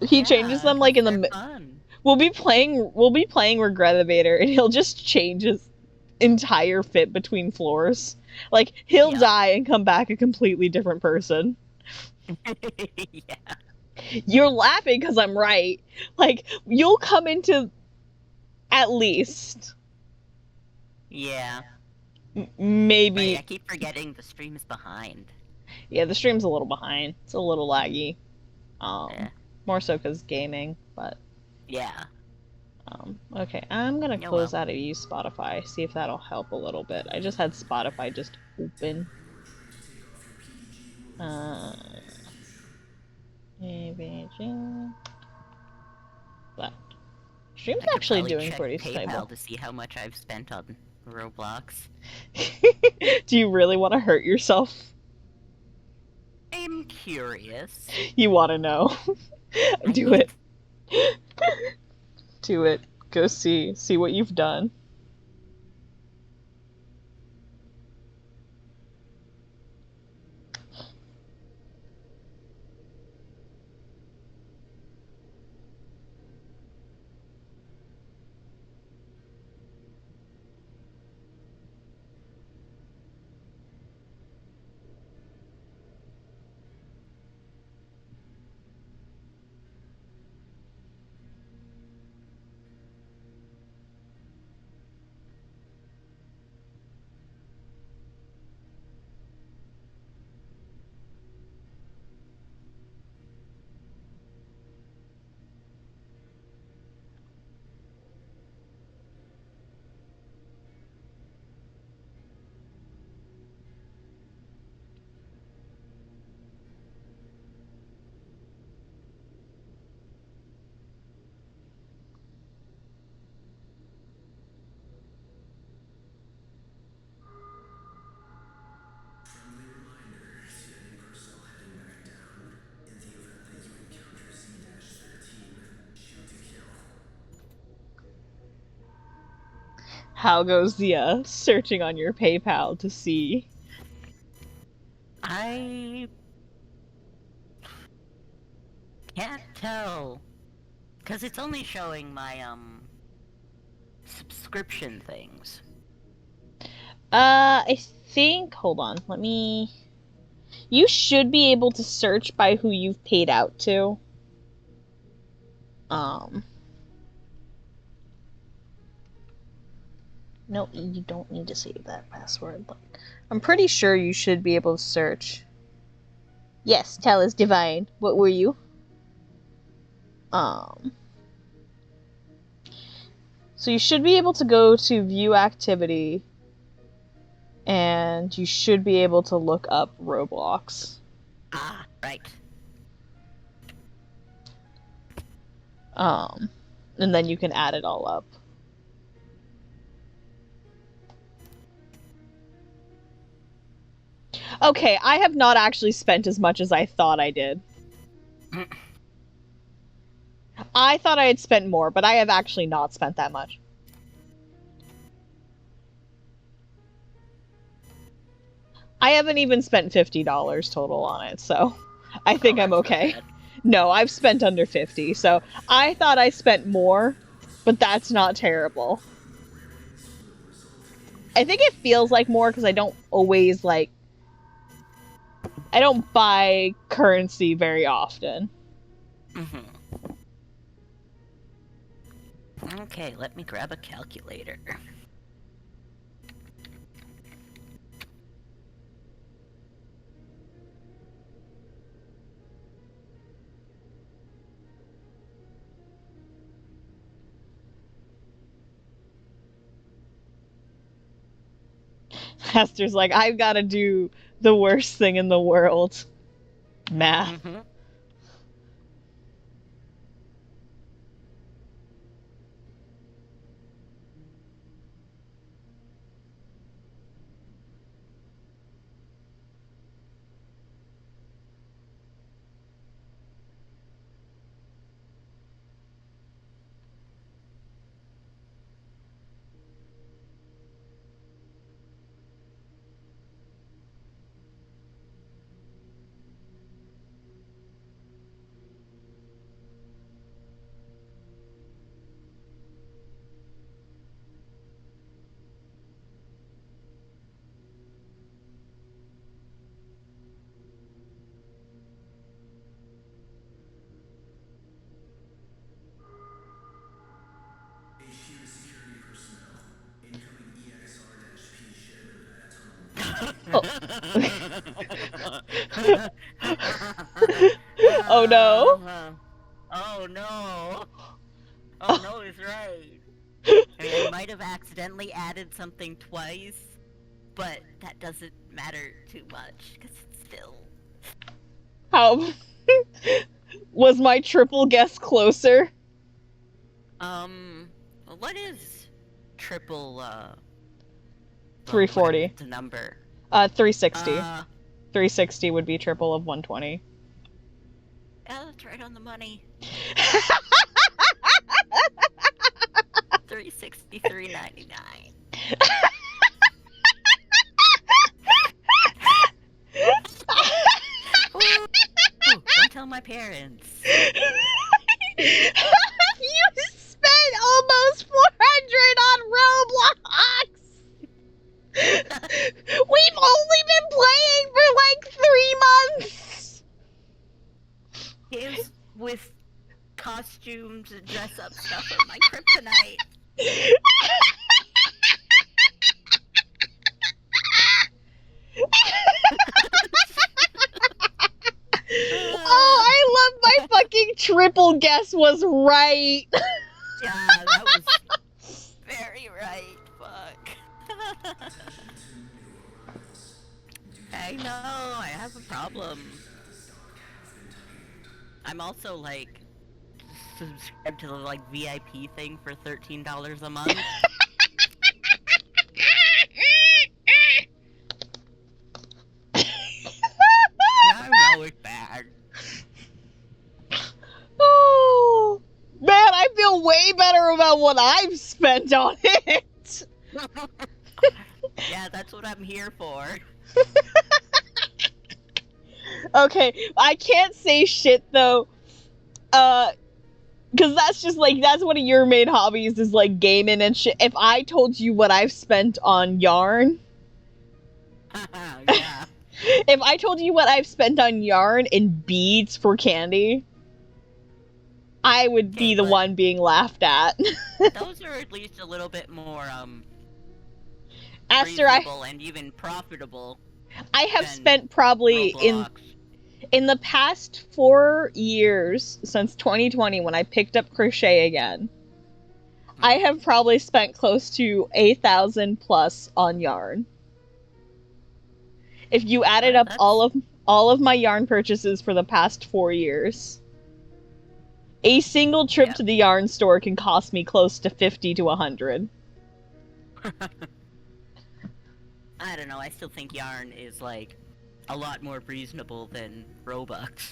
He changes them like in the We'll be playing Regretivator and he'll just change his entire fit between floors. Like, he'll die and come back a completely different person. Yeah. You're laughing because I'm right. Like, you'll come into at least. Yeah. Maybe. Right, I keep forgetting the stream is behind. Yeah, the stream's a little behind. It's a little laggy. More so because gaming, but. Yeah. Okay, I'm gonna close out of use Spotify, see if that'll help a little bit. I just had Spotify just open. But stream's actually doing pretty stable. To see how much I've spent on Roblox. Do you really want to hurt yourself? I'm curious. You want to know? Do it. Do it. Go see what you've done. How goes the searching on your PayPal to see? I can't tell. Because it's only showing my, subscription things. I think, hold on, let me... You should be able to search by who you've paid out to. No, you don't need to save that password. I'm pretty sure you should be able to search. Yes, tell us, Divine. What were you? So you should be able to go to view activity, and you should be able to look up Roblox. Ah, right. And then you can add it all up. Okay, I have not actually spent as much as I thought I did. I thought I had spent more, but I have actually not spent that much. I haven't even spent $50 total on it, so I think I'm okay. No, I've spent under 50, so I thought I spent more, but that's not terrible. I think it feels like more because I don't always, like... I don't buy currency very often. Okay, let me grab a calculator. Hester's like, I've got to do the worst thing in the world. Math. HQ security personnel. Incoming EXR-P shipment at tunnel. Oh no. Oh no. Oh no is right. I mean, I might have accidentally added something twice, but that doesn't matter too much, because it's still... How... Was my triple guess closer? What is triple, 340. The number? 360. 360 would be triple of 120. Yeah, that's right on the money. 363.99. Don't tell my parents. You spent almost 400 on Roblox! We've only been playing for like 3 months! Games with costumes and dress-up stuff are my kryptonite. Oh, I love my fucking triple guess was right. Yeah, that was very right. Fuck. I know, I have a problem. I'm also, like, subscribed to the, like, VIP thing for $13 a month. I know it's bad. Oh, man, I feel way better about what I've spent on it. Yeah, that's what I'm here for. Okay, I can't say shit though. Because that's just like, that's one of your main hobbies is like gaming and shit. If I told you what I've spent on yarn, Yeah. if I told you what I've spent on yarn and beads for candy, I would be Okay, the but one being laughed at. those are at least a little bit more, Aster, reasonable and even profitable I have than spent probably Roblox. in the past 4 years, since 2020 when I picked up crochet again, I have probably spent close to 8,000 plus on yarn. If you added up That's... all of my yarn purchases for the past 4 years, a single trip Yep. to the yarn store can cost me close to 50 to 100. I don't know, I still think yarn is, like, a lot more reasonable than Robux.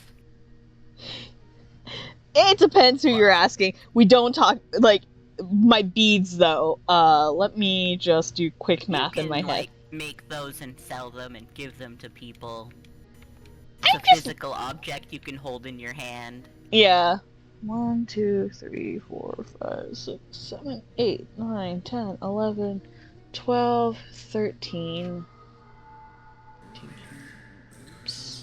It depends who you're asking. We don't talk, like, my beads, though. Let me just do quick math in my head. Like, make those and sell them and give them to people. I It's a physical object you can hold in your hand. Yeah. 1, 2, 3, 4, 5, 6, 7, 8, 9, 10, 11, 12, 13. Oops.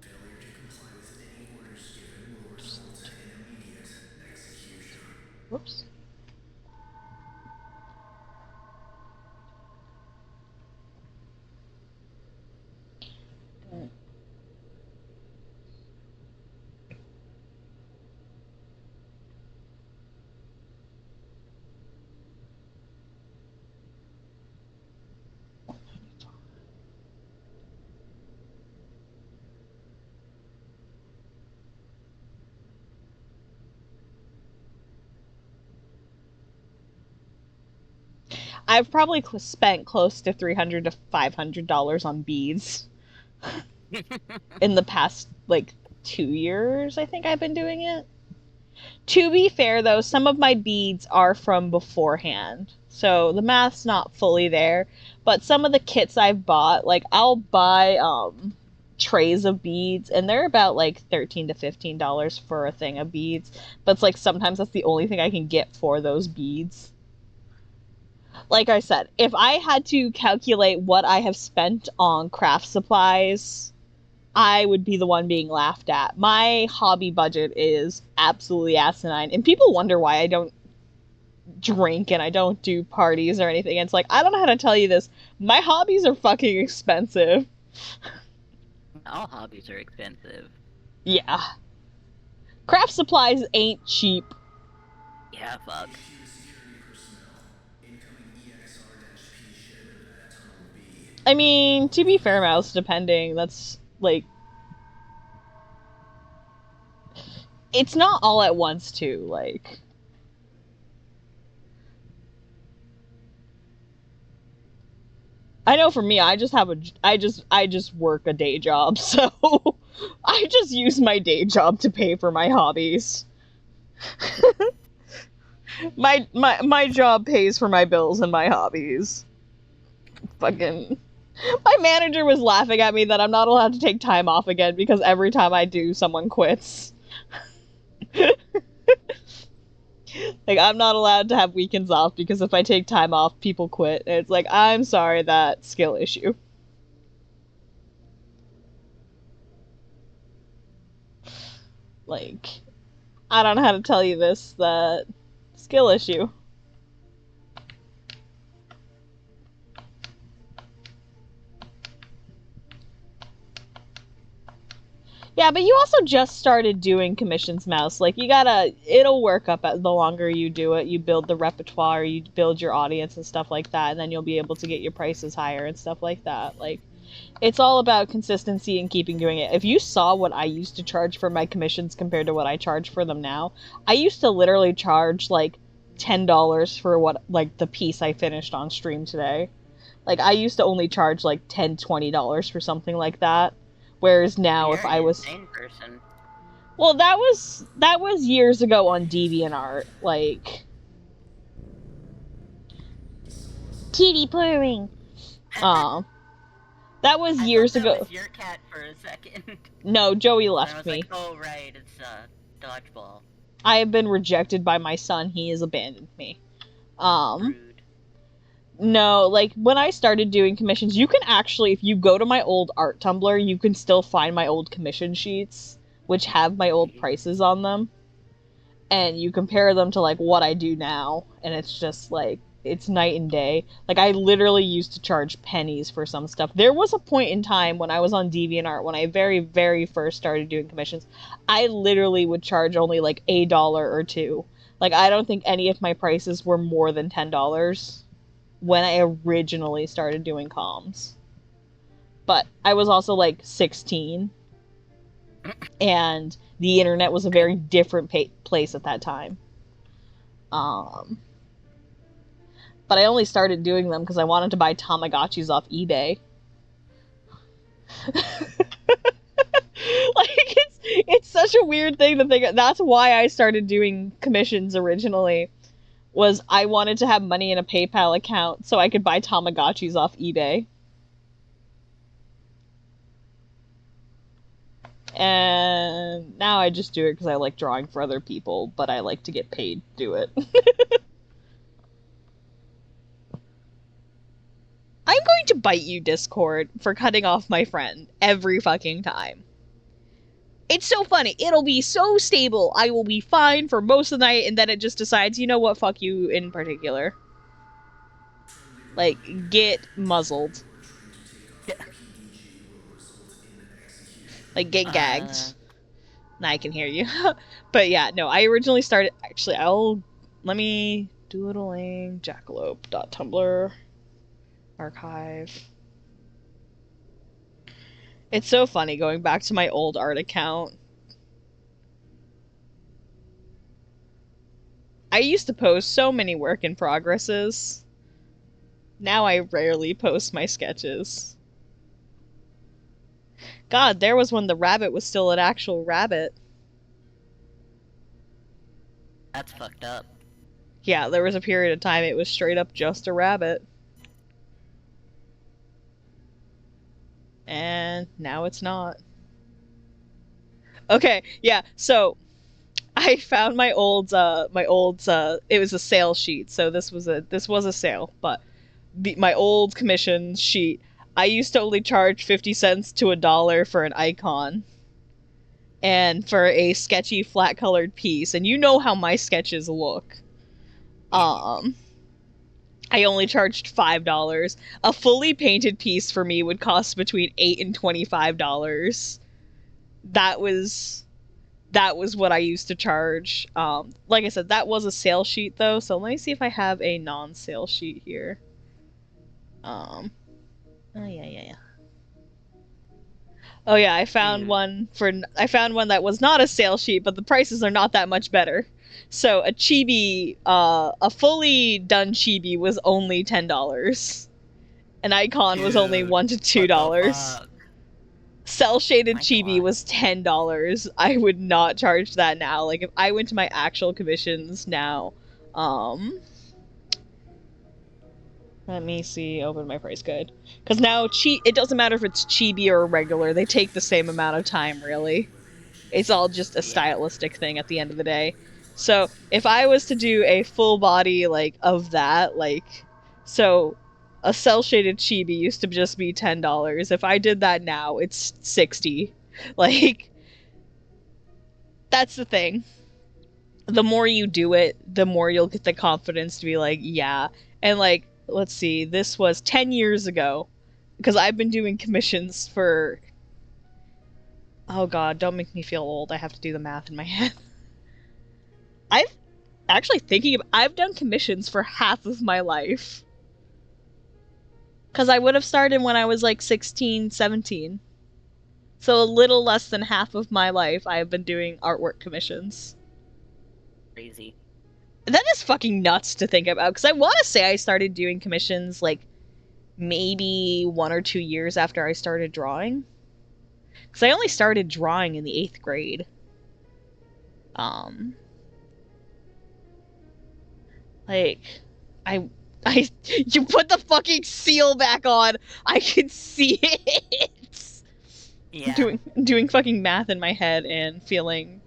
Failure to comply with any orders given will result in immediate execution. Whoops. I've probably spent close to $300 to $500 on beads in the past, like, 2 years, I think I've been doing it. To be fair, though, some of my beads are from beforehand, so the math's not fully there. But some of the kits I've bought, like, I'll buy trays of beads, and they're about like $13 to $15 for a thing of beads. But it's like sometimes that's the only thing I can get for those beads. Like I said, if I had to calculate what I have spent on craft supplies, I would be the one being laughed at. My hobby budget is absolutely asinine, and people wonder why I don't drink and I don't do parties or anything. And it's like, I don't know how to tell you this. My hobbies are fucking expensive. All hobbies are expensive. Yeah. Craft supplies ain't cheap. Yeah, fuck. I mean, to be fair, Mouse, depending, that's, like... It's not all at once, too, like... I know for me, I just work a day job, so... I just use my day job to pay for my hobbies. my job pays for my bills and my hobbies. Fucking... My manager was laughing at me that I'm not allowed to take time off again because every time I do, someone quits. Like, I'm not allowed to have weekends off because if I take time off, people quit. And it's like, I'm sorry, that skill issue. Like, I don't know how to tell you this, that skill issue. Yeah, but you also just started doing commissions, Mouse. Like, you gotta... It'll work up the longer you do it. You build the repertoire, you build your audience and stuff like that, and then you'll be able to get your prices higher and stuff like that. Like, it's all about consistency and keeping doing it. If you saw what I used to charge for my commissions compared to what I charge for them now, I used to literally charge, like, $10 for what, like, the piece I finished on stream today. Like, I used to only charge, like, $10, $20 for something like that. Whereas now, You're if I was... an insane person. Well, that was years ago on DeviantArt. Like, Kitty purring. That was I years thought that ago. was your cat for a second. No, Joey And I left was me. like, oh right, it's dodgeball. I have been rejected by my son. He has abandoned me. Rude. No, like, when I started doing commissions, you can actually, if you go to my old art Tumblr, you can still find my old commission sheets, which have my old prices on them. And you compare them to, like, what I do now, and it's just, like, it's night and day. Like, I literally used to charge pennies for some stuff. There was a point in time when I was on DeviantArt, when I very, very first started doing commissions, I literally would charge only, like, $1 or $2. Like, I don't think any of my prices were more than $10 when I originally started doing comms. But I was also, like, 16. And the internet was a very different place at that time. But I only started doing them because I wanted to buy Tamagotchis off eBay. Like, it's such a weird thing to think of. That's why I started doing commissions originally. Was I wanted to have money in a PayPal account so I could buy Tamagotchis off eBay. And now I just do it because I like drawing for other people, but I like to get paid to do it. I'm going to bite you, Discord, for cutting off my friend every fucking time. It's so funny. It'll be so stable. I will be fine for most of the night, and then it just decides, you know what, fuck you in particular. Like, get muzzled. Like, get gagged. Now I can hear you. But yeah, no, I originally started... Actually, let me... Doodling... Jackalope.tumblr... Archive... It's so funny going back to my old art account. I used to post so many work in progresses. Now I rarely post my sketches. God, there was when the rabbit was still an actual rabbit. That's fucked up. Yeah, there was a period of time it was straight up just a rabbit. And now it's not. Okay, yeah, so I found my old it was a sale sheet, so this was a sale, but my old commission sheet, I used to only charge 50 cents to $1 for an icon. And for a sketchy flat colored piece, and you know how my sketches look. I only charged $5. A fully painted piece for me would cost between $8 and $25. That was what I used to charge. Like I said, that was a sale sheet though, so let me see if I have a non-sale sheet here. Oh yeah. Oh yeah, I found one that was not a sale sheet, but the prices are not that much better. So a chibi, a fully done chibi was only $10. An icon was only $1 to $2. Cell shaded chibi was $10. I would not charge that now. Like, if I went to my actual commissions now, let me see, open my price guide. Because now, it doesn't matter if it's chibi or regular, they take the same amount of time, really. It's all just a stylistic thing at the end of the day. So, if I was to do a full body, like, of that, like, so, a cel-shaded chibi used to just be $10. If I did that now, it's $60. Like, that's the thing. The more you do it, the more you'll get the confidence to be like, yeah. And, like, let's see, this was 10 years ago. Because I've been doing commissions for... Oh god, don't make me feel old. I have to do the math in my head. I've done commissions for half of my life. Because I would have started when I was like 16, 17. So a little less than half of my life I have been doing artwork commissions. Crazy. That is fucking nuts to think about, because I want to say I started doing commissions like maybe 1 or 2 years after I started drawing. Because I only started drawing in the 8th grade. Like, You put the fucking seal back on. I can see it. Yeah. Doing fucking math in my head and feeling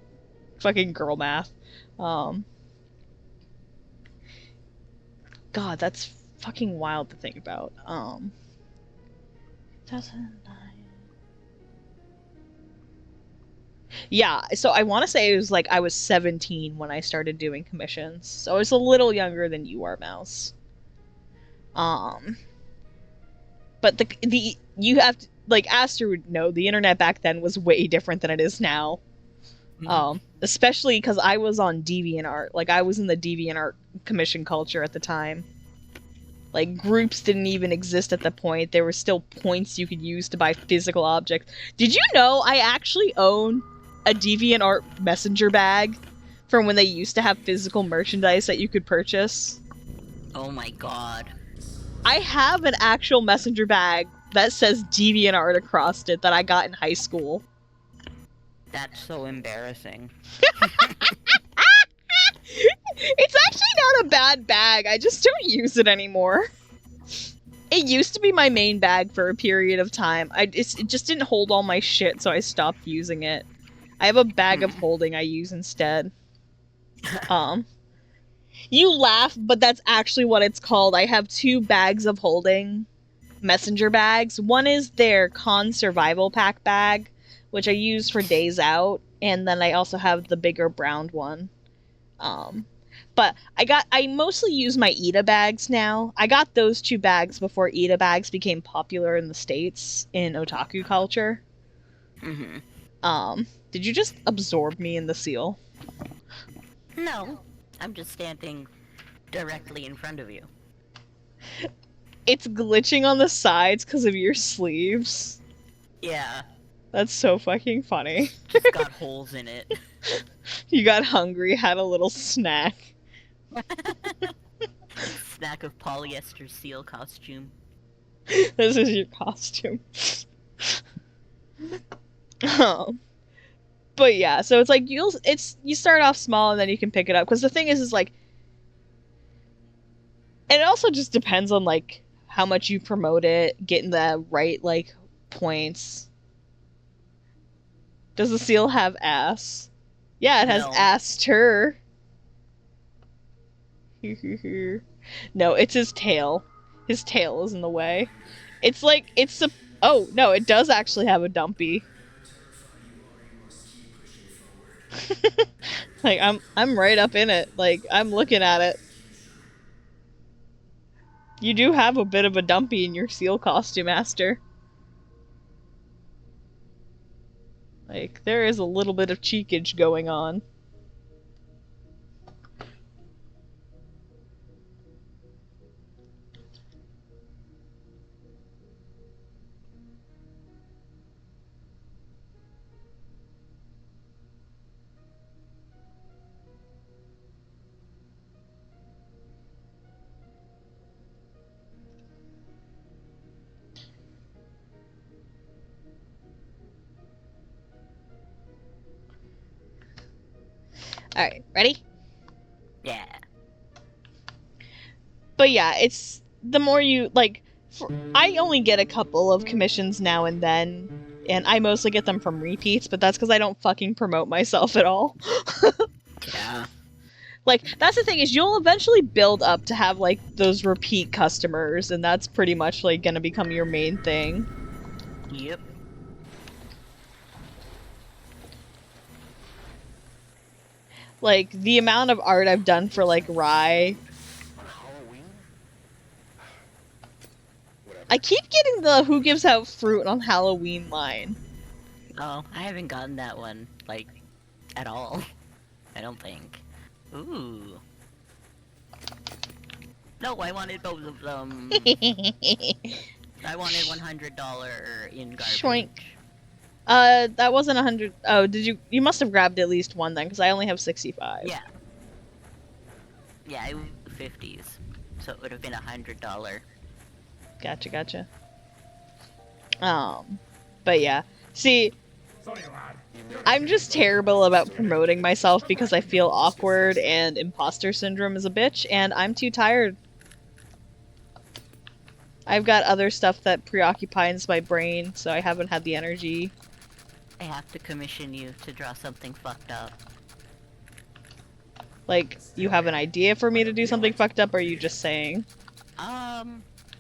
fucking girl math. God, that's fucking wild to think about. 2009. Yeah, so I want to say it was like I was 17 when I started doing commissions. So I was a little younger than you are, Mouse. But the you have to, like, Aster would know, the internet back then was way different than it is now. Especially because I was on DeviantArt. Like, I was in the DeviantArt commission culture at the time. Like, groups didn't even exist at the point. There were still points you could use to buy physical objects. Did you know I actually own a DeviantArt messenger bag from when they used to have physical merchandise that you could purchase? Oh my god. I have an actual messenger bag that says DeviantArt across it that I got in high school. That's so embarrassing. It's actually not a bad bag, I just don't use it anymore. It used to be my main bag for a period of time. It just didn't hold all my shit, so I stopped using it. I have a bag of holding I use instead. You laugh, but that's actually what it's called. I have 2 bags of holding messenger bags. One is their Con Survival Pack bag, which I use for days out, and then I also have the bigger brown one. But I mostly use my Ida bags now. I got those 2 bags before Ida bags became popular in the States in otaku culture. Did you just absorb me in the seal? No, I'm just standing directly in front of you. It's glitching on the sides because of your sleeves. Yeah. That's so fucking funny. Just got holes in it. You got hungry, had a little snack. Snack of polyester seal costume. This is your costume. But yeah, so it's like you start off small and then you can pick it up, because the thing is like, and it also just depends on like how much you promote it, getting the right like points. Does the seal have ass? Yeah, it has No. Aster. No, it's his tail. His tail is in the way. It's like, oh, no, it does actually have a dumpy. Like, I'm right up in it. Like, I'm looking at it. You do have a bit of a dumpy in your seal costume, Aster. Like, there is a little bit of cheekage going on. Alright, ready? Yeah. But yeah, it's the more you like. I only get a couple of commissions now and then, and I mostly get them from repeats. But that's because I don't fucking promote myself at all. Yeah. Like, that's the thing, is you'll eventually build up to have like those repeat customers, and that's pretty much like gonna become your main thing. Yep. Like, the amount of art I've done for like Rye. I keep getting the Who Gives Out Fruit on Halloween line. Oh, I haven't gotten that one, like, at all. I don't think. Ooh. No, I wanted both of them. I wanted $100 in garbage. Shoink. That wasn't 100. Oh, you must have grabbed at least one then, because I only have 65. Yeah. Yeah, it was 50s. So it would have been $100. Gotcha. But yeah. See, I'm just terrible about promoting myself because I feel awkward and imposter syndrome is a bitch, and I'm too tired I've got other stuff that preoccupies my brain, so I haven't had the energy. I have to commission you to draw something fucked up. Like, you have an idea for me to do something fucked up, or are you just saying?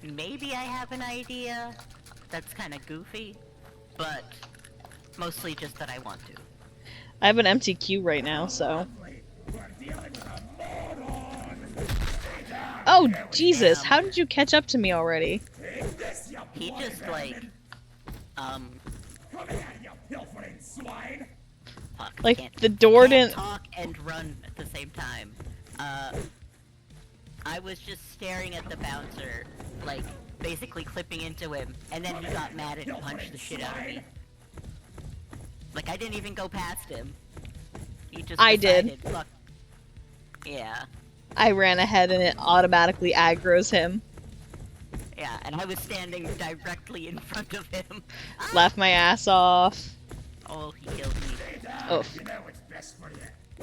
Maybe I have an idea that's kind of goofy, but mostly just that I want to. I have an empty queue right now, so... Oh, Jesus, how did you catch up to me already? He just, like, fuck, Like, the door can't didn't... talk and run at the same time. I was just staring at the bouncer, like, basically clipping into him, and then he got mad and punched the shit out of me. Like, I didn't even go past him. He just I decided, did. fuck. Yeah. I ran ahead and it automatically aggroes him. Yeah, and I was standing directly in front of him. Ah! Laughed my ass off. Oh, he killed me. Oof.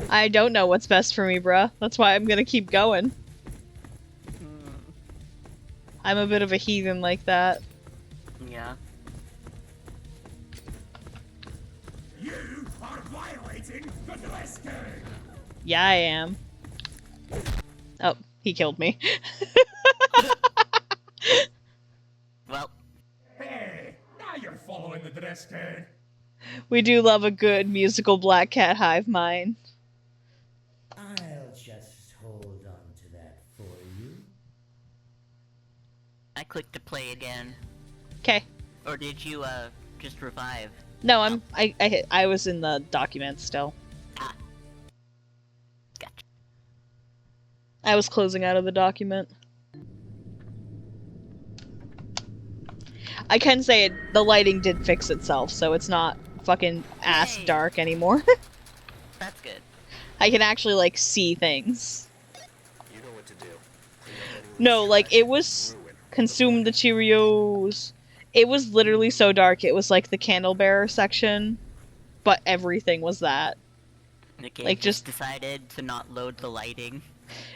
I don't know what's best for me, bruh. That's why I'm gonna keep going. I'm a bit of a heathen like that. Yeah. You are violating the dress code. Yeah, I am. Oh, he killed me. Well. Hey, now you're following the dress code. We do love a good musical Black Cat hive mind. I'll just hold on to that for you. I clicked to play again. Okay. Or did you, just revive? No, I was in the document still. Ah. Gotcha. I was closing out of the document. I can say it, the lighting did fix itself, so it's not fucking ass Yay. dark anymore. That's good. I can actually, like, see things. You know what to do. No, like, it was... Consume the Cheerios. It was literally so dark, it was like the candle bearer section, but everything was that. The game Like, just just- decided to not load the lighting.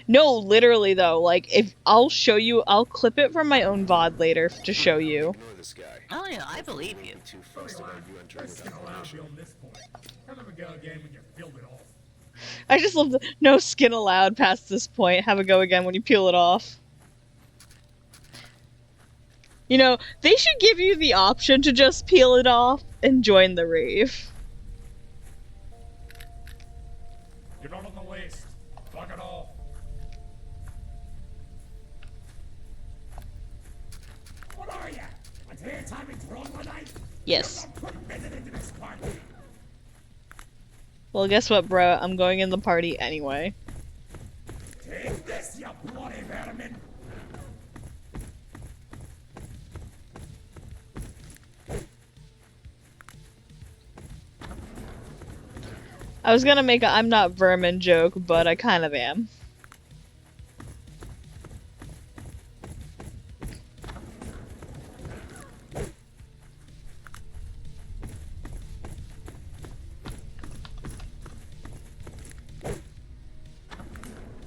No, literally though, like, if I'll show you, I'll clip it from my own VOD later to show you. Ignore this guy. Oh yeah, I believe you. Too fussed about you entering Let's without get allowed permission. beyond this point. Have a go again when you filled it off. I just love the no skin allowed past this point, have a go again when you peel it off. You know, they should give you the option to just peel it off and join the rave. You're not on the list. Fuck it off. What are you? A daytime troglodyte? Yes. You're not permitted into this party. Well, guess what, bro? I'm going in the party anyway. Take this, you bloody vermin. I was gonna make a I'm not vermin joke, but I kind of am.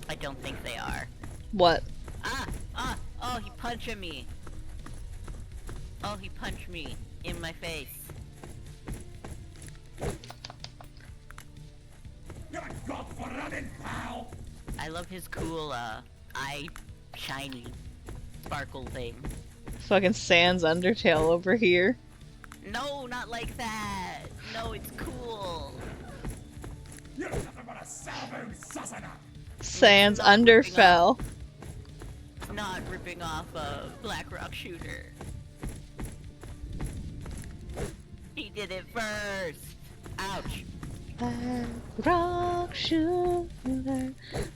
I don't think they are. What? Oh, he punched me. Oh, he punched me in my face. You're a god for running, pal. I love his cool, eye shiny sparkle thing. Fucking Sans Undertale over here. No, not like that. No, it's cool. You're nothing but a salvo sussana. Sans Not ripping Underfell. It's not ripping off a Black Rock shooter. He did it first. Ouch. Rock shooter,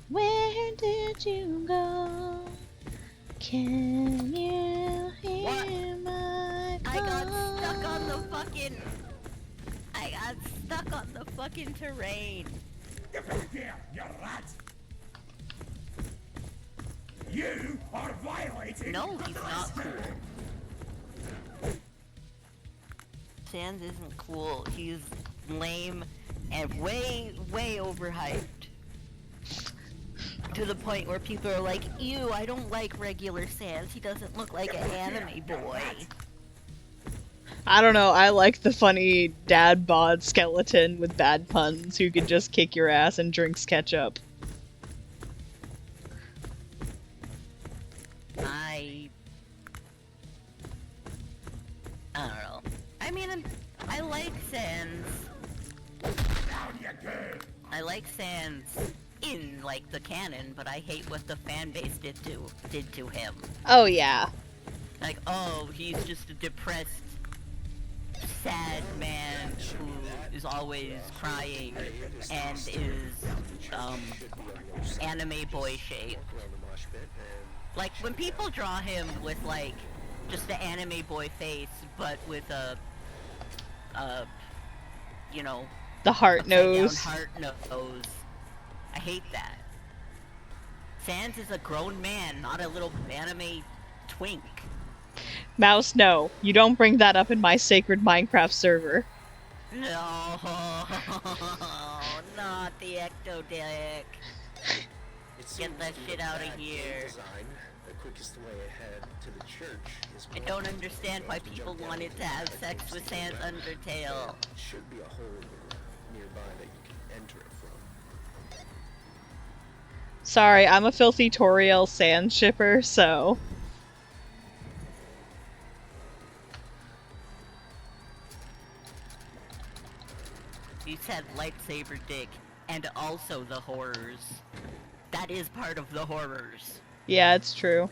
where did you go? Can you hear What? my I got call? stuck on the fucking... I got stuck on the fucking terrain. Get back here, you rat. You are violating No, the he's dress not code. cool. Sans isn't cool. He's lame and way overhyped. To the point where people are like, ew, I don't like regular Sans. He doesn't look like an anime boy. I don't know, I like the funny dad bod skeleton with bad puns who can just kick your ass and drinks ketchup. I don't know. I mean, I like Sans. I like Sans in, like, the canon, but I hate what the fan base did to him. Oh yeah. Like, oh, he's just a depressed, sad man who is always crying and is, anime boy shape. Like, when people draw him with, like, just the anime boy face, but with a, you know, The heart nose. heart nose. I hate that. Sans is a grown man, not a little anime twink. Mouse, no. You don't bring that up in my sacred Minecraft server. No, not the ecto dick. Get that shit out of here. The quickest way ahead to the church is I don't understand why people wanted to have sex with Sans Undertale. should be a hole nearby that you can enter it from. Sorry, I'm a filthy Toriel Sans shipper, so... You said lightsaber dick, and also the horrors. That is part of the horrors. Yeah, it's true.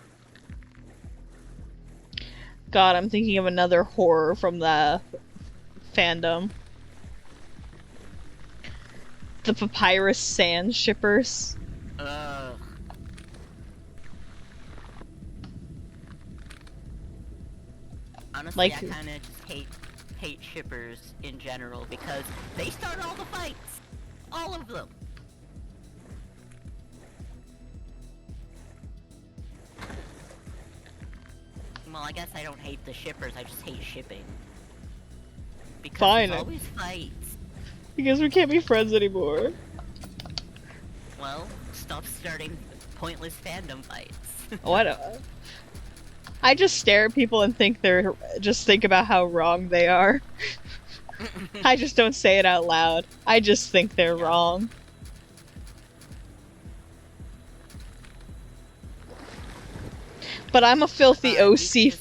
God, I'm thinking of another horror from the fandom. The Papyrus Sans shippers. Ugh. Honestly, Like- I kinda just hate shippers in general because they start all the fights! All of them! Well, I guess I don't hate the shippers, I just hate shipping. Because Fine. there's always fights. Because we can't be friends anymore. Well, stop starting pointless fandom fights. What? I just stare at people and think just think about how wrong they are. I just don't say it out loud. I just think they're wrong. But I'm a filthy OC.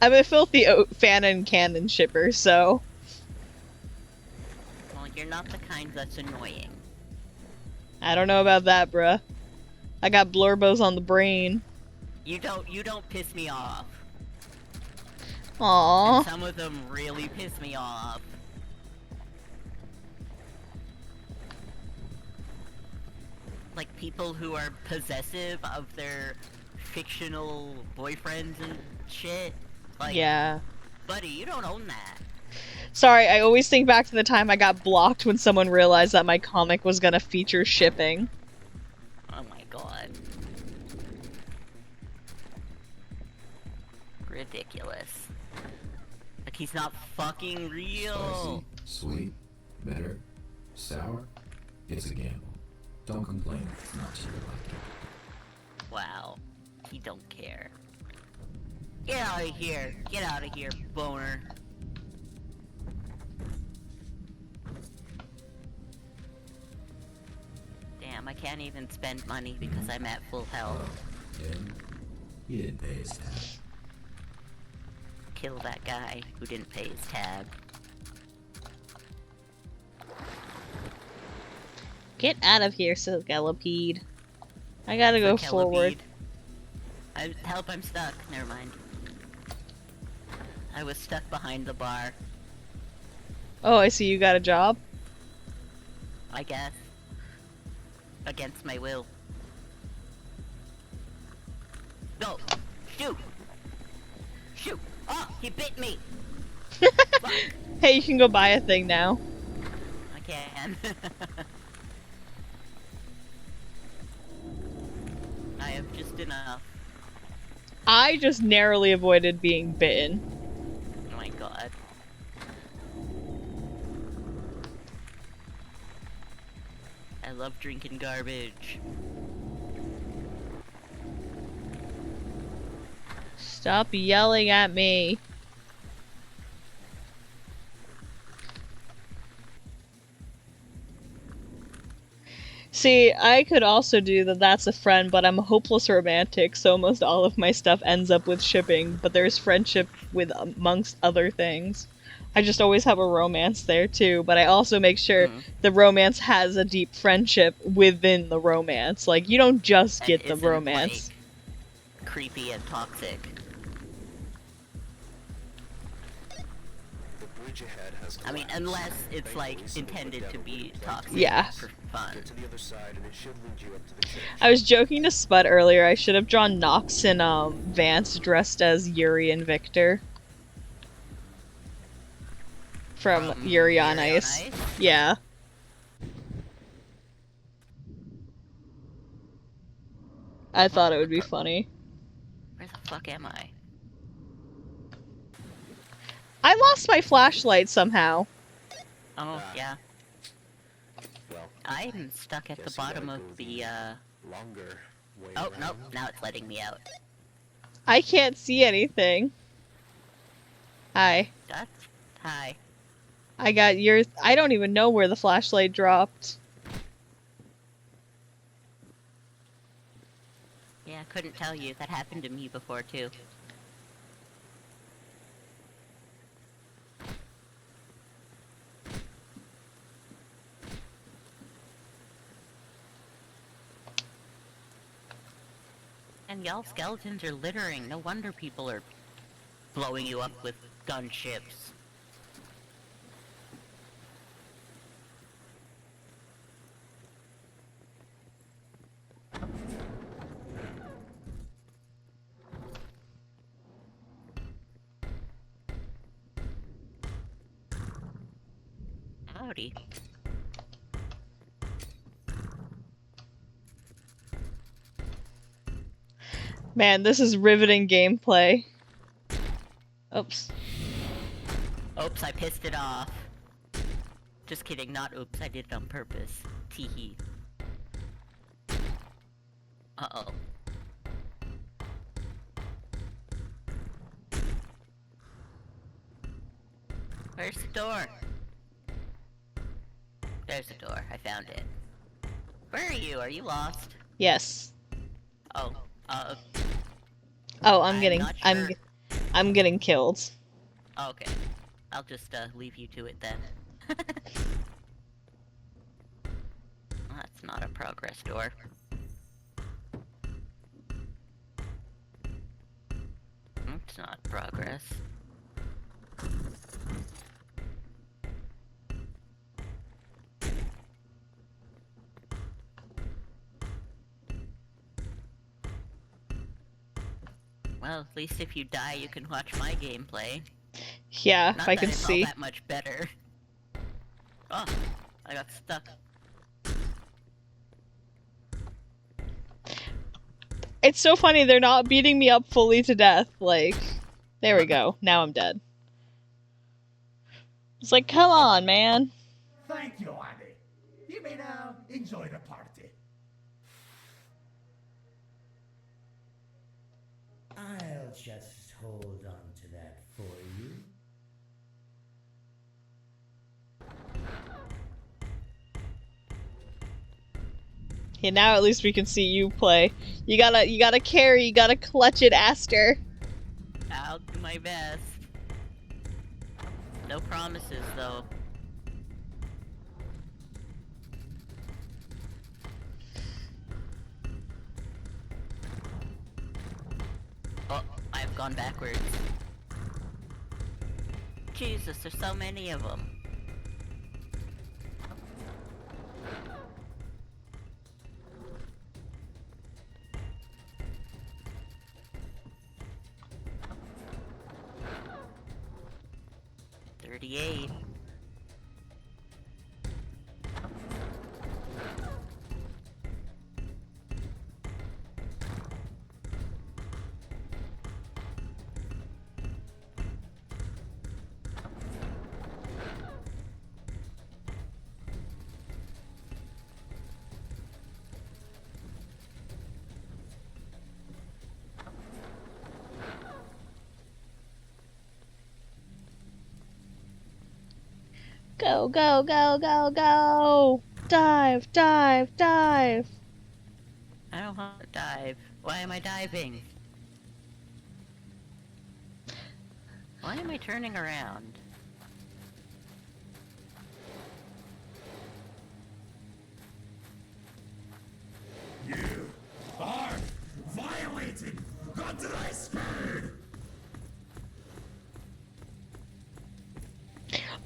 I'm a filthy fan and canon shipper, so. Well, you're not the kind that's annoying. I don't know about that, bruh. I got blurbos on the brain. You don't piss me off. Aww. And some of them really piss me off. Like people who are possessive of their fictional boyfriends and shit. Like, Yeah. buddy, you don't own that. Sorry, I always think back to the time I got blocked when someone realized that my comic was gonna feature shipping. Oh my god. Ridiculous. Like he's not fucking real. Spicy, sweet, bitter, sour. It's a gamble. Don't complain. It's not to your liking. Wow. He don't care. Get out of here. Get out of here, boner. Damn, I can't even spend money because I'm at full health. And he didn't pay his tab. Kill that guy who didn't pay his tab. Get out of here, Skelipede. I gotta go forward. Help, I'm stuck. Never mind. I was stuck behind the bar, Oh, I see you got a job. I guess. Against my will. Go! Shoot! Shoot! Oh, he bit me! Fuck. Hey, you can go buy a thing now. I can. I have just enough. I just narrowly avoided being bitten. Oh my god. I love drinking garbage. Stop yelling at me. See, I could also do that that's a friend, but I'm a hopeless romantic, so almost all of my stuff ends up with shipping, but there's friendship with amongst other things. I just always have a romance there too, but I also make sure the romance has a deep friendship within the romance. Like, you don't just And get the isn't, romance. like, creepy and toxic. The bridge ahead has I mean, collapsed. unless it's, like, Thankfully, someone put intended down to a be wooden plank toxic Yeah. for fun. Get to the other side, and it should lead you up to the church. I was joking to Spud earlier, I should have drawn Nox and Vance dressed as Yuri and Victor. From Yuri on Ice. Yeah. I thought it would be funny. Where the fuck am I? I lost my flashlight somehow. Oh, yeah. Well, I'm stuck at the guess you gotta bottom go of the the, longer way Oh, around. nope, now it's letting me out. I can't see anything. Hi. That's... Hi. I got your... I don't even know where the flashlight dropped. Yeah, couldn't tell you. That happened to me before, too. And y'all skeletons are littering. No wonder people are blowing you up with gunships. Howdy. Man, this is riveting gameplay. Oops. Oops, I pissed it off. Just kidding, not oops, I did it on purpose. Teehee. Uh-oh. Where's the door? There's the door, I found it. Where are you? Are you lost? Yes. Oh, Oh, I'm getting... not sure. I'm getting killed. Okay. I'll just, leave you to it then. That's not a progress door. It's not progress. Well, at least if you die, you can watch my gameplay. Yeah, Not if I that can it's see. all that much better. Oh, I got stuck. It's so funny, they're not beating me up fully to death, like... There we go, now I'm dead. It's like, come on, man. Thank you, Andy. You may now enjoy the party. I'll just hold on to that for you. Okay, now at least we can see you play. You gotta carry, you gotta clutch it, Aster. I'll do my best. No promises, though. Oh, I've gone backwards. Jesus, there's so many of them. $38. Go, go, go, go, go! Dive, dive, dive! I don't want to dive. Why am I diving? Why am I turning around? You are violating the dress code!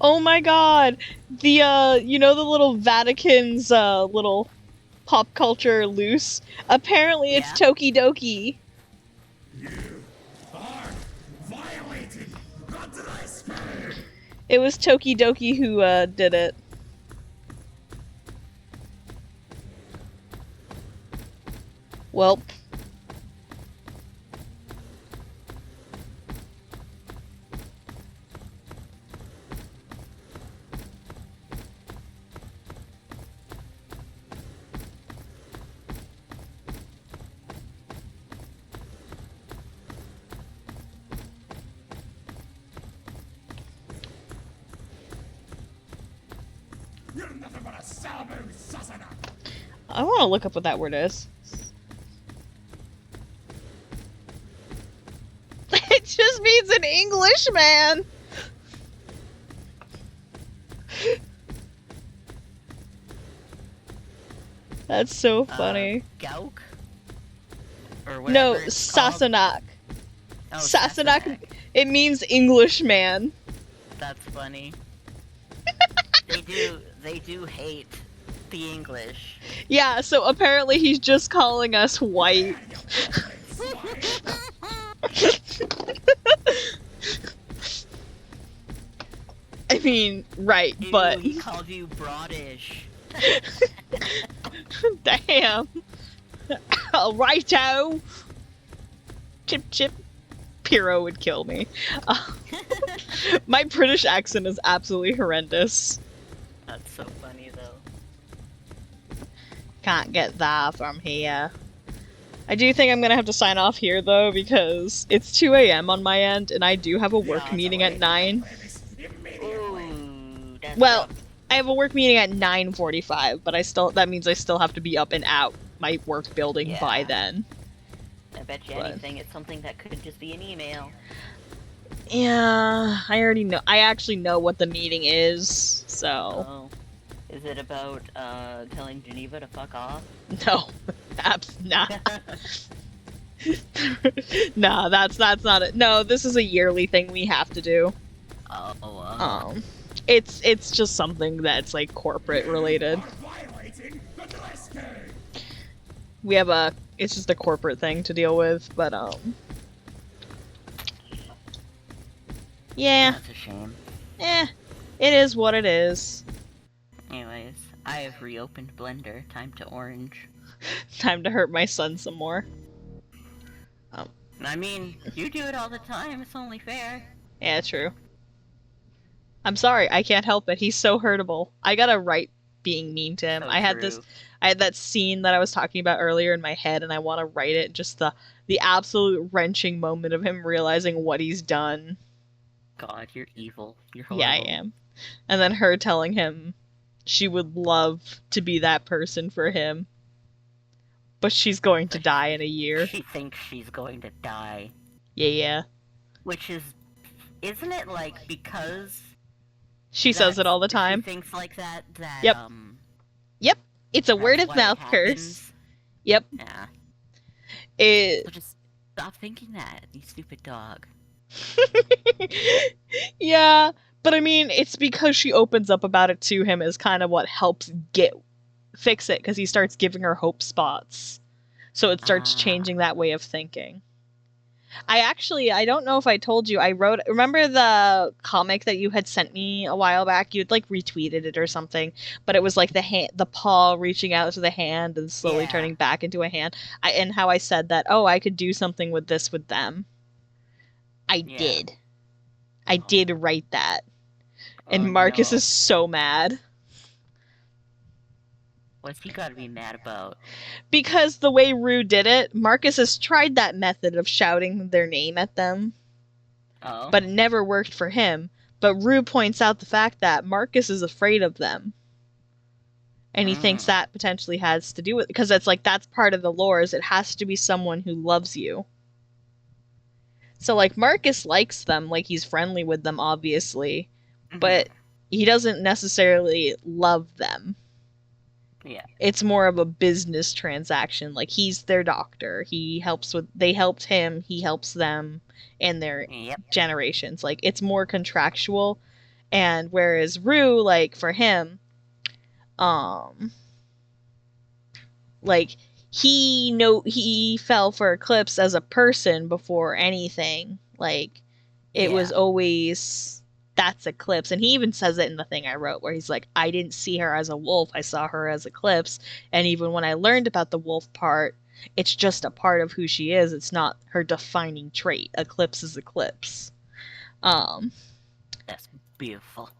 Oh my god! The, you know the little Vatican's, little pop culture loose? Apparently it's Yeah. Tokidoki. You are violating the dress code! It was Tokidoki who, did it. Welp. You're nothing but a Sabu Sasana! I want to look up what that word is. It just means an Englishman. That's so funny. Gauk? Or No, whatever it's called. Sassenach. Oh, Sassenach. It means Englishman. That's funny. They do hate the English. Yeah, so apparently he's just calling us white. I mean, right, Ew, but he called you broadish. damn. Righto. Chip chip. Piro would kill me. My British accent is absolutely horrendous. That's so funny though. Can't get that from here. I do think I'm gonna have to sign off here though because it's 2 a.m. on my end and I do have a work meeting at 9. Ooh, that's Well, rough. I have a work meeting at 9:45, but that means I still have to be up and out my work building by Yeah. then. I bet you but- anything it's something that could just be an email. Yeah, I already know. I actually know what the meeting is, so Oh. Is it about telling Geneva to fuck off? no, nah. Nah, that's not it. No, this is a yearly thing we have to do. Oh, It's just something that's like corporate related. Violating the dress code! We have it's just a corporate thing to deal with, but yeah, that's a shame. it is what it is. Anyways, I have reopened Blender. Time to orange. Time to hurt my son some more. I mean, you do it all the time. It's only fair. Yeah, true. I'm sorry, I can't help it. He's so hurtable. I gotta write being mean to him. So I had true. that scene that I was talking about earlier in my head, and I want to write it. Just the absolute wrenching moment of him realizing what he's done. God, you're evil. You're Yeah, I horrible. am. And then her telling him she would love to be that person for him, but she's going to die in a year. She thinks she's going to die. Yeah. Which is... Isn't it, like, because... She says it all the time. She thinks like that, Yep. Yep. It's a word that's of why it mouth curse. happens. Yep. Yeah. It... So just stop thinking that, you stupid dog. Yeah, but I mean, it's because she opens up about it to him is kind of what helps fix it, because he starts giving her hope spots. So it starts Ah. changing that way of thinking. I don't know if I told you, remember the comic that you had sent me a while back? You'd like retweeted it or something, but it was like the paw reaching out to the hand and slowly Yeah. turning back into a hand. And how I said that, oh, I could do something with this with them. I Yeah. did. I did write that. And Oh, Marcus no. is so mad. What's he gotta be mad about? Because the way Rue did it, Marcus has tried that method of shouting their name at them, Oh? but it never worked for him. But Rue points out the fact that Marcus is afraid of them. And he thinks that potentially has to do with it. Because it's like, that's part of the lore, is it has to be someone who loves you. So, like, Marcus likes them, like, he's friendly with them, obviously. But he doesn't necessarily love them. Yeah. It's more of a business transaction. Like, he's their doctor. They helped him, he helps them and their generations. Like, it's more contractual. And whereas Rue, like, for him, like, he fell for Eclipse as a person before anything. Like, it was always, that's Eclipse. And he even says it in the thing I wrote, where he's like, I didn't see her as a wolf, I saw her as Eclipse. And even when I learned about the wolf part, it's just a part of who she is. It's not her defining trait. Eclipse is Eclipse. That's beautiful.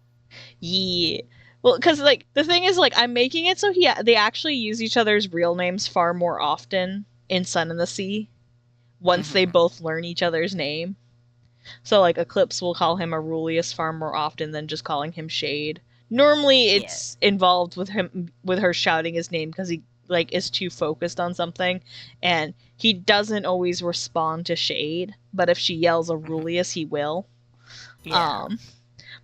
Yeah. Well, because, like, the thing is, like, I'm making it so they actually use each other's real names far more often in Sun and the Sea, once they both learn each other's name. So, like, Eclipse will call him Aurelius far more often than just calling him Shade. Normally, it's involved with her shouting his name because he, like, is too focused on something, and he doesn't always respond to Shade, but if she yells Aurelius, he will. Yeah.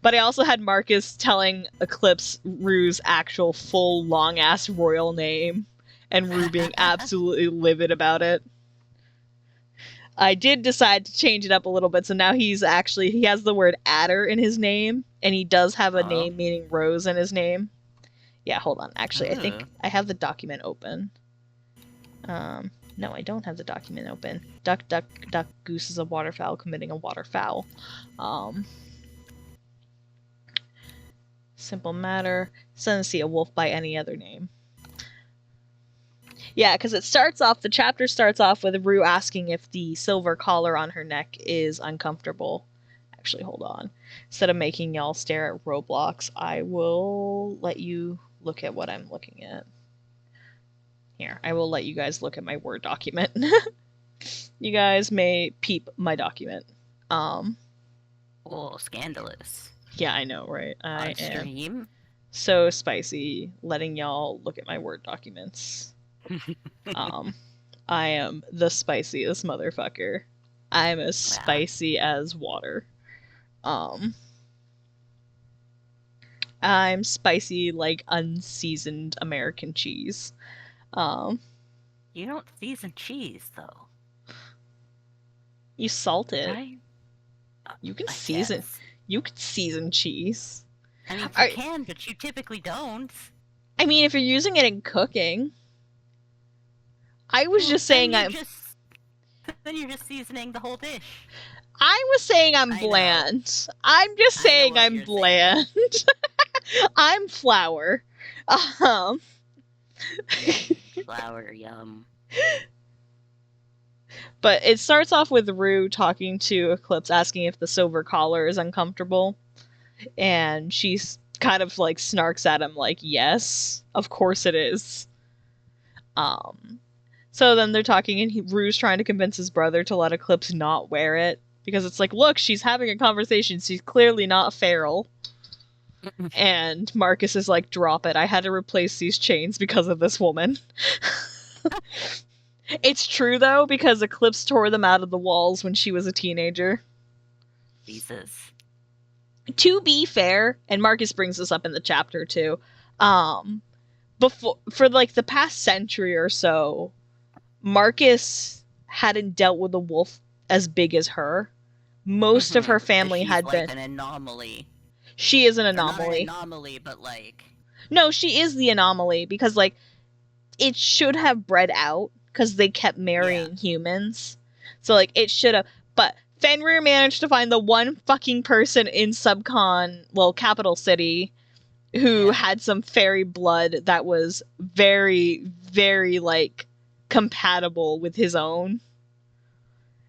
But I also had Marcus telling Eclipse Rue's actual full long-ass royal name, and Rue being absolutely livid about it. I did decide to change it up a little bit, so now he has the word adder in his name, and he does have a name meaning rose in his name. Yeah, hold on. Actually, I think I have the document open. No, I don't have the document open. Duck, duck, duck, goose is a waterfowl committing a waterfowl. Simple matter. Son see a wolf by any other name. Yeah, because the chapter starts off with Rue asking if the silver collar on her neck is uncomfortable. Actually, hold on. Instead of making y'all stare at Roblox, I will let you look at what I'm looking at. Here, I will let you guys look at my Word document. You guys may peep my document. Oh, scandalous. Yeah, I know, right? I am so spicy letting y'all look at my Word documents. I am the spiciest motherfucker. I'm as spicy as water. I'm spicy like unseasoned American cheese. You don't season cheese, though. You salt it. Right? You can season. Guess. You can season cheese. I mean, you can, but you typically don't. I mean, if you're using it in cooking. I was just saying then you're just seasoning the whole dish. I was saying I'm bland. I'm just saying I'm bland. I'm flour. Flour, yum. But it starts off with Rue talking to Eclipse, asking if the silver collar is uncomfortable. And she's kind of like snarks at him like, yes, of course it is. So then they're talking, and Rue's trying to convince his brother to let Eclipse not wear it. Because it's like, look, she's having a conversation. She's clearly not feral. And Marcus is like, drop it. I had to replace these chains because of this woman. It's true, though, because Eclipse tore them out of the walls when she was a teenager. Jesus. To be fair, and Marcus brings this up in the chapter, too, for like the past century or so, Marcus hadn't dealt with a wolf as big as her. Most of her family had like been an anomaly. She is an anomaly. Not an anomaly, but like... No, she is the anomaly, because, like, it should have bred out, because they kept marrying humans. So, like, it should have... But Fenrir managed to find the one fucking person in Capital City, who had some fairy blood that was very, very, like, compatible with his own.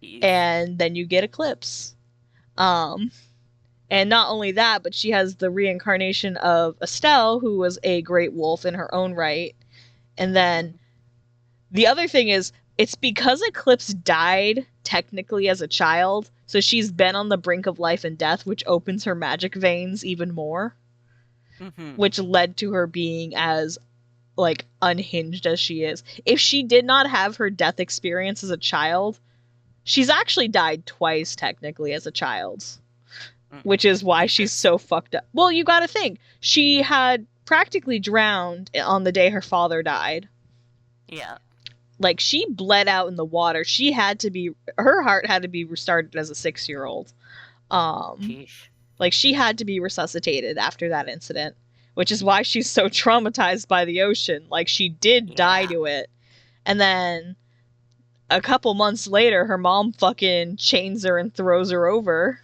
Jeez. And then you get Eclipse. And not only that, but she has the reincarnation of Estelle, who was a great wolf in her own right. And then the other thing is, it's because Eclipse died technically as a child, So she's been on the brink of life and death, which opens her magic veins even more, which led to her being as, like, unhinged as she is. If she did not have her death experience as a child, she's actually died twice, technically, as a child. Which is why she's so fucked up. Well, you gotta think. She had practically drowned on the day her father died. Yeah. Like, she bled out in the water. Her heart had to be restarted as a 6-year-old. Sheesh. Like, she had to be resuscitated after that incident, which is why she's so traumatized by the ocean. Like, she did die to it. And then a couple months later, her mom fucking chains her and throws her over.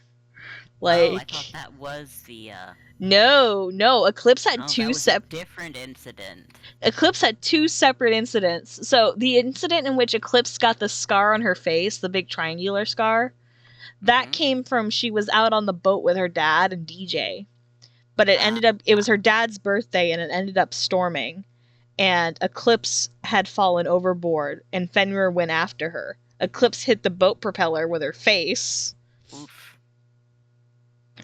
Like, I thought that was the, No, Eclipse had that was a different incident. Eclipse had 2 separate incidents. So, the incident in which Eclipse got the scar on her face, the big triangular scar, that came from she was out on the boat with her dad and DJ. But it was her dad's birthday, and it ended up storming. And Eclipse had fallen overboard, and Fenrir went after her. Eclipse hit the boat propeller with her face. Oof.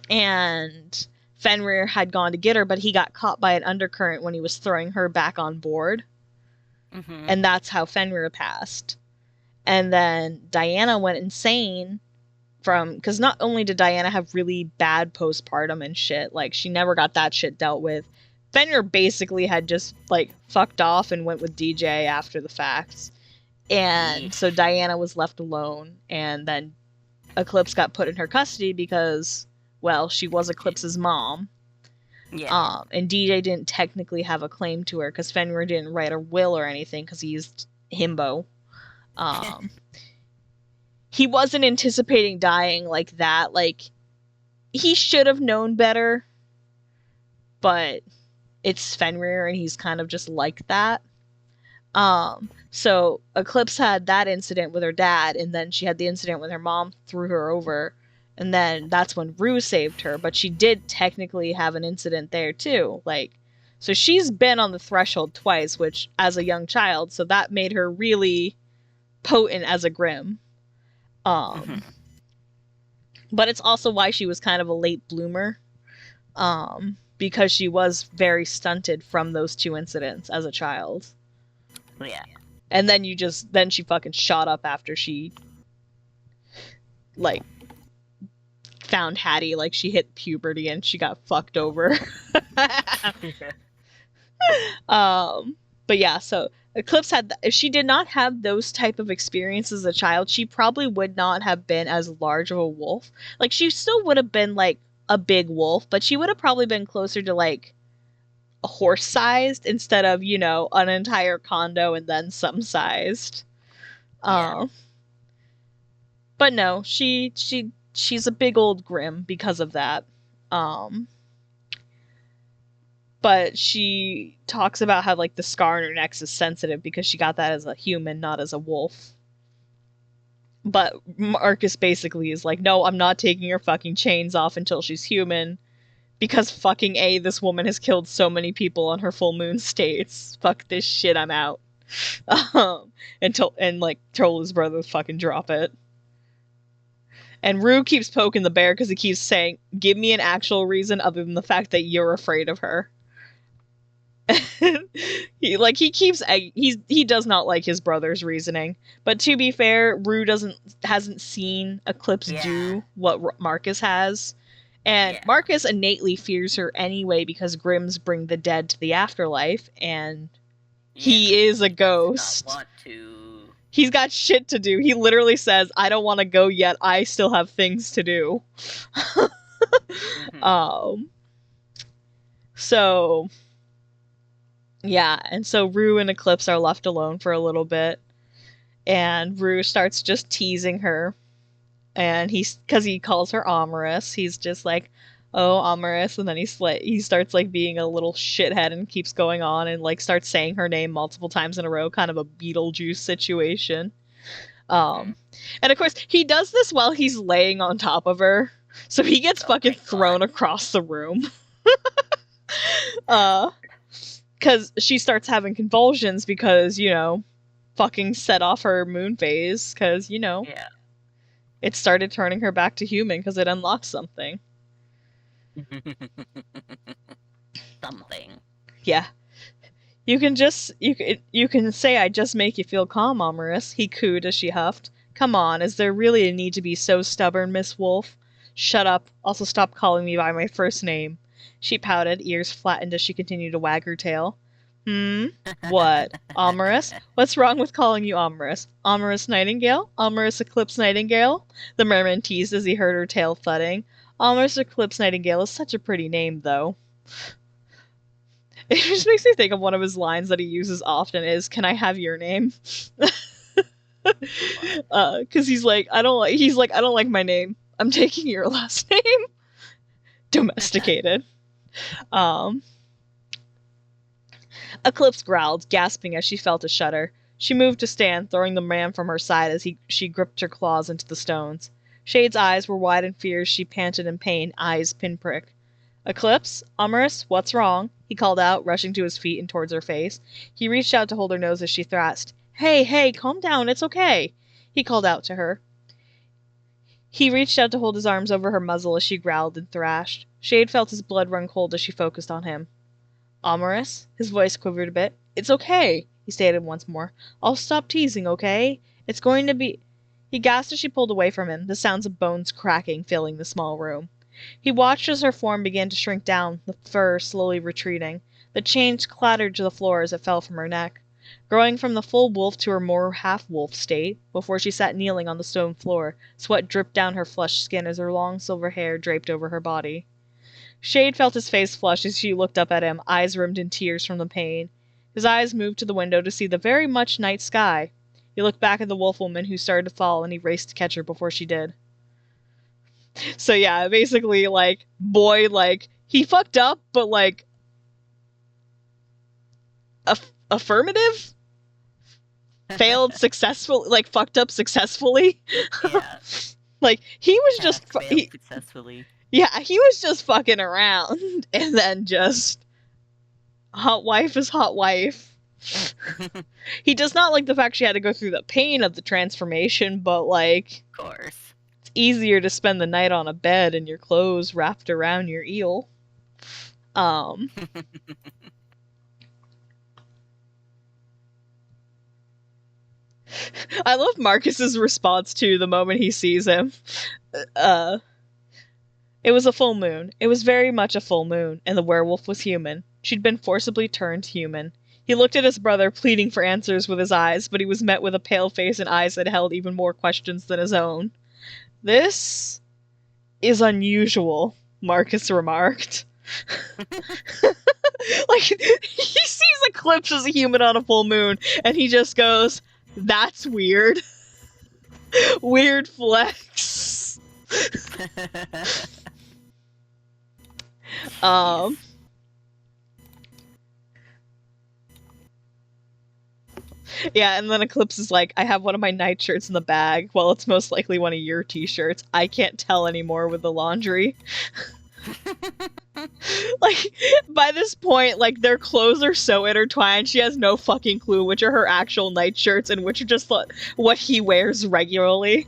And Fenrir had gone to get her, but he got caught by an undercurrent when he was throwing her back on board. And that's how Fenrir passed. And then Diana went insane because not only did Diana have really bad postpartum and shit, like, she never got that shit dealt with. Fenrir basically had just, like, fucked off and went with DJ after the fact. And so Diana was left alone, and then Eclipse got put in her custody because, well, she was Eclipse's mom. Yeah. And DJ didn't technically have a claim to her because Fenrir didn't write a will or anything because he's himbo. He wasn't anticipating dying like that. Like, he should have known better, but it's Fenrir and he's kind of just like that. So Eclipse had that incident with her dad, and then she had the incident with her mom threw her over. And then that's when Rue saved her, but she did technically have an incident there too. Like, so she's been on the threshold twice, which as a young child, so that made her really potent as a Grimm. But it's also why she was kind of a late bloomer. Because she was very stunted from those 2 incidents as a child. Yeah. And then she fucking shot up after she, like, found Hattie. Like, she hit puberty and she got fucked over. But yeah, so Eclipse if she did not have those type of experiences as a child, she probably would not have been as large of a wolf. Like, she still would have been, like, a big wolf, but she would have probably been closer to, like, a horse-sized instead of, you know, an entire condo and then some sized. But no, she's a big old Grimm because of that. But she talks about how, like, the scar on her neck is sensitive because she got that as a human, not as a wolf. But Marcus basically is like, no, I'm not taking her fucking chains off until she's human. Because fucking this woman has killed so many people on her full moon states. Fuck this shit, I'm out. And told his brother to fucking drop it. And Rue keeps poking the bear because he keeps saying, give me an actual reason other than the fact that you're afraid of her. He does not like his brother's reasoning. But to be fair, Rue hasn't seen Eclipse do what Marcus has. And Marcus innately fears her anyway because Grimms bring the dead to the afterlife, and he is a ghost. Not want to. He's got shit to do. He literally says, I don't want to go yet. I still have things to do. So, yeah. And so Rue and Eclipse are left alone for a little bit. And Rue starts just teasing her. And because he calls her Amorous, he's just like, oh, Amorous. And then he starts, like, being a little shithead and keeps going on and, like, starts saying her name multiple times in a row, kind of a Beetlejuice situation. And of course, he does this while he's laying on top of her. So he gets fucking thrown across the room. Because she starts having convulsions because, you know, fucking set off her moon phase. Because, you know. Yeah. It started turning her back to human because it unlocked something. Something. Yeah. You can say I just make you feel calm, Omerous, he cooed as she huffed. Come on, is there really a need to be so stubborn, Miss Wolf? Shut up. Also stop calling me by my first name. She pouted, ears flattened as she continued to wag her tail. What? Omerous? What's wrong with calling you Omerous? Omerous Nightingale? Omerous Eclipse Nightingale? The merman teased as he heard her tail thudding. Omerous Eclipse Nightingale is such a pretty name, though. It just makes me think of one of his lines that he uses often is, "Can I have your name?" Because he's like, I don't like my name. I'm taking your last name. Domesticated. Eclipse growled, gasping as she felt a shudder. She moved to stand, throwing the man from her side as she gripped her claws into the stones. Shade's eyes were wide in fear as she panted in pain, eyes pinprick. Eclipse? Omerous? What's wrong? He called out, rushing to his feet and towards her face. He reached out to hold her nose as she thrashed. Hey, calm down, it's okay. He called out to her. He reached out to hold his arms over her muzzle as she growled and thrashed. Shade felt his blood run cold as she focused on him. Omerous? His voice quivered a bit. It's okay, he stated once more. I'll stop teasing, okay? It's going to be... He gasped as she pulled away from him, the sounds of bones cracking filling the small room. He watched as her form began to shrink down, the fur slowly retreating. The chains clattered to the floor as it fell from her neck. Growing from the full wolf to her more half-wolf state, before she sat kneeling on the stone floor, sweat dripped down her flushed skin as her long silver hair draped over her body. Shade felt his face flush as she looked up at him, eyes rimmed in tears from the pain. His eyes moved to the window to see the very much night sky. He looked back at the wolf woman who started to fall, and he raced to catch her before she did. So yeah, basically, like, boy, like, he fucked up, but, like, affirmative? Failed successfully, like, fucked up successfully? Yeah. Like, he was just... failed successfully. Yeah, he was just fucking around, and then just... Hot wife is hot wife. He does not like the fact she had to go through the pain of the transformation, but, like... Of course. It's easier to spend the night on a bed and your clothes wrapped around your eel. I love Marcus's response to the moment he sees him. It was a full moon. It was very much a full moon, and the werewolf was human. She'd been forcibly turned human. He looked at his brother, pleading for answers with his eyes, but he was met with a pale face and eyes that held even more questions than his own. This is unusual, Marcus remarked. Like, he sees Eclipse as a human on a full moon, and he just goes, that's weird. Weird flex. Yeah, and then Eclipse is like, I have one of my nightshirts in the bag. Well, it's most likely one of your t-shirts. I can't tell anymore with the laundry. Like, by this point, like, their clothes are so intertwined, she has no fucking clue which are her actual nightshirts and which are just what he wears regularly.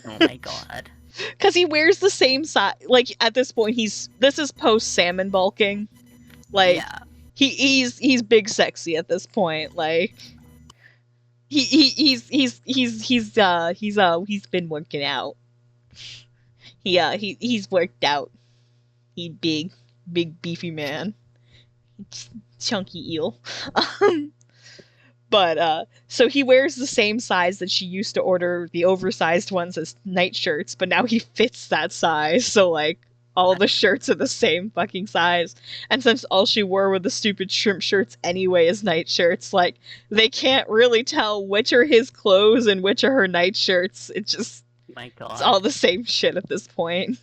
Oh my god. Because he wears the same size. Like, at this point, this is post-salmon bulking. Like, Yeah. he's big sexy at this point. Like, he's been working out. He's worked out. He big beefy man. Chunky eel. But so he wears the same size that she used to order the oversized ones as nightshirts, but now he fits that size, so like all the shirts are the same fucking size. And since all she wore were the stupid shrimp shirts anyway as nightshirts, like, they can't really tell which are his clothes and which are her nightshirts. It just... My god. It's all the same shit at this point.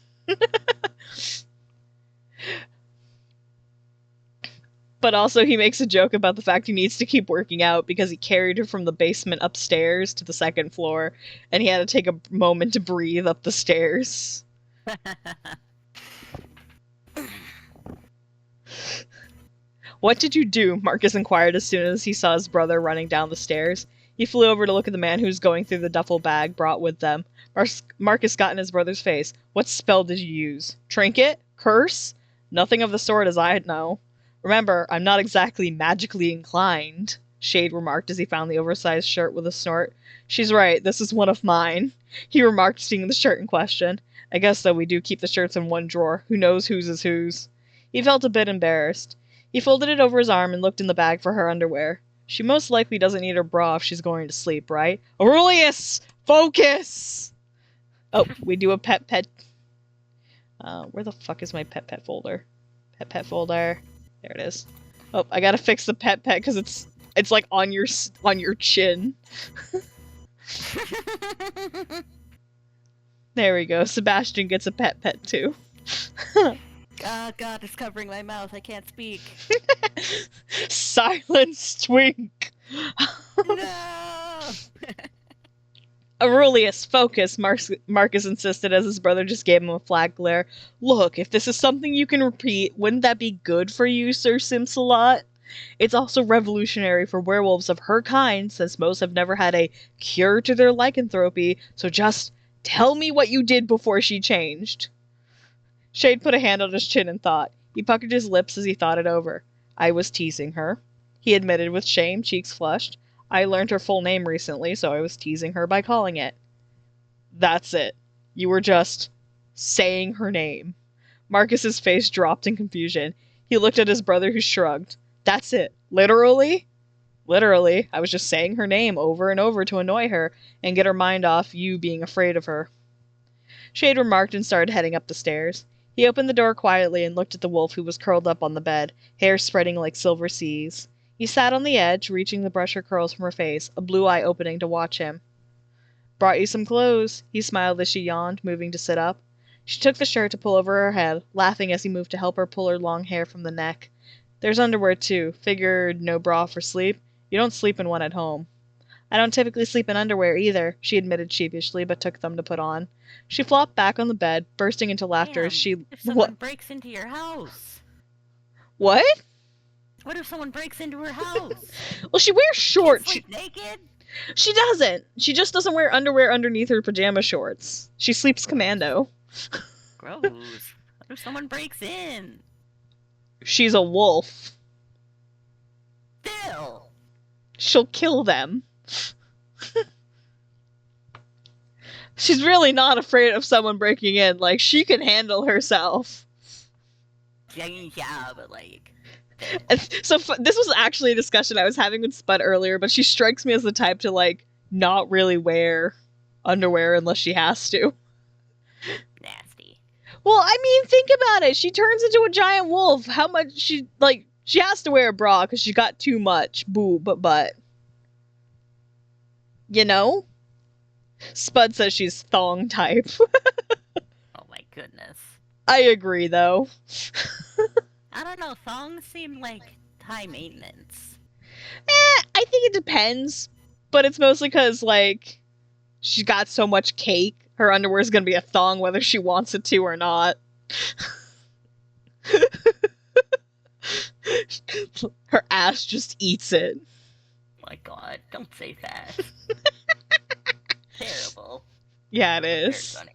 But also he makes a joke about the fact he needs to keep working out because he carried her from the basement upstairs to the second floor, and he had to take a moment to breathe up the stairs. What did you do? Marcus inquired as soon as he saw his brother running down the stairs. He flew over to look at the man who was going through the duffel bag brought with them. Marcus got in his brother's face. What spell did you use? Trinket? Curse? Nothing of the sort as I know. Remember, I'm not exactly magically inclined, Shade remarked as he found the oversized shirt with a snort. She's right, this is one of mine, he remarked, seeing the shirt in question. I guess, though, we do keep the shirts in one drawer. Who knows whose is whose? He felt a bit embarrassed. He folded it over his arm and looked in the bag for her underwear. She most likely doesn't need her bra if she's going to sleep, right? Aurelius! Focus! Oh, we do a pet. Where the fuck is my pet folder? Pet folder. There it is. Oh, I gotta fix the pet because it's like on your chin. There we go. Sebastian gets a pet too. Oh god, it's covering my mouth. I can't speak. Silence, twink. No! Aurelius, focus, Marcus insisted as his brother just gave him a flat glare. Look, if this is something you can repeat, wouldn't that be good for you, Sir Simsalot? It's also revolutionary for werewolves of her kind, since most have never had a cure to their lycanthropy, so just tell me what you did before she changed. Shade put a hand on his chin and thought. He puckered his lips as he thought it over. I was teasing her, he admitted with shame, cheeks flushed. I learned her full name recently, so I was teasing her by calling it. That's it. You were just saying her name. Marcus's face dropped in confusion. He looked at his brother, who shrugged. That's it. Literally? Literally. I was just saying her name over and over to annoy her and get her mind off you being afraid of her. Shade remarked and started heading up the stairs. He opened the door quietly and looked at the wolf who was curled up on the bed, hair spreading like silver seas. He sat on the edge, reaching to brush her curls from her face, a blue eye opening to watch him. Brought you some clothes, he smiled as she yawned, moving to sit up. She took the shirt to pull over her head, laughing as he moved to help her pull her long hair from the neck. There's underwear too. Figured no bra for sleep. You don't sleep in one at home. I don't typically sleep in underwear either, she admitted sheepishly, but took them to put on. She flopped back on the bed, bursting into laughter as she... If someone breaks into your house. What? What if someone breaks into her house? Well, she wears shorts. She naked? She doesn't. She just doesn't wear underwear underneath her pajama shorts. She sleeps commando. Gross. What if someone breaks in? She's a wolf. Still. She'll kill them. She's really not afraid of someone breaking in. Like, she can handle herself. Yeah, but like... So this was actually a discussion I was having with Spud earlier, but she strikes me as the type to, like, not really wear underwear unless she has to. Nasty. Well, I mean, think about it. She turns into a giant wolf. How much she has to wear a bra because she got too much boob, but. You know? Spud says she's thong type. Oh my goodness. I agree, though. I don't know, thongs seem like high maintenance. I think it depends. But it's mostly because, like, she got so much cake. Her underwear's gonna be a thong whether she wants it to or not. Her ass just eats it. My god, don't say that. Terrible. Yeah, it Very is. funny.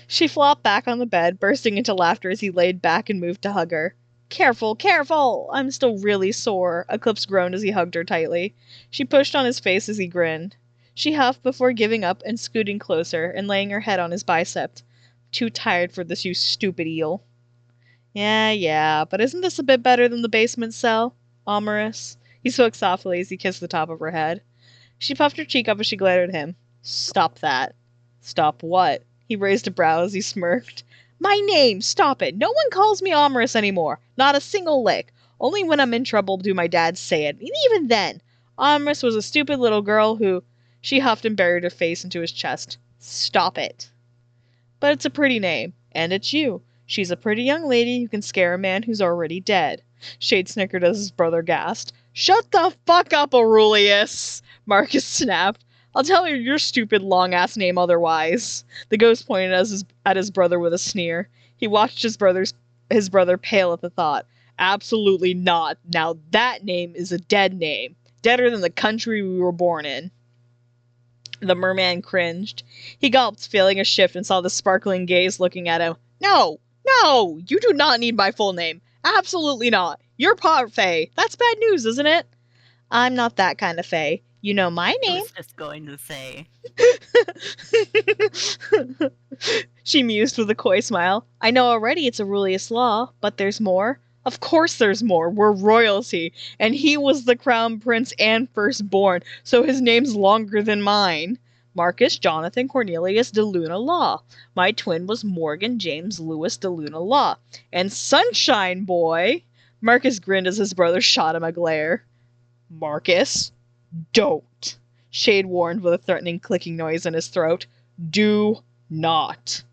She flopped back on the bed, bursting into laughter as he laid back and moved to hug her. Careful, careful! I'm still really sore, Eclipse groaned as he hugged her tightly. She pushed on his face as he grinned. She huffed before giving up and scooting closer and laying her head on his bicep. Too tired for this, you stupid eel. Yeah, but isn't this a bit better than the basement cell, Amorous? He spoke softly as he kissed the top of her head. She puffed her cheek up as she glared at him. Stop that. Stop what? He raised a brow as he smirked. My name! Stop it! No one calls me Amorous anymore. Not a single lick. Only when I'm in trouble do my dad say it. And even then, Amorous was a stupid little girl who... She huffed and buried her face into his chest. Stop it. But it's a pretty name. And it's you. She's a pretty young lady who can scare a man who's already dead. Shade snickered as his brother gasped. Shut the fuck up, Aurelius! Marcus snapped. I'll tell her your stupid long-ass name otherwise. The ghost pointed at his brother with a sneer. He watched his brother pale at the thought. absolutely not. Now that name is a dead name. Deader than the country we were born in. The merman cringed. He gulped, feeling a shift, and saw the sparkling gaze looking at him. No! No! You do not need my full name. Absolutely not. You're part fae. That's bad news, isn't it? I'm not that kind of fae. You know my I name. was just going to say. She mused with a coy smile. I know already it's Aurelius Law, but there's more. Of course there's more. We're royalty. And he was the crown prince and firstborn, so his name's longer than mine. Marcus Jonathan Cornelius de Luna Law. My twin was Morgan James Lewis de Luna Law. And Sunshine Boy! Marcus grinned as his brother shot him a glare. Marcus, don't. Shade warned with a threatening clicking noise in his throat. Do not.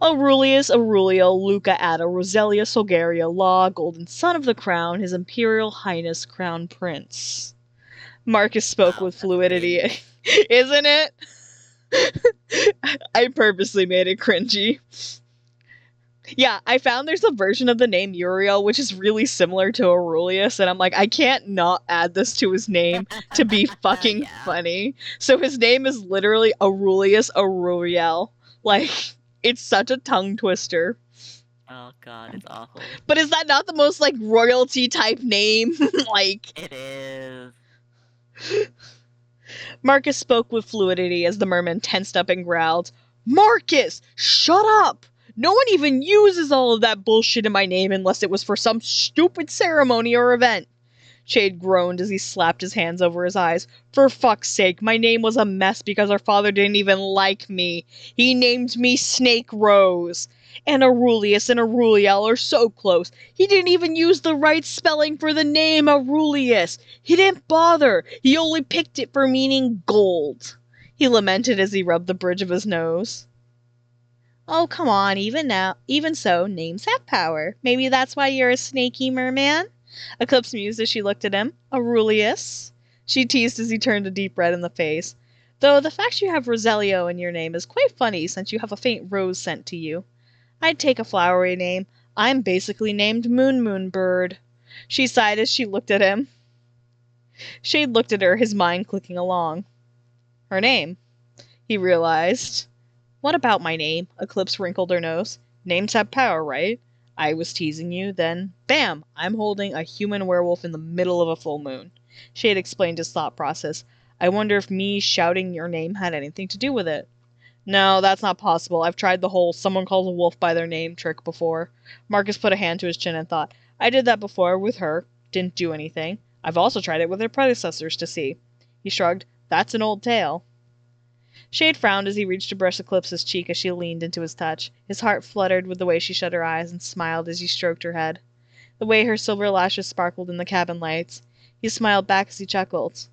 Aurelius Aurelio Luca Ada Roselia Solgaria Law, Golden Son of the Crown, His Imperial Highness Crown Prince. Marcus spoke Wow, with that's fluidity. cringy. Isn't it? I purposely made it cringy. Yeah, I found there's a version of the name Uriel which is really similar to Aurelius, and I'm like, I can't not add this to his name to be fucking Yeah. funny. So his name is literally Aurelius Aureliel. Like, it's such a tongue twister. Oh god, it's awful. But is that not the most, like, royalty type name? Like, It is. Marcus spoke with fluidity as the merman tensed up and growled, Marcus, shut up! No one even uses all of that bullshit in my name unless it was for some stupid ceremony or event. Shade groaned as he slapped his hands over his eyes. For fuck's sake, my name was a mess because our father didn't even like me. He named me Snake Rose. And Aurelius and Aureliel are so close. He didn't even use the right spelling for the name Aurelius. He didn't bother. He only picked it for meaning gold. He lamented as he rubbed the bridge of his nose. Oh, come on, even so, names have power. Maybe that's why you're a snaky merman? Eclipse mused as she looked at him. Aurelius? She teased as he turned a deep red in the face. Though the fact you have Roselio in your name is quite funny since you have a faint rose sent to you. I'd take a flowery name. I'm basically named Moon Bird. She sighed as she looked at him. Shade looked at her, his mind clicking along. Her name, he realized. What about my name? Eclipse wrinkled her nose. Names have power, right? I was teasing you, then, bam! I'm holding a human werewolf in the middle of a full moon. Shade explained his thought process. I wonder if me shouting your name had anything to do with it. No, that's not possible. I've tried the whole someone calls a wolf by their name trick before. Marcus put a hand to his chin and thought. I did that before with her. Didn't do anything. I've also tried it with her predecessors to see. He shrugged. That's an old tale. Shade frowned as he reached to brush Eclipse's cheek as she leaned into his touch. His heart fluttered with the way she shut her eyes and smiled as he stroked her head. The way her silver lashes sparkled in the cabin lights. He smiled back as he chuckled.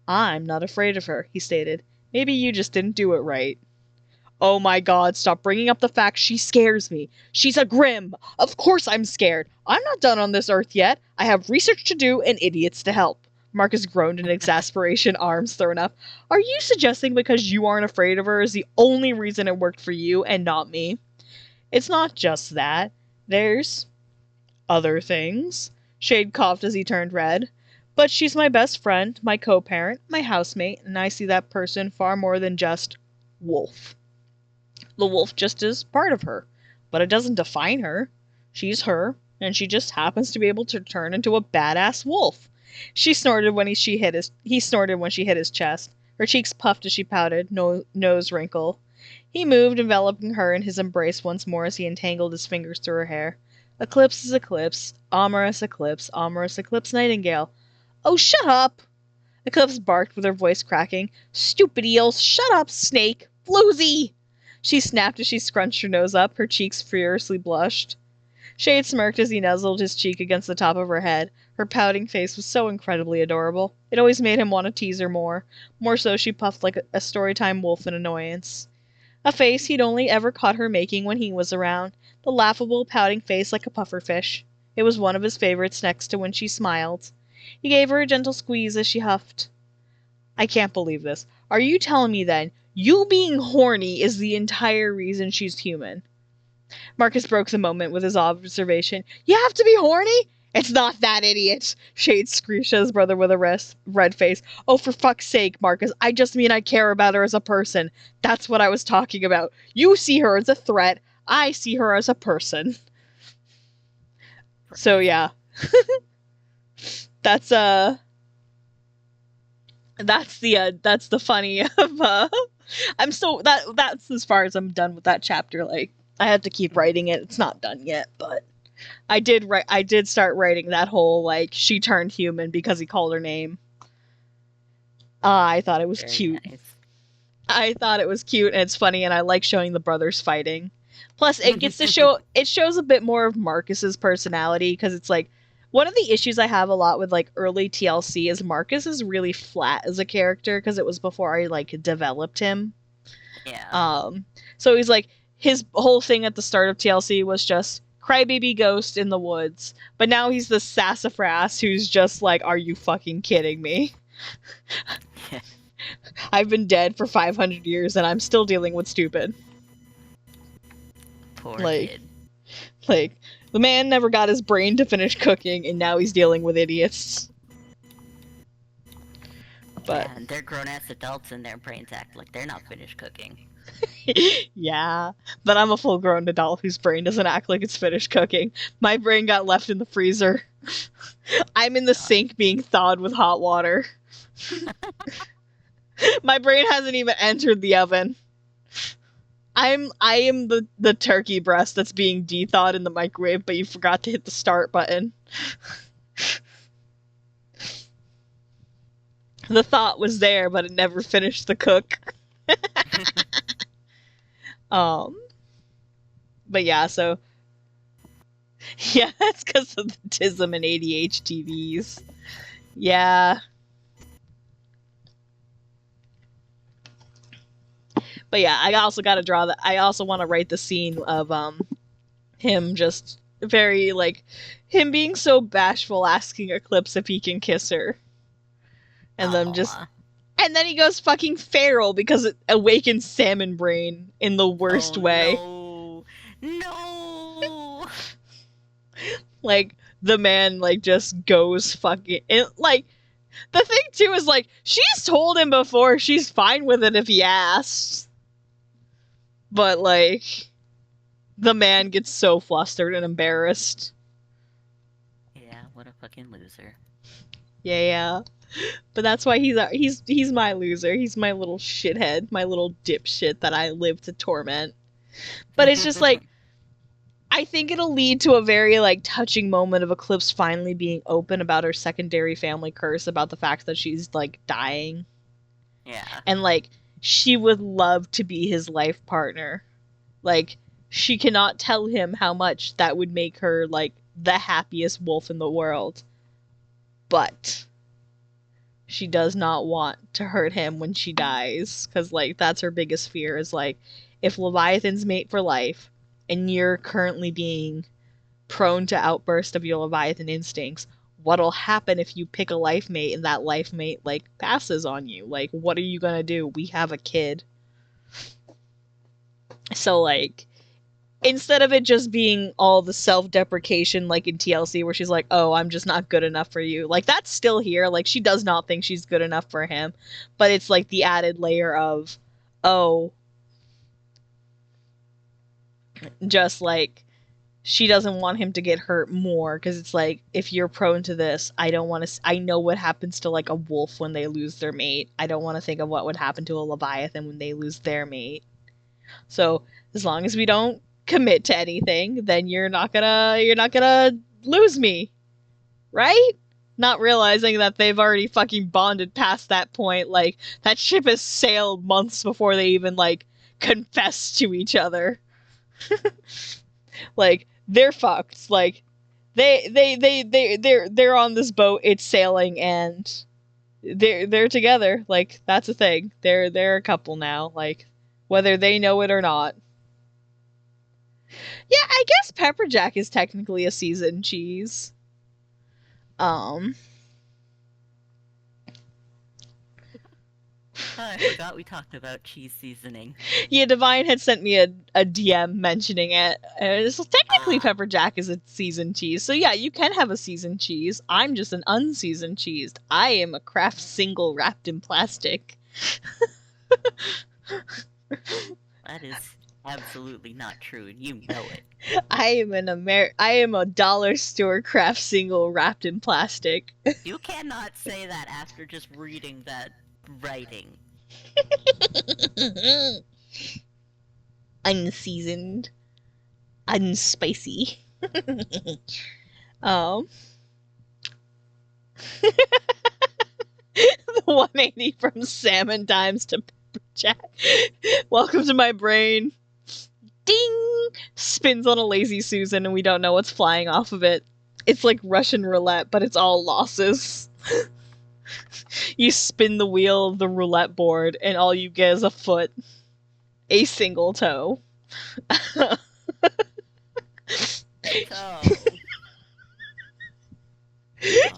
I'm not afraid of her, he stated. Maybe you just didn't do it right. Oh my god, stop bringing up the fact she scares me. She's a Grimm. Of course I'm scared. I'm not done on this earth yet. I have research to do and idiots to help. Marcus groaned in exasperation, arms thrown up. Are you suggesting because you aren't afraid of her is the only reason it worked for you and not me? It's not just that. There's other things. Shade coughed as he turned red. But she's my best friend, my co-parent, my housemate, and I see that person far more than just wolf. The wolf just is part of her, but it doesn't define her. She's her, and she just happens to be able to turn into a badass wolf. She snorted when he snorted when she hit his chest. Her cheeks puffed as she pouted, nose wrinkle. He moved, enveloping her in his embrace once more as he entangled his fingers through her hair. Eclipse is eclipse, amorous eclipse Nightingale. Oh, shut up! Eclipse barked with her voice cracking. Stupid eels, shut up, snake! Floozy! She snapped as she scrunched her nose up, her cheeks furiously blushed. Shade smirked as he nuzzled his cheek against the top of her head. Her pouting face was so incredibly adorable. It always made him want to tease her more. More so she puffed like a storytime wolf in annoyance. A face he'd only ever caught her making when he was around. The laughable, pouting face like a pufferfish. It was one of his favorites next to when she smiled. He gave her a gentle squeeze as she huffed. I can't believe this. Are you telling me then, you being horny is the entire reason she's human? Marcus broke the moment with his observation. You have to be horny? It's not that, idiot. Shade screeched at his brother with a red face. Oh, for fuck's sake, Marcus. I just mean I care about her as a person. That's what I was talking about. You see her as a threat. I see her as a person. So, yeah. That's the funny of, that's as far as I'm done with that chapter. Like, I had to keep writing it. It's not done yet, but I did start writing that whole, like, she turned human because he called her name. I thought it was Very cute. nice. I thought it was cute, and it's funny, and I like showing the brothers fighting. Plus, it gets to show, it shows a bit more of Marcus's personality, because it's like, one of the issues I have a lot with, like, early TLC is Marcus is really flat as a character, because it was before I, like, developed him. Yeah. So he's like, his whole thing at the start of TLC was just crybaby ghost in the woods, but now he's the sassafras who's just like, are you fucking kidding me? I've been dead for 500 years and I'm still dealing with stupid. Poor like, kid. Like, the man never got his brain to finish cooking and now he's dealing with idiots. But Yeah, and they're grown-ass adults and their brains act like they're not finished cooking. yeah, but I'm a full-grown adult whose brain doesn't act like it's finished cooking. My brain got left in the freezer. I'm in the sink being thawed with hot water. My brain hasn't even entered the oven. I am the turkey breast that's being de-thawed in the microwave, but you forgot to hit the start button. The thought was there, but it never finished the cook. But yeah, so yeah, that's because of the TISM and ADHDs. Yeah. But yeah, I also got to draw that. I also want to write the scene of him just very like him being so bashful, asking Eclipse if he can kiss her, and then just. And then he goes fucking feral because it awakens salmon brain in the worst way. No! Like, the man, like, just goes fucking... like, the thing, too, is, like, she's told him before she's fine with it if he asks. But, like, the man gets so flustered and embarrassed. Yeah, what a fucking loser. Yeah. But that's why he's my loser. He's my little shithead, my little dipshit that I live to torment. But it's just like, I think it'll lead to a very like touching moment of Eclipse finally being open about her secondary family curse, about the fact that she's like dying. Yeah. And like, she would love to be his life partner. Like, she cannot tell him how much that would make her like the happiest wolf in the world. But she does not want to hurt him when she dies, because like that's her biggest fear, is like, if Leviathan's mate for life and you're currently being prone to outburst of your Leviathan instincts, what'll happen if you pick a life mate and that life mate like passes on you? Like, what are you gonna do? We have a kid. So like, instead of it just being all the self-deprecation like in TLC where she's like, oh, I'm just not good enough for you. Like, that's still here. Like, she does not think she's good enough for him. But it's like the added layer of, oh, just like, she doesn't want him to get hurt more. Because it's like, if you're prone to this, I don't want to... I know what happens to like a wolf when they lose their mate. I don't want to think of what would happen to a Leviathan when they lose their mate. So, as long as we don't commit to anything, then you're not gonna lose me, right? Not realizing that they've already fucking bonded past that point. Like, that ship has sailed months before they even like confess to each other. Like, they're fucked. Like, they're on this boat, it's sailing, and they're together. Like, that's a thing. They're a couple now, like, whether they know it or not. Yeah, I guess Pepperjack is technically a seasoned cheese. I forgot we talked about cheese seasoning. Yeah, Divine had sent me a DM mentioning it. So technically, pepper jack is a seasoned cheese. So yeah, you can have a seasoned cheese. I'm just an unseasoned cheese. I am a Kraft single wrapped in plastic. That is absolutely not true, and you know it. I am a dollar store Kraft single wrapped in plastic. You cannot say that after just reading that writing. Unseasoned, unspicy. The 180 from salmon dimes to pepper jack. Welcome to my brain. Ding! Spins on a lazy Susan and we don't know what's flying off of it. It's like Russian roulette, but it's all losses. You spin the wheel of the roulette board and all you get is a foot. A single toe. Oh.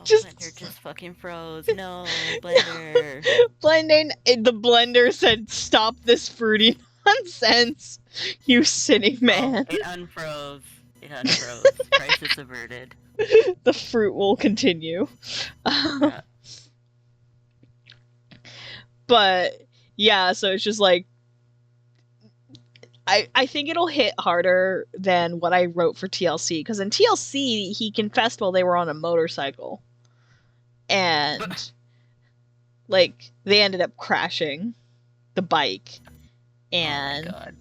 Just Blender just fucking froze. No, Blender. The blender said, "Stop this fruity nonsense, you sinning man." Oh, it unfroze. It unfroze. Crisis averted. The fruit will continue. But yeah, so it's just like I think it'll hit harder than what I wrote for TLC, because in TLC he confessed while they were on a motorcycle, and like they ended up crashing the bike, and oh my God.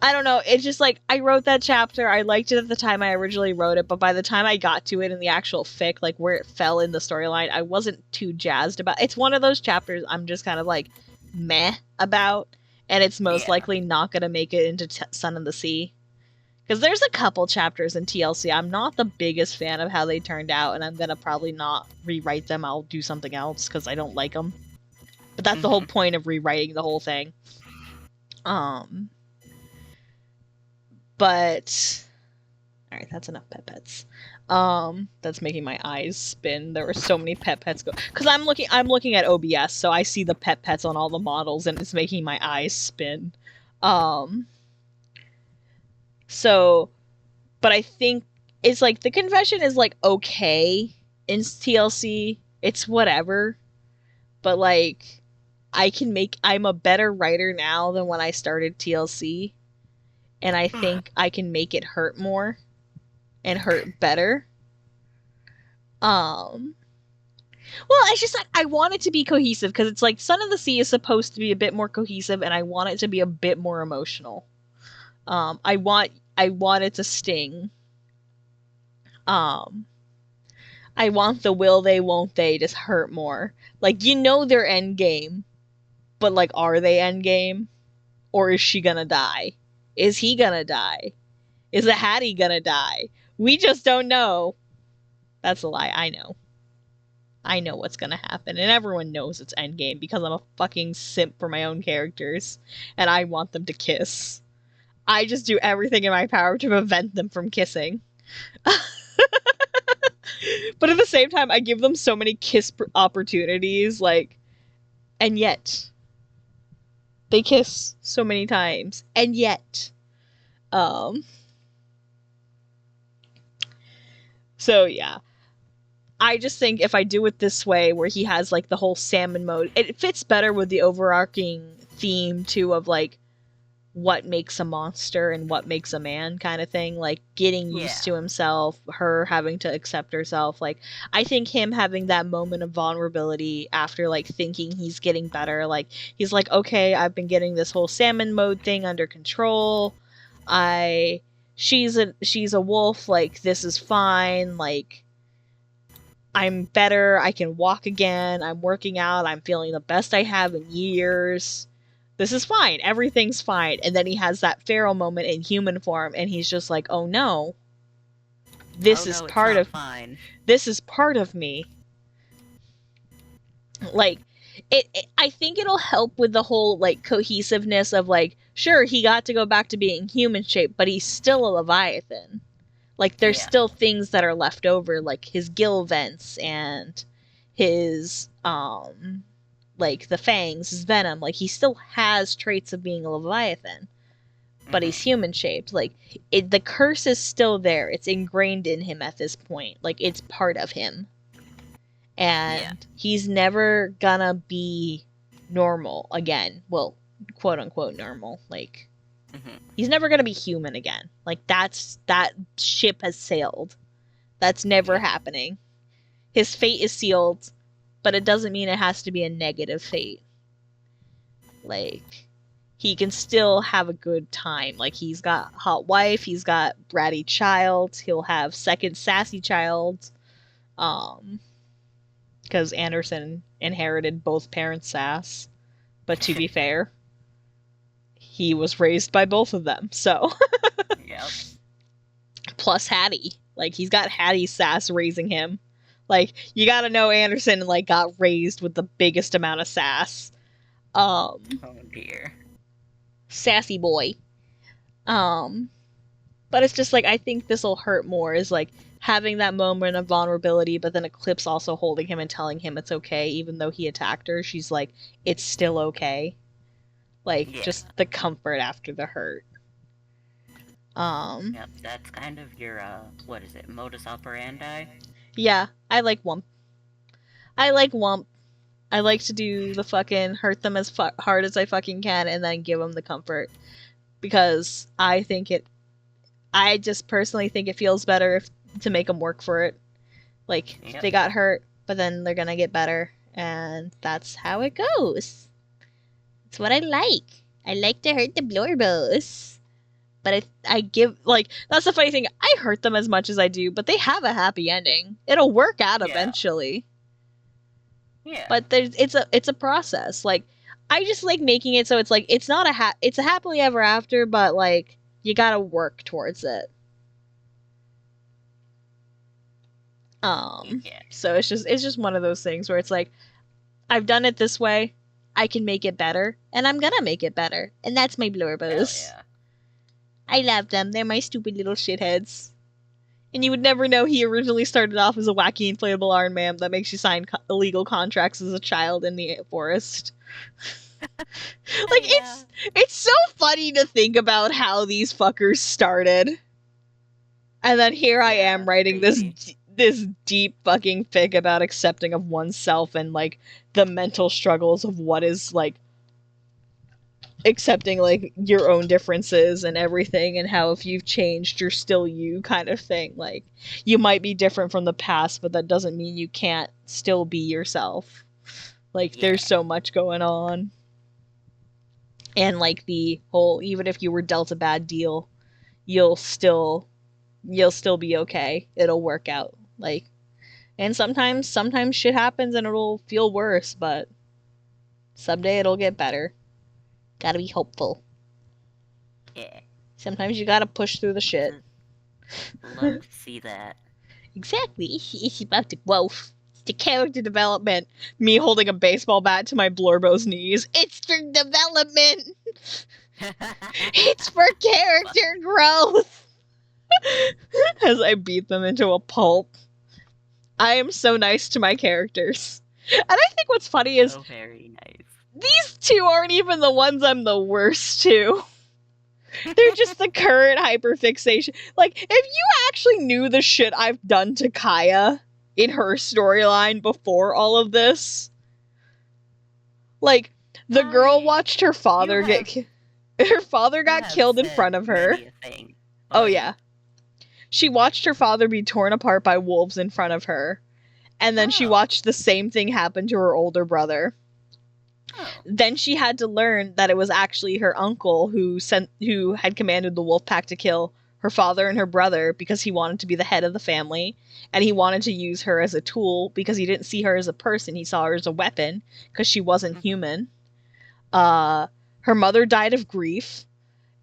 I don't know, it's just like I wrote that chapter, I liked it at the time I originally wrote it, but by the time I got to it in the actual fic, like where it fell in the storyline, I wasn't too jazzed about. It's one of those chapters I'm just kind of like meh about. And it's most likely not going to make it into Sun of the Sea. Because there's a couple chapters in TLC I'm not the biggest fan of how they turned out, and I'm going to probably not rewrite them. I'll do something else because I don't like them. But that's the whole point of rewriting the whole thing. But... Alright, that's enough pet pets. That's making my eyes spin. There were so many pet pets go. Because I'm looking at OBS, so I see the pet pets on all the models, and it's making my eyes spin. So, but I think it's like the confession is like okay in TLC. It's whatever, but like I'm a better writer now than when I started TLC, and I think I can make it hurt more. And hurt better. Well, it's just like I want it to be cohesive, because it's like Son of the Sea is supposed to be a bit more cohesive, and I want it to be a bit more emotional. I want it to sting. I want the will they, won't they just hurt more. Like, you know their end game, but like, are they end game? Or is she gonna die? Is he gonna die? Is the Hattie gonna die? We just don't know. That's a lie. I know. I know what's gonna happen. And everyone knows it's endgame because I'm a fucking simp for my own characters. And I want them to kiss. I just do everything in my power to prevent them from kissing. But at the same time, I give them so many kiss opportunities. Like, and yet. They kiss so many times. And yet. So, yeah. I just think if I do it this way, where he has, like, the whole salmon mode, it fits better with the overarching theme, too, of, like, what makes a monster and what makes a man kind of thing. Like, getting used to himself, her having to accept herself. Like, I think him having that moment of vulnerability after, like, thinking he's getting better. Like, he's like, okay, I've been getting this whole salmon mode thing under control. She's a wolf, like, this is fine, like, I'm better, I can walk again, I'm working out, I'm feeling the best I have in years. This is fine, everything's fine. And then he has that feral moment in human form, and he's just like, oh no. This is part of me. Like, I think it'll help with the whole, like, cohesiveness of, like, sure, he got to go back to being human shape, but he's still a Leviathan. Like, there's still things that are left over, like his gill vents and his, like the fangs, his venom. Like, he still has traits of being a Leviathan, but he's human shaped. Like, the curse is still there. It's ingrained in him at this point. Like, it's part of him. And he's never gonna be normal again. Well, quote unquote normal. Like, he's never gonna be human again. Like, that ship has sailed. That's never happening. His fate is sealed, but it doesn't mean it has to be a negative fate. Like, he can still have a good time. Like, he's got hot wife, he's got bratty child, he'll have second sassy child. Because Anderson inherited both parents' sass. But to be fair, he was raised by both of them, so. Yep. Plus Hattie. Like, he's got Hattie's sass raising him. Like, you gotta know Anderson, like, got raised with the biggest amount of sass. Oh dear. Sassy boy. But it's just, like, I think this'll hurt more, is, like, having that moment of vulnerability, but then Eclipse also holding him and telling him it's okay, even though he attacked her. She's like, it's still okay. Like, just the comfort after the hurt. Yep, that's kind of your, what is it, modus operandi? Yeah, I like Wump. I like to do the fucking hurt them as hard as I fucking can and then give them the comfort. Because I just personally think it feels better to make them work for it. Like, they got hurt, but then they're gonna get better. And that's how it goes. It's what I like. I like to hurt the Blorbos. But I give, like, that's the funny thing. I hurt them as much as I do, but they have a happy ending. It'll work out eventually. Yeah. But it's a process. Like, I just like making it so it's like, it's not it's a happily ever after, but, like, you gotta work towards it. So it's just one of those things where it's like, I've done it this way, I can make it better, and I'm gonna make it better. And that's my Blorbos. Yeah. I love them. They're my stupid little shitheads. And you would never know he originally started off as a wacky inflatable Iron Man that makes you sign illegal contracts as a child in the forest. Like, it's so funny to think about how these fuckers started. And then here I am writing this deep fucking fic about accepting of oneself and, like, the mental struggles of what is, like, accepting, like, your own differences and everything, and how if you've changed, you're still you, kind of thing. Like, you might be different from the past, but that doesn't mean you can't still be yourself. Like, there's so much going on. And, like, the whole, even if you were dealt a bad deal, you'll still be okay. It'll work out. Like, and sometimes shit happens and it'll feel worse, but someday it'll get better. Gotta be hopeful. Yeah. Sometimes you gotta push through the shit. Love to see that. Exactly. It's about to growth. It's the character development. Me holding a baseball bat to my Blorbo's knees. It's for development. It's for character growth. As I beat them into a pulp. I am so nice to my characters. And I think what's funny is... So very nice. These two aren't even the ones I'm the worst to. They're just the current hyperfixation. Like, if you actually knew the shit I've done to Kaya in her storyline before all of this, like, the girl watched her father her father got killed in front of her. Oh yeah. She watched her father be torn apart by wolves in front of her. And then she watched the same thing happen to her older brother. Then she had to learn that it was actually her uncle who had commanded the wolf pack to kill her father and her brother because he wanted to be the head of the family, and he wanted to use her as a tool because he didn't see her as a person, he saw her as a weapon because she wasn't human. Her mother died of grief,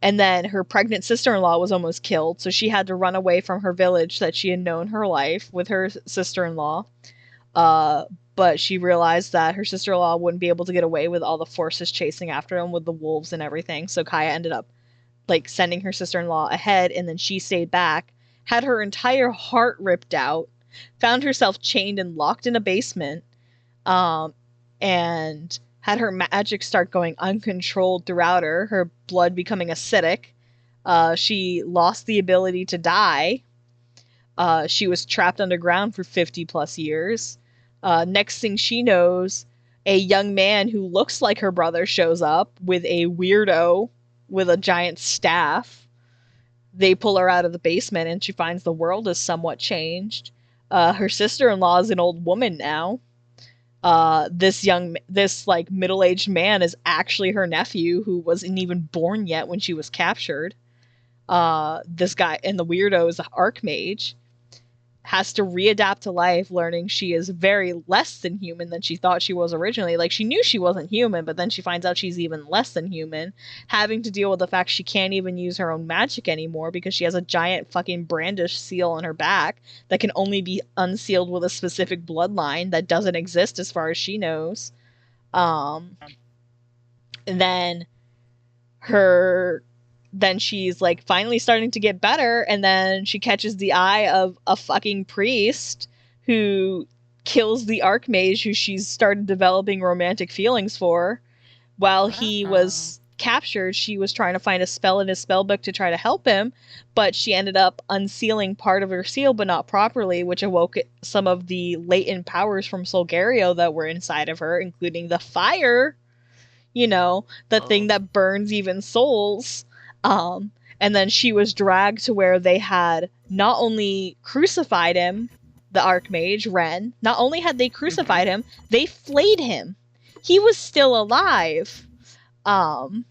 and then her pregnant sister-in-law was almost killed, so she had to run away from her village that she had known her life with her sister-in-law. But she realized that her sister-in-law wouldn't be able to get away with all the forces chasing after them with the wolves and everything. So Kaya ended up, like, sending her sister-in-law ahead, and then she stayed back, had her entire heart ripped out, found herself chained and locked in a basement, and and had her magic start going uncontrolled throughout her blood becoming acidic. She lost the ability to die. She was trapped underground for 50 plus years. Next thing she knows, a young man who looks like her brother shows up with a weirdo with a giant staff. They pull her out of the basement and she finds the world is somewhat changed. Her sister-in-law is an old woman now. This middle-aged man is actually her nephew who wasn't even born yet when she was captured. This guy and the weirdo is an archmage. Has to readapt to life, learning she is very less than human than she thought she was originally. Like, she knew she wasn't human, but then she finds out she's even less than human, having to deal with the fact she can't even use her own magic anymore because she has a giant fucking brandish seal on her back that can only be unsealed with a specific bloodline that doesn't exist as far as she knows. And then she's like finally starting to get better, and then she catches the eye of a fucking priest who kills the archmage who she's started developing romantic feelings for. While he was captured, she was trying to find a spell in his spellbook to try to help him, but she ended up unsealing part of her seal but not properly, which awoke some of the latent powers from Solgario that were inside of her, including the fire, the thing that burns even souls. And then she was dragged to where they had not only crucified him, the Archmage, Ren, not only had they crucified him, they flayed him. He was still alive. And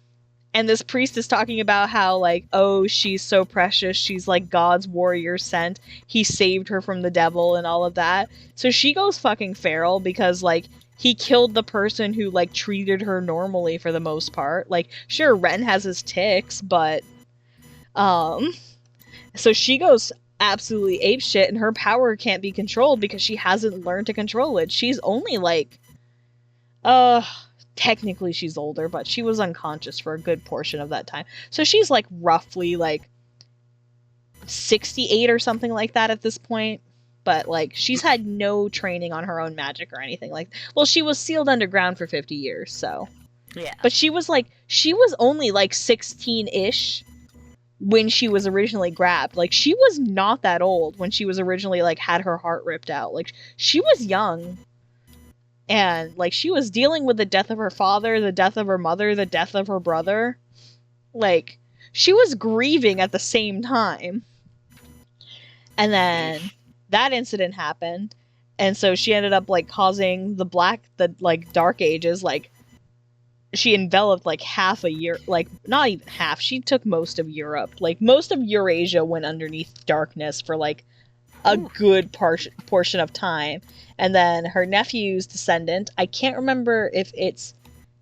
this priest is talking about how, like, oh, she's so precious, she's like God's warrior sent, he saved her from the devil and all of that. So she goes fucking feral because, like, he killed the person who, like, treated her normally for the most part. Like, sure, Ren has his tics, but, so she goes absolutely apeshit, and her power can't be controlled because she hasn't learned to control it. She's only, like, technically she's older, but she was unconscious for a good portion of that time. So she's, like, roughly, like, 68 or something like that at this point. But, like, she's had no training on her own magic or anything. Like, well, she was sealed underground for 50 years, so. Yeah. But she was only, like, 16-ish when she was originally grabbed. Like, she was not that old when she was originally, like, had her heart ripped out. Like, she was young. And, like, she was dealing with the death of her father, the death of her mother, the death of her brother. Like, she was grieving at the same time. And then that incident happened, and so she ended up, like, causing the Dark Ages. Like, she enveloped, like, half a year, like, not even half, she took most of Europe. Like, most of Eurasia went underneath darkness for, like, a good portion of time. And then her nephew's descendant, I can't remember if it's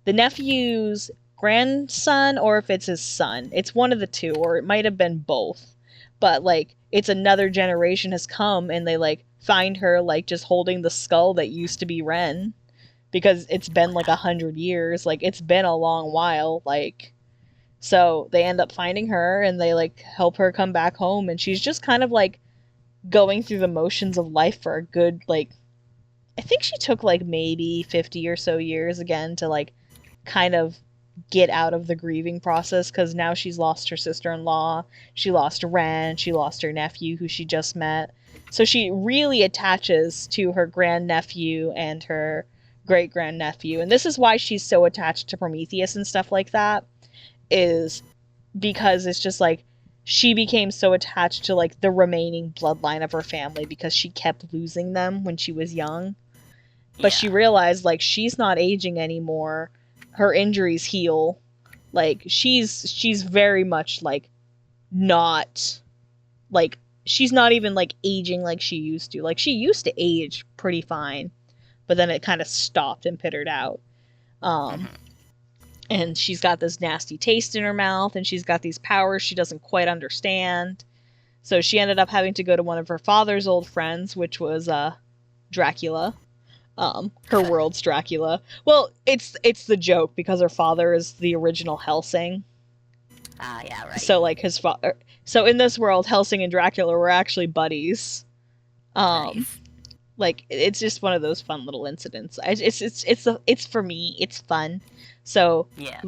the nephew's grandson or if it's his son. It's one of the two, or it might have been both. But, like, it's another generation has come, and they, like, find her, like, just holding the skull that used to be Ren. Because it's been, like, 100 years. Like, it's been a long while, like. So, they end up finding her, and they, like, help her come back home, and she's just kind of, like, going through the motions of life for a good, like, I think she took, like, maybe 50 or so years again to, like, kind of get out of the grieving process, because now she's lost her sister-in-law, she lost Ren, she lost her nephew who she just met. So she really attaches to her grandnephew and her great-grandnephew, and this is why she's so attached to Prometheus and stuff like that, is because it's just, like, she became so attached to, like, the remaining bloodline of her family because she kept losing them when she was young. But she realized, like, she's not aging anymore. Her injuries heal. Like, she's very much, like, not, like, she's not even, like, aging like she used to. Like, she used to age pretty fine, but then it kind of stopped and pittered out. And she's got this nasty taste in her mouth, and she's got these powers she doesn't quite understand. So she ended up having to go to one of her father's old friends, which was, Dracula. Her world's Dracula. Well, it's the joke, because her father is the original Helsing. Ah, yeah, right. So, like, his father... So, in this world, Helsing and Dracula were actually buddies. Nice. Like, it's just one of those fun little incidents. It's for me, it's fun. So Yeah.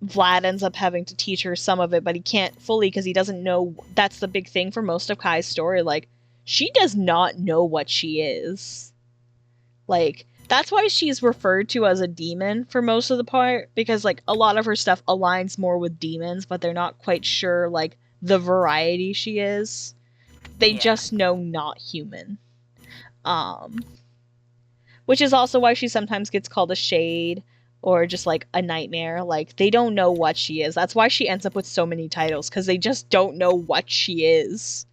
Vlad ends up having to teach her some of it, but he can't fully because he doesn't know. That's the big thing for most of Kai's story. Like, she does not know what she is. Like, that's why she's referred to as a demon for most of the part, because, like, a lot of her stuff aligns more with demons, but they're not quite sure, like, the variety she is. They Yeah. just know not human. Which is also why she sometimes gets called a shade or just like a nightmare. Like, they don't know what she is. That's why she ends up with so many titles, because they just don't know what she is.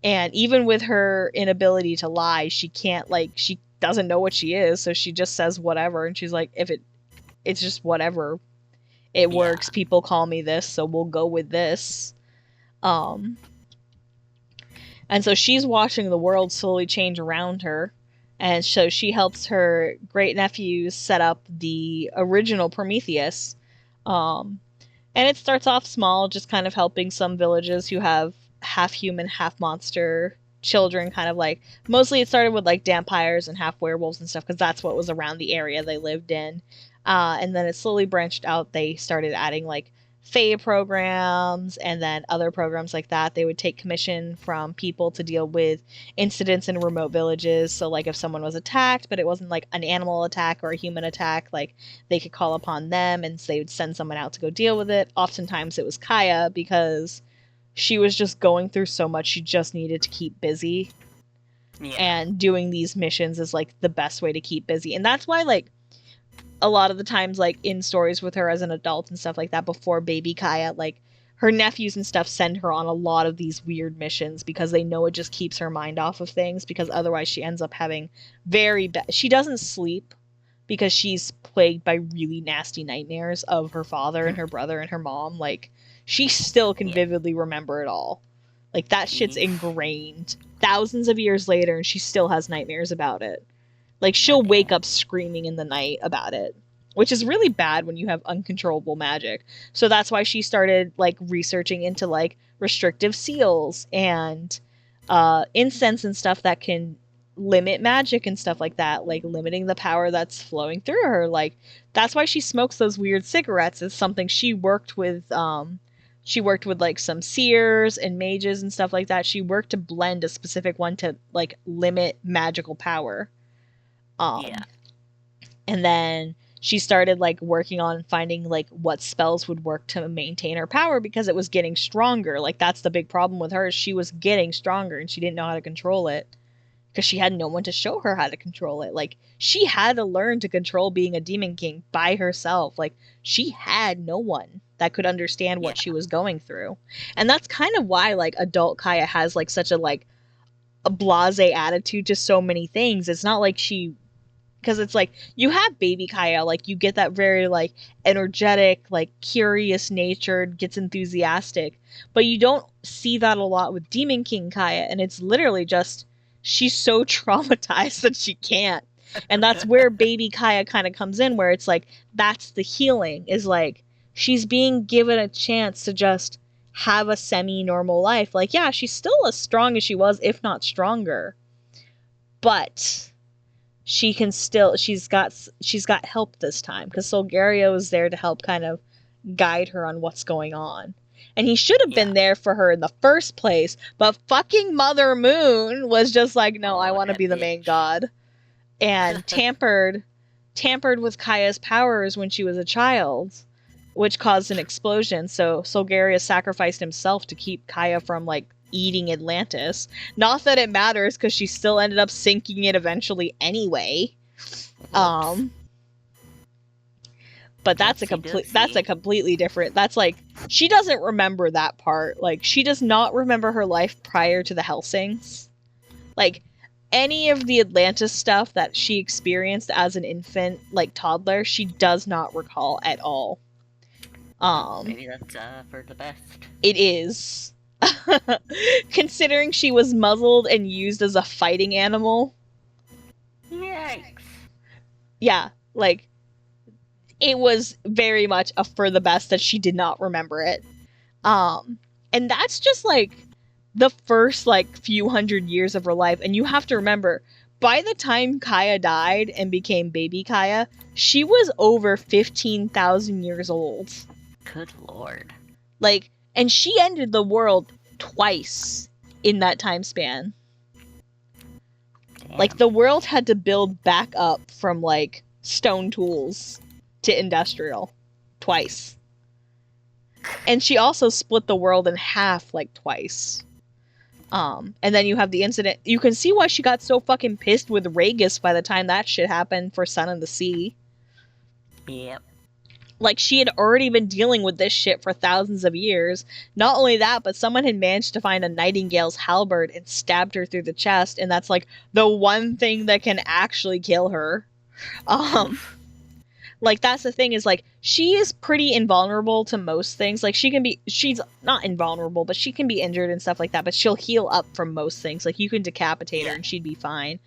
And even with her inability to lie, she can't, like, she doesn't know what she is, so she just says whatever, and she's like, it's just whatever. It works. People call me this, so we'll go with this. And so she's watching the world slowly change around her. And so she helps her great nephews set up the original Prometheus. And it starts off small, just kind of helping some villages who have half human, half monster children, kind of like, mostly it started with like vampires and half werewolves and stuff, because that's what was around the area they lived in. And then it slowly branched out. They started adding like Fae programs and then other programs like that. They would take commission from people to deal with incidents in remote villages. So like if someone was attacked, but it wasn't like an animal attack or a human attack, like they could call upon them and they would send someone out to go deal with it. Oftentimes it was Kaya, because she was just going through so much, she just needed to keep busy. Yeah. And doing these missions is like the best way to keep busy. And that's why, like, a lot of the times, like, in stories with her as an adult and stuff like that, before baby Kaya, like, her nephews and stuff send her on a lot of these weird missions, because they know it just keeps her mind off of things, because otherwise she ends up having very bad... She doesn't sleep because she's plagued by really nasty nightmares of her father and her brother and her mom. Like, she still can vividly remember it all. Like, that shit's ingrained thousands of years later, and she still has nightmares about it. Like, she'll wake up screaming in the night about it, which is really bad when you have uncontrollable magic. So that's why she started, like, researching into, like, restrictive seals and incense and stuff that can limit magic and stuff like that, like limiting the power that's flowing through her. Like, that's why she smokes those weird cigarettes. It's something she worked with. She worked with like some seers and mages and stuff like that. She worked to blend a specific one to like limit magical power. And then she started like working on finding like what spells would work to maintain her power, because it was getting stronger. Like, that's the big problem with her. She was getting stronger and she didn't know how to control it, because she had no one to show her how to control it. Like, she had to learn to control being a demon king by herself. Like, she had no one that could understand what she was going through. And that's kind of why like adult Kaya has like such a like a blasé attitude to so many things. It's not like she... Because it's like, you have baby Kaya, like, you get that very, like, energetic, like, curious-natured, gets enthusiastic. But you don't see that a lot with Demon King Kaya, and it's literally just, she's so traumatized that she can't. And that's where baby Kaya kind of comes in, where it's like, that's the healing, is like, she's being given a chance to just have a semi-normal life. Like, yeah, she's still as strong as she was, if not stronger. But... she can still, she's got help this time, because Solgario is there to help kind of guide her on what's going on. And he should have been there for her in the first place, but fucking Mother Moon was just like, no, I want to be the main god. And tampered with Kaya's powers when she was a child, which caused an explosion. So Solgaria sacrificed himself to keep Kaya from, like, eating Atlantis. Not that it matters, because she still ended up sinking it eventually anyway. But that's a completely different... That's like, she doesn't remember that part. Like, she does not remember her life prior to the Helsings. Like, any of the Atlantis stuff that she experienced as an infant, like toddler, she does not recall at all. Maybe that's for the best. It is. Considering she was muzzled and used as a fighting animal. Yikes. Yeah, like, it was very much a for the best that she did not remember it. And that's just like the first like few hundred years of her life. And you have to remember, by the time Kaya died and became baby Kaya, she was over 15,000 years old. Good lord. Like, and she ended the world twice in that time span. Damn. Like, the world had to build back up from, like, stone tools to industrial. Twice. And she also split the world in half, like, twice. And then you have the incident. You can see why she got so fucking pissed with Regis by the time that shit happened for Sun of the Sea. Yep. Like, she had already been dealing with this shit for thousands of years. Not only that, but someone had managed to find a Nightingale's halberd and stabbed her through the chest, and that's, like, the one thing that can actually kill her. Like, that's the thing, is, like, she is pretty invulnerable to most things. Like, she's not invulnerable, but she can be injured and stuff like that, but she'll heal up from most things. Like, you can decapitate her and she'd be fine.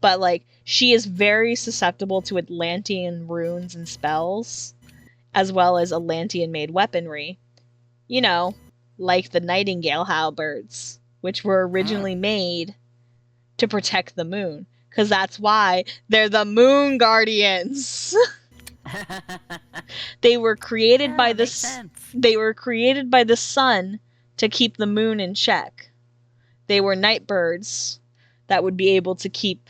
But, like, she is very susceptible to Atlantean runes and spells, as well as Atlantean-made weaponry. You know, like the Nightingale halberds, which were originally made to protect the moon. Because that's why they're the Moon Guardians. They were created by the sun to keep the moon in check. They were night birds that would be able to keep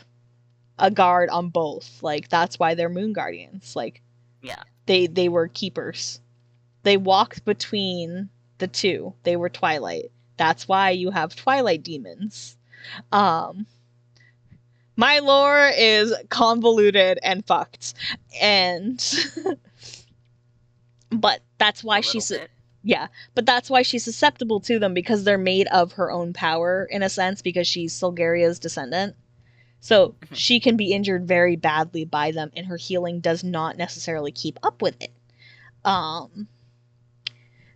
a guard on both. Like, that's why they're Moon Guardians. Like, Yeah. They were keepers. They walked between the two. They were Twilight. That's why you have Twilight demons. My lore is convoluted and fucked. And but that's why but that's why she's susceptible to them, because they're made of her own power, in a sense, because she's Solgaria's descendant. So she can be injured very badly by them, and her healing does not necessarily keep up with it.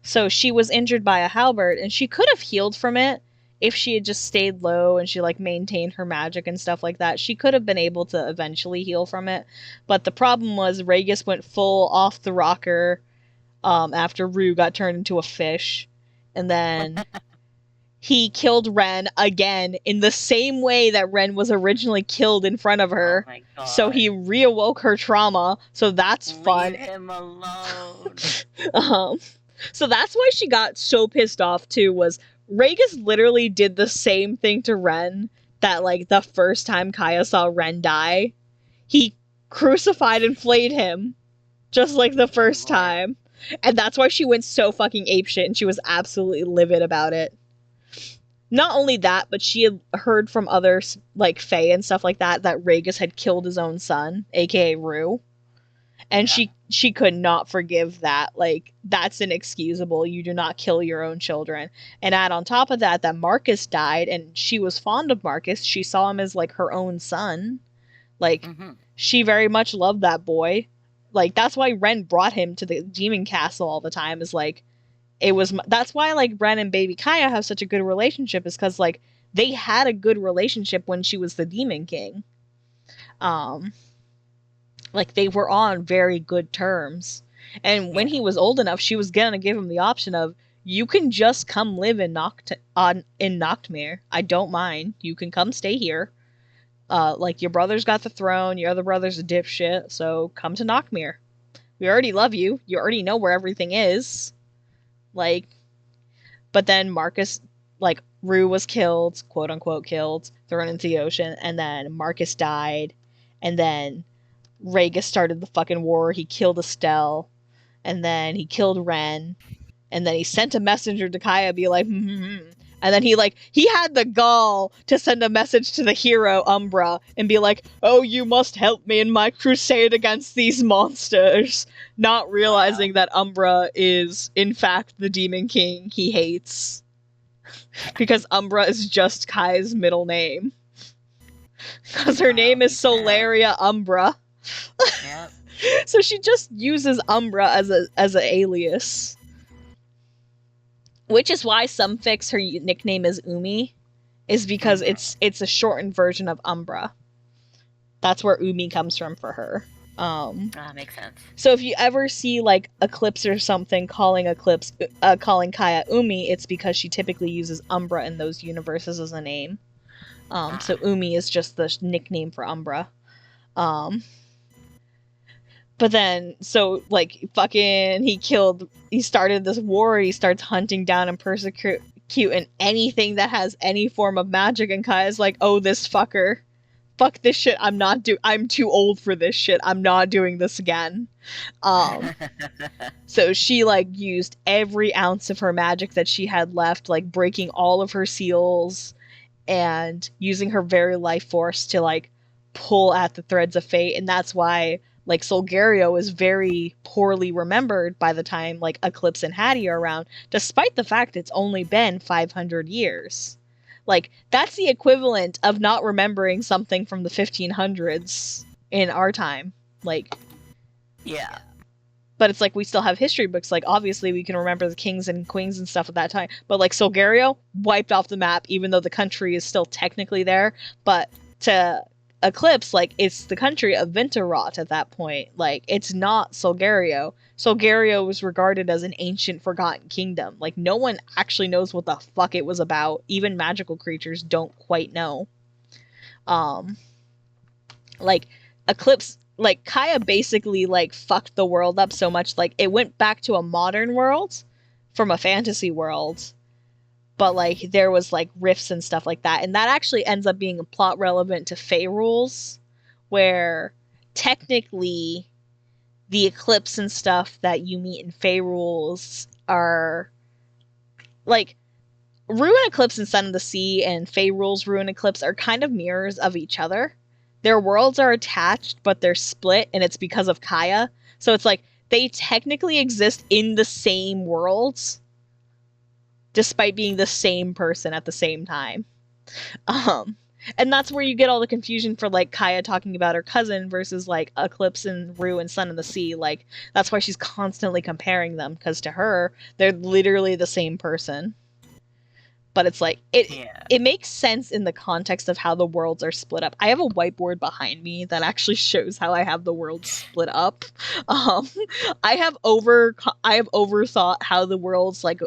So she was injured by a halberd, and she could have healed from it if she had just stayed low and she, like, maintained her magic and stuff like that. She could have been able to eventually heal from it. But the problem was Regis went full off the rocker after Rue got turned into a fish. And then he killed Ren again in the same way that Ren was originally killed in front of her. Oh my god. So he reawoke her trauma. So that's fun. Leave him alone. So that's why she got so pissed off too, was Regis literally did the same thing to Ren that, like, the first time Kaya saw Ren die. He crucified and flayed him, just like the first time. And that's why she went so fucking apeshit, and she was absolutely livid about it. Not only that, but she had heard from others, like Faye and stuff like that, that Regis had killed his own son, aka Rue. And she could not forgive that. Like, that's inexcusable. You do not kill your own children. And add on top of that, that Marcus died, and she was fond of Marcus. She saw him as, like, her own son. Like, she very much loved that boy. Like, that's why Ren brought him to the demon castle all the time, is, like, that's why, like, Ren and baby Kaya have such a good relationship, is because, like, they had a good relationship when she was the Demon King. Like, they were on very good terms. And when he was old enough, she was gonna give him the option of, you can just come live in Nachtmere. I don't mind. You can come stay here. Like, your brother's got the throne, your other brother's a dipshit, so come to Nachtmere. We already love you. You already know where everything is. Like, but then Marcus, like, Rue was killed, quote unquote killed, thrown into the ocean, and then Marcus died, and then Regis started the fucking war. He killed Estelle, and then he killed Ren, and then he sent a messenger to Kaya, be like, and then he had the gall to send a message to the hero Umbra and be like, oh, you must help me in my crusade against these monsters, not realizing that Umbra is in fact the Demon King he hates, because Umbra is just Kai's middle name, because her name is Solaria Umbra. Yep. So she just uses Umbra as an alias. Which is why some fics her nickname is Umi, is because it's a shortened version of Umbra. That's where Umi comes from for her. Makes sense. So if you ever see, like, Eclipse or something calling Kaya Umi, it's because she typically uses Umbra in those universes as a name. So Umi is just the nickname for Umbra. But then, so, like, fucking, he started this war, he starts hunting down and persecuting anything that has any form of magic, and Kaya's like, oh, this fucker. Fuck this shit, I'm too old for this shit, I'm not doing this again. So she, like, used every ounce of her magic that she had left, like, breaking all of her seals, and using her very life force to, like, pull at the threads of fate, and that's why, like, Solgario is very poorly remembered by the time, like, Eclipse and Hattie are around, despite the fact it's only been 500 years. Like, that's the equivalent of not remembering something from the 1500s in our time. Like, Yeah. but it's like we still have history books. Like, obviously we can remember the kings and queens and stuff at that time. But, like, Solgario wiped off the map, even though the country is still technically there. But to Eclipse, like, it's the country of Vinterrot at that point. Like, it's not Solgario. Solgario was regarded as an ancient forgotten kingdom. Like, no one actually knows what the fuck it was about. Even magical creatures don't quite know. Like, Eclipse, like, Kaya basically, like, fucked the world up so much, like, it went back to a modern world from a fantasy world, but, like, there was, like, rifts and stuff like that, and that actually ends up being a plot relevant to Fey Rules, where technically the Eclipse and stuff that you meet in Fey Rules are, like, Ruin Eclipse and Sun of the Sea and Fey Rules Ruin Eclipse are kind of mirrors of each other. Their worlds are attached, but they're split, and it's because of Kaya. So it's like, they technically exist in the same worlds, despite being the same person at the same time. And that's where you get all the confusion for, like, Kaya talking about her cousin versus, like, Eclipse and Rue and Sun of the Sea. Like, that's why she's constantly comparing them, because to her, they're literally the same person. But it's like, it makes sense in the context of how the worlds are split up. I have a whiteboard behind me that actually shows how I have the worlds split up. I have overthought how the worlds, like,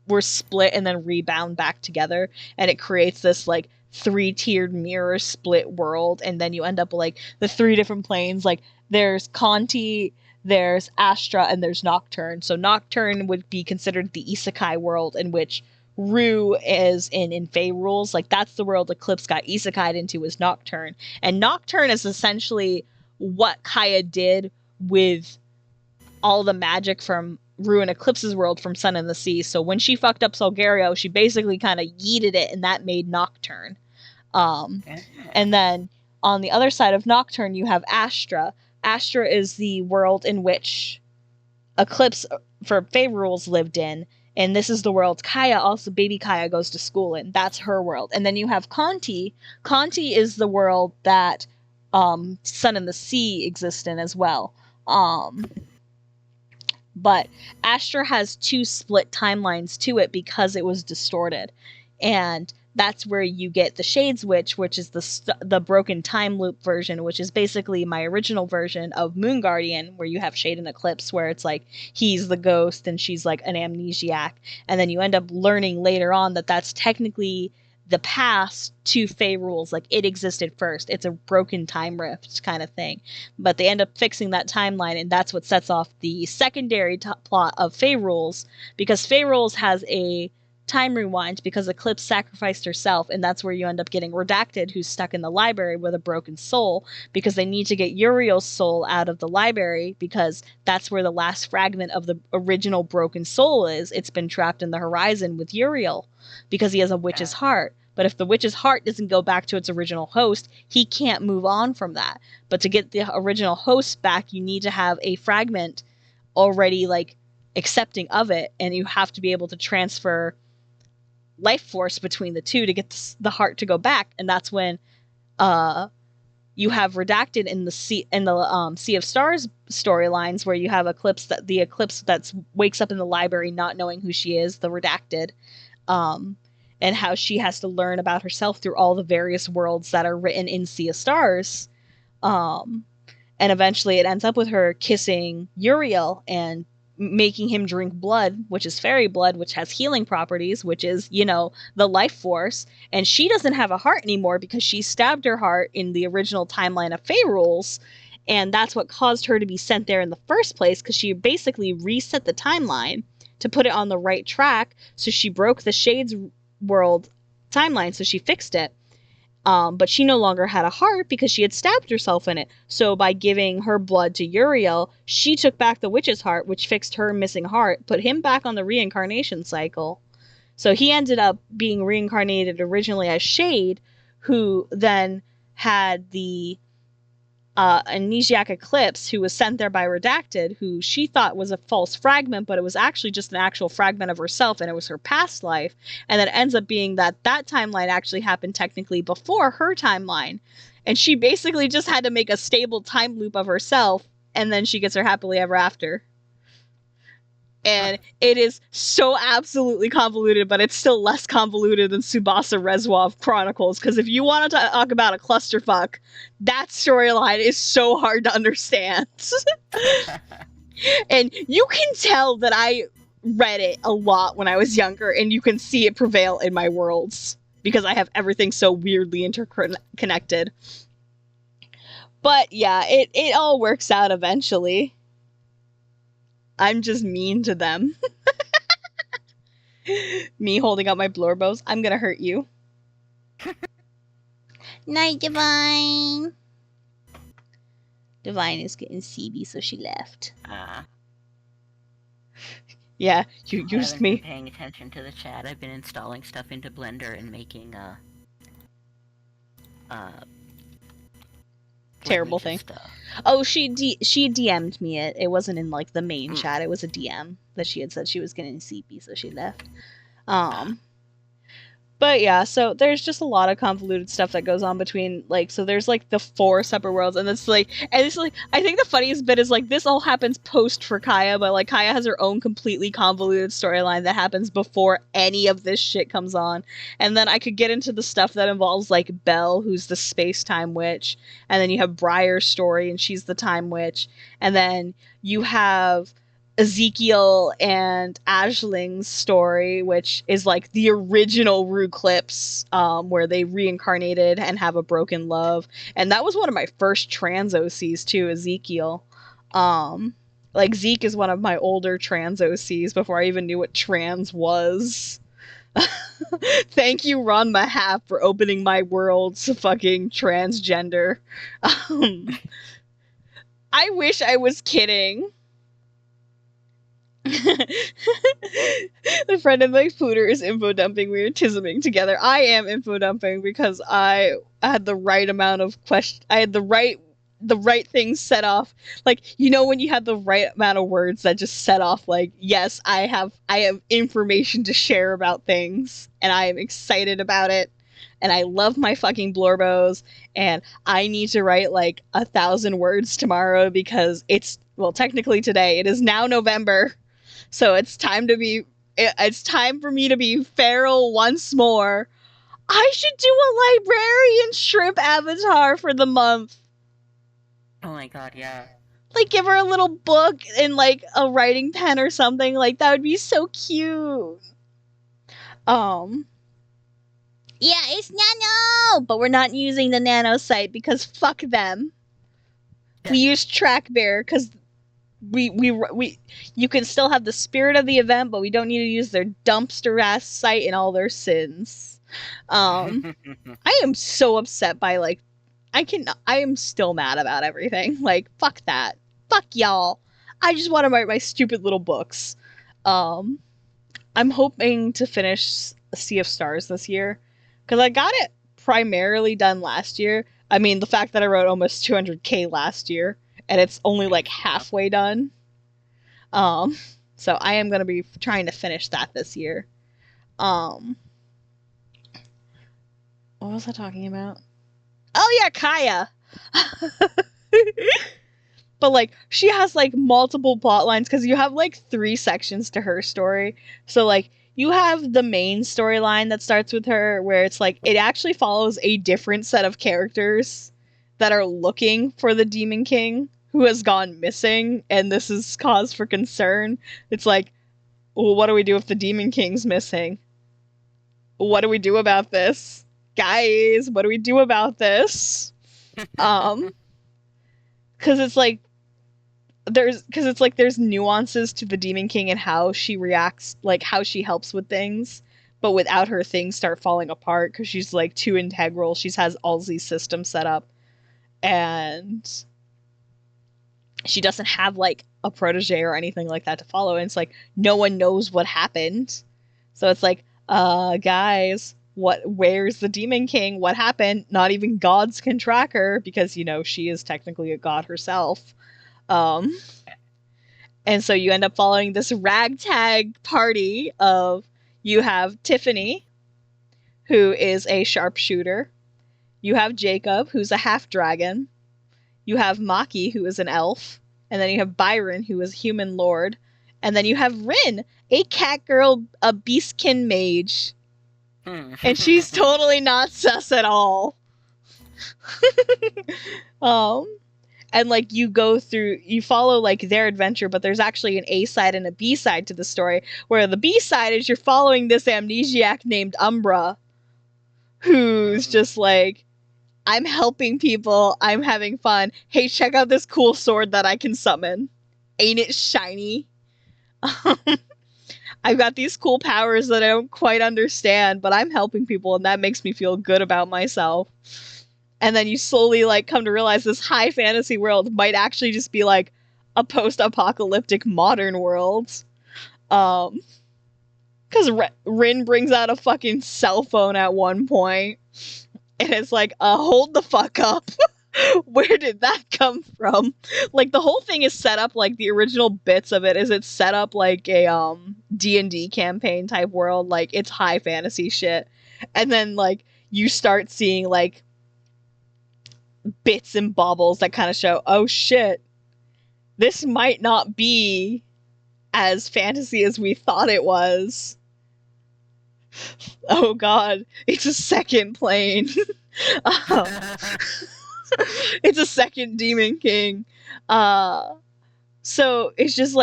were split and then rebound back together, and it creates this, like, 3-tiered mirror split world, and then you end up with, like, the 3 different planes. Like, there's Conti, there's Astra, and there's Nocturne. So Nocturne would be considered the isekai world, in which Rue is in Fey Rules. Like, that's the world Eclipse got isekai'd into, is Nocturne. And Nocturne is essentially what Kaya did with all the magic from Rue and Eclipse's world from Sun and the Sea. So when she fucked up Solgario, she basically kind of yeeted it, and that made Nocturne. And then on the other side of Nocturne, you have Astra. Astra is the world in which Eclipse, for Fey Rules, lived in. And this is the world Kaya, also baby Kaya, goes to school in. That's her world. And then you have Conti. Conti is the world that Sun and the Sea exist in as well. But Astra has 2 split timelines to it because it was distorted. And that's where you get the Shades Witch, which is the broken time loop version, which is basically my original version of Moon Guardian, where you have Shade and Eclipse, where it's like he's the ghost and she's like an amnesiac. And then you end up learning later on that that's technically the past to Fey Rules. Like, it existed first. It's a broken time rift kind of thing. But they end up fixing that timeline, and that's what sets off the secondary plot of Fey Rules, because Fey Rules has a time rewind because Eclipse sacrificed herself, and that's where you end up getting Redacted, who's stuck in the library with a broken soul, because they need to get Uriel's soul out of the library, because that's where the last fragment of the original broken soul is. It's been trapped in the horizon with Uriel, because he has a witch's heart. But if the witch's heart doesn't go back to its original host, he can't move on from that. But to get the original host back, you need to have a fragment already, like, accepting of it, and you have to be able to transfer life force between the two to get the heart to go back. And that's when you have Redacted in the Sea of Stars storylines, where you have the Eclipse that wakes up in the library not knowing who she is, the Redacted, and how she has to learn about herself through all the various worlds that are written in Sea of Stars. And eventually it ends up with her kissing Uriel, and making him drink blood, which is fairy blood, which has healing properties, which is, you know, the life force. And she doesn't have a heart anymore because she stabbed her heart in the original timeline of Fey Rules. And that's what caused her to be sent there in the first place, because she basically reset the timeline to put it on the right track. So she broke the Shades world timeline, so she fixed it. But she no longer had a heart because she had stabbed herself in it. So by giving her blood to Uriel, she took back the witch's heart, which fixed her missing heart, put him back on the reincarnation cycle. So he ended up being reincarnated originally as Shade, who then had the amnesiac Eclipse, who was sent there by Redacted, who she thought was a false fragment, but it was actually just an actual fragment of herself, and it was her past life. And then it ends up being that timeline actually happened technically before her timeline. And she basically just had to make a stable time loop of herself, and then she gets her happily ever after. And it is so absolutely convoluted, but it's still less convoluted than Tsubasa Reznov Chronicles, because if you want to talk about a clusterfuck, that storyline is so hard to understand. And you can tell that I read it a lot when I was younger, and you can see it prevail in my worlds, because I have everything so weirdly interconnected. But yeah, it all works out eventually. I'm just mean to them. Me holding up my blorbows. I'm gonna hurt you. Night, Divine. Divine is getting CB, so she left. Yeah, you used me. I've been paying attention to the chat. I've been installing stuff into Blender and making terrible thing. Oh, she DM'd me it. It wasn't in like the main chat. It was a DM that she had said she was getting CP, so she left. But yeah, so there's just a lot of convoluted stuff that goes on between, like, so there's like the 4 separate worlds, and it's like, I think the funniest bit is like this all happens post for Kaya, but like Kaya has her own completely convoluted storyline that happens before any of this shit comes on. And then I could get into the stuff that involves like Belle, who's the space-time witch, and then you have Briar's story, and she's the time witch, and then you have Ezekiel and Ashling's story, which is like the original Ruclips, where they reincarnated and have a broken love. And that was one of my first trans OCs too, Ezekiel. Like Zeke is one of my older trans OCs before I even knew what trans was. Thank you, Ron Mahap, for opening my world to fucking transgender. I wish I was kidding. The friend of my pooter is info dumping. We are tisming together. I am info dumping because I had the right amount of I had the right things set off. Like, you know, when you have the right amount of words that just set off, like, yes, I have information to share about things, and I am excited about it. And I love my fucking blorbos, and I need to write like 1,000 words tomorrow because technically today. It is now November. So it's time for me to be feral once more. I should do a librarian shrimp avatar for the month. Oh my god, yeah. Like, give her a little book and like a writing pen or something. Like, that would be so cute. Yeah, it's nano, but we're not using the nano site because fuck them. Yeah. We use TrackBear because you can still have the spirit of the event, but we don't need to use their dumpster ass site and all their sins. I am so upset by like, I am still mad about everything. Like, fuck that. Fuck y'all. I just want to write my stupid little books. I'm hoping to finish Sea of Stars this year, because I got it primarily done last year. I mean, the fact that I wrote almost 200k last year, and it's only like halfway done. So I am going to be trying to finish that this year. What was I talking about? Oh yeah, Kaya. But like, she has like multiple plot lines because you have like 3 sections to her story. So like, you have the main storyline that starts with her, where it's like, it actually follows a different set of characters that are looking for the Demon King, who has gone missing, and this is cause for concern. It's like, well, what do we do if the Demon King's missing? What do we do about this? Guys, what do we do about this? Because it's like, there's nuances to the Demon King and how she reacts, like how she helps with things, but without her, things start falling apart because she's like too integral. She has all these systems set up, and she doesn't have like a protege or anything like that to follow. And it's like no one knows what happened, so it's like, guys, where's the Demon King? What happened? Not even gods can track her because, you know, she is technically a god herself. And so you end up following this ragtag party of, you have Tiffany, who is a sharpshooter. You have Jacob, who's a half dragon. You have Maki, who is an elf. And then you have Byron, who is a human lord. And then you have Rin, a cat girl, a beastkin mage. And she's totally not sus at all. And like you follow like their adventure, but there's actually an A side and a B side to the story, where the B side is you're following this amnesiac named Umbra, who's just like, I'm helping people, I'm having fun. Hey, check out this cool sword that I can summon. Ain't it shiny? I've got these cool powers that I don't quite understand, but I'm helping people, and that makes me feel good about myself. And then you slowly like come to realize this high fantasy world might actually just be like a post-apocalyptic modern world. Because Rin brings out a fucking cell phone at one point, and it's like, hold the fuck up. Where did that come from? Like, the whole thing is set up like the original bits of it is it's set up like a D&D campaign type world. Like, it's high fantasy shit. And then like you start seeing like bits and baubles that kind of show, oh shit, this might not be as fantasy as we thought it was. Oh god, it's a second plane. It's a second Demon King. So it's just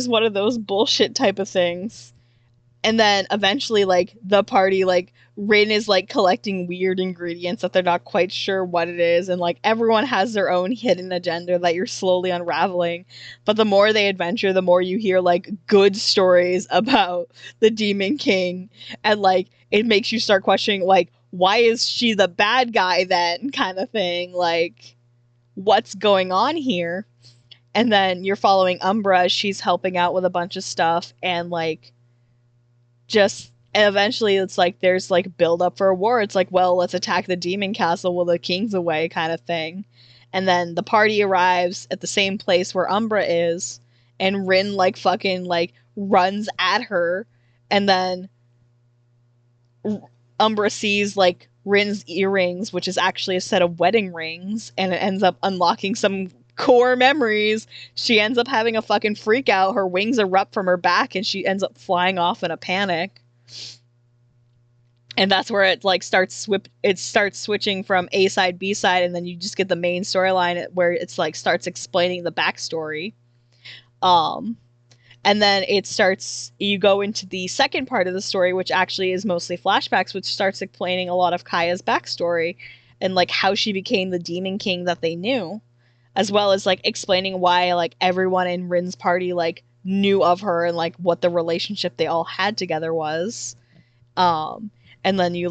one of those bullshit type of things. And then eventually, like, the party, like, Rin is, like, collecting weird ingredients that they're not quite sure what it is, and, like, everyone has their own hidden agenda that you're slowly unraveling. But the more they adventure, the more you hear, like, good stories about the Demon King, and, like, it makes you start questioning, like, why is she the bad guy then, kind of thing? Like, what's going on here? And then you're following Umbra, she's helping out with a bunch of stuff, and, like, and eventually it's like there's like build up for a war. It's like, well, let's attack the demon castle while the king's away, kind of thing. And then the party arrives at the same place where Umbra is, and Rin like fucking like runs at her, and then Umbra sees like Rin's earrings, which is actually a set of wedding rings, and it ends up unlocking some core memories. She ends up having a fucking freak out. Her wings erupt from her back, and she ends up flying off in a panic. And that's where it like starts switching from A side, B side, and then you just get the main storyline where it's like starts explaining the backstory. And then you go into the second part of the story, which actually is mostly flashbacks, which starts explaining a lot of Kaya's backstory and like how she became the Demon King that they knew, as well as like explaining why like everyone in Rin's party like knew of her and like what the relationship they all had together was. And then you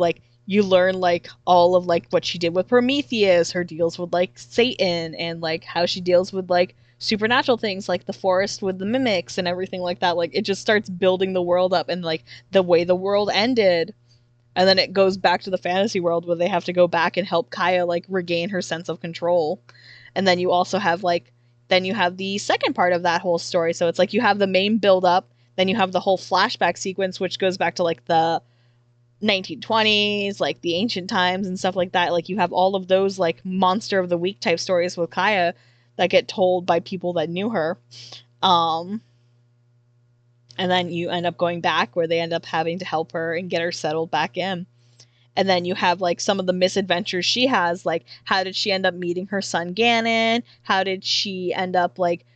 learn like all of like what she did with Prometheus, her deals with like Satan, and like how she deals with like supernatural things like the forest with the mimics and everything like that. Like it just starts building the world up, and like the way the world ended. And then it goes back to the fantasy world where they have to go back and help Kaya like regain her sense of control. And then you also have you have the second part of that whole story. So it's like you have the main build up, then you have the whole flashback sequence, which goes back to like the 1920s, like the ancient times and stuff like that. Like you have all of those like monster of the week type stories with Kaya that get told by people that knew her. And then you end up going back where they end up having to help her and get her settled back in. And then you have like some of the misadventures she has, like how did she end up meeting her son Ganon? How did she end up like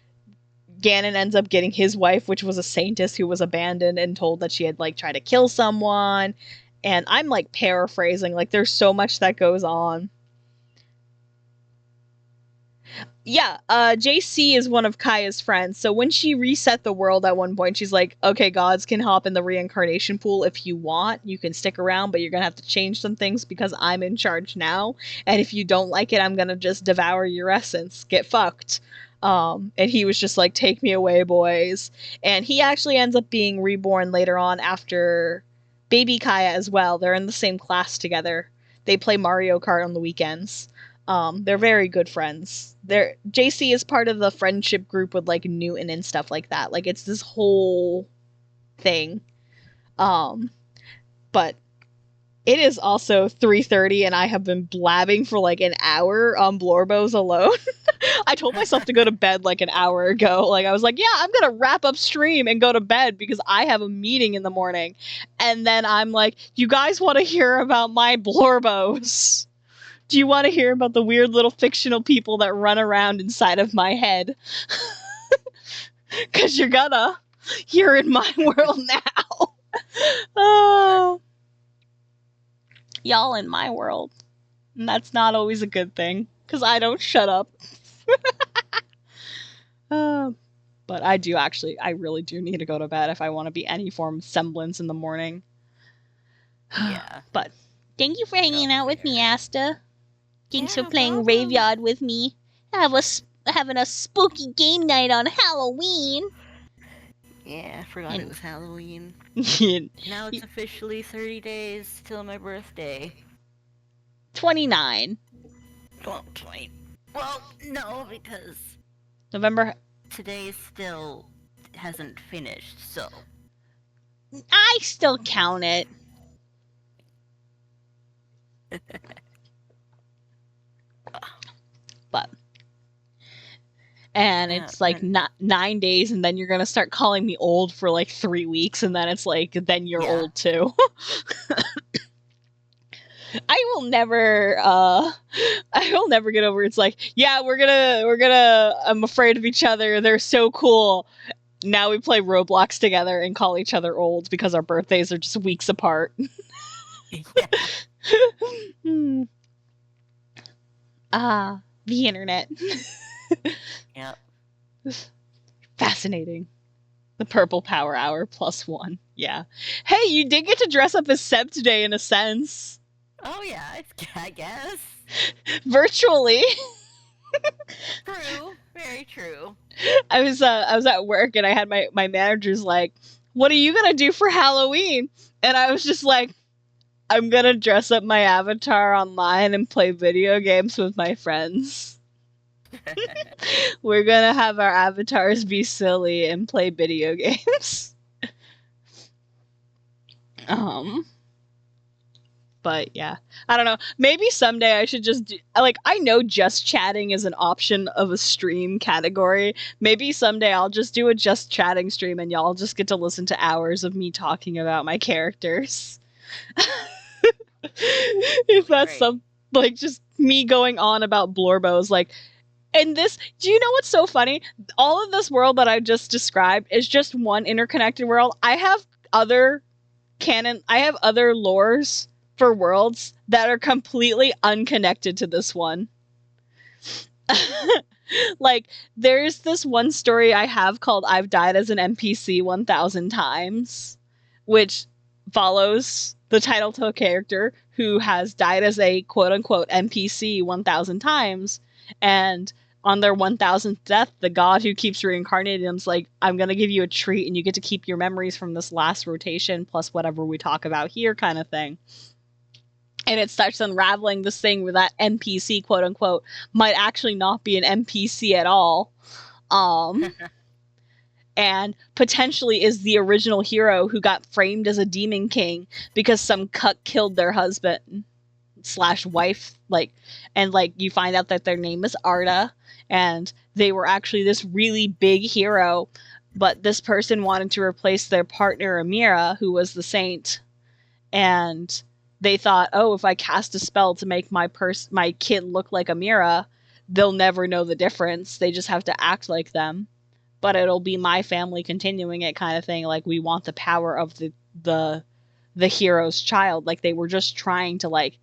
Ganon ends up getting his wife, which was a saintess who was abandoned and told that she had like tried to kill someone. And I'm like paraphrasing, like there's so much that goes on. Yeah, JC is one of Kaya's friends. So when she reset the world at one point, she's like, okay, gods can hop in the reincarnation pool if you want. You can stick around, but you're going to have to change some things because I'm in charge now. And if you don't like it, I'm going to just devour your essence. Get fucked. And he was just like, take me away, boys. And he actually ends up being reborn later on after baby Kaya as well. They're in the same class together. They play Mario Kart on the weekends. They're very good friends. JC is part of the friendship group with like Newton and stuff like that. Like it's this whole thing. But it is also 3:30 and I have been blabbing for like an hour on Blorbos alone. I told myself to go to bed like an hour ago. Like I was like, yeah, I'm gonna wrap up stream and go to bed because I have a meeting in the morning. And then I'm like, you guys want to hear about my Blorbos? Do you want to hear about the weird little fictional people that run around inside of my head? Because you're gonna. You're in my world now. Oh. Y'all in my world. And that's not always a good thing. Because I don't shut up. But I really do need to go to bed if I want to be any form of semblance in the morning. Yeah. But Thank you for hanging out with me, Asta. Thanks Yeah, for playing no problem. Graveyard with me. Having a spooky game night on Halloween. Yeah, I forgot it was Halloween. yeah. Now it's officially 30 days till my birthday. 29. Well, 20. Well, no, because November. today still hasn't finished, so. I still count it. But. And it's like 9 days, and then you're gonna start calling me old for like 3 weeks, and then it's like, then you're old too. I will never get over. It's like, yeah, we're gonna. I'm afraid of each other. They're so cool. Now we play Roblox together and call each other old because our birthdays are just weeks apart. The internet. Yep. Fascinating. The Purple Power Hour +1. Yeah. Hey, you did get to dress up as Seb today in a sense. Oh yeah, I guess. Virtually. True. Very true. I was at work and I had my manager's like, what are you gonna do for Halloween? And I was just like, I'm gonna dress up my avatar online and play video games with my friends. We're gonna have our avatars be silly and play video games. But yeah, I don't know. Maybe someday I should just do, like, I know just chatting is an option of a stream category. Maybe someday I'll just do a just chatting stream and y'all just get to listen to hours of me talking about my characters. If that's some, like, just me going on about Blorbos, like, and this, do you know what's so funny? All of this world that I just described is just one interconnected world. I have other lores for worlds that are completely unconnected to this one. Like, there's this one story I have called I've Died as an NPC 1,000 Times, which follows the title to a character who has died as a quote-unquote NPC 1,000 times, and on their 1,000th death, the god who keeps reincarnating them's like, I'm gonna give you a treat and you get to keep your memories from this last rotation plus whatever we talk about here kind of thing. And it starts unraveling this thing where that NPC, quote unquote, might actually not be an NPC at all. And potentially is the original hero who got framed as a demon king because some cuck killed their husband / wife, and you find out that their name is Arda, and they were actually this really big hero, but this person wanted to replace their partner Amira, who was the saint, and they thought, oh, if I cast a spell to make my kid look like Amira, they'll never know the difference. They just have to act like them. But it'll be my family continuing it, kind of thing. Like, we want the power of the hero's child. Like, they were just trying to, like,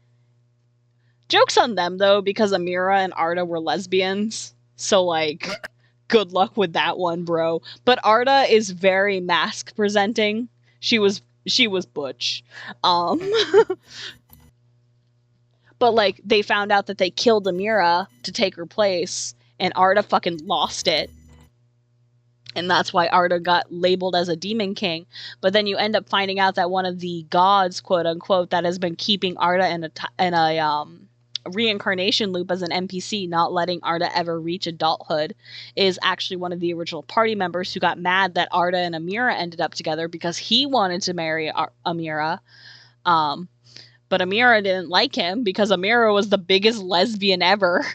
joke's on them, though, because Amira and Arda were lesbians. So, like, good luck with that one, bro. But Arda is very mask presenting. She was butch. But, like, they found out that they killed Amira to take her place, and Arda fucking lost it. And that's why Arda got labeled as a demon king. But then you end up finding out that one of the gods, quote unquote, that has been keeping Arda in a reincarnation loop as an NPC, not letting Arda ever reach adulthood, is actually one of the original party members who got mad that Arda and Amira ended up together because he wanted to marry Amira. But Amira didn't like him because Amira was the biggest lesbian ever.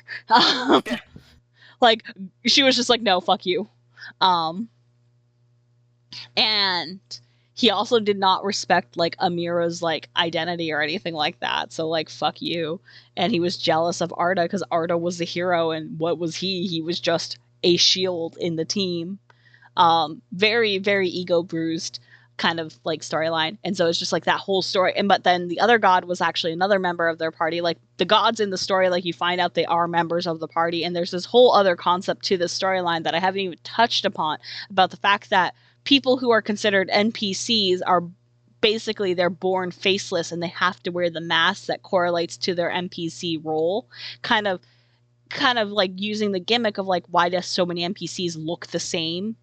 Like, she was just like, no, fuck you. And he also did not respect, like, Amira's, like, identity or anything like that. So, like, fuck you. And he was jealous of Arda because Arda was the hero, and what was he? He was just a shield in the team. Very, very ego bruised kind of, like, storyline. And so it's just like that whole story. But then the other god was actually another member of their party. Like, the gods in the story, like, you find out they are members of the party, and there's this whole other concept to this storyline that I haven't even touched upon, about the fact that people who are considered NPCs are basically, they're born faceless, and they have to wear the mask that correlates to their NPC role, kind of like using the gimmick of, like, why does so many NPCs look the same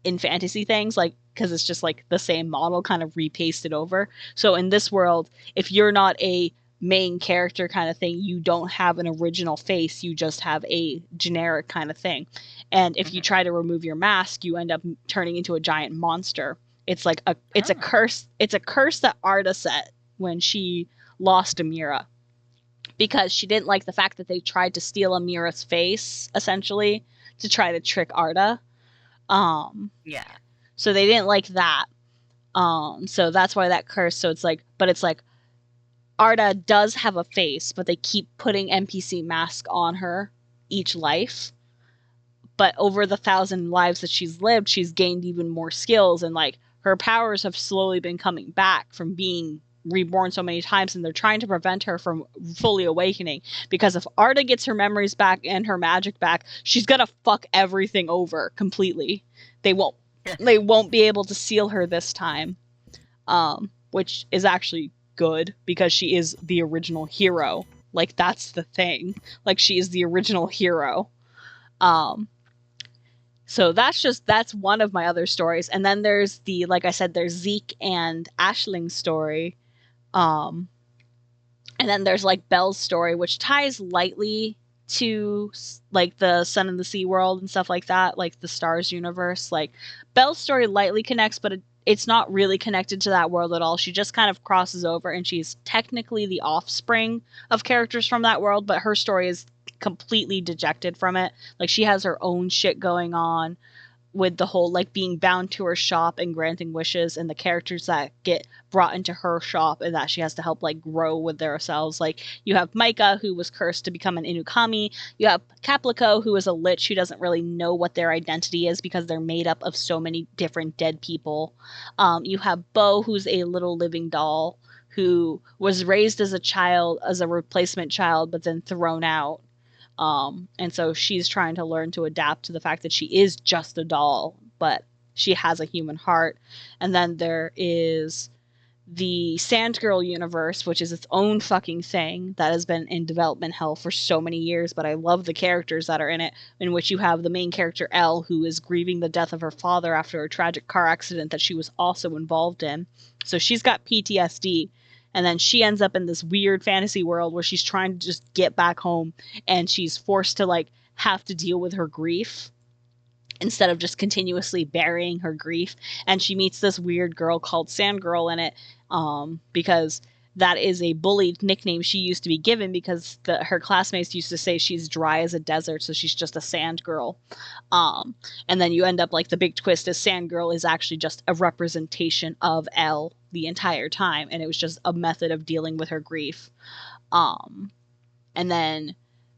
in fantasy things, like, because it's just like the same model kind of repasted over. So in this world, if you're not a main character kind of thing, you don't have an original face, you just have a generic kind of thing. And if you try to remove your mask, you end up turning into a giant monster. It's like a curse. It's a curse that Arda set when she lost Amira, because she didn't like the fact that they tried to steal Amira's face, essentially, to try to trick Arda. Yeah. So they didn't like that. So that's why that curse. So it's like, but it's like, Arda does have a face, but they keep putting NPC mask on her each life. But over the 1,000 lives that she's lived, she's gained even more skills, and, like, her powers have slowly been coming back from being reborn so many times, and they're trying to prevent her from fully awakening, because if Arda gets her memories back and her magic back, she's gonna fuck everything over completely. They won't be able to seal her this time, which is actually good, because she is the original hero. Like, that's the thing. Like, she is the original hero. So that's one of my other stories. And then there's like I said, there's Zeke and Ashling's story. And then there's, like, Belle's story, which ties lightly to, like, the Sun and the Sea world and stuff like that, like the Stars universe. Like, Belle's story lightly connects, but it's not really connected to that world at all. She just kind of crosses over, and she's technically the offspring of characters from that world, but her story is completely dejected from it. Like, she has her own shit going on with the whole, like, being bound to her shop and granting wishes, and the characters that get brought into her shop and that she has to help, like, grow with themselves. Like, you have Micah, who was cursed to become an Inukami. You have Caplico, who is a lich who doesn't really know what their identity is because they're made up of so many different dead people. You have Bo, who's a little living doll who was raised as a child, as a replacement child, but then thrown out. And so she's trying to learn to adapt to the fact that she is just a doll, but she has a human heart. And then there is the Sand Girl universe, which is its own fucking thing that has been in development hell for so many years, but I love the characters that are in it, in which you have the main character Elle, who is grieving the death of her father after a tragic car accident that she was also involved in. So she's got PTSD. And then she ends up in this weird fantasy world where she's trying to just get back home, and she's forced to, like, have to deal with her grief instead of just continuously burying her grief. And she meets this weird girl called Sand Girl in it, because that is a bullied nickname she used to be given, because her classmates used to say she's dry as a desert, so she's just a sand girl. And then you end up, like, the big twist is Sand Girl is actually just a representation of Elle, the entire time, and it was just a method of dealing with her grief. And then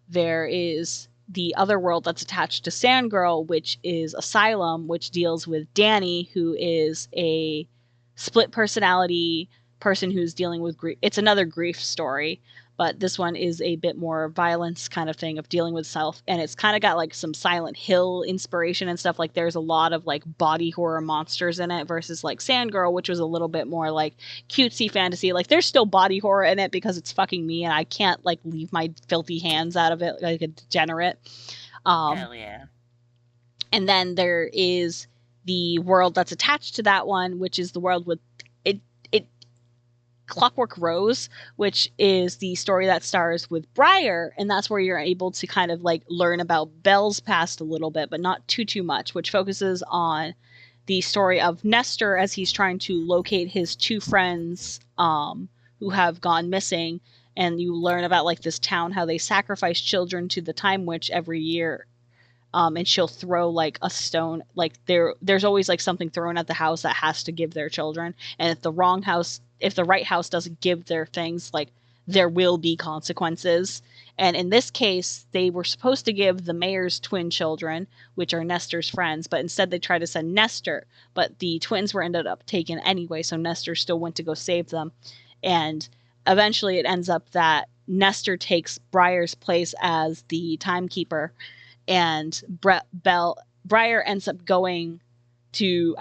there is the other world that's attached to Sandgirl, which is Asylum, which deals with Danny, who is a split personality person who's dealing with grief. It's another grief story, but this one is a bit more violence kind of thing of dealing with self, and it's kind of got like some Silent Hill inspiration and stuff. Like there's a lot of like body horror monsters in it versus like Sandgirl, which was a little bit more like cutesy fantasy. Like there's still body horror in it because it's fucking me and I can't like leave my filthy hands out of it like a degenerate. Hell yeah. And then there is the world that's attached to that one, which is the world with Clockwork Rose, which is the story that stars with Briar, and that's where you're able to kind of like learn about Belle's past a little bit, but not too much, which focuses on the story of Nestor as he's trying to locate his two friends who have gone missing, and you learn about like this town, how they sacrifice children to the Time Witch every year. And she'll throw like a stone, like there's always like something thrown at the house that has to give their children, and if the right house doesn't give their things, like there will be consequences. And in this case, they were supposed to give the mayor's twin children, which are Nestor's friends, but instead they tried to send Nestor, but the twins were ended up taken anyway, so Nestor still went to go save them. And eventually it ends up that Nestor takes Briar's place as the timekeeper, and Briar ends up going to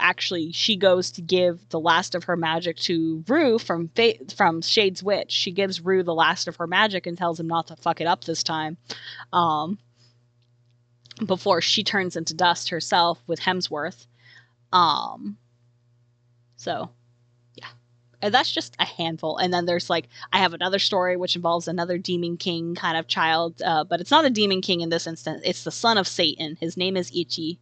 she goes to give the last of her magic to Rue from Shade's Witch. She gives Rue the last of her magic and tells him not to fuck it up this time, before she turns into dust herself with Hemsworth. So yeah, and that's just a handful. And then there's like, I have another story which involves another Demon King kind of child, but it's not a Demon King in this instance. It's the son of Satan. His name is Ichi.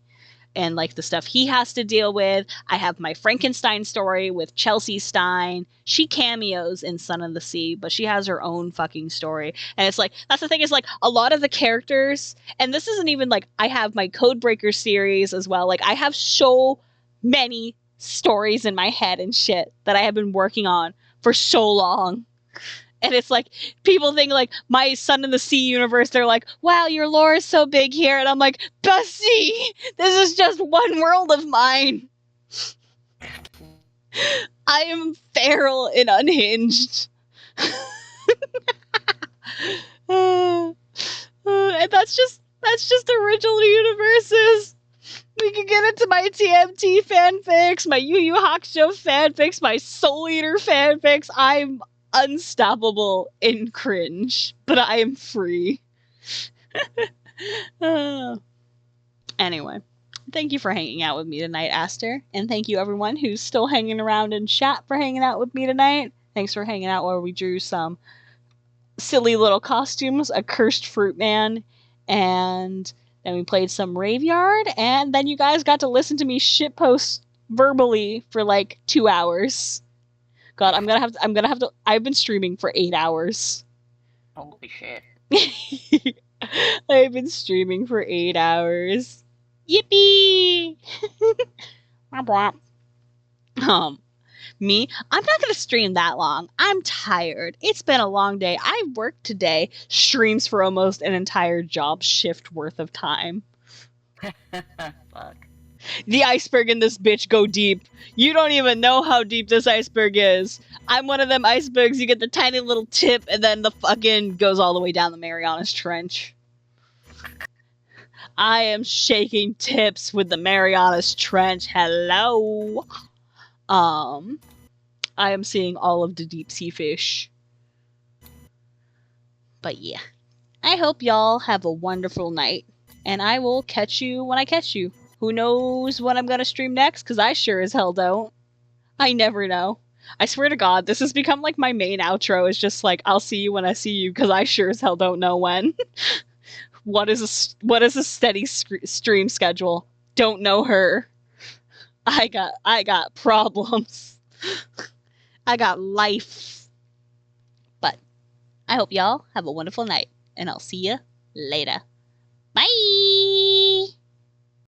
And like the stuff he has to deal with. I have my Frankenstein story with Chelsea Stein. She cameos in Son of the Sea, but she has her own fucking story. And it's like, that's the thing, is like a lot of the characters, and this isn't even like, I have my Codebreaker series as well. Like I have so many stories in my head and shit that I have been working on for so long. And it's like, people think like my Son in the Sea universe, they're like, wow, your lore is so big here. And I'm like, Bessie, this is just one world of mine. I am feral and unhinged. And that's just original universes. We can get into my TMT fanfics, my Yu Yu Hakusho fanfics, my Soul Eater fanfics. I'm unstoppable in cringe, but I am free. Anyway, thank you for hanging out with me tonight, Aster, and thank you everyone who's still hanging around in chat for hanging out with me tonight. Thanks for hanging out while we drew some silly little costumes, a cursed fruit man, and then we played some Raveyard, and then you guys got to listen to me shitpost verbally for like 2 hours. God, I'm gonna have to. I've been streaming for 8 hours. Holy shit. I've been streaming for 8 hours. Yippee! Me, I'm not gonna stream that long. I'm tired. It's been a long day. I worked today. Streams for almost an entire job shift worth of time. Fuck. The iceberg in this bitch go deep. You don't even know how deep this iceberg is. I'm one of them icebergs. You get the tiny little tip, and then the fucking goes all the way down the Marianas Trench. I am shaking tips with the Marianas Trench. Hello. I am seeing all of the deep sea fish. But yeah. I hope y'all have a wonderful night, and I will catch you when I catch you. Who knows when I'm gonna stream next? Because I sure as hell don't. I never know. I swear to God, this has become like my main outro. Is just like, I'll see you when I see you, because I sure as hell don't know when. What is a steady stream schedule? Don't know her. I got problems. I got life. But I hope y'all have a wonderful night, and I'll see you later. Bye!